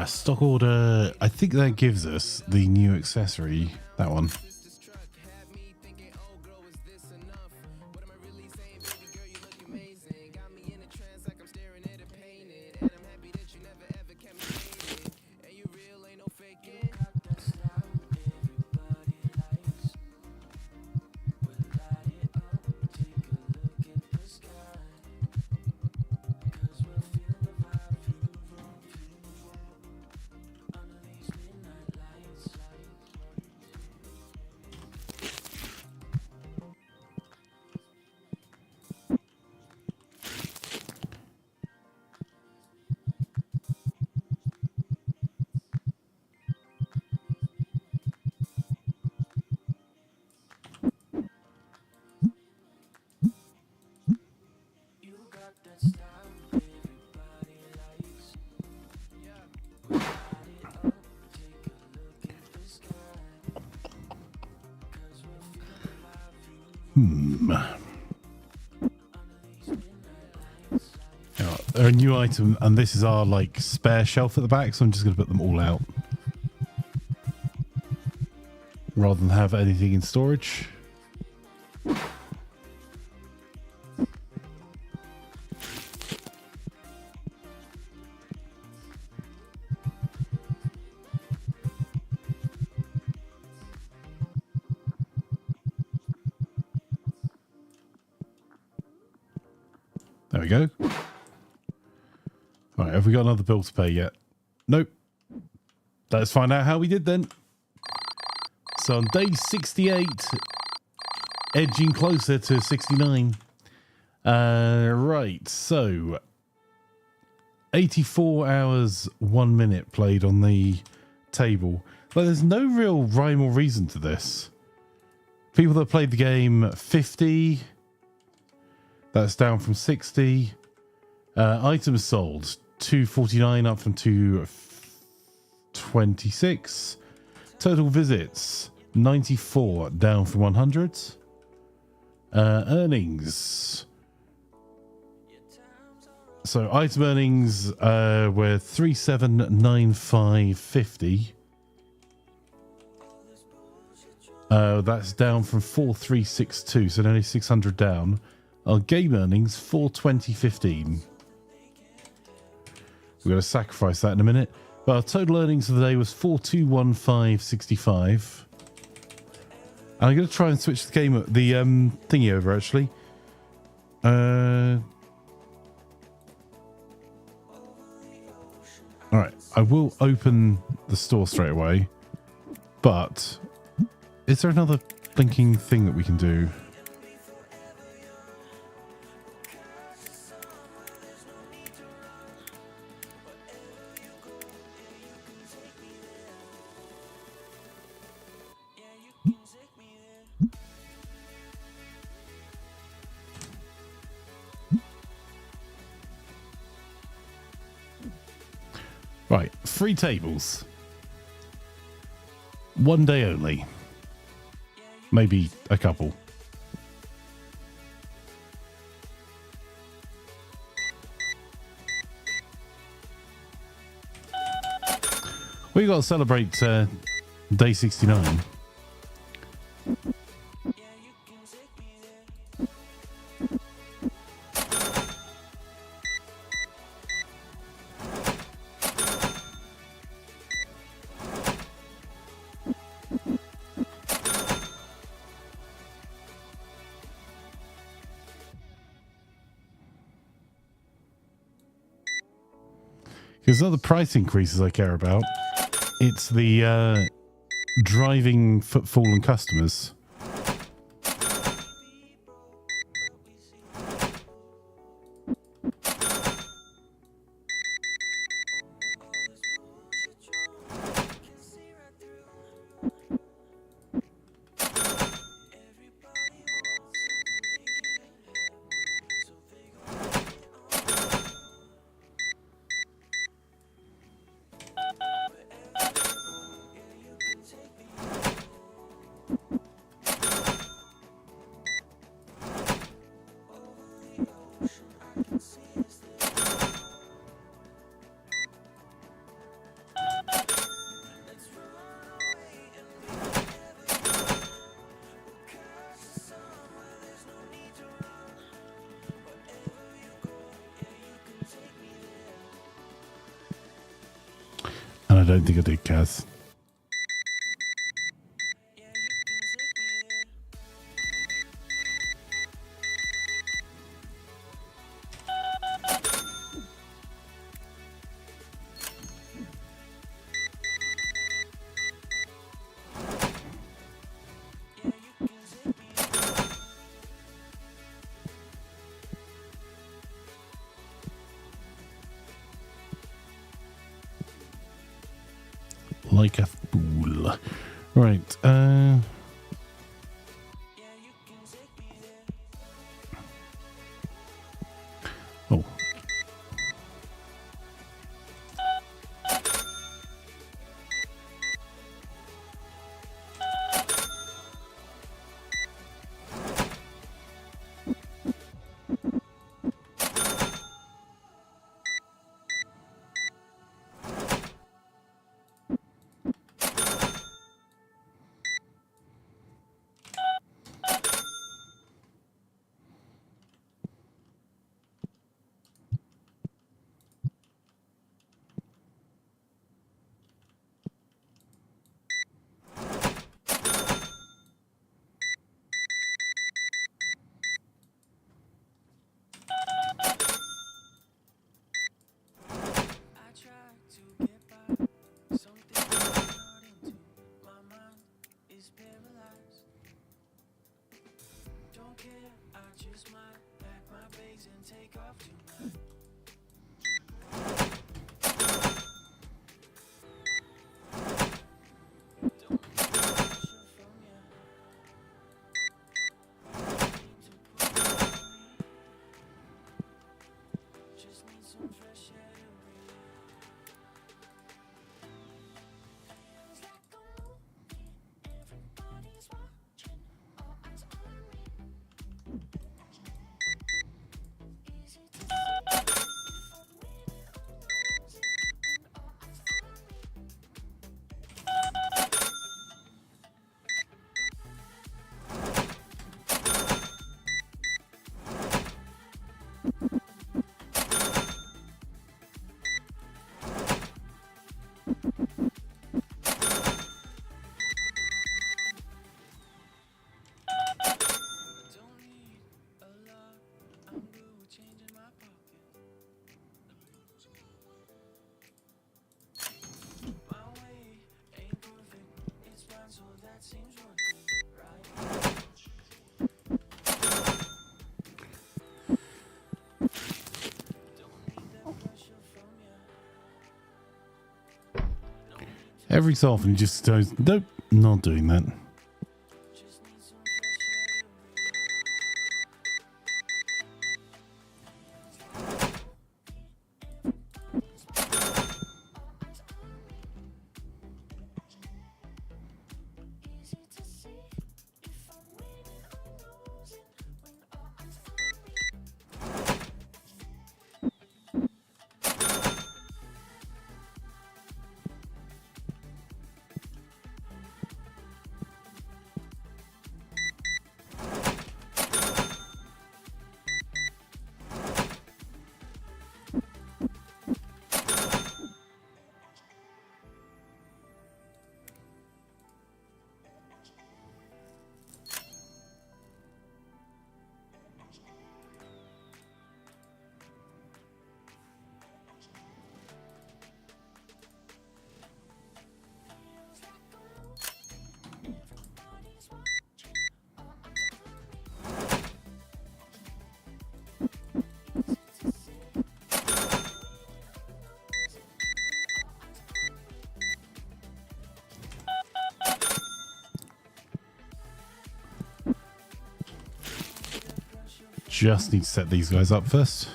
[SPEAKER 3] Stock order. I think that gives us the new accessory. That one. They're a new item, and this is our like spare shelf at the back, so I'm just going to put them all out rather than have anything in storage. There we go. Right, have we got another bill to pay yet? Nope. Let's find out how we did then. So on day 68, edging closer to 69. Right, so 84 hours, 1 minute played on the table. But there's no real rhyme or reason to this. People that played the game, 50. That's down from 60. Items sold, 249 up from 226. Total visits, 94 down from 100. Earnings. So item earnings were 3795.50. That's down from 4362, so nearly 600 down. Our game earnings 420.15. We're going to sacrifice that in a minute. But our total earnings for the day was 4215.65. I'm going to try and switch the game, the thingy over actually. All right, I will open the store straight away. But is there another blinking thing that we can do? Right, 3 tables. 1 day only. Maybe a couple. We got to celebrate day 69. It's not the price increases I care about. It's the driving footfall and customers. And I don't think I did, Kaz. Like a fool. Right. Oh. Every so often, he just goes, nope, not doing that. just need to set these guys up first.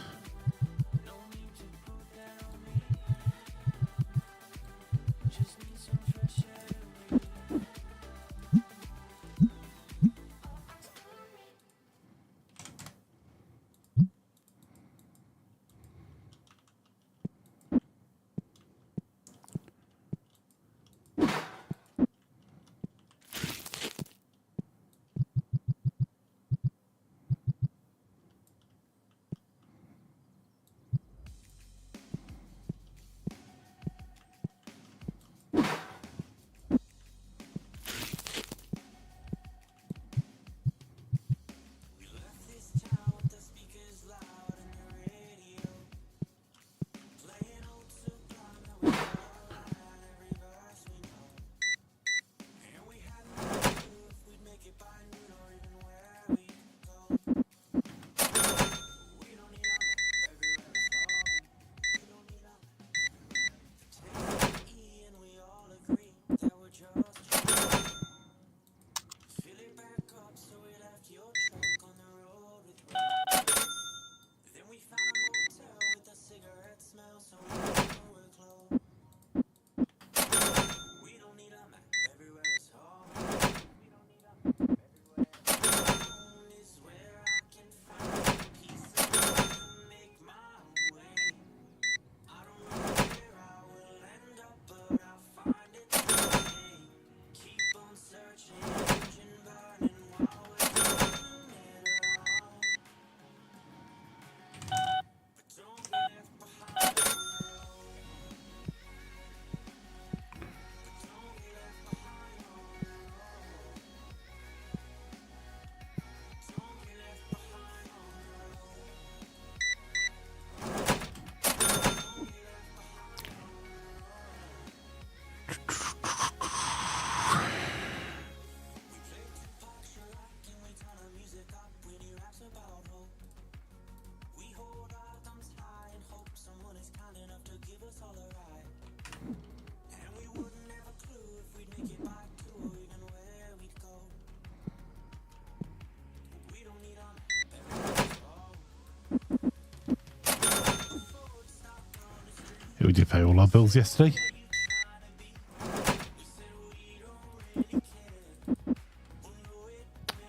[SPEAKER 3] We did pay all our bills yesterday.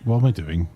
[SPEAKER 3] What am I doing?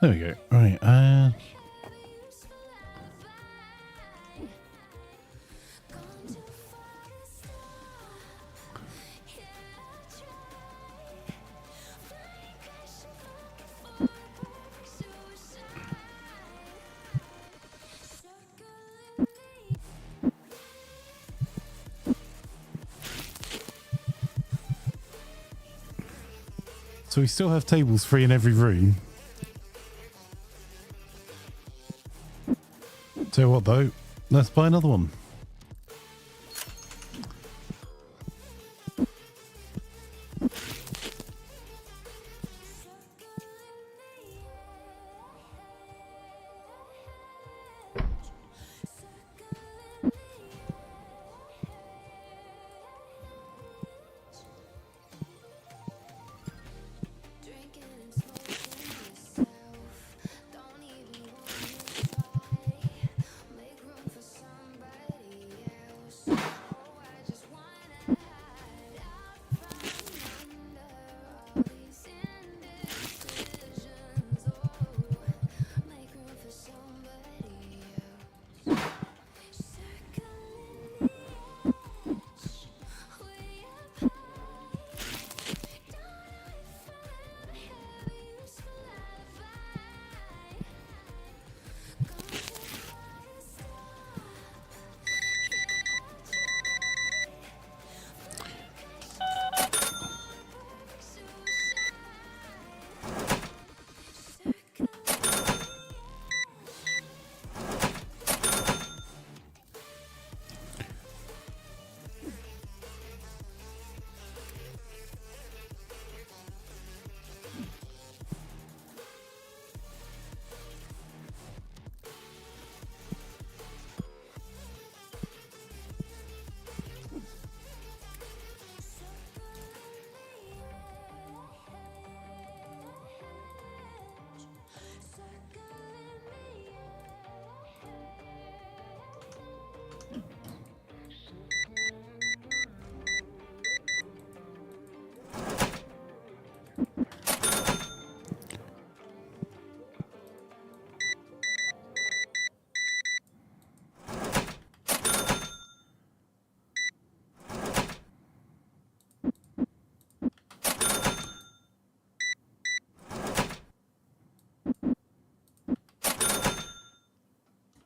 [SPEAKER 3] There we go. Right. So we still have tables free in every room. Tell you what though, let's buy another one.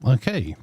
[SPEAKER 3] Okay.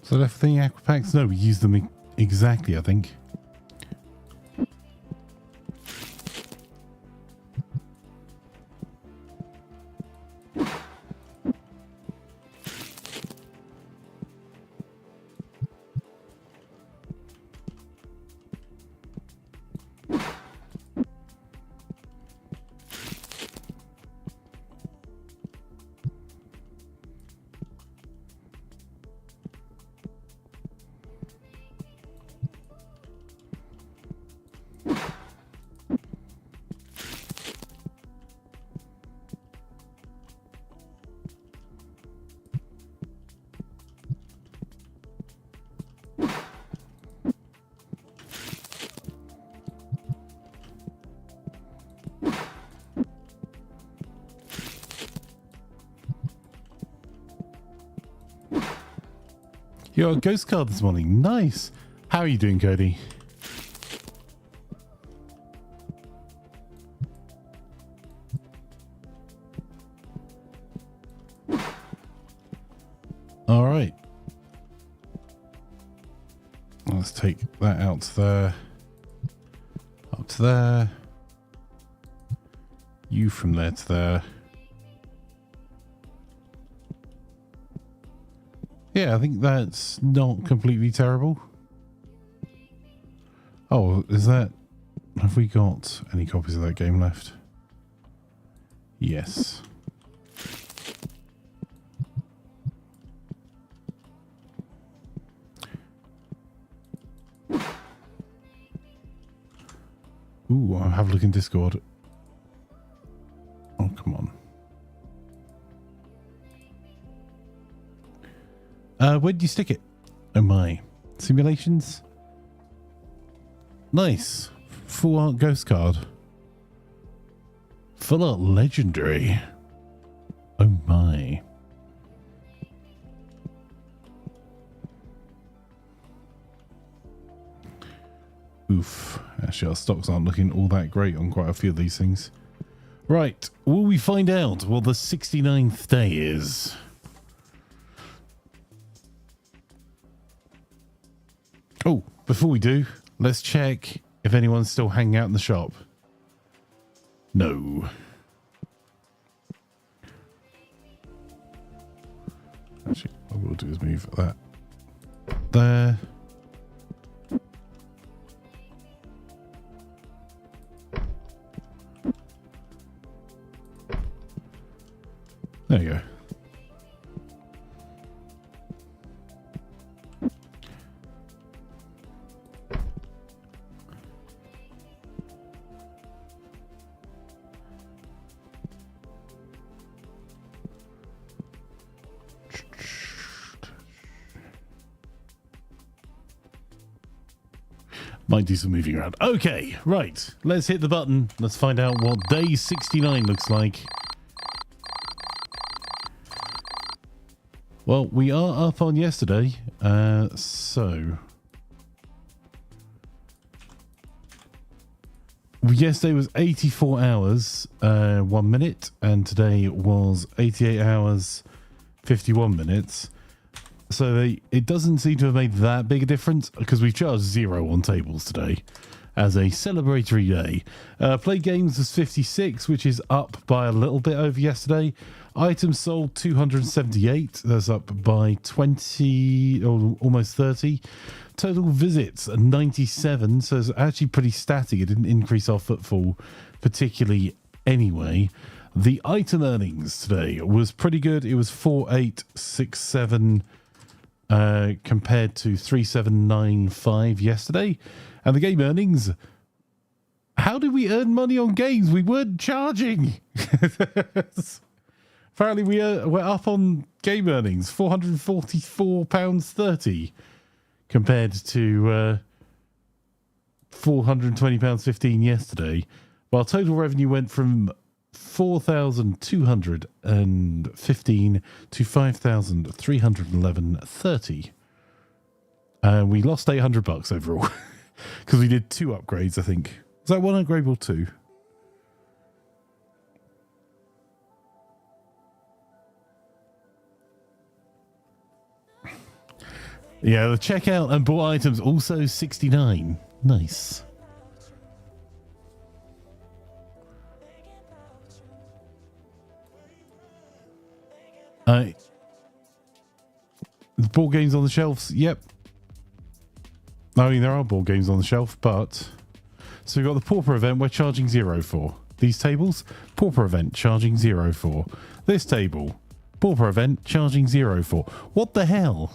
[SPEAKER 3] So left the aqua packs? No, we use them exactly, I think. You got a ghost card this morning. Nice. How are you doing, Cody? All right. Let's take that out to there. Up to there. You from there to there. Yeah, I think that's not completely terrible. Oh, is that... Have we got any copies of that game left? Yes. Ooh, I'll have a look in Discord. Oh, come on. Where did you stick it? Oh my. Simulations? Nice. Full art ghost card. Full art legendary. Oh my. Oof. Actually, our stocks aren't looking all that great on quite a few of these things. Right. Will we find out what the 69th day is? Oh, before we do, let's check if anyone's still hanging out in the shop. No. Actually, what we'll do is move that there. There you go. Might do some moving around. Okay, right. Let's hit the button. Let's find out what day 69 looks like. Well, we are up on yesterday, so... Yesterday was 84 hours, 1 minute, and today was 88 hours, 51 minutes. So it doesn't seem to have made that big a difference, because we've charged 0 on tables today as a celebratory day. Played games was 56, which is up by a little bit over yesterday. Items sold 278, that's up by 20 or almost 30. Total visits 97, so it's actually pretty static. It didn't increase our footfall particularly anyway. The item earnings today was pretty good. It was 4867 compared to 3795 yesterday. And the game earnings, how did we earn money on games? We weren't charging. Apparently we're up on game earnings, £444.30 compared to £420.15 yesterday. While total revenue went from 4,215 to 5,311.30. And we lost $800 overall because we did 2 upgrades, I think. Was that 1 upgrade or 2? Yeah, the checkout and bought items also 69. Nice. The board games on the shelves, yep. I mean, there are board games on the shelf, but... So we've got the Pauper event, we're charging 0 for. These tables, Pauper event, charging 0 for. This table, Pauper event, charging 0 for. What the hell?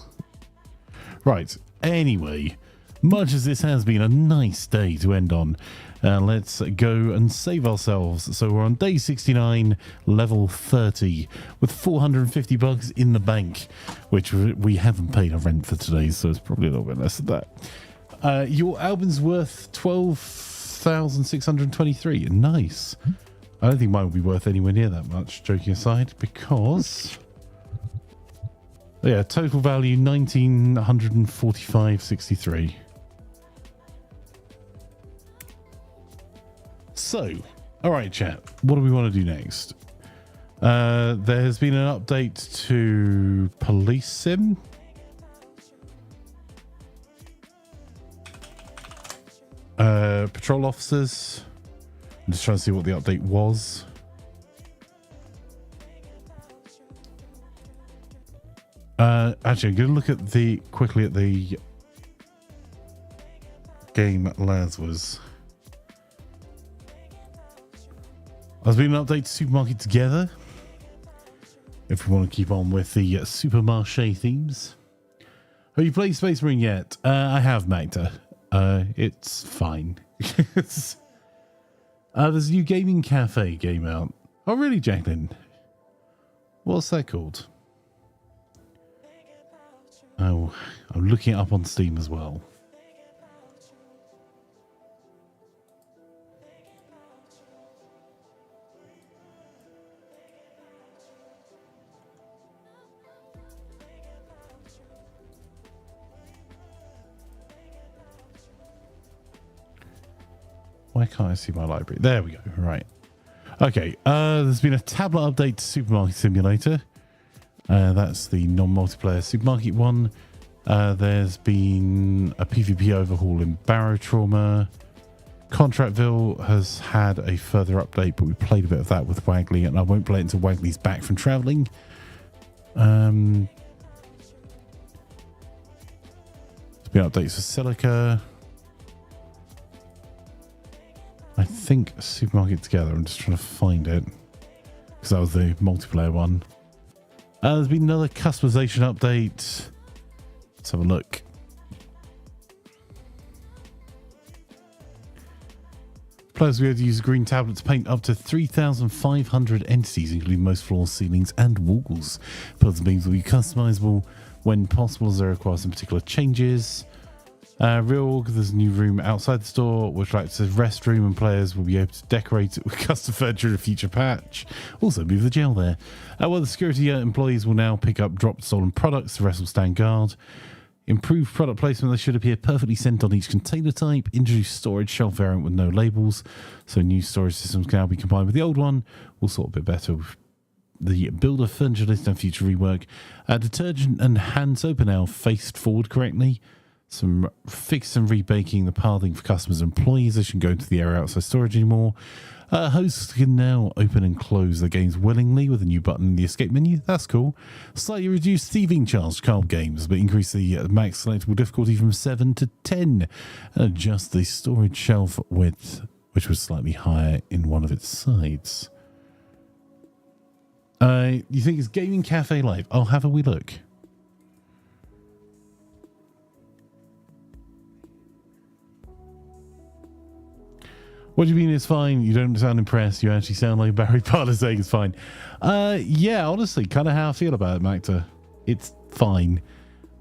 [SPEAKER 3] Right, anyway, much as this has been a nice day to end on, let's go and save ourselves. So we're on day 69, level 30, with $450 in the bank, which we haven't paid our rent for today, so it's probably a little bit less than that. Your album's worth $12,623. Nice. I don't think mine will be worth anywhere near that much, joking aside, because... Yeah, total value 1,945.63. So, all right, chat. What do we want to do next? There has been an update to Police Sim. Patrol officers. I'm just trying to see what the update was. Actually, I'm going to look at quickly at the game Laz was. There's been an update to Supermarket Together. If we want to keep on with the Supermarché themes. Have you played Space Marine yet? I have, Magda. It's fine. There's a new gaming cafe game out. Oh, really, Jacqueline? What's that called? Oh, I'm looking it up on Steam as well. Why can't I see my library? There we go. Right. Okay. There's been a tablet update to Supermarket Simulator. That's the non-multiplayer supermarket one. There's been a PvP overhaul in Barrow Trauma. Contractville has had a further update, but we played a bit of that with Wagley, and I won't play it until Wagley's back from traveling. There's been updates for Silica. I think Supermarket Together. I'm just trying to find it because that was the multiplayer one. There's been another customization update. Let's have a look. Players will be able to use a green tablet to paint up to 3,500 entities, including most floors, ceilings, and walls. Pillars and beams will be customizable when possible as they require some particular changes. Real, there's a new room outside the store, which acts as a restroom, and players will be able to decorate it with custom furniture in a future patch. Also, move the jail there. While the security employees will now pick up dropped stolen products, the rest will stand guard. Improved product placement, they should appear perfectly sent on each container type. Introduce storage shelf variant with no labels, so new storage systems can now be combined with the old one. Will sort a bit better with the builder furniture list and future rework. Detergent and hand soap are now faced forward correctly. Some fix and rebaking the pathing for customers and employees. They shouldn't go into the area outside storage anymore. Hosts can now open and close their games willingly with a new button in the escape menu. That's cool. Slightly reduced thieving charge to card games, but increase the max selectable difficulty from 7 to 10. And adjust the storage shelf width, which was slightly higher in one of its sides. You think it's Gaming Cafe Live? I'll have a wee look. What do you mean it's fine? You don't sound impressed. You actually sound like Barry Parler saying it's fine. Yeah, honestly, kind of how I feel about it, Magda. It's fine.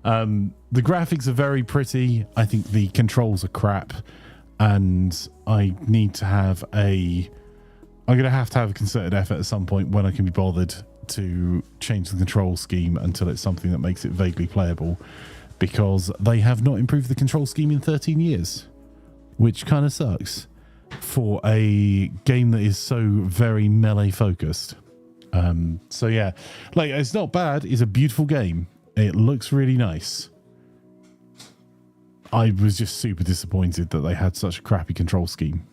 [SPEAKER 3] The graphics are very pretty. I think the controls are crap. And I need to have I'm going to have a concerted effort at some point when I can be bothered to change the control scheme until it's something that makes it vaguely playable. Because they have not improved the control scheme in 13 years. Which kind of sucks. For a game that is so very melee focused. So yeah, like, it's not bad. It's a beautiful game. It looks really nice. I was just super disappointed that they had such a crappy control scheme.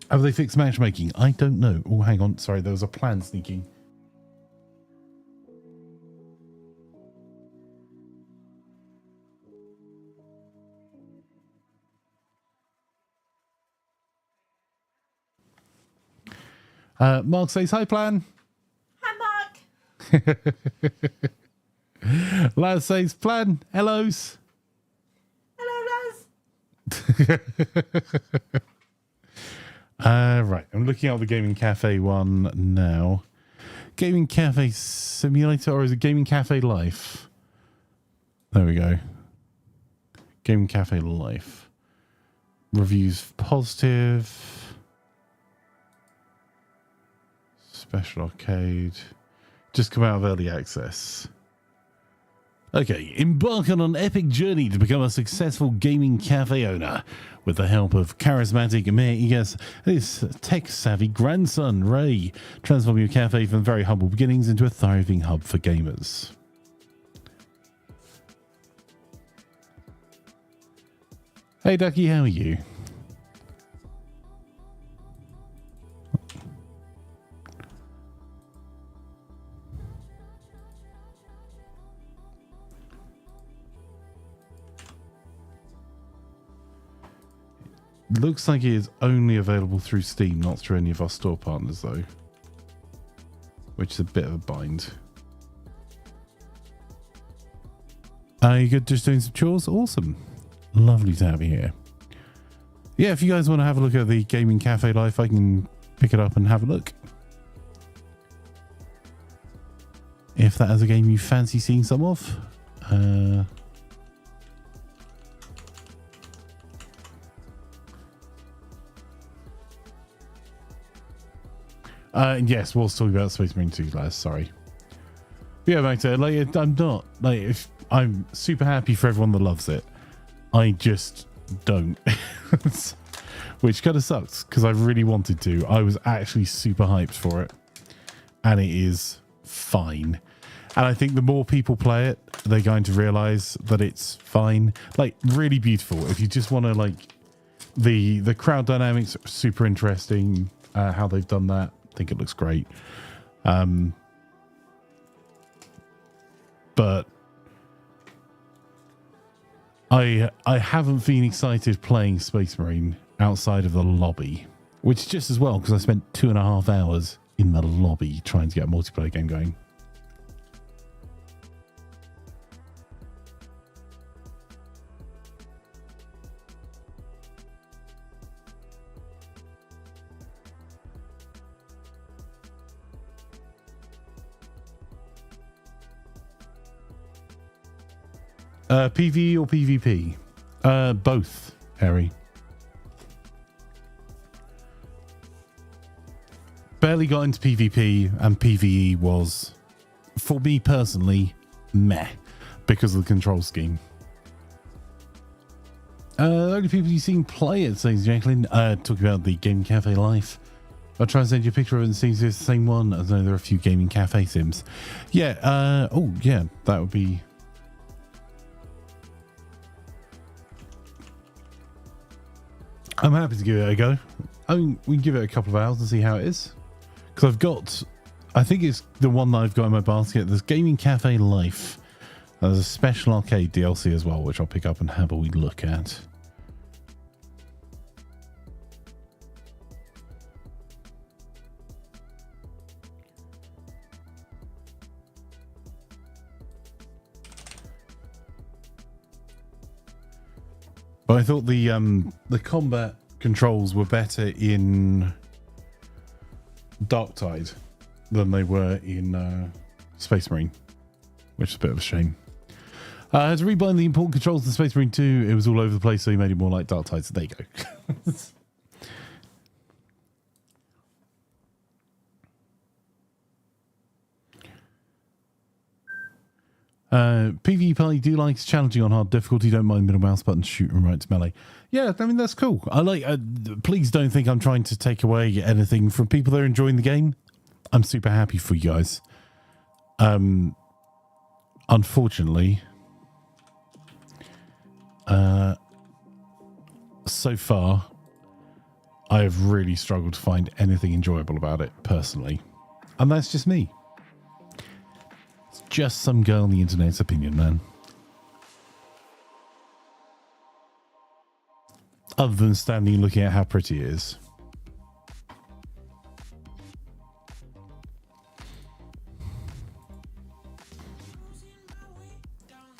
[SPEAKER 3] Have they fixed matchmaking? I don't know. Oh, hang on. Sorry, there was a plan sneaking. Mark says, hi, Plan.
[SPEAKER 5] Hi, Mark.
[SPEAKER 3] Laz says, Plan, hellos.
[SPEAKER 5] Hello, Laz.
[SPEAKER 3] Right, I'm looking at the Gaming Cafe one now. Gaming Cafe Simulator, or is it Gaming Cafe Life? There we go. Gaming Cafe Life. Reviews positive. Special Arcade. Just come out of early access. Okay, embark on an epic journey to become a successful gaming cafe owner with the help of charismatic Mayor Egas and his tech-savvy grandson, Ray. Transform your cafe from very humble beginnings into a thriving hub for gamers. Hey, Ducky, how are you? Looks like it is only available through Steam, not through any of our store partners, though. Which is a bit of a bind. Are you good just doing some chores? Awesome. Lovely to have you here. Yeah, if you guys want to have a look at the Gaming Cafe Life, I can pick it up and have a look. If that is a game you fancy seeing some of. Yes, we'll talk about Space Marine 2 last, sorry. But yeah, back to it. Like, I'm not, like, if I'm super happy for everyone that loves it. I just don't. Which kind of sucks, because I really wanted to. I was actually super hyped for it. And it is fine. And I think the more people play it, they're going to realize that it's fine. Like, really beautiful. If you just want to, like, the crowd dynamics are super interesting. How they've done that. I think it looks great. But I haven't been excited playing Space Marine outside of the lobby, which is just as well because I spent 2.5 hours in the lobby trying to get a multiplayer game going. PvE or PvP? Both, Harry. Barely got into PvP, and PvE was, for me personally, meh, because of the control scheme. The only people you've seen play it, says Jacqueline, talking about the Gaming Cafe Life. I'll try and send you a picture of it and see if it's the same one. I know there are a few Gaming Cafe sims. Yeah, oh yeah, that would be... I'm happy to give it a go. I mean, we can give it a couple of hours and see how it is. Because I've got, I think it's the one that I've got in my basket. There's Gaming Cafe Life. There's a special arcade DLC as well, which I'll pick up and have a wee look at. But I thought the combat controls were better in Darktide than they were in Space Marine, which is a bit of a shame. I had to rebind the important controls in Space Marine 2. It was all over the place, so he made it more like Darktide. So there you go. PvE party do like it's challenging on hard difficulty. Don't mind middle mouse button, shoot and right to melee. Yeah, I mean that's cool. I like. Please don't think I'm trying to take away anything from people that are enjoying the game. I'm super happy for you guys. Unfortunately, so far, I have really struggled to find anything enjoyable about it personally, and that's just me. Just some girl on the internet's opinion, man. Other than standing and looking at how pretty it is.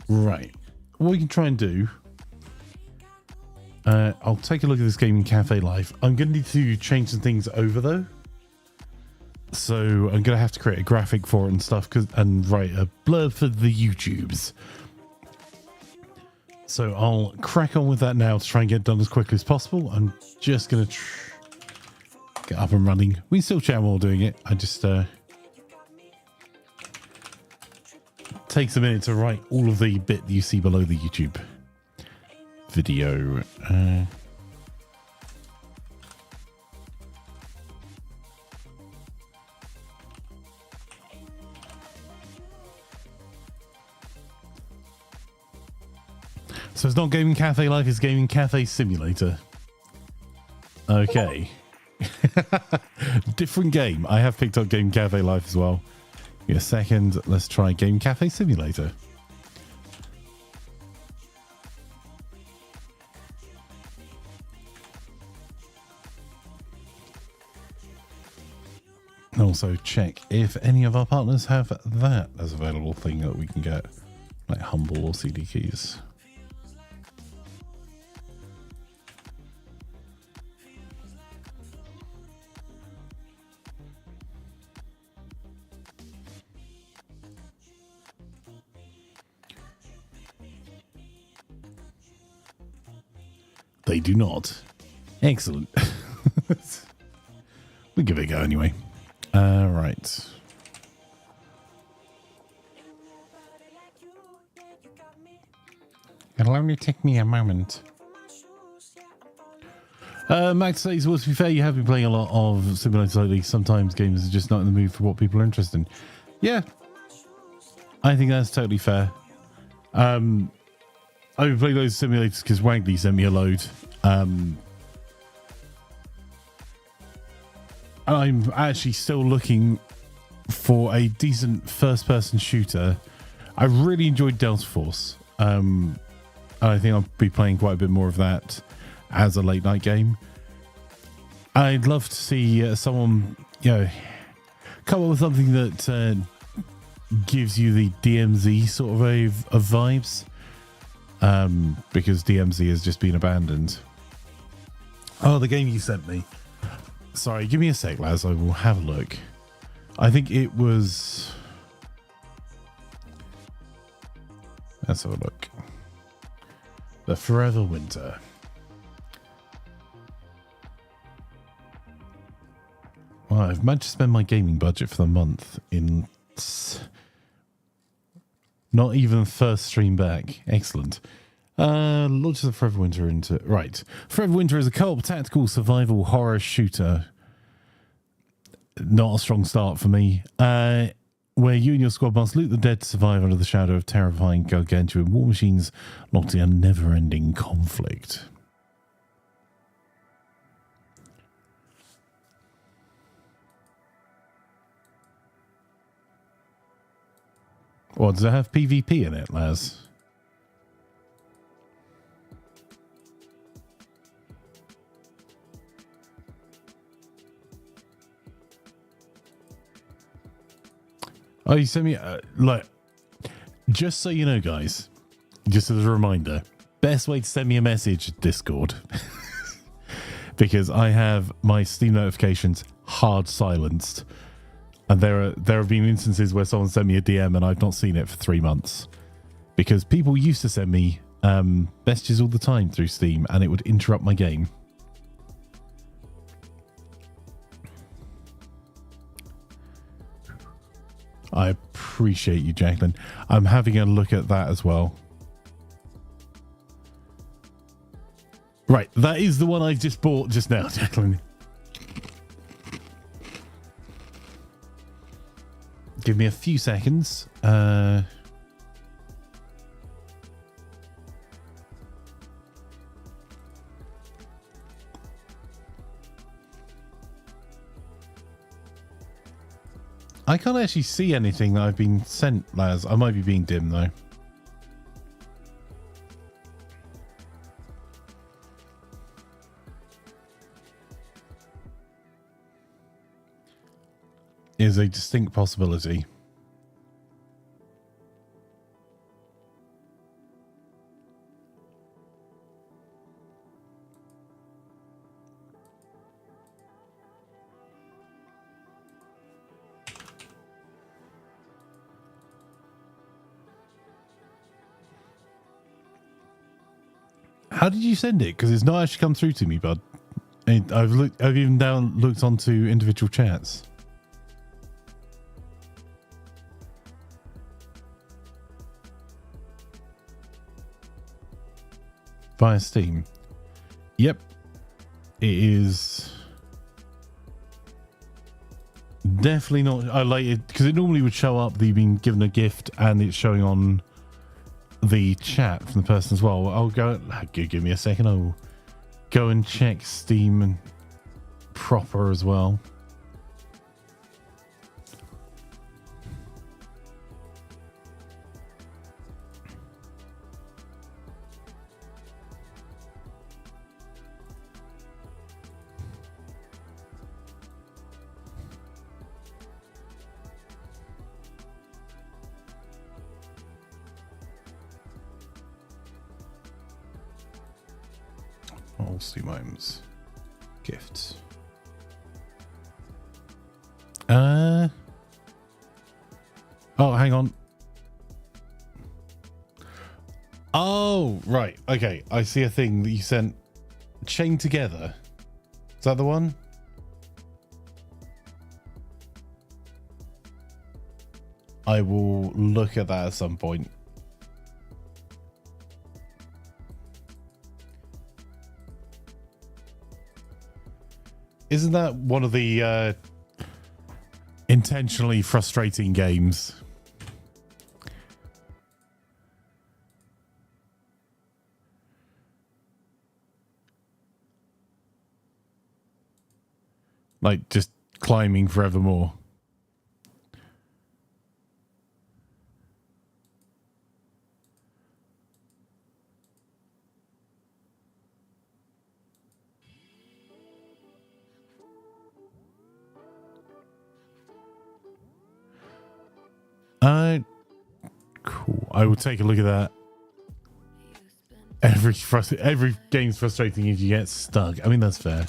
[SPEAKER 3] Right. What we can try and do... I'll take a look at this Gaming Cafe Live. I'm going to need to change some things over, though. So I'm going to have to create a graphic for it and stuff and write a blurb for the YouTubes. So I'll crack on with that now to try and get it done as quickly as possible. I'm just going to get up and running. We still chat while doing it. I just takes a minute to write all of the bit that you see below the YouTube video. So it's not Gaming Cafe Life, it's Gaming Cafe Simulator. Okay. Different game. I have picked up Gaming Cafe Life as well. Give me a second. Let's try Gaming Cafe Simulator. Also check if any of our partners have that as a available thing that we can get, like Humble or CD keys. They do not. Excellent. We'll give it a go anyway. Right. It'll only take me a moment. Max says, well, to be fair, you have been playing a lot of Simulator lately. Sometimes games are just not in the mood for what people are interested in. Yeah. I think that's totally fair. I've been playing those simulators because Wagley sent me a load. I'm actually still looking for a decent first-person shooter. I really enjoyed Delta Force. And I think I'll be playing quite a bit more of that as a late-night game. I'd love to see someone, come up with something that gives you the DMZ sort of vibes. Because DMZ has just been abandoned. Oh, the game you sent me. Sorry, give me a sec, lads. I will have a look. I think it was... Let's have a look. The Forever Winter. Well, I've managed to spend my gaming budget for the month in... Not even first stream back. Excellent. Launches of Forever Winter into... Right. Forever Winter is a co-op tactical survival horror shooter. Not a strong start for me. Where you and your squad must loot the dead to survive under the shadow of terrifying gargantuan war machines locked in a never-ending conflict. What, does it have PvP in it, Laz? Oh, you sent me... look, just so you know, guys, just as a reminder, best way to send me a message, Discord. Because I have my Steam notifications hard silenced. And there have been instances where someone sent me a DM and I've not seen it for 3 months. Because people used to send me messages all the time through Steam and it would interrupt my game. I appreciate you, Jacqueline. I'm having a look at that as well. Right, that is the one I just bought just now, Jacqueline. Give me a few seconds. I can't actually see anything that I've been sent, Laz. I might be being dim, though. Is a distinct possibility. How did you send it? Because it's not actually come through to me, bud. I've even looked onto individual chats. Via Steam. Yep. It is definitely not. I like it because it normally would show up that you've been given a gift and it's showing on the chat from the person as well. I'll go. Give me a second. I'll go and check Steam and proper as well. All Steam items. Gifts. Oh, hang on. Oh, right. Okay. I see a thing that you sent. Chained Together. Is that the one? I will look at that at some point. Isn't that one of the intentionally frustrating games? Like just climbing forevermore. Cool. I will take a look at that. Every game's frustrating if you get stuck. I mean, that's fair.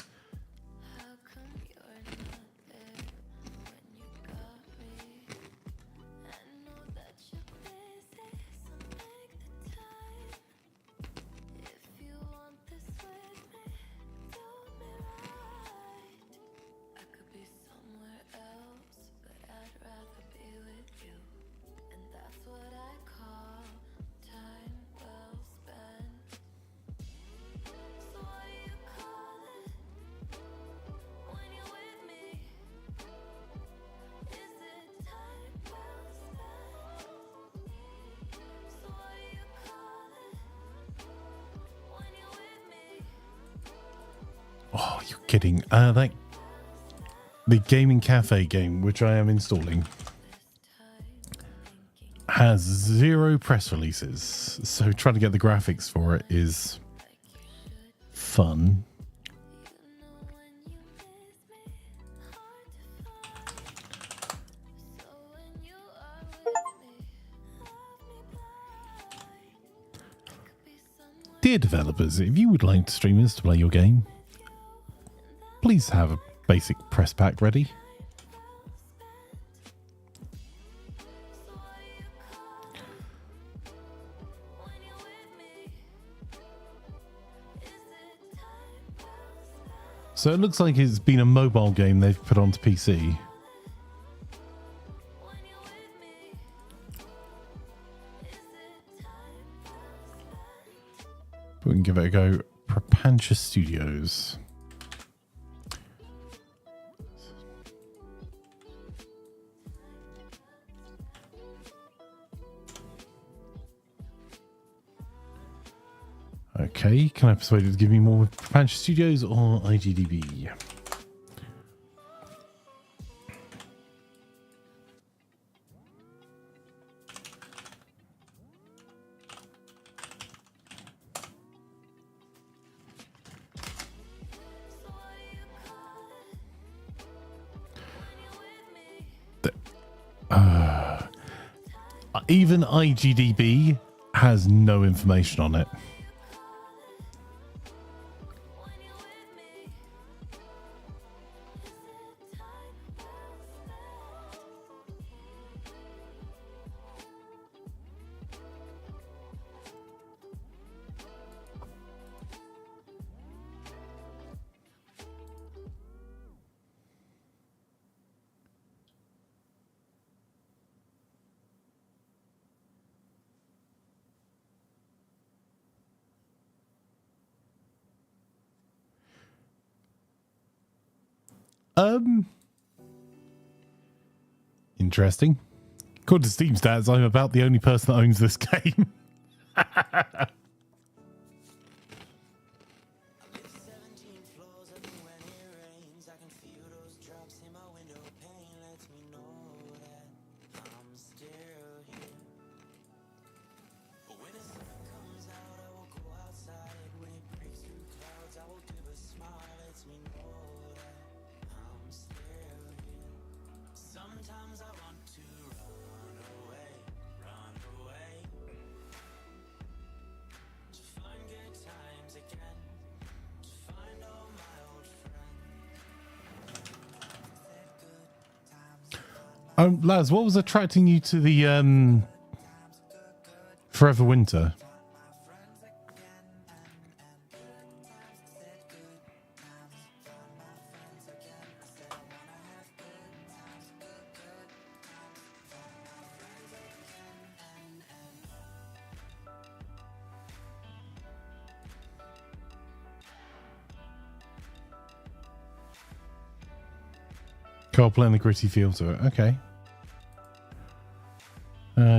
[SPEAKER 3] Oh, you're kidding. The gaming cafe game, which I am installing, has 0 press releases. So trying to get the graphics for it is fun. Dear developers, if you would like streamers to play your game, please have a basic press pack ready. So it looks like it's been a mobile game they've put onto PC. But we can give it a go. Propantia Studios. Okay, can I persuade it to give me more with Propantia Studios or IGDB? Even IGDB has no information on it. Interesting. According to Steam stats, I'm about the only person that owns this game. Laz, what was attracting you to the Forever Winter? Carl playing the gritty feel to it. Okay.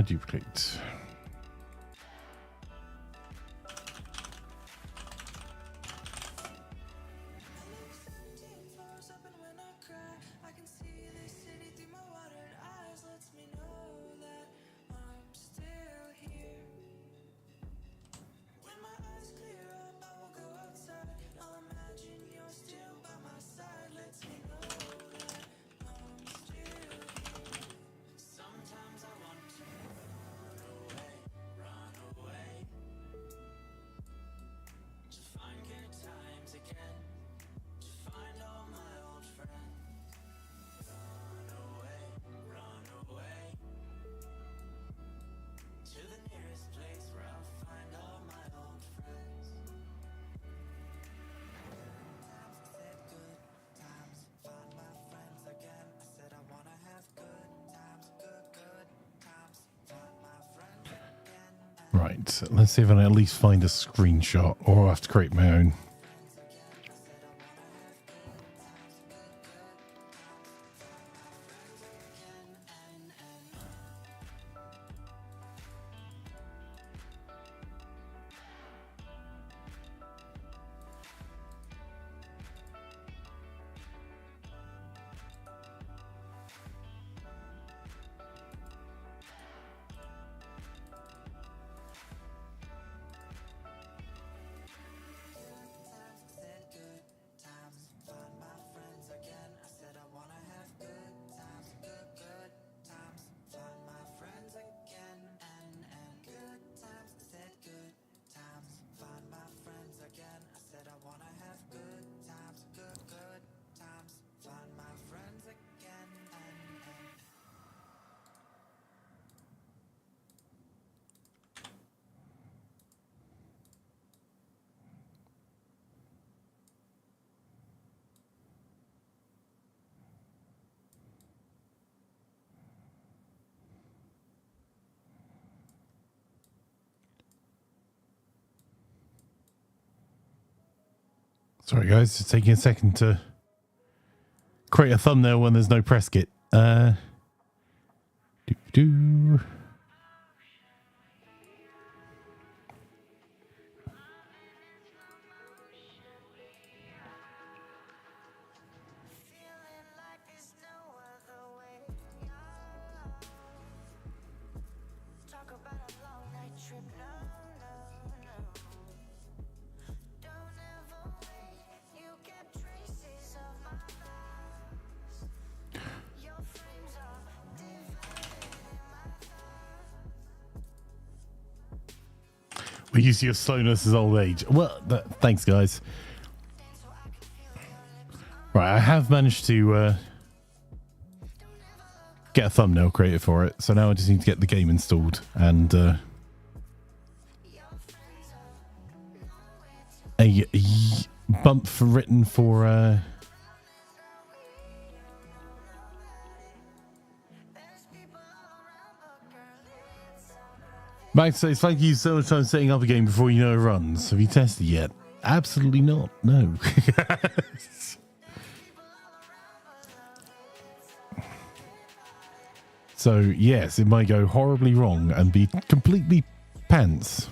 [SPEAKER 3] Duplicate. Right, let's see if I can at least find a screenshot, or I'll have to create my own. Sorry guys, it's taking a second to create a thumbnail when there's no press kit. Do. We use your slowness as old age. Well, thanks, guys. Right, I have managed to get a thumbnail created for it. So now I just need to get the game installed and a bump written for Max says, thank you so much for setting up a game before you know it runs. Have you tested yet? Absolutely not. No. So, yes, it might go horribly wrong and be completely pants.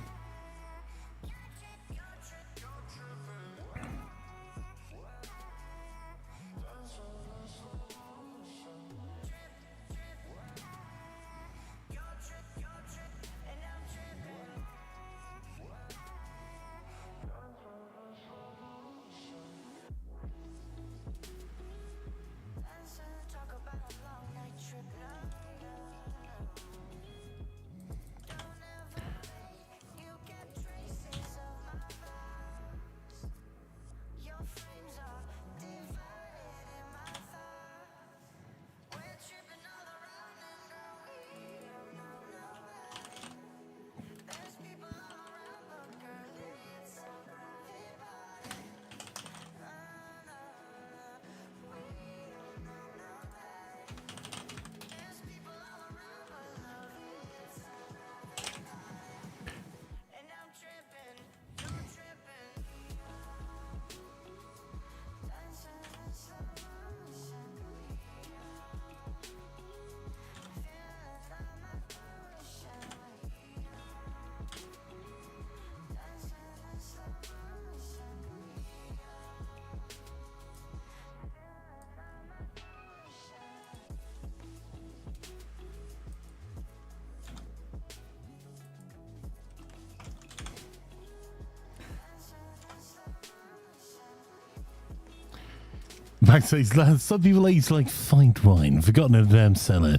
[SPEAKER 3] Max says, lads, some people age like fine wine. Forgotten a damn cellar.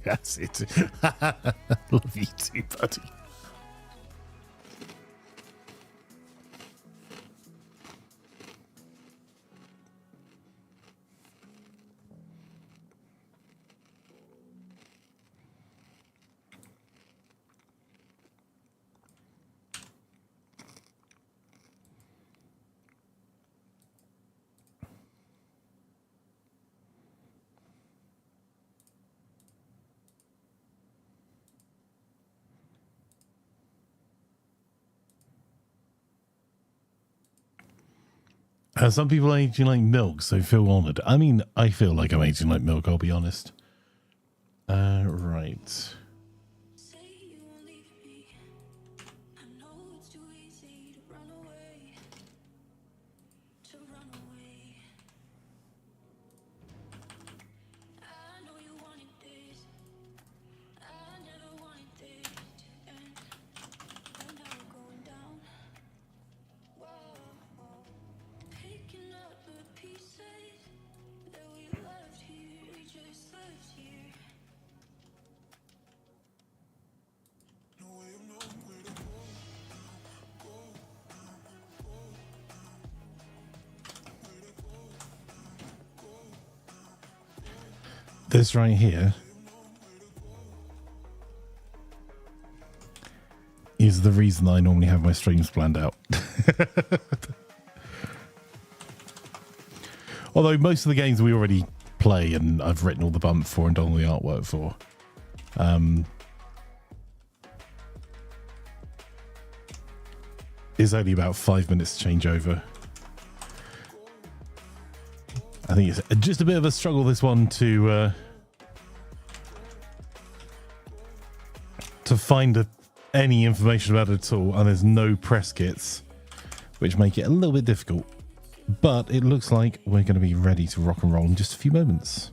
[SPEAKER 3] That's it. Love you too, buddy. Some people aging like milk, so feel honoured. I mean, I feel like I'm aging like milk, I'll be honest. Right.
[SPEAKER 1] Say you won't leave me. I know it's too easy to run away. To run away. I know you wanted this. I never wanted this to end. And now we're going down. Whoa. Picking up the pieces that we left here. We just left here.
[SPEAKER 3] This right here is the reason I normally have my streams planned out. Although most of the games we already play and I've written all the bump for and done all the artwork for. Is only about 5 minutes to change over. I think it's just a bit of a struggle, this one, to find any information about it at all, and there's no press kits, which make it a little bit difficult. But it looks like we're going to be ready to rock and roll in just a few moments.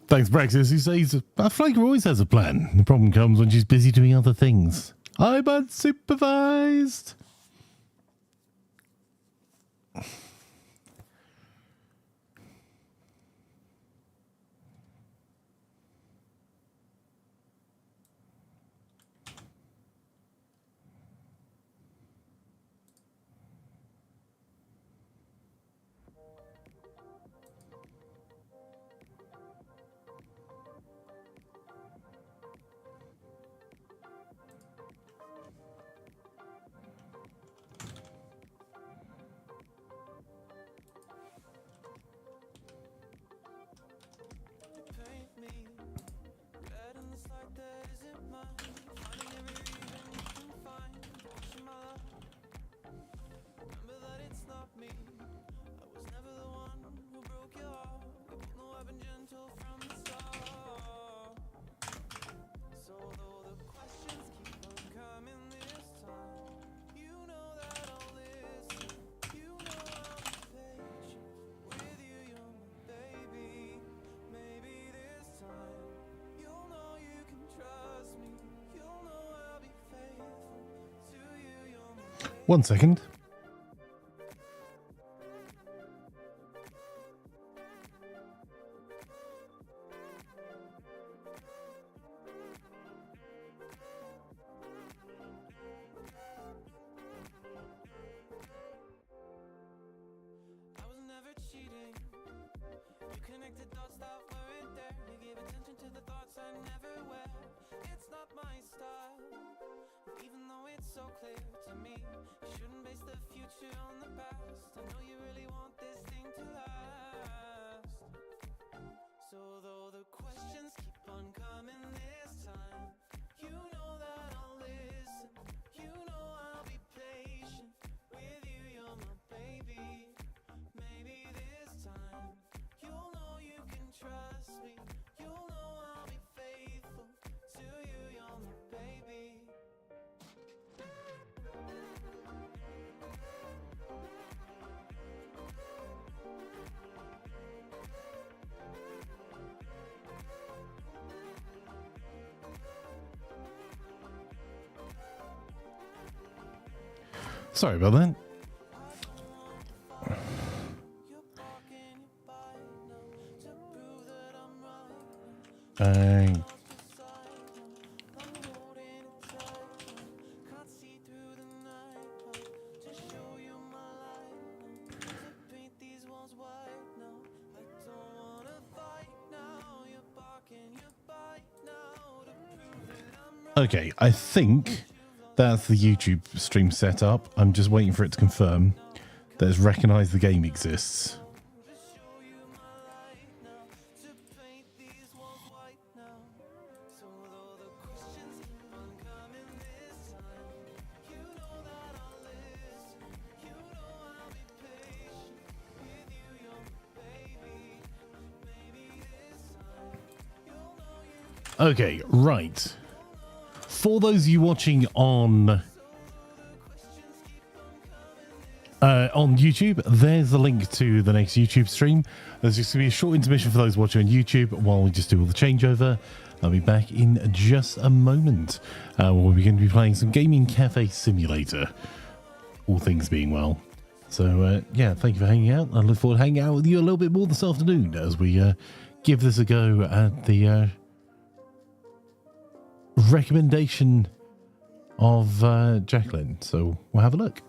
[SPEAKER 3] Thanks, Brexis. He says, Imaflanker always has a plan. The problem comes when she's busy doing other things. I'm unsupervised. 1 second.
[SPEAKER 1] I was never cheating. You connected dots that weren't there. You gave attention to the thoughts I never wear. It's not my style, even though it's so clear to me. You shouldn't base the future on the past. I know you really want this thing to last. So though the questions keep on coming this time, you know that I'll listen. You know I'll be patient with you. You're my baby. Maybe this time you'll know you can trust me. You'll know I'll be faithful to you. You're my baby.
[SPEAKER 3] Sorry about that. Bang. Okay, I think that's the YouTube stream setup. I'm just waiting for it to confirm that it's recognized the game exists. Okay, right. For those of you watching on YouTube, there's the link to the next YouTube stream. There's just going to be a short intermission for those watching on YouTube while we just do all the changeover. I'll be back in just a moment. We're going to be playing some Gaming Cafe Simulator, all things being well. So, yeah, thank you for hanging out. I look forward to hanging out with you a little bit more this afternoon as we give this a go at the recommendation of Jacqueline. So we'll have a look.